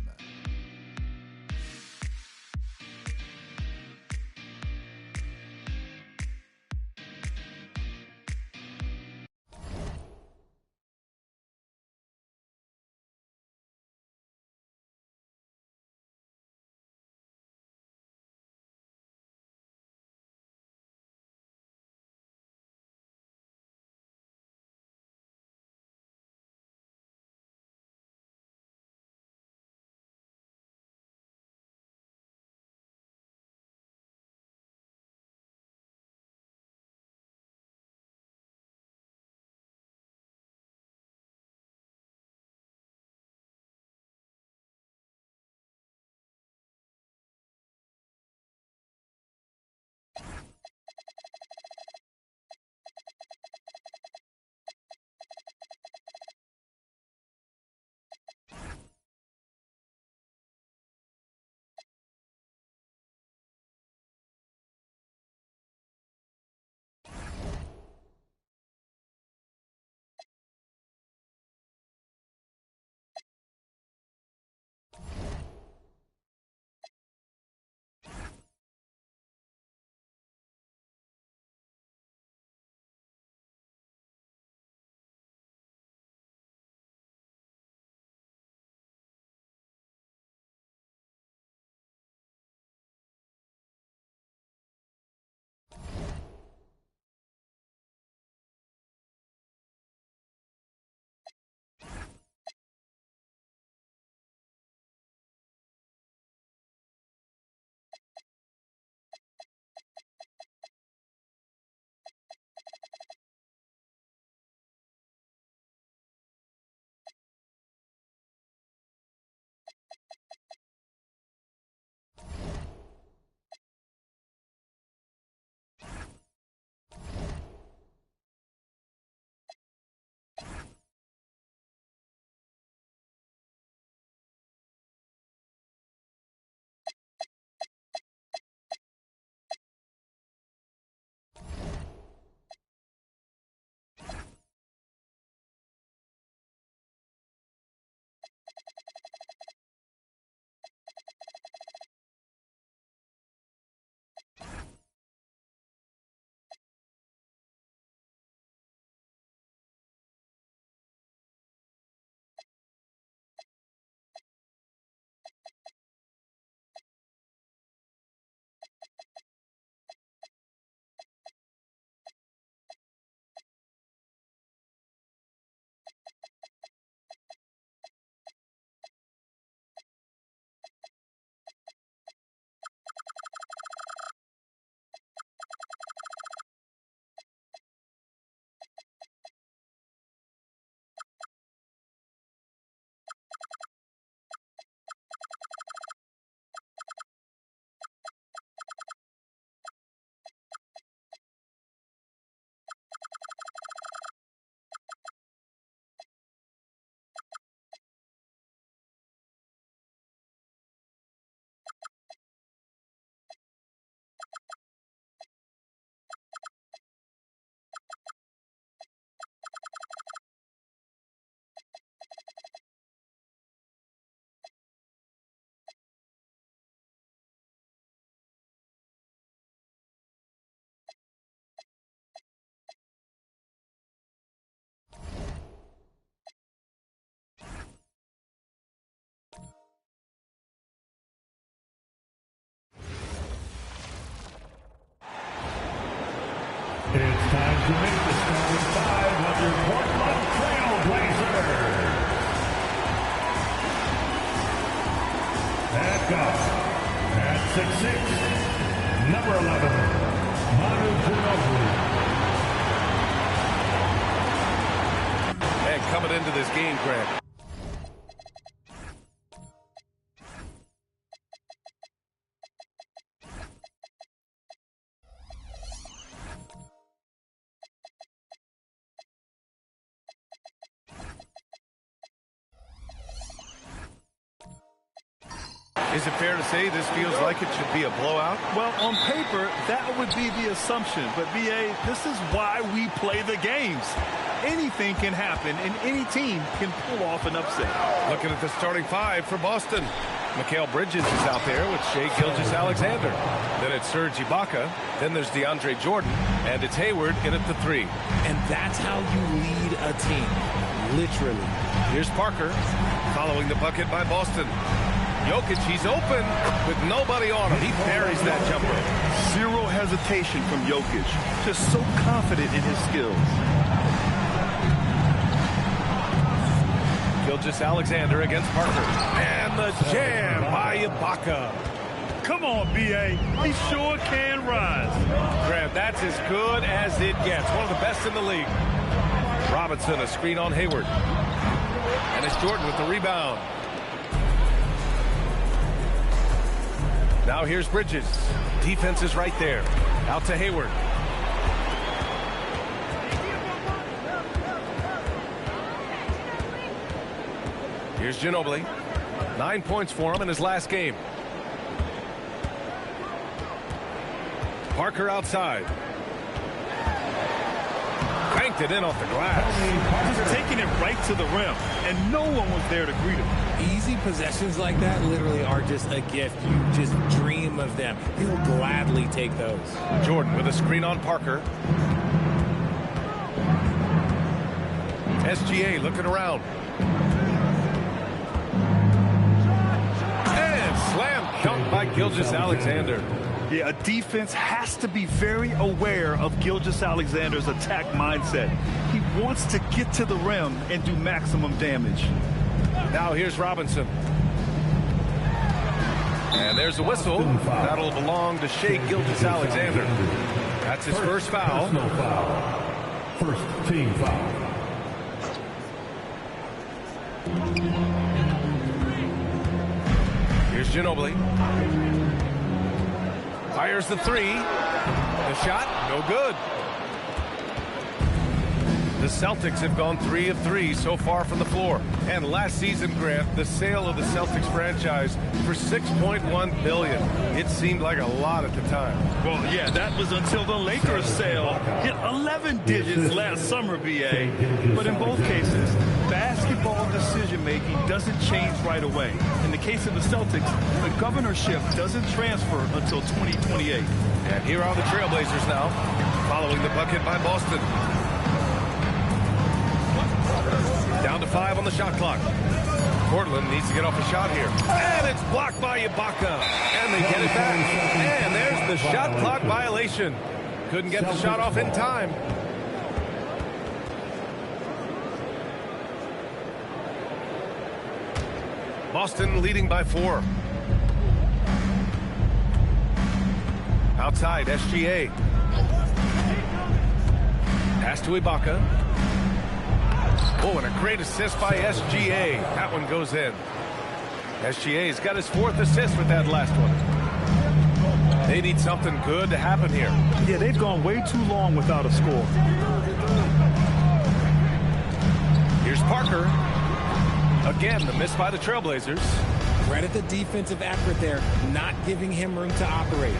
F: It's time to make the starting five of your Portland Trail
D: Scott. At 6'6", number 11, Manu Ginobili.
A: And coming into this game, Grant. Is it fair to say this feels like it should be a blowout?
B: Well, on paper, that would be the assumption. But, B.A., this is why we play the games. Anything can happen, and any team can pull off an upset.
A: Looking at the starting five for Boston. Mikal Bridges is out there with Shai Gilgeous-Alexander. Then it's Serge Ibaka. Then there's DeAndre Jordan. And it's Hayward in at the 3.
C: And that's how you lead a team. Literally.
A: Here's Parker following the bucket by Boston. Jokic, he's open with nobody on him. He buries that jumper.
B: Zero hesitation from Jokic. Just so confident in his skills.
A: Gilgeous-Alexander against Parker. And the jam by Ibaka.
B: Come on, B.A. He sure can rise.
A: Grab, that's as good as it gets. One of the best in the league. Robinson, a screen on Hayward. And it's Jordan with the rebound. Now here's Bridges. Defense is right there. Out to Hayward. Here's Ginobili. 9 points for him in his last game. Parker outside. Cranked it in off the glass.
B: Just taking it right to the rim, and no one was there to greet him.
C: Easy possessions like that literally are just a gift. You just dream of them. He'll gladly take those.
A: Jordan with a screen on Parker. SGA looking around. And slam dunk by Gilgeous-Alexander.
B: Yeah, a defense has to be very aware of Gilgeous-Alexander's attack mindset. He wants to get to the rim and do maximum damage.
A: Now here's Robinson. And there's a whistle. That'll belong to Shai Gilgeous-Alexander. That's his first foul.
D: Personal foul. First team foul.
A: Here's Ginobili. Fires the 3. The shot, no good. The Celtics have gone 3 of 3 so far from the floor. And last season, Grant, the sale of the Celtics franchise for $6.1 billion. It seemed like a lot at the time.
B: Well, yeah, that was until the Lakers sale hit 11 digits last summer, B.A. But in both cases, basketball decision-making doesn't change right away. In the case of the Celtics, the governorship doesn't transfer until 2028.
A: And here are the Trailblazers now, following the bucket by Boston. Down to 5 on the shot clock. Portland needs to get off a shot here. And it's blocked by Ibaka. And they get it back. And there's the shot clock violation. Couldn't get the shot off in time. Boston leading by 4. Outside, SGA. Pass to Ibaka. Oh, and a great assist by SGA. That one goes in. SGA's got his 4th assist with that last one. They need something good to happen here.
B: Yeah, they've gone way too long without a score.
A: Here's Parker. Again, the miss by the Trailblazers.
C: Credit the defensive effort there, not giving him room to operate.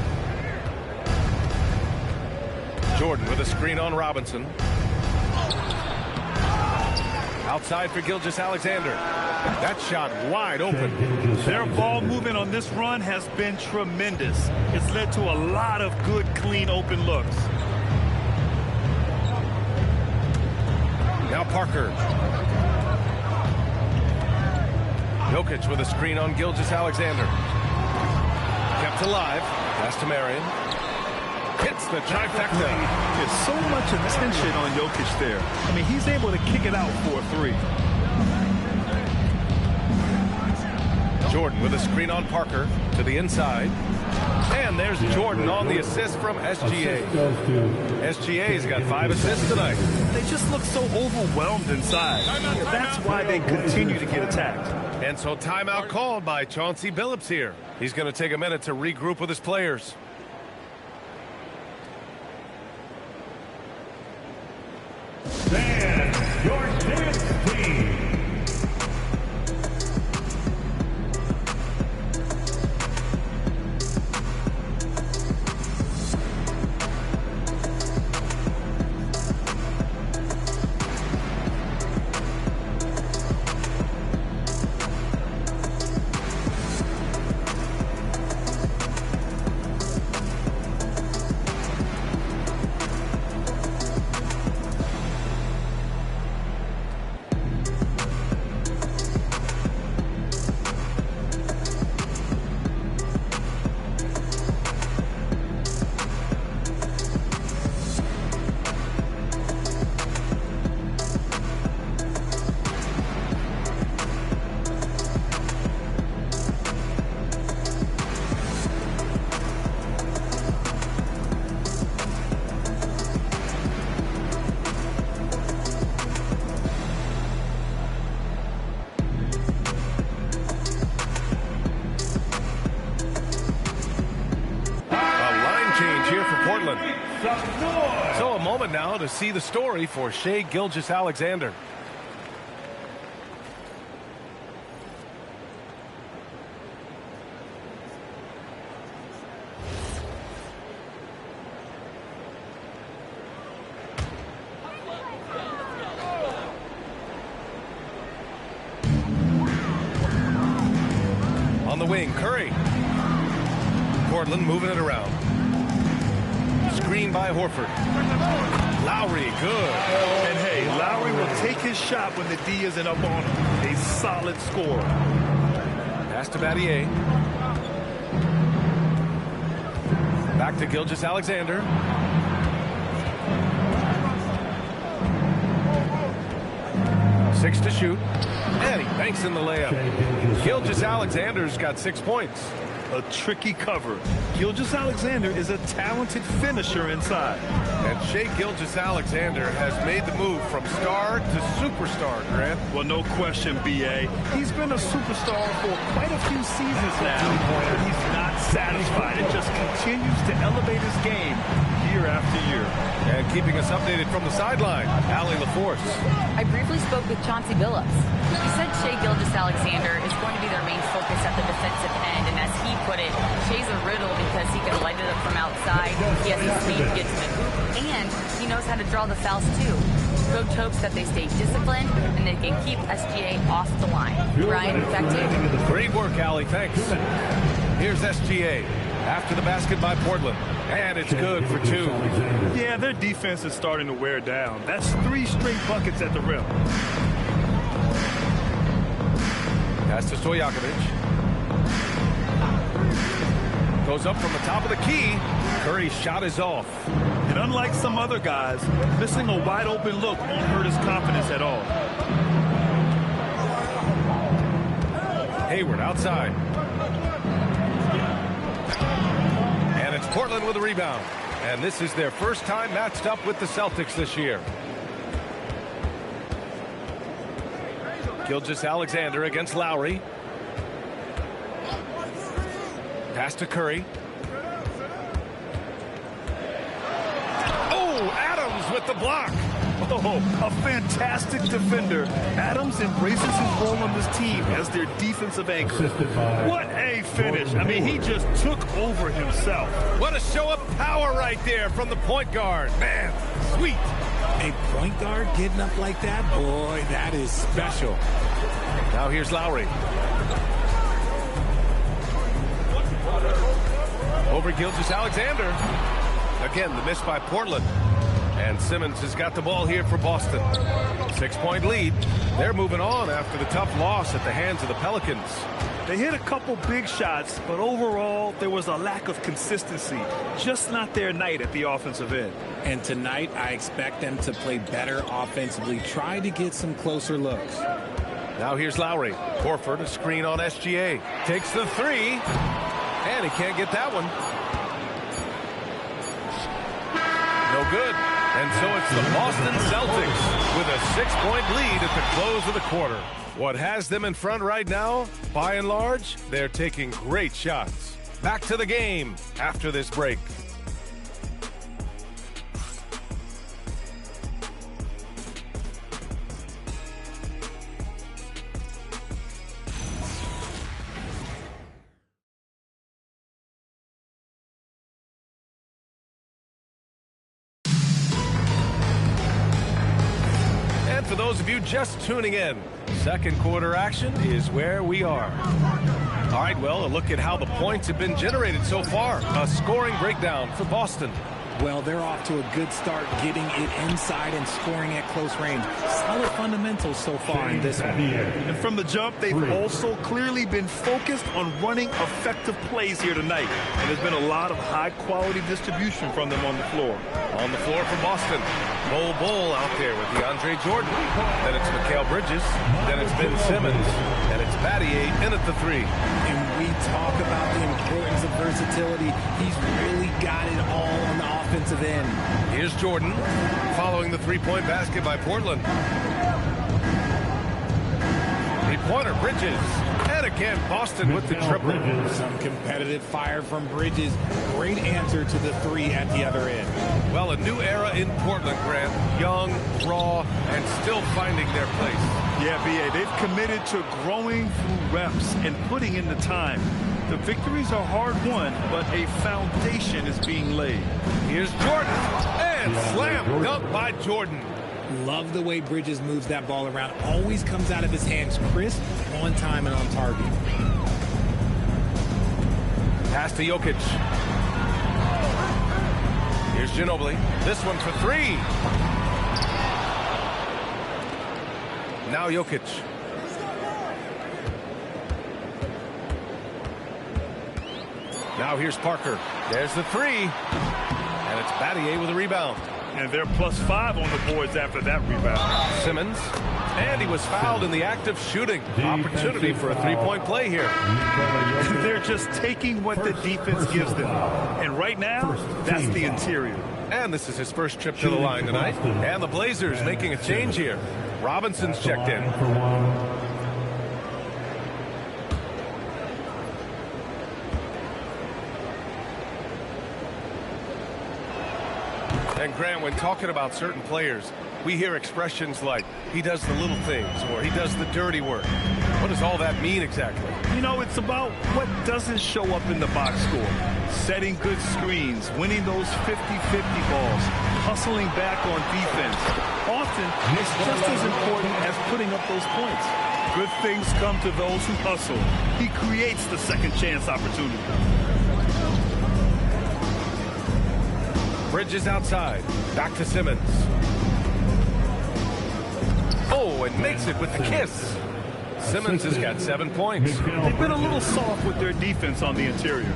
A: Jordan with a screen on Robinson. Outside for Gilgeous-Alexander. That shot wide open.
B: Their ball movement on this run has been tremendous. It's led to a lot of good, clean, open looks.
A: Now Parker. Jokic with a screen on Gilgeous-Alexander. Kept alive. Pass to Marion. Hits the trifecta.
B: There's so much attention on Jokic there. I mean, he's able to kick it out for a 3.
A: Jordan with a screen on Parker to the inside. And there's Jordan on the assist from SGA. SGA's got 5 assists tonight.
B: They just look so overwhelmed inside. That's why they continue to get attacked.
A: And so timeout called by Chauncey Billups here. He's going to take a minute to regroup with his players.
F: Fans, your dance team.
A: So a moment now to see the story for Shai Gilgeous-Alexander. On the wing, Curry. Portland moving it around. Screen by Horford. Lowry, good.
B: And hey, Lowry will take his shot when the D isn't up on him. A solid score.
A: Pass to Battier. Back to Gilgeous-Alexander. Six to shoot. And he banks in the layup. Gilgeous-Alexander's got 6 points.
B: A tricky cover. Gilgeous-Alexander is a talented finisher inside.
A: And Shai Gilgeous-Alexander has made the move from star to superstar, Grant.
B: Well, no question, B.A. He's been a superstar for quite a few seasons now, but he's not satisfied. It just continues to elevate his game year after year.
A: And keeping us updated from the sideline, Allie LaForce.
E: I briefly spoke with Chauncey Billups. He said Shai Gilgeous-Alexander is going to be their main focus at the defensive end, and as he put it, Shai's a riddle because he can light it up from outside, he has the speed to get to the hoop, and he knows how to draw the fouls too. Coach hopes that they stay disciplined and they can keep SGA off the line. Ryan, back to you.
A: Great work, Allie. Thanks. Here's SGA after the basket by Portland, and it's good for 2.
B: Yeah, their defense is starting to wear down. That's 3 straight buckets at the rim.
A: Pass to Stojakovic. Goes up from the top of the key. Curry's shot is off.
B: And unlike some other guys, missing a wide open look won't hurt his confidence at all.
A: Hayward outside. And it's Portland with a rebound. And this is their first time matched up with the Celtics this year. Gilgeous-Alexander against Lowry. Pass to Curry. Oh, Adams with the block.
B: Oh, a fantastic defender. Adams embraces his role on this team as their defensive anchor. What a finish. I mean, he just took over himself.
A: What a show of power right there from the point guard. Man, sweet.
C: A point guard getting up like that? Boy, that is special.
A: Now here's Lowry. Over Gilgeous-Alexander. Again, the miss by Portland. And Simmons has got the ball here for Boston. 6-point lead. They're moving on after the tough loss at the hands of the Pelicans.
B: They hit a couple big shots, but overall, there was a lack of consistency. Just not their night at the offensive end.
C: And tonight, I expect them to play better offensively. Try to get some closer looks.
A: Now here's Lowry. Horford, a screen on SGA. Takes the three. And he can't get that one. No good. And so it's the Boston Celtics with a 6-point lead at the close of the quarter. What has them in front right now, by and large, they're taking great shots. Back to the game after this break. For those of you just tuning in, second quarter action is where we are. All right, well, a look at how the points have been generated so far. A scoring breakdown for Boston.
C: Well, they're off to a good start getting it inside and scoring at close range. Solid fundamentals so far in this one.
B: And from the jump, they've also clearly been focused on running effective plays here tonight. And there's been a lot of high-quality distribution from them on the floor.
A: On the floor for Boston, Bull out there with DeAndre Jordan. Then it's Mikal Bridges. Then it's Ben Simmons. And it's Battier in at the three.
C: And we talk about the importance of versatility. He's really got it all on the offensive end.
A: Here's Jordan following the three-point basket by Portland. Three-pointer, Bridges. And again, Boston with the triple.
C: Some competitive fire from Bridges. Great answer to the three at the other end.
A: Well, a new era in Portland, Grant. Young, raw, and still finding their place.
B: Yeah, B.A., they've committed to growing through reps and putting in the time. The victories are hard-won, but a foundation is being laid.
A: Here's Jordan, and slam dunk by Jordan.
C: Love the way Bridges moves that ball around. Always comes out of his hands crisp, on time, and on target.
A: Pass to Jokic. Here's Ginobili. This one for three. Now Jokic. Now here's Parker. There's the three. And it's Battier with a rebound.
B: And they're +5 on the boards after that rebound.
A: Simmons. And he was fouled in the act of shooting. Opportunity for a three-point play here.
B: They're just taking what the defense gives them. And right now, that's the interior.
A: And this is his first trip to the line tonight. And the Blazers making a change here. Robinson's checked in. And Grant, when talking about certain players, we hear expressions like, he does the little things, or he does the dirty work. What does all that mean exactly?
B: You know, it's about what doesn't show up in the box score. Setting good screens, winning those 50-50 balls, hustling back on defense. Often, it's just as important as putting up those points. Good things come to those who hustle. He creates the second chance opportunity.
A: Bridges outside. Back to Simmons. Oh, and makes it with the kiss. Simmons has got 7 points.
B: They've been a little soft with their defense on the interior.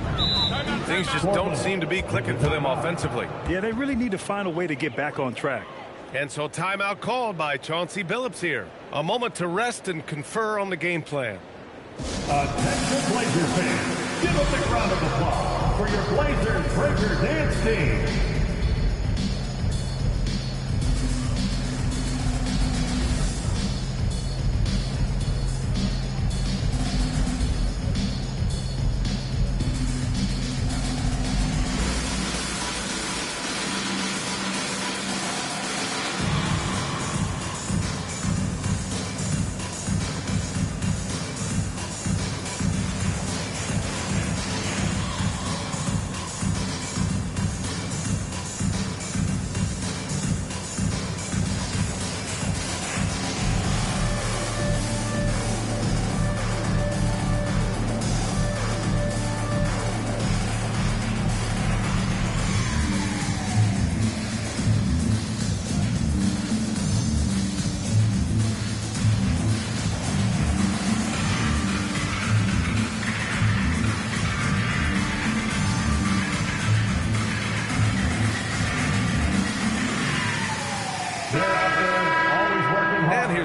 A: Things just don't seem to be clicking for them offensively.
B: Yeah, they really need to find a way to get back on track.
A: And so timeout called by Chauncey Billups here. A moment to rest and confer on the game plan.
F: Attention Blazers fans, give a big round of applause for your Blazers Breaker Dance team.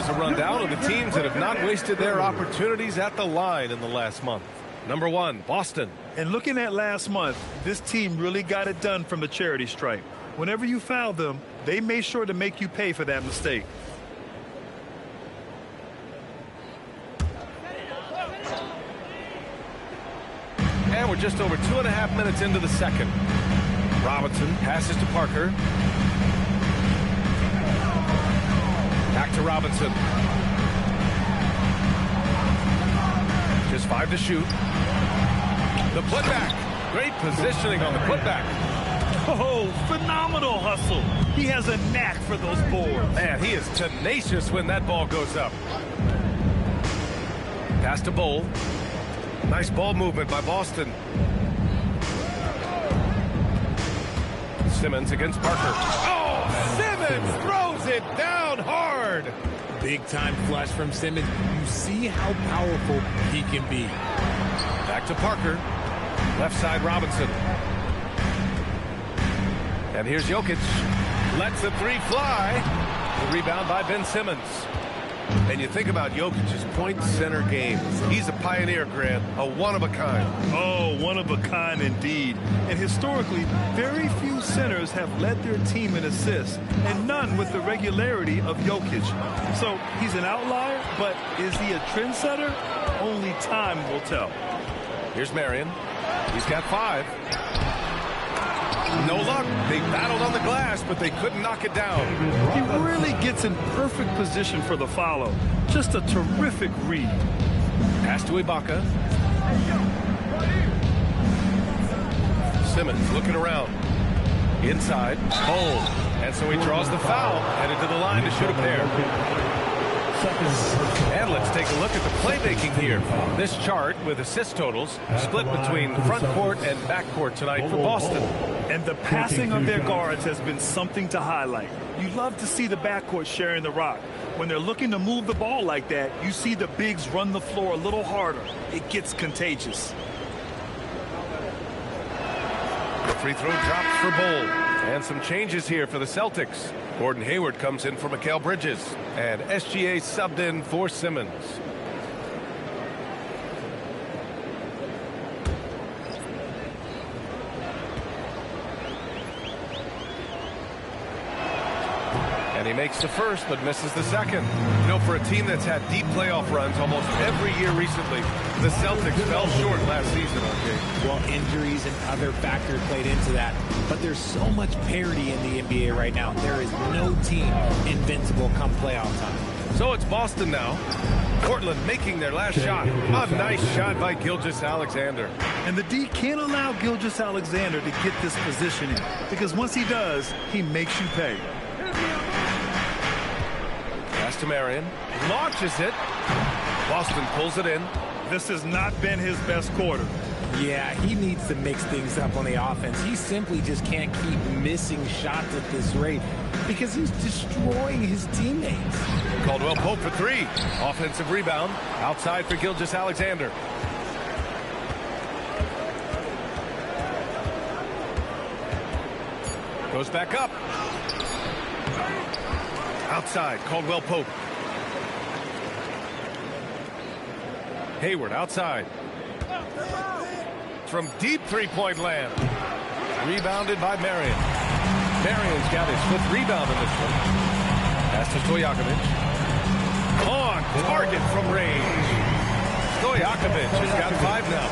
A: us a rundown of the teams that have not wasted their opportunities at the line in the last month. Number 1, Boston.
B: And looking at last month, this team really got it done from the charity stripe. Whenever you foul them, they made sure to make you pay for that mistake.
A: And we're just over 2.5 minutes into the second. Robinson passes to Parker. Back to Robinson. Just 5 to shoot. The putback. Great positioning on the putback.
B: Oh, phenomenal hustle. He has a knack for those boards.
A: Man, he is tenacious when that ball goes up. Pass to Bowl. Nice ball movement by Boston. Simmons against Parker. Oh, Simmons throws it down hard.
C: Big time flush from Simmons. You see how powerful he can be.
A: Back to Parker. Left side Robinson. And here's Jokic. Lets the 3 fly. The rebound by Ben Simmons. And you think about Jokic's point center game. He's a pioneer, Grant, a one-of-a-kind.
B: Oh, one-of-a-kind indeed. And historically, very few centers have led their team in assists, and none with the regularity of Jokic. So he's an outlier, but is he a trendsetter? Only time will tell.
A: Here's Marion. He's got 5. No luck. They battled on the glass, but they couldn't knock it down.
B: He really gets in perfect position for the follow. Just a terrific read.
A: Pass to Ibaka. Simmons looking around. Inside. Hold. And so he draws the foul. Headed to the line to shoot a pair. And let's take a look at the playmaking here. This chart with assist totals split between front court and back court tonight for Boston.
B: And the passing of their guards has been something to highlight. You love to see the backcourt sharing the rock. When they're looking to move the ball like that, you see the bigs run the floor a little harder. It gets contagious.
A: The free throw drops for Bowl. And some changes here for the Celtics. Gordon Hayward comes in for Mikal Bridges. And SGA subbed in for Simmons. And he makes the first, but misses the second. You know, for a team that's had deep playoff runs almost every year recently, the Celtics fell short last season, okay?
C: Well, injuries and other factors played into that. But there's so much parity in the NBA right now. There is no team invincible come playoff time.
A: So it's Boston now. Portland making their last shot. A nice shot by Gilgeous-Alexander.
B: And the D can't allow Gilgeous-Alexander to get this positioning, because once he does, he makes you pay.
A: Pass to Marion. Launches it. Boston pulls it in.
B: This has not been his best quarter.
C: Yeah, he needs to mix things up on the offense. He simply just can't keep missing shots at this rate because he's destroying his teammates.
A: Caldwell Pope for 3. Offensive rebound. Outside for Gilgeous-Alexander. Goes back up. Outside, Caldwell Pope. Hayward outside. From deep three-point land. Rebounded by Marion. Marion's got his 5th rebound in this one. Pass to Stojakovic. On target from range. Stojakovic has got 5 now.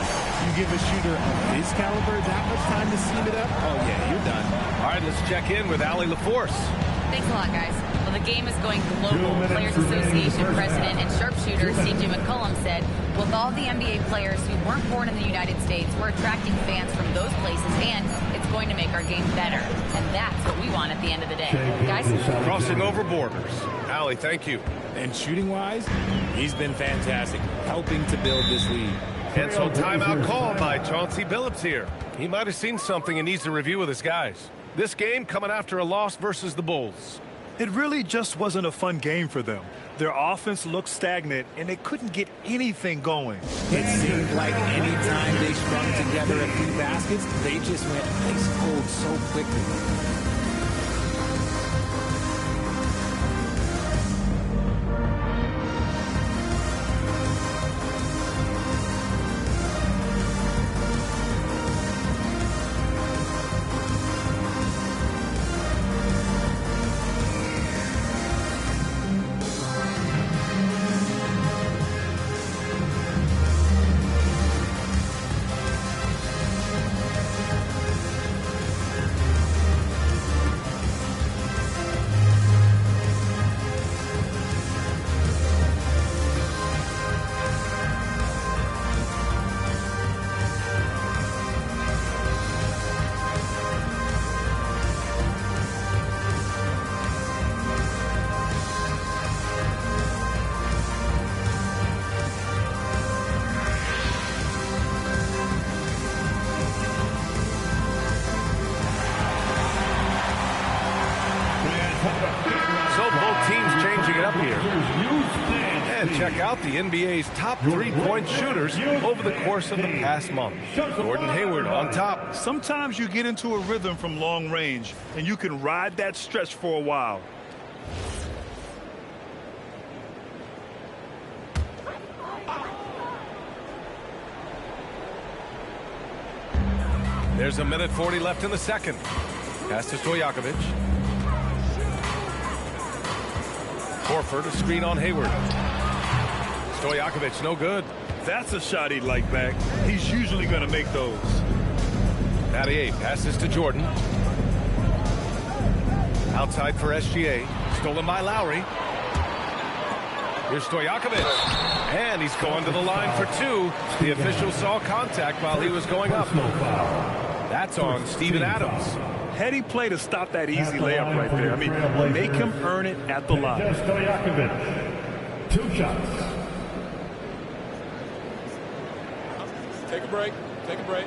C: You give a shooter of his caliber that much time to seam it up? Oh, yeah, you're done.
A: All right, let's check in with Allie LaForce.
E: Thanks a lot, guys. Well, the game is going global. Players Association President and sharpshooter C.J. McCollum said, with all the NBA players who weren't born in the United States, we're attracting fans from those places, and it's going to make our game better. And that's what we want at the end of the day. Guys?
A: Crossing over borders. Allie, thank you.
C: And shooting-wise, he's been fantastic, helping to build this lead.
A: And so timeout called by Chauncey Billups here. He might have seen something and needs to review with his guys. This game coming after a loss versus the Bulls.
B: It really just wasn't a fun game for them. Their offense looked stagnant, and they couldn't get anything going.
C: It seemed like any time they strung together a few baskets, they just went ice cold so quickly.
A: So both teams changing it up here. And check out the NBA's top three-point shooters over the course of the past month. Gordon Hayward on top.
B: Sometimes you get into a rhythm from long range, and you can ride that stretch for a while.
A: There's 1:40 left in the second. Pass to Stojakovic. Horford, a screen on Hayward. Stojakovic, no good.
B: That's a shot he'd like back. He's usually going to make those.
A: Battier passes to Jordan. Outside for SGA. Stolen by Lowry. Here's Stojakovic. And he's going to the line for two. The official saw contact while he was going up. That's on Steven Adams.
B: Heady play to stop that easy layup right there. I mean, make him earn it at the line.
D: Stojakovic, 2 shots.
O: Take a break. Take a break.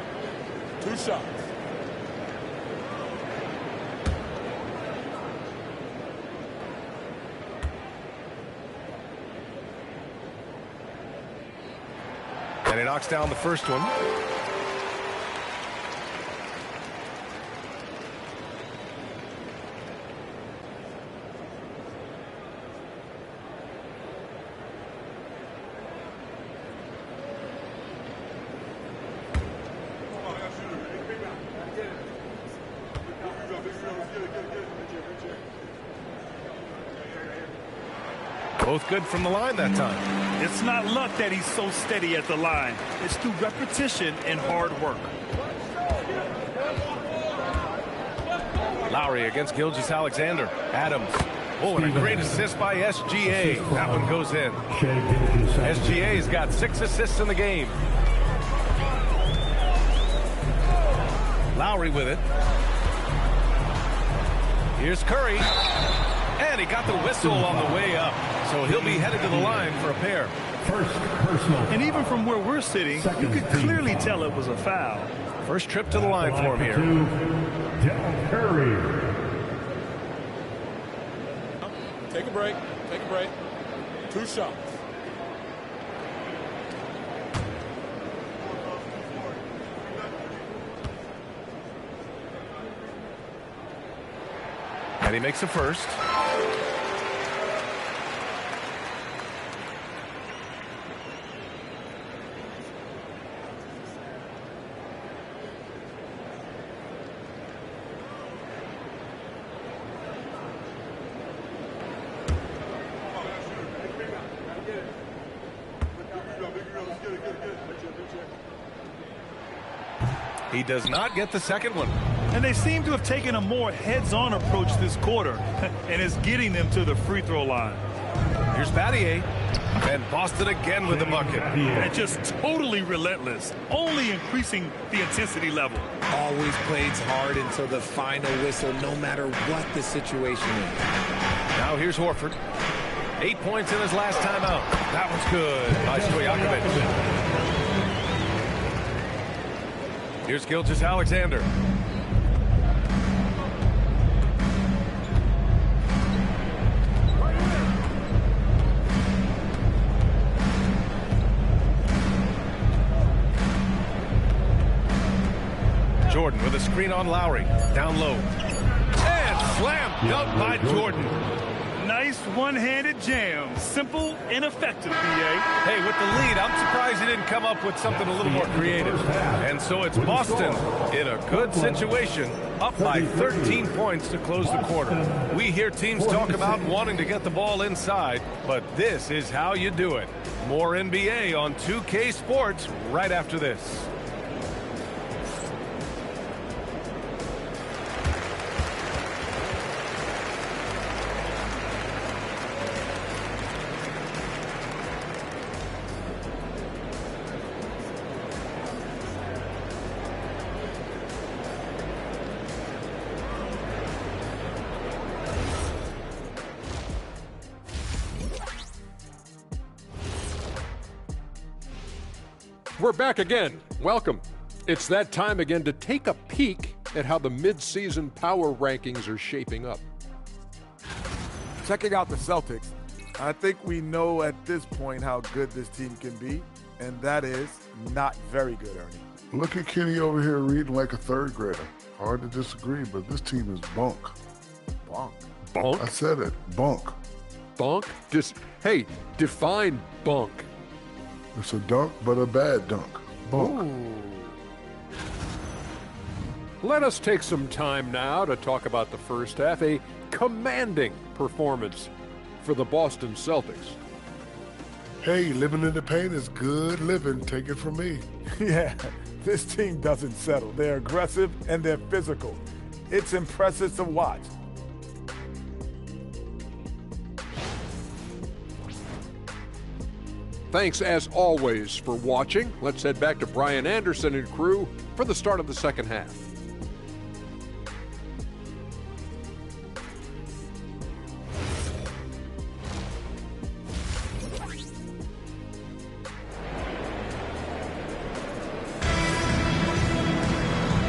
O: 2 shots.
A: And he knocks down the first one. Both good from the line that time.
B: It's not luck that he's so steady at the line. It's through repetition and hard work.
A: Lowry against Gilgeous-Alexander. Adams. Oh, and a great assist by SGA. That one goes in. SGA's got 6 assists in the game. Lowry with it. Here's Curry. And he got the whistle on the way up. So he'll be headed to the line for a pair.
D: First personal.
B: And even from where we're sitting, you could clearly tell it was a foul.
A: First trip to the line for him here.
D: Del Curry.
O: Take a break. Take a break. 2 shots.
A: And he makes the first. He does not get the second one.
B: And they seem to have taken a more heads-on approach this quarter, and is getting them to the free throw line.
A: Here's Battier. And Boston again with the bucket.
B: And just totally relentless, only increasing the intensity level.
C: Always plays hard until the final whistle, no matter what the situation is.
A: Now here's Horford. 8 points in his last time out. That one's good by Stojakovic. Here's Gilgeous-Alexander. Jordan with a screen on Lowry. Down low. And slam dunk by Jordan.
B: Nice one-handed jam. Simple and effective, B.A.
A: Hey, with the lead, I'm surprised he didn't come up with something a little more creative. And so it's Boston in a good situation, up by 13 points to close the quarter. We hear teams talk about wanting to get the ball inside, but this is how you do it. More NBA on 2K Sports right after this.
H: We're back again. Welcome. It's that time again to take a peek at how the mid-season power rankings are shaping up.
I: checking out the Celtics, I think we know at this point how good this team can be, and that is not very good, Ernie.
J: Look at Kenny over here reading like a third grader. Hard to disagree, but this team is bunk.
I: Bunk?
H: Bunk?
J: I said it. Bunk.
H: Bunk? Hey, define bunk.
J: It's a dunk, but a bad dunk. Bunk.
H: Ooh. Let us take some time now to talk about the first half. A commanding performance for the Boston Celtics.
J: Hey, living in the paint is good living. Take it from me.
I: Yeah, this team doesn't settle. They're aggressive and they're physical. It's impressive to watch.
H: Thanks, as always, for watching. Let's head back to Brian Anderson and crew for the start of the second half.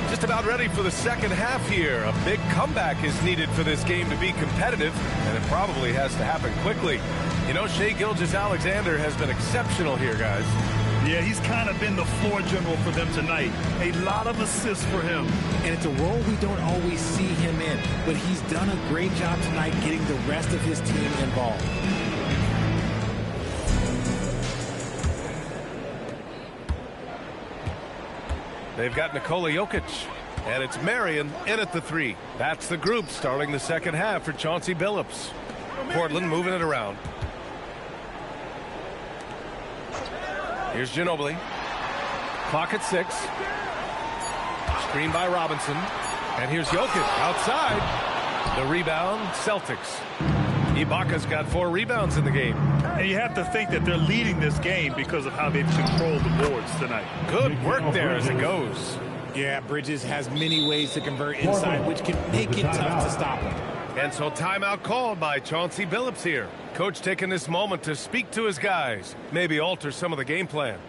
A: Just about ready for the second half here. A big comeback is needed for this game to be competitive, and it probably has to happen quickly. You know, Shai Gilgeous-Alexander has been exceptional here, guys.
B: Yeah, he's kind of been the floor general for them tonight. A lot of assists for him.
C: And it's a role we don't always see him in, but he's done a great job tonight getting the rest of his team involved.
A: They've got Nikola Jokic, and it's Marion in at the three. That's the group starting the second half for Chauncey Billups. Portland moving it around. Here's Ginobili. Clock at 6. Screen by Robinson. And here's Jokic outside. The rebound, Celtics. Ibaka's got 4 rebounds in the game.
B: And you have to think that they're leading this game because of how they've controlled the boards tonight.
A: Good work there as it goes.
C: Yeah, Bridges has many ways to convert inside, which can make it tough to stop him.
A: And so timeout called by Chauncey Billups here. Coach taking this moment to speak to his guys, maybe alter some of the game plan.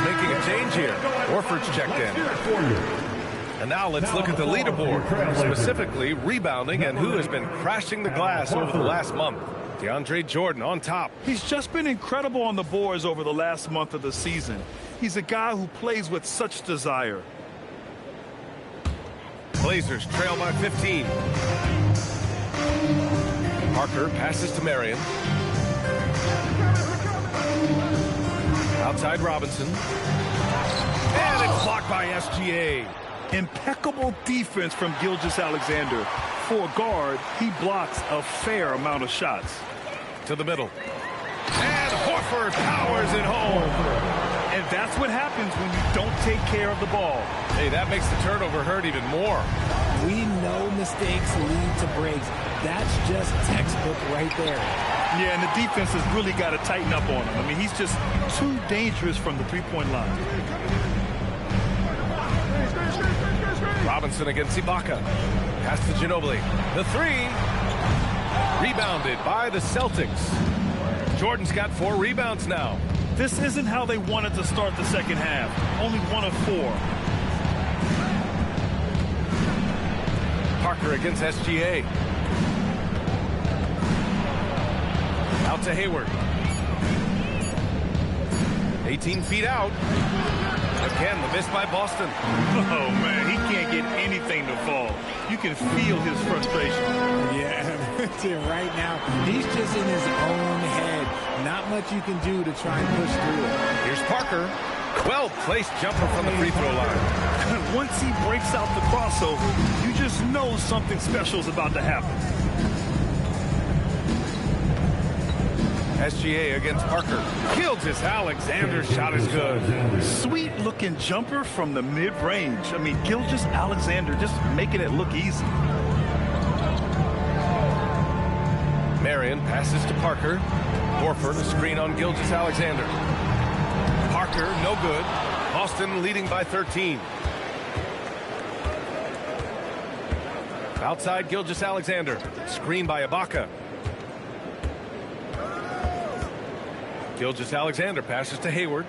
A: Making a change here. Horford's checked in. And now let's look at the leaderboard, specifically rebounding and who has been crashing the glass over the last month. DeAndre Jordan on top.
B: He's just been incredible on the boards over the last month of the season. He's a guy who plays with such desire.
A: Blazers trail by 15. Parker passes to Marion. Outside Robinson. And it's blocked by SGA.
B: Impeccable defense from Gilgeous-Alexander. For a guard, he blocks a fair amount of shots.
A: To the middle. And Horford powers it home.
B: And that's what happens when you don't take care of the ball.
A: Hey, that makes the turnover hurt even more.
C: We know mistakes lead to breaks. That's just textbook right there.
B: Yeah, and the defense has really got to tighten up on him. I mean, he's just too dangerous from the three-point line.
A: Robinson against Ibaka. Pass to Ginobili. The three. Rebounded by the Celtics. Jordan's got 4 rebounds now.
B: This isn't how they wanted to start the second half. Only 1 of 4.
A: Parker against SGA. Out to Hayward. 18 feet out. Again, the miss by Boston.
B: Oh, man, he can't get anything to fall. You can feel his frustration.
C: Yeah, right now, he's just in his own head. Not much you can do to try and push through it.
A: Here's Parker. Well-placed jumper from the free throw line.
B: Once he breaks out the crossover, you just know something special is about to happen.
A: SGA against Parker. Gilgeous-Alexander's shot is good.
B: Sweet-looking jumper from the mid-range. I mean, Gilgeous-Alexander just making it look easy.
A: Marion passes to Parker. Horford, a screen on Gilgeous-Alexander. Parker, no good. Boston leading by 13. Outside Gilgeous-Alexander. Screen by Ibaka. Gilgeous-Alexander passes to Hayward.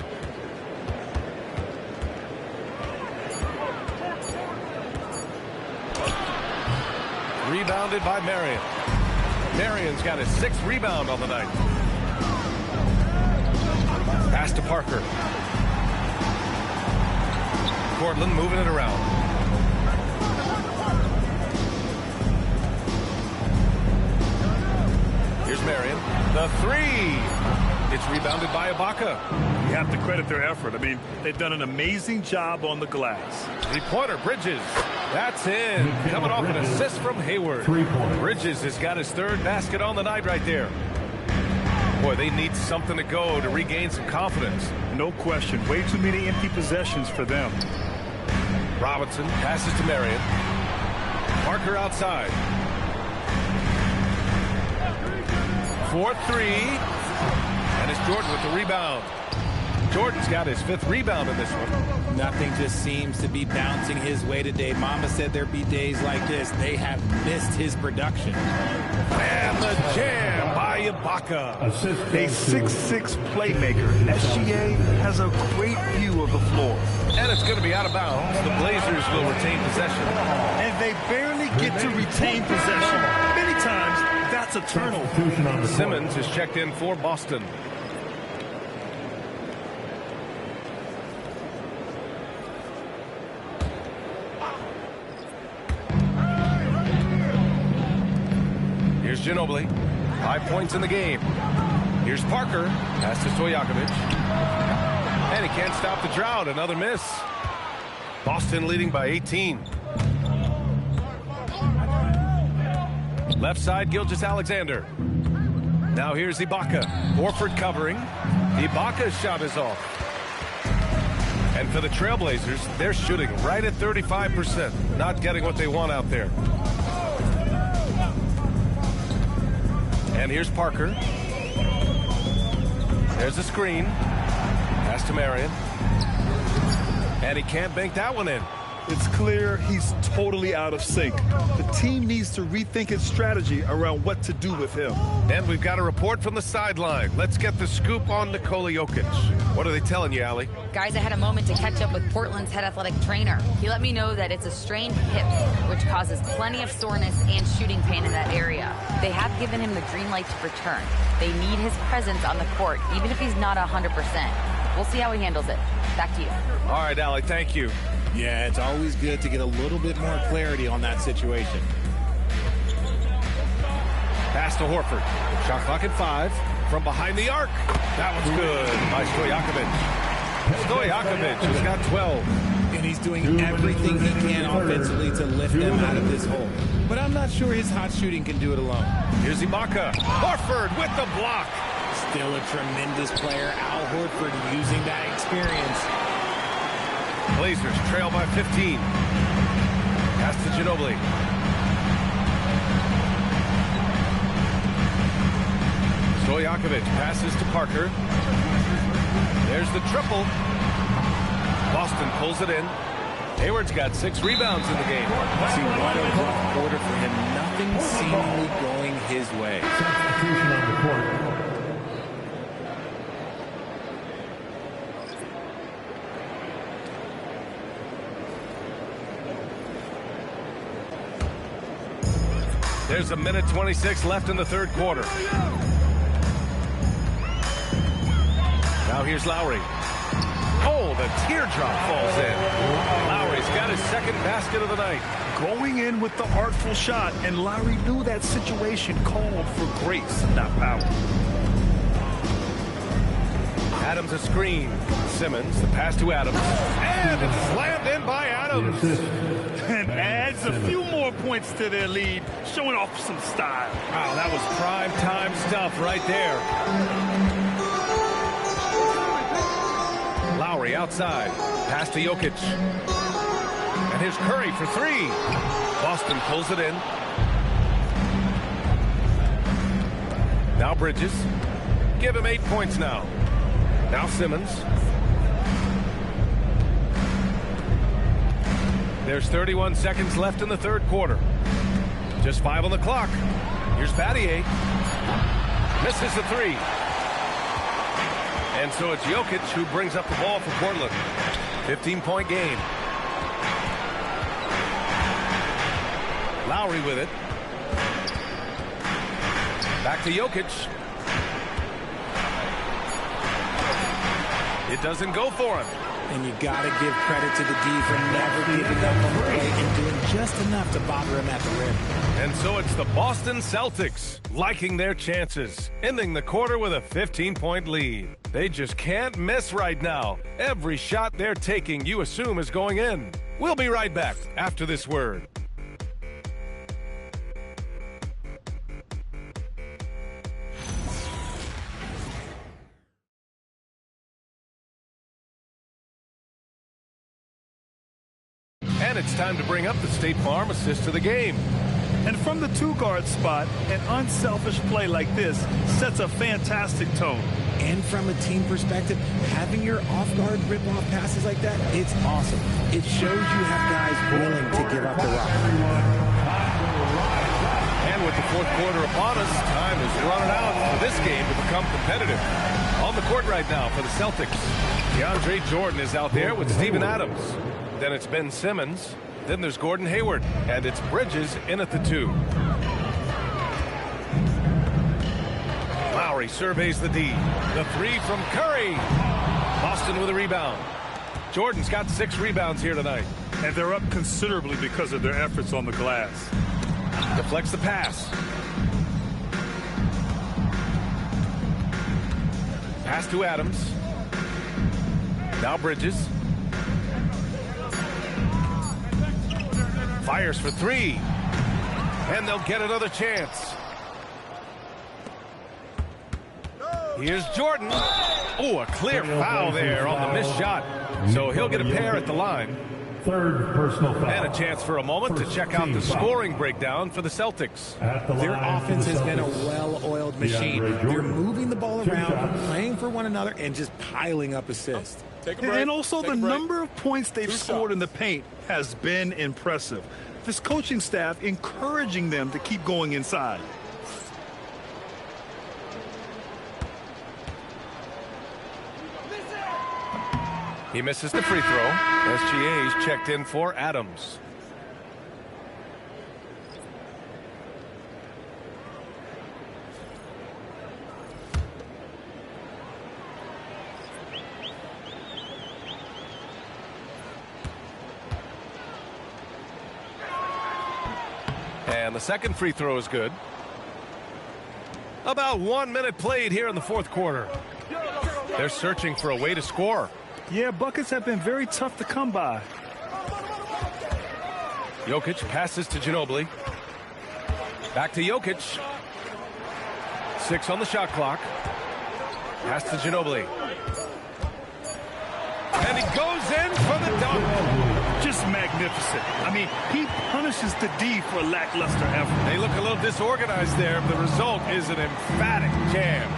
A: Rebounded by Marion. Marion's got his 6th rebound on the night. Pass to Parker. Portland moving it around. Here's Marion. The 3. It's rebounded by Ibaka.
B: You have to credit their effort. I mean, they've done an amazing job on the glass.
A: Three-pointer, Bridges. That's in. Coming off an assist from Hayward. Bridges has got his 3rd basket on the night right there. Boy, they need something to go to regain some confidence.
B: No question. Way too many empty possessions for them.
A: Robinson passes to Marion. Parker outside. 4-3. And it's Jordan with the rebound. Jordan's got his 5th rebound in this one.
C: Nothing just seems to be bouncing his way today. Mama said there'd be days like this. They have missed his production.
A: And the jam by Ibaka.
B: A 6'6" playmaker. SGA has a great view of the floor.
A: And it's going to be out of bounds. The Blazers will retain possession.
B: And they barely get to retain possession. Many times, that's a turnover.
A: Simmons is checked in for Boston. Here's Ginobili. 5 points in the game. Here's Parker. Pass to Stojakovic. And he can't stop the drought. Another miss. Boston leading by 18. Left side, Gilgeous-Alexander. Now here's Ibaka. Horford covering. Ibaka's shot is off. And for the Trailblazers, they're shooting right at 35%. Not getting what they want out there. And here's Parker. There's a screen. Pass to Marion. And he can't bank that one in.
B: It's clear he's totally out of sync. The team needs to rethink its strategy around what to do with him.
A: And we've got a report from the sideline. Let's get the scoop on Nikola Jokic. What are they telling you, Allie?
E: Guys, I had a moment to catch up with Portland's head athletic trainer. He let me know that it's a strained hip, which causes plenty of soreness and shooting pain in that area. They have given him the green light to return. They need his presence on the court, even if he's not 100%. We'll see how he handles it. Back to you.
A: All right, Allie, thank you.
C: Yeah, it's always good to get a little bit more clarity on that situation.
A: Pass to Horford. Shot clock at 5. From behind the arc. That one's good by Stojakovic. Stojakovic has got 12.
C: And he's doing everything he can offensively to lift them out of this hole. But I'm not sure his hot shooting can do it alone.
A: Here's Ibaka. Horford with the block.
C: Still a tremendous player. Al Horford using that experience.
A: Blazers trail by 15. Pass to Ginobili. Stojakovic passes to Parker. There's the triple. Boston pulls it in. Hayward's got 6 rebounds in the game.
C: See, what a rough quarter for him. Nothing seemingly going his way.
D: Substitution on the court.
A: There's a minute 26 left in the third quarter. Now here's Lowry. Oh, the teardrop falls in. Lowry's got his second basket of the night.
B: Going in with the artful shot, and Lowry knew that situation called for grace, not power.
A: Adams a screen. Simmons, the pass to Adams. And it's slammed in by Adams.
B: And adds a few more points to their lead, showing off some style.
A: Wow, that was prime time stuff right there. Lowry outside. Pass to Jokic. And here's Curry for three. Boston pulls it in. Now Bridges. Give him 8 points now. Now Simmons. There's 31 seconds left in the third quarter. Just 5 on the clock. Here's Battier. Misses the three. And so it's Jokic who brings up the ball for Portland. 15-point game. Lowry with it. Back to Jokic. It doesn't go for him.
C: And you got to give credit to the D for never giving up on the play and doing just enough to bother him at the rim.
A: And so it's the Boston Celtics liking their chances, ending the quarter with a 15-point lead. They just can't miss right now. Every shot they're taking, you assume, is going in. We'll be right back after this word. And it's time to bring up the State Farm assist to the game.
B: And from the two-guard spot, an unselfish play like this sets a fantastic tone.
C: And from a team perspective, having your off-guard rip-off passes like that, it's awesome. It shows you have guys willing to give up the rock.
A: And with the fourth quarter upon us, time is running out for this game to become competitive. On the court right now for the Celtics, DeAndre Jordan is out there with Steven Adams. Then it's Ben Simmons. Then there's Gordon Hayward. And it's Bridges in at the 2. Lowry surveys the D. The 3 from Curry. Boston with a rebound. Jordan's got 6 rebounds here tonight.
B: And they're up considerably because of their efforts on the glass.
A: Deflects the pass. Pass to Adams. Now Bridges. Fires for 3. And they'll get another chance. Here's Jordan. Oh, a clear foul there on the missed shot. So he'll get a pair at the line.
D: Third personal foul.
A: And a chance for a moment to check out the scoring breakdown for the Celtics.
C: Their offense has been a well-oiled machine. They're moving the ball around, playing for one another, and just piling up assists.
B: And also the number of points they've scored in the paint has been impressive. This coaching staff encouraging them to keep going inside.
A: He misses the free throw. SGA's checked in for Adams. And the second free throw is good. About 1 minute played here in the fourth quarter. They're searching for a way to score.
B: Yeah, buckets have been very tough to come by.
A: Jokic passes to Ginobili. Back to Jokic. 6 on the shot clock. Pass to Ginobili. And he goes in for the dunk.
B: Just magnificent. I mean, he punishes the D for a lackluster effort.
A: They look a little disorganized there. The result is an emphatic jam.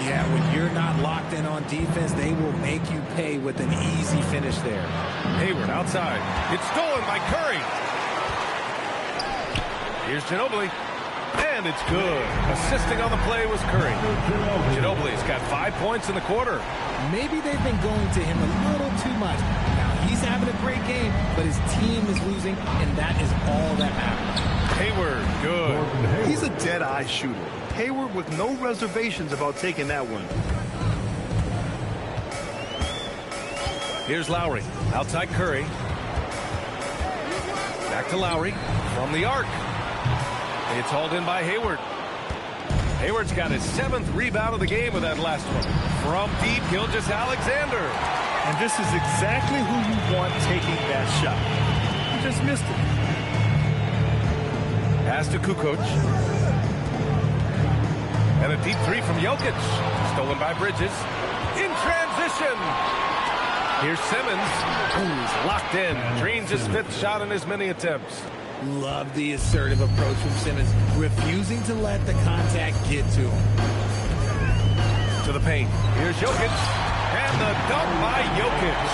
C: Yeah, when you're not locked in on defense, they will make you pay with an easy finish there.
A: Hayward outside. It's stolen by Curry. Here's Ginobili. And it's good. Assisting on the play was Curry. Ginobili's got 5 points in the quarter.
C: Maybe they've been going to him a little too much. Now, he's having a great game, but his team is losing, and that is all that matters.
A: Hayward, good.
B: He's a dead-eye shooter. Hayward with no reservations about taking that one.
A: Here's Lowry. Outside Curry. Back to Lowry from the arc. It's hauled in by Hayward. Hayward's got his 7th rebound of the game with that last one. From deep, Gilgeous-Alexander.
B: And this is exactly who you want taking that shot. He just missed it.
A: Pass to Kukoc. And a deep three from Jokic. Stolen by Bridges. In transition. Here's Simmons, who's locked in. Drains his 5th shot in as many attempts.
C: Love the assertive approach from Simmons, refusing to let the contact get to him.
A: To the paint. Here's Jokic. And the dunk by Jokic.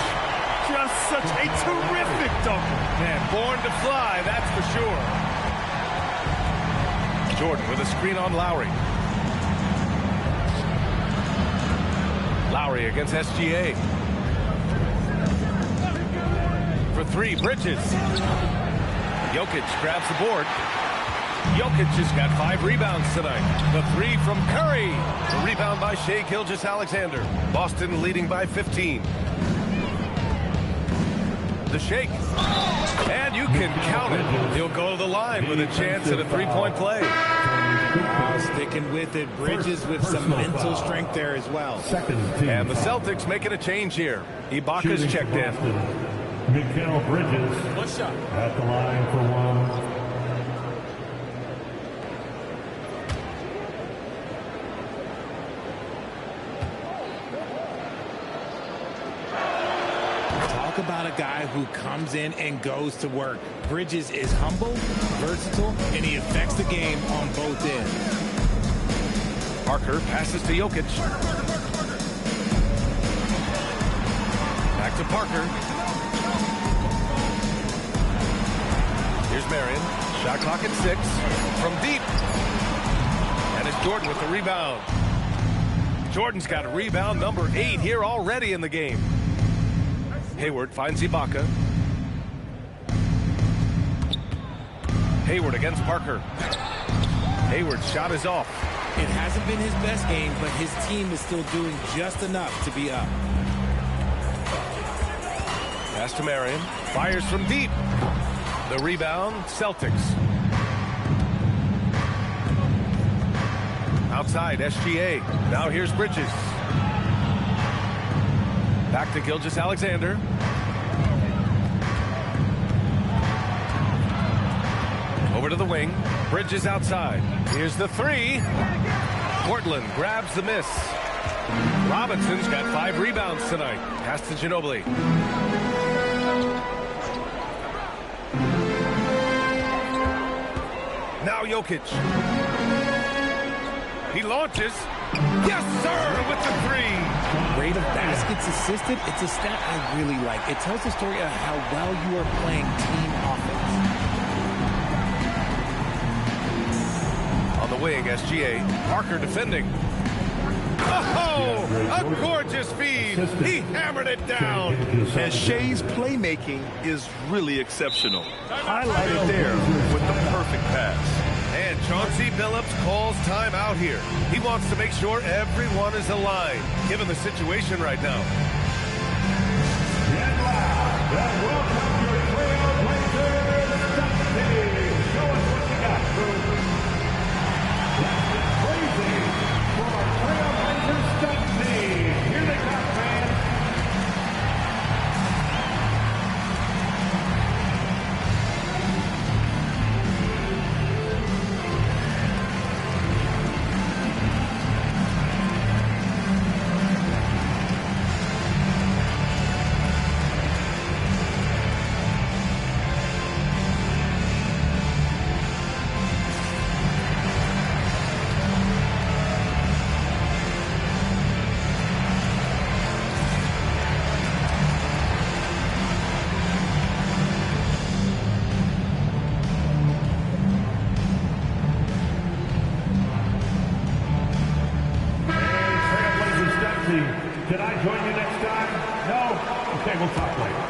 B: Just such a terrific dunk.
A: Man, born to fly, that's for sure. Jordan with a screen on Lowry. Lowry against SGA. For 3, Bridges. Jokic grabs the board. Jokic has got 5 rebounds tonight. The 3 from Curry. The rebound by Shai Gilgeous-Alexander. Boston leading by 15. The shake. And you can count it. He'll go to the line with a chance at a 3-point play.
C: Sticking with it. Bridges with some mental strength there as well.
A: And the Celtics making a change here. Ibaka's checked in.
D: Mikal Bridges at the line for 1.
C: Talk about a guy who comes in and goes to work. Bridges is humble, versatile, and he affects the game on both ends.
A: Parker passes to Jokic. Back to Parker. Here's Marion. Shot clock at 6. From deep. And it's Jordan with the rebound. Jordan's got a rebound number 8 here already in the game. Hayward finds Ibaka. Hayward against Parker. Hayward's shot is off.
C: It hasn't been his best game, but his team is still doing just enough to be up.
A: Pass to Marion. Fires from deep. The rebound, Celtics. Outside, SGA. Now here's Bridges. Back to Gilgeous-Alexander. Over to the wing. Bridges outside. Here's the 3. Portland grabs the miss. Robinson's got 5 rebounds tonight. Pass to Ginobili. Now Jokic. He launches. Yes, sir, with the 3.
C: Rate of baskets assisted, it's a stat I really like. It tells the story of how well you are playing team offense.
A: On the wing, SGA. Parker defending. Oh, a gorgeous feed. He hammered it down.
B: And Shai's playmaking is really exceptional. Highlighted there with the perfect pass.
A: And Chauncey Billups calls time out here. He wants to make sure everyone is aligned, given the situation right now.
D: And live, welcome your Trailblazers Dynasty. Show us what you got, crew. That's crazy for our Trailblazers Dynasty. Here they come, fans. Can I join you next time? No? Okay, we'll talk later.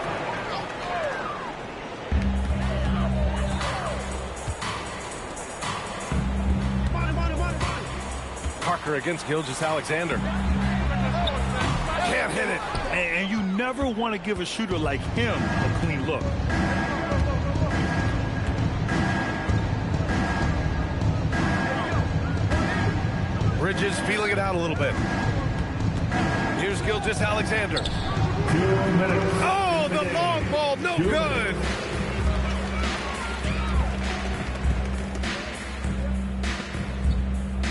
A: Parker against Gilgeous-Alexander. Can't can't hit it.
B: And you never want to give a shooter like him a clean look.
A: Bridges feeling it out a little bit. Here's Gilgeous-Alexander. Oh, the long ball, no good.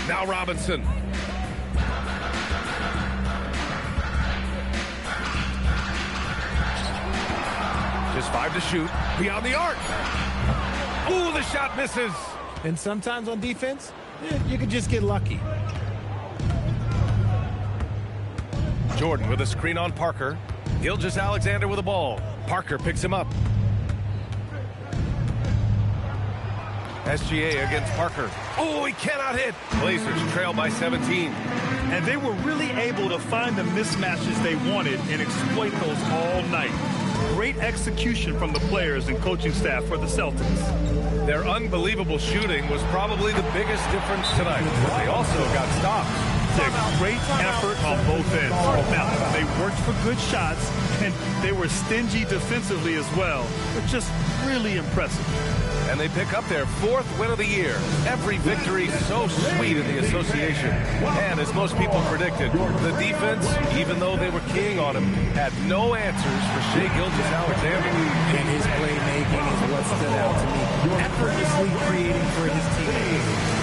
A: Now Robinson. Just 5 to shoot. Beyond the arc. Ooh, the shot misses.
C: And sometimes on defense, you can just get lucky.
A: Jordan with a screen on Parker. Gilgeous-Alexander with the ball. Parker picks him up. SGA against Parker. Oh, he cannot hit. Blazers trail by 17.
B: And they were really able to find the mismatches they wanted and exploit those all night. Great execution from the players and coaching staff for the Celtics.
A: Their unbelievable shooting was probably the biggest difference tonight. They also got stopped.
B: A great effort on both ends. Now, they worked for good shots, and they were stingy defensively as well, but just really impressive.
A: And they pick up their 4th win of the year. Every victory so sweet in the association. And as most people predicted, the defense, even though they were keying on him, had no answers for Shai Gilgeous-Alexander.
C: And his playmaking is what stood out to me. Effortlessly creating for his teammates.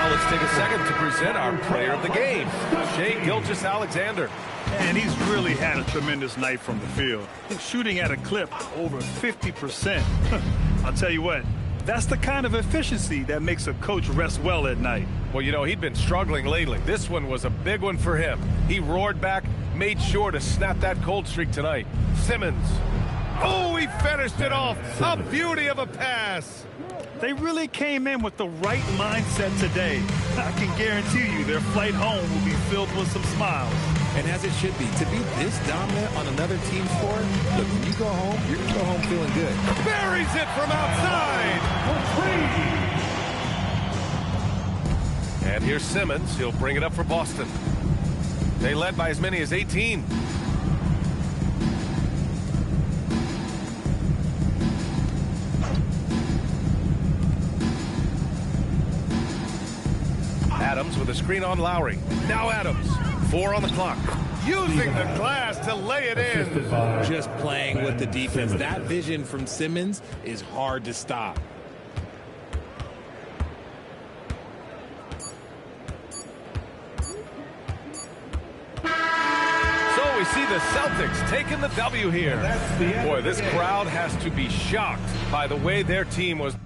A: Let's take a second to present our player of the game, Shai Gilgeous-Alexander.
B: And he's really had a tremendous night from the field. Shooting at a clip over 50%. I'll tell you what, that's the kind of efficiency that makes a coach rest well at night.
A: Well, you know, he'd been struggling lately. This one was a big one for him. He roared back, made sure to snap that cold streak tonight. Simmons. Oh, he finished it off. A beauty of a pass.
B: They really came in with the right mindset today. I can guarantee you their flight home will be filled with some smiles.
C: And as it should be, to be this dominant on another team's floor, look, when you go home, you're going to go home feeling good.
A: Buries it from outside. And here's Simmons. He'll bring it up for Boston. They led by as many as 18. Adams with a screen on Lowry. Now Adams. 4 on the clock. Using the glass to lay it in.
C: Just playing with the defense. That vision from Simmons is hard to stop.
A: So we see the Celtics taking the W here. Boy, this crowd has to be shocked by the way their team was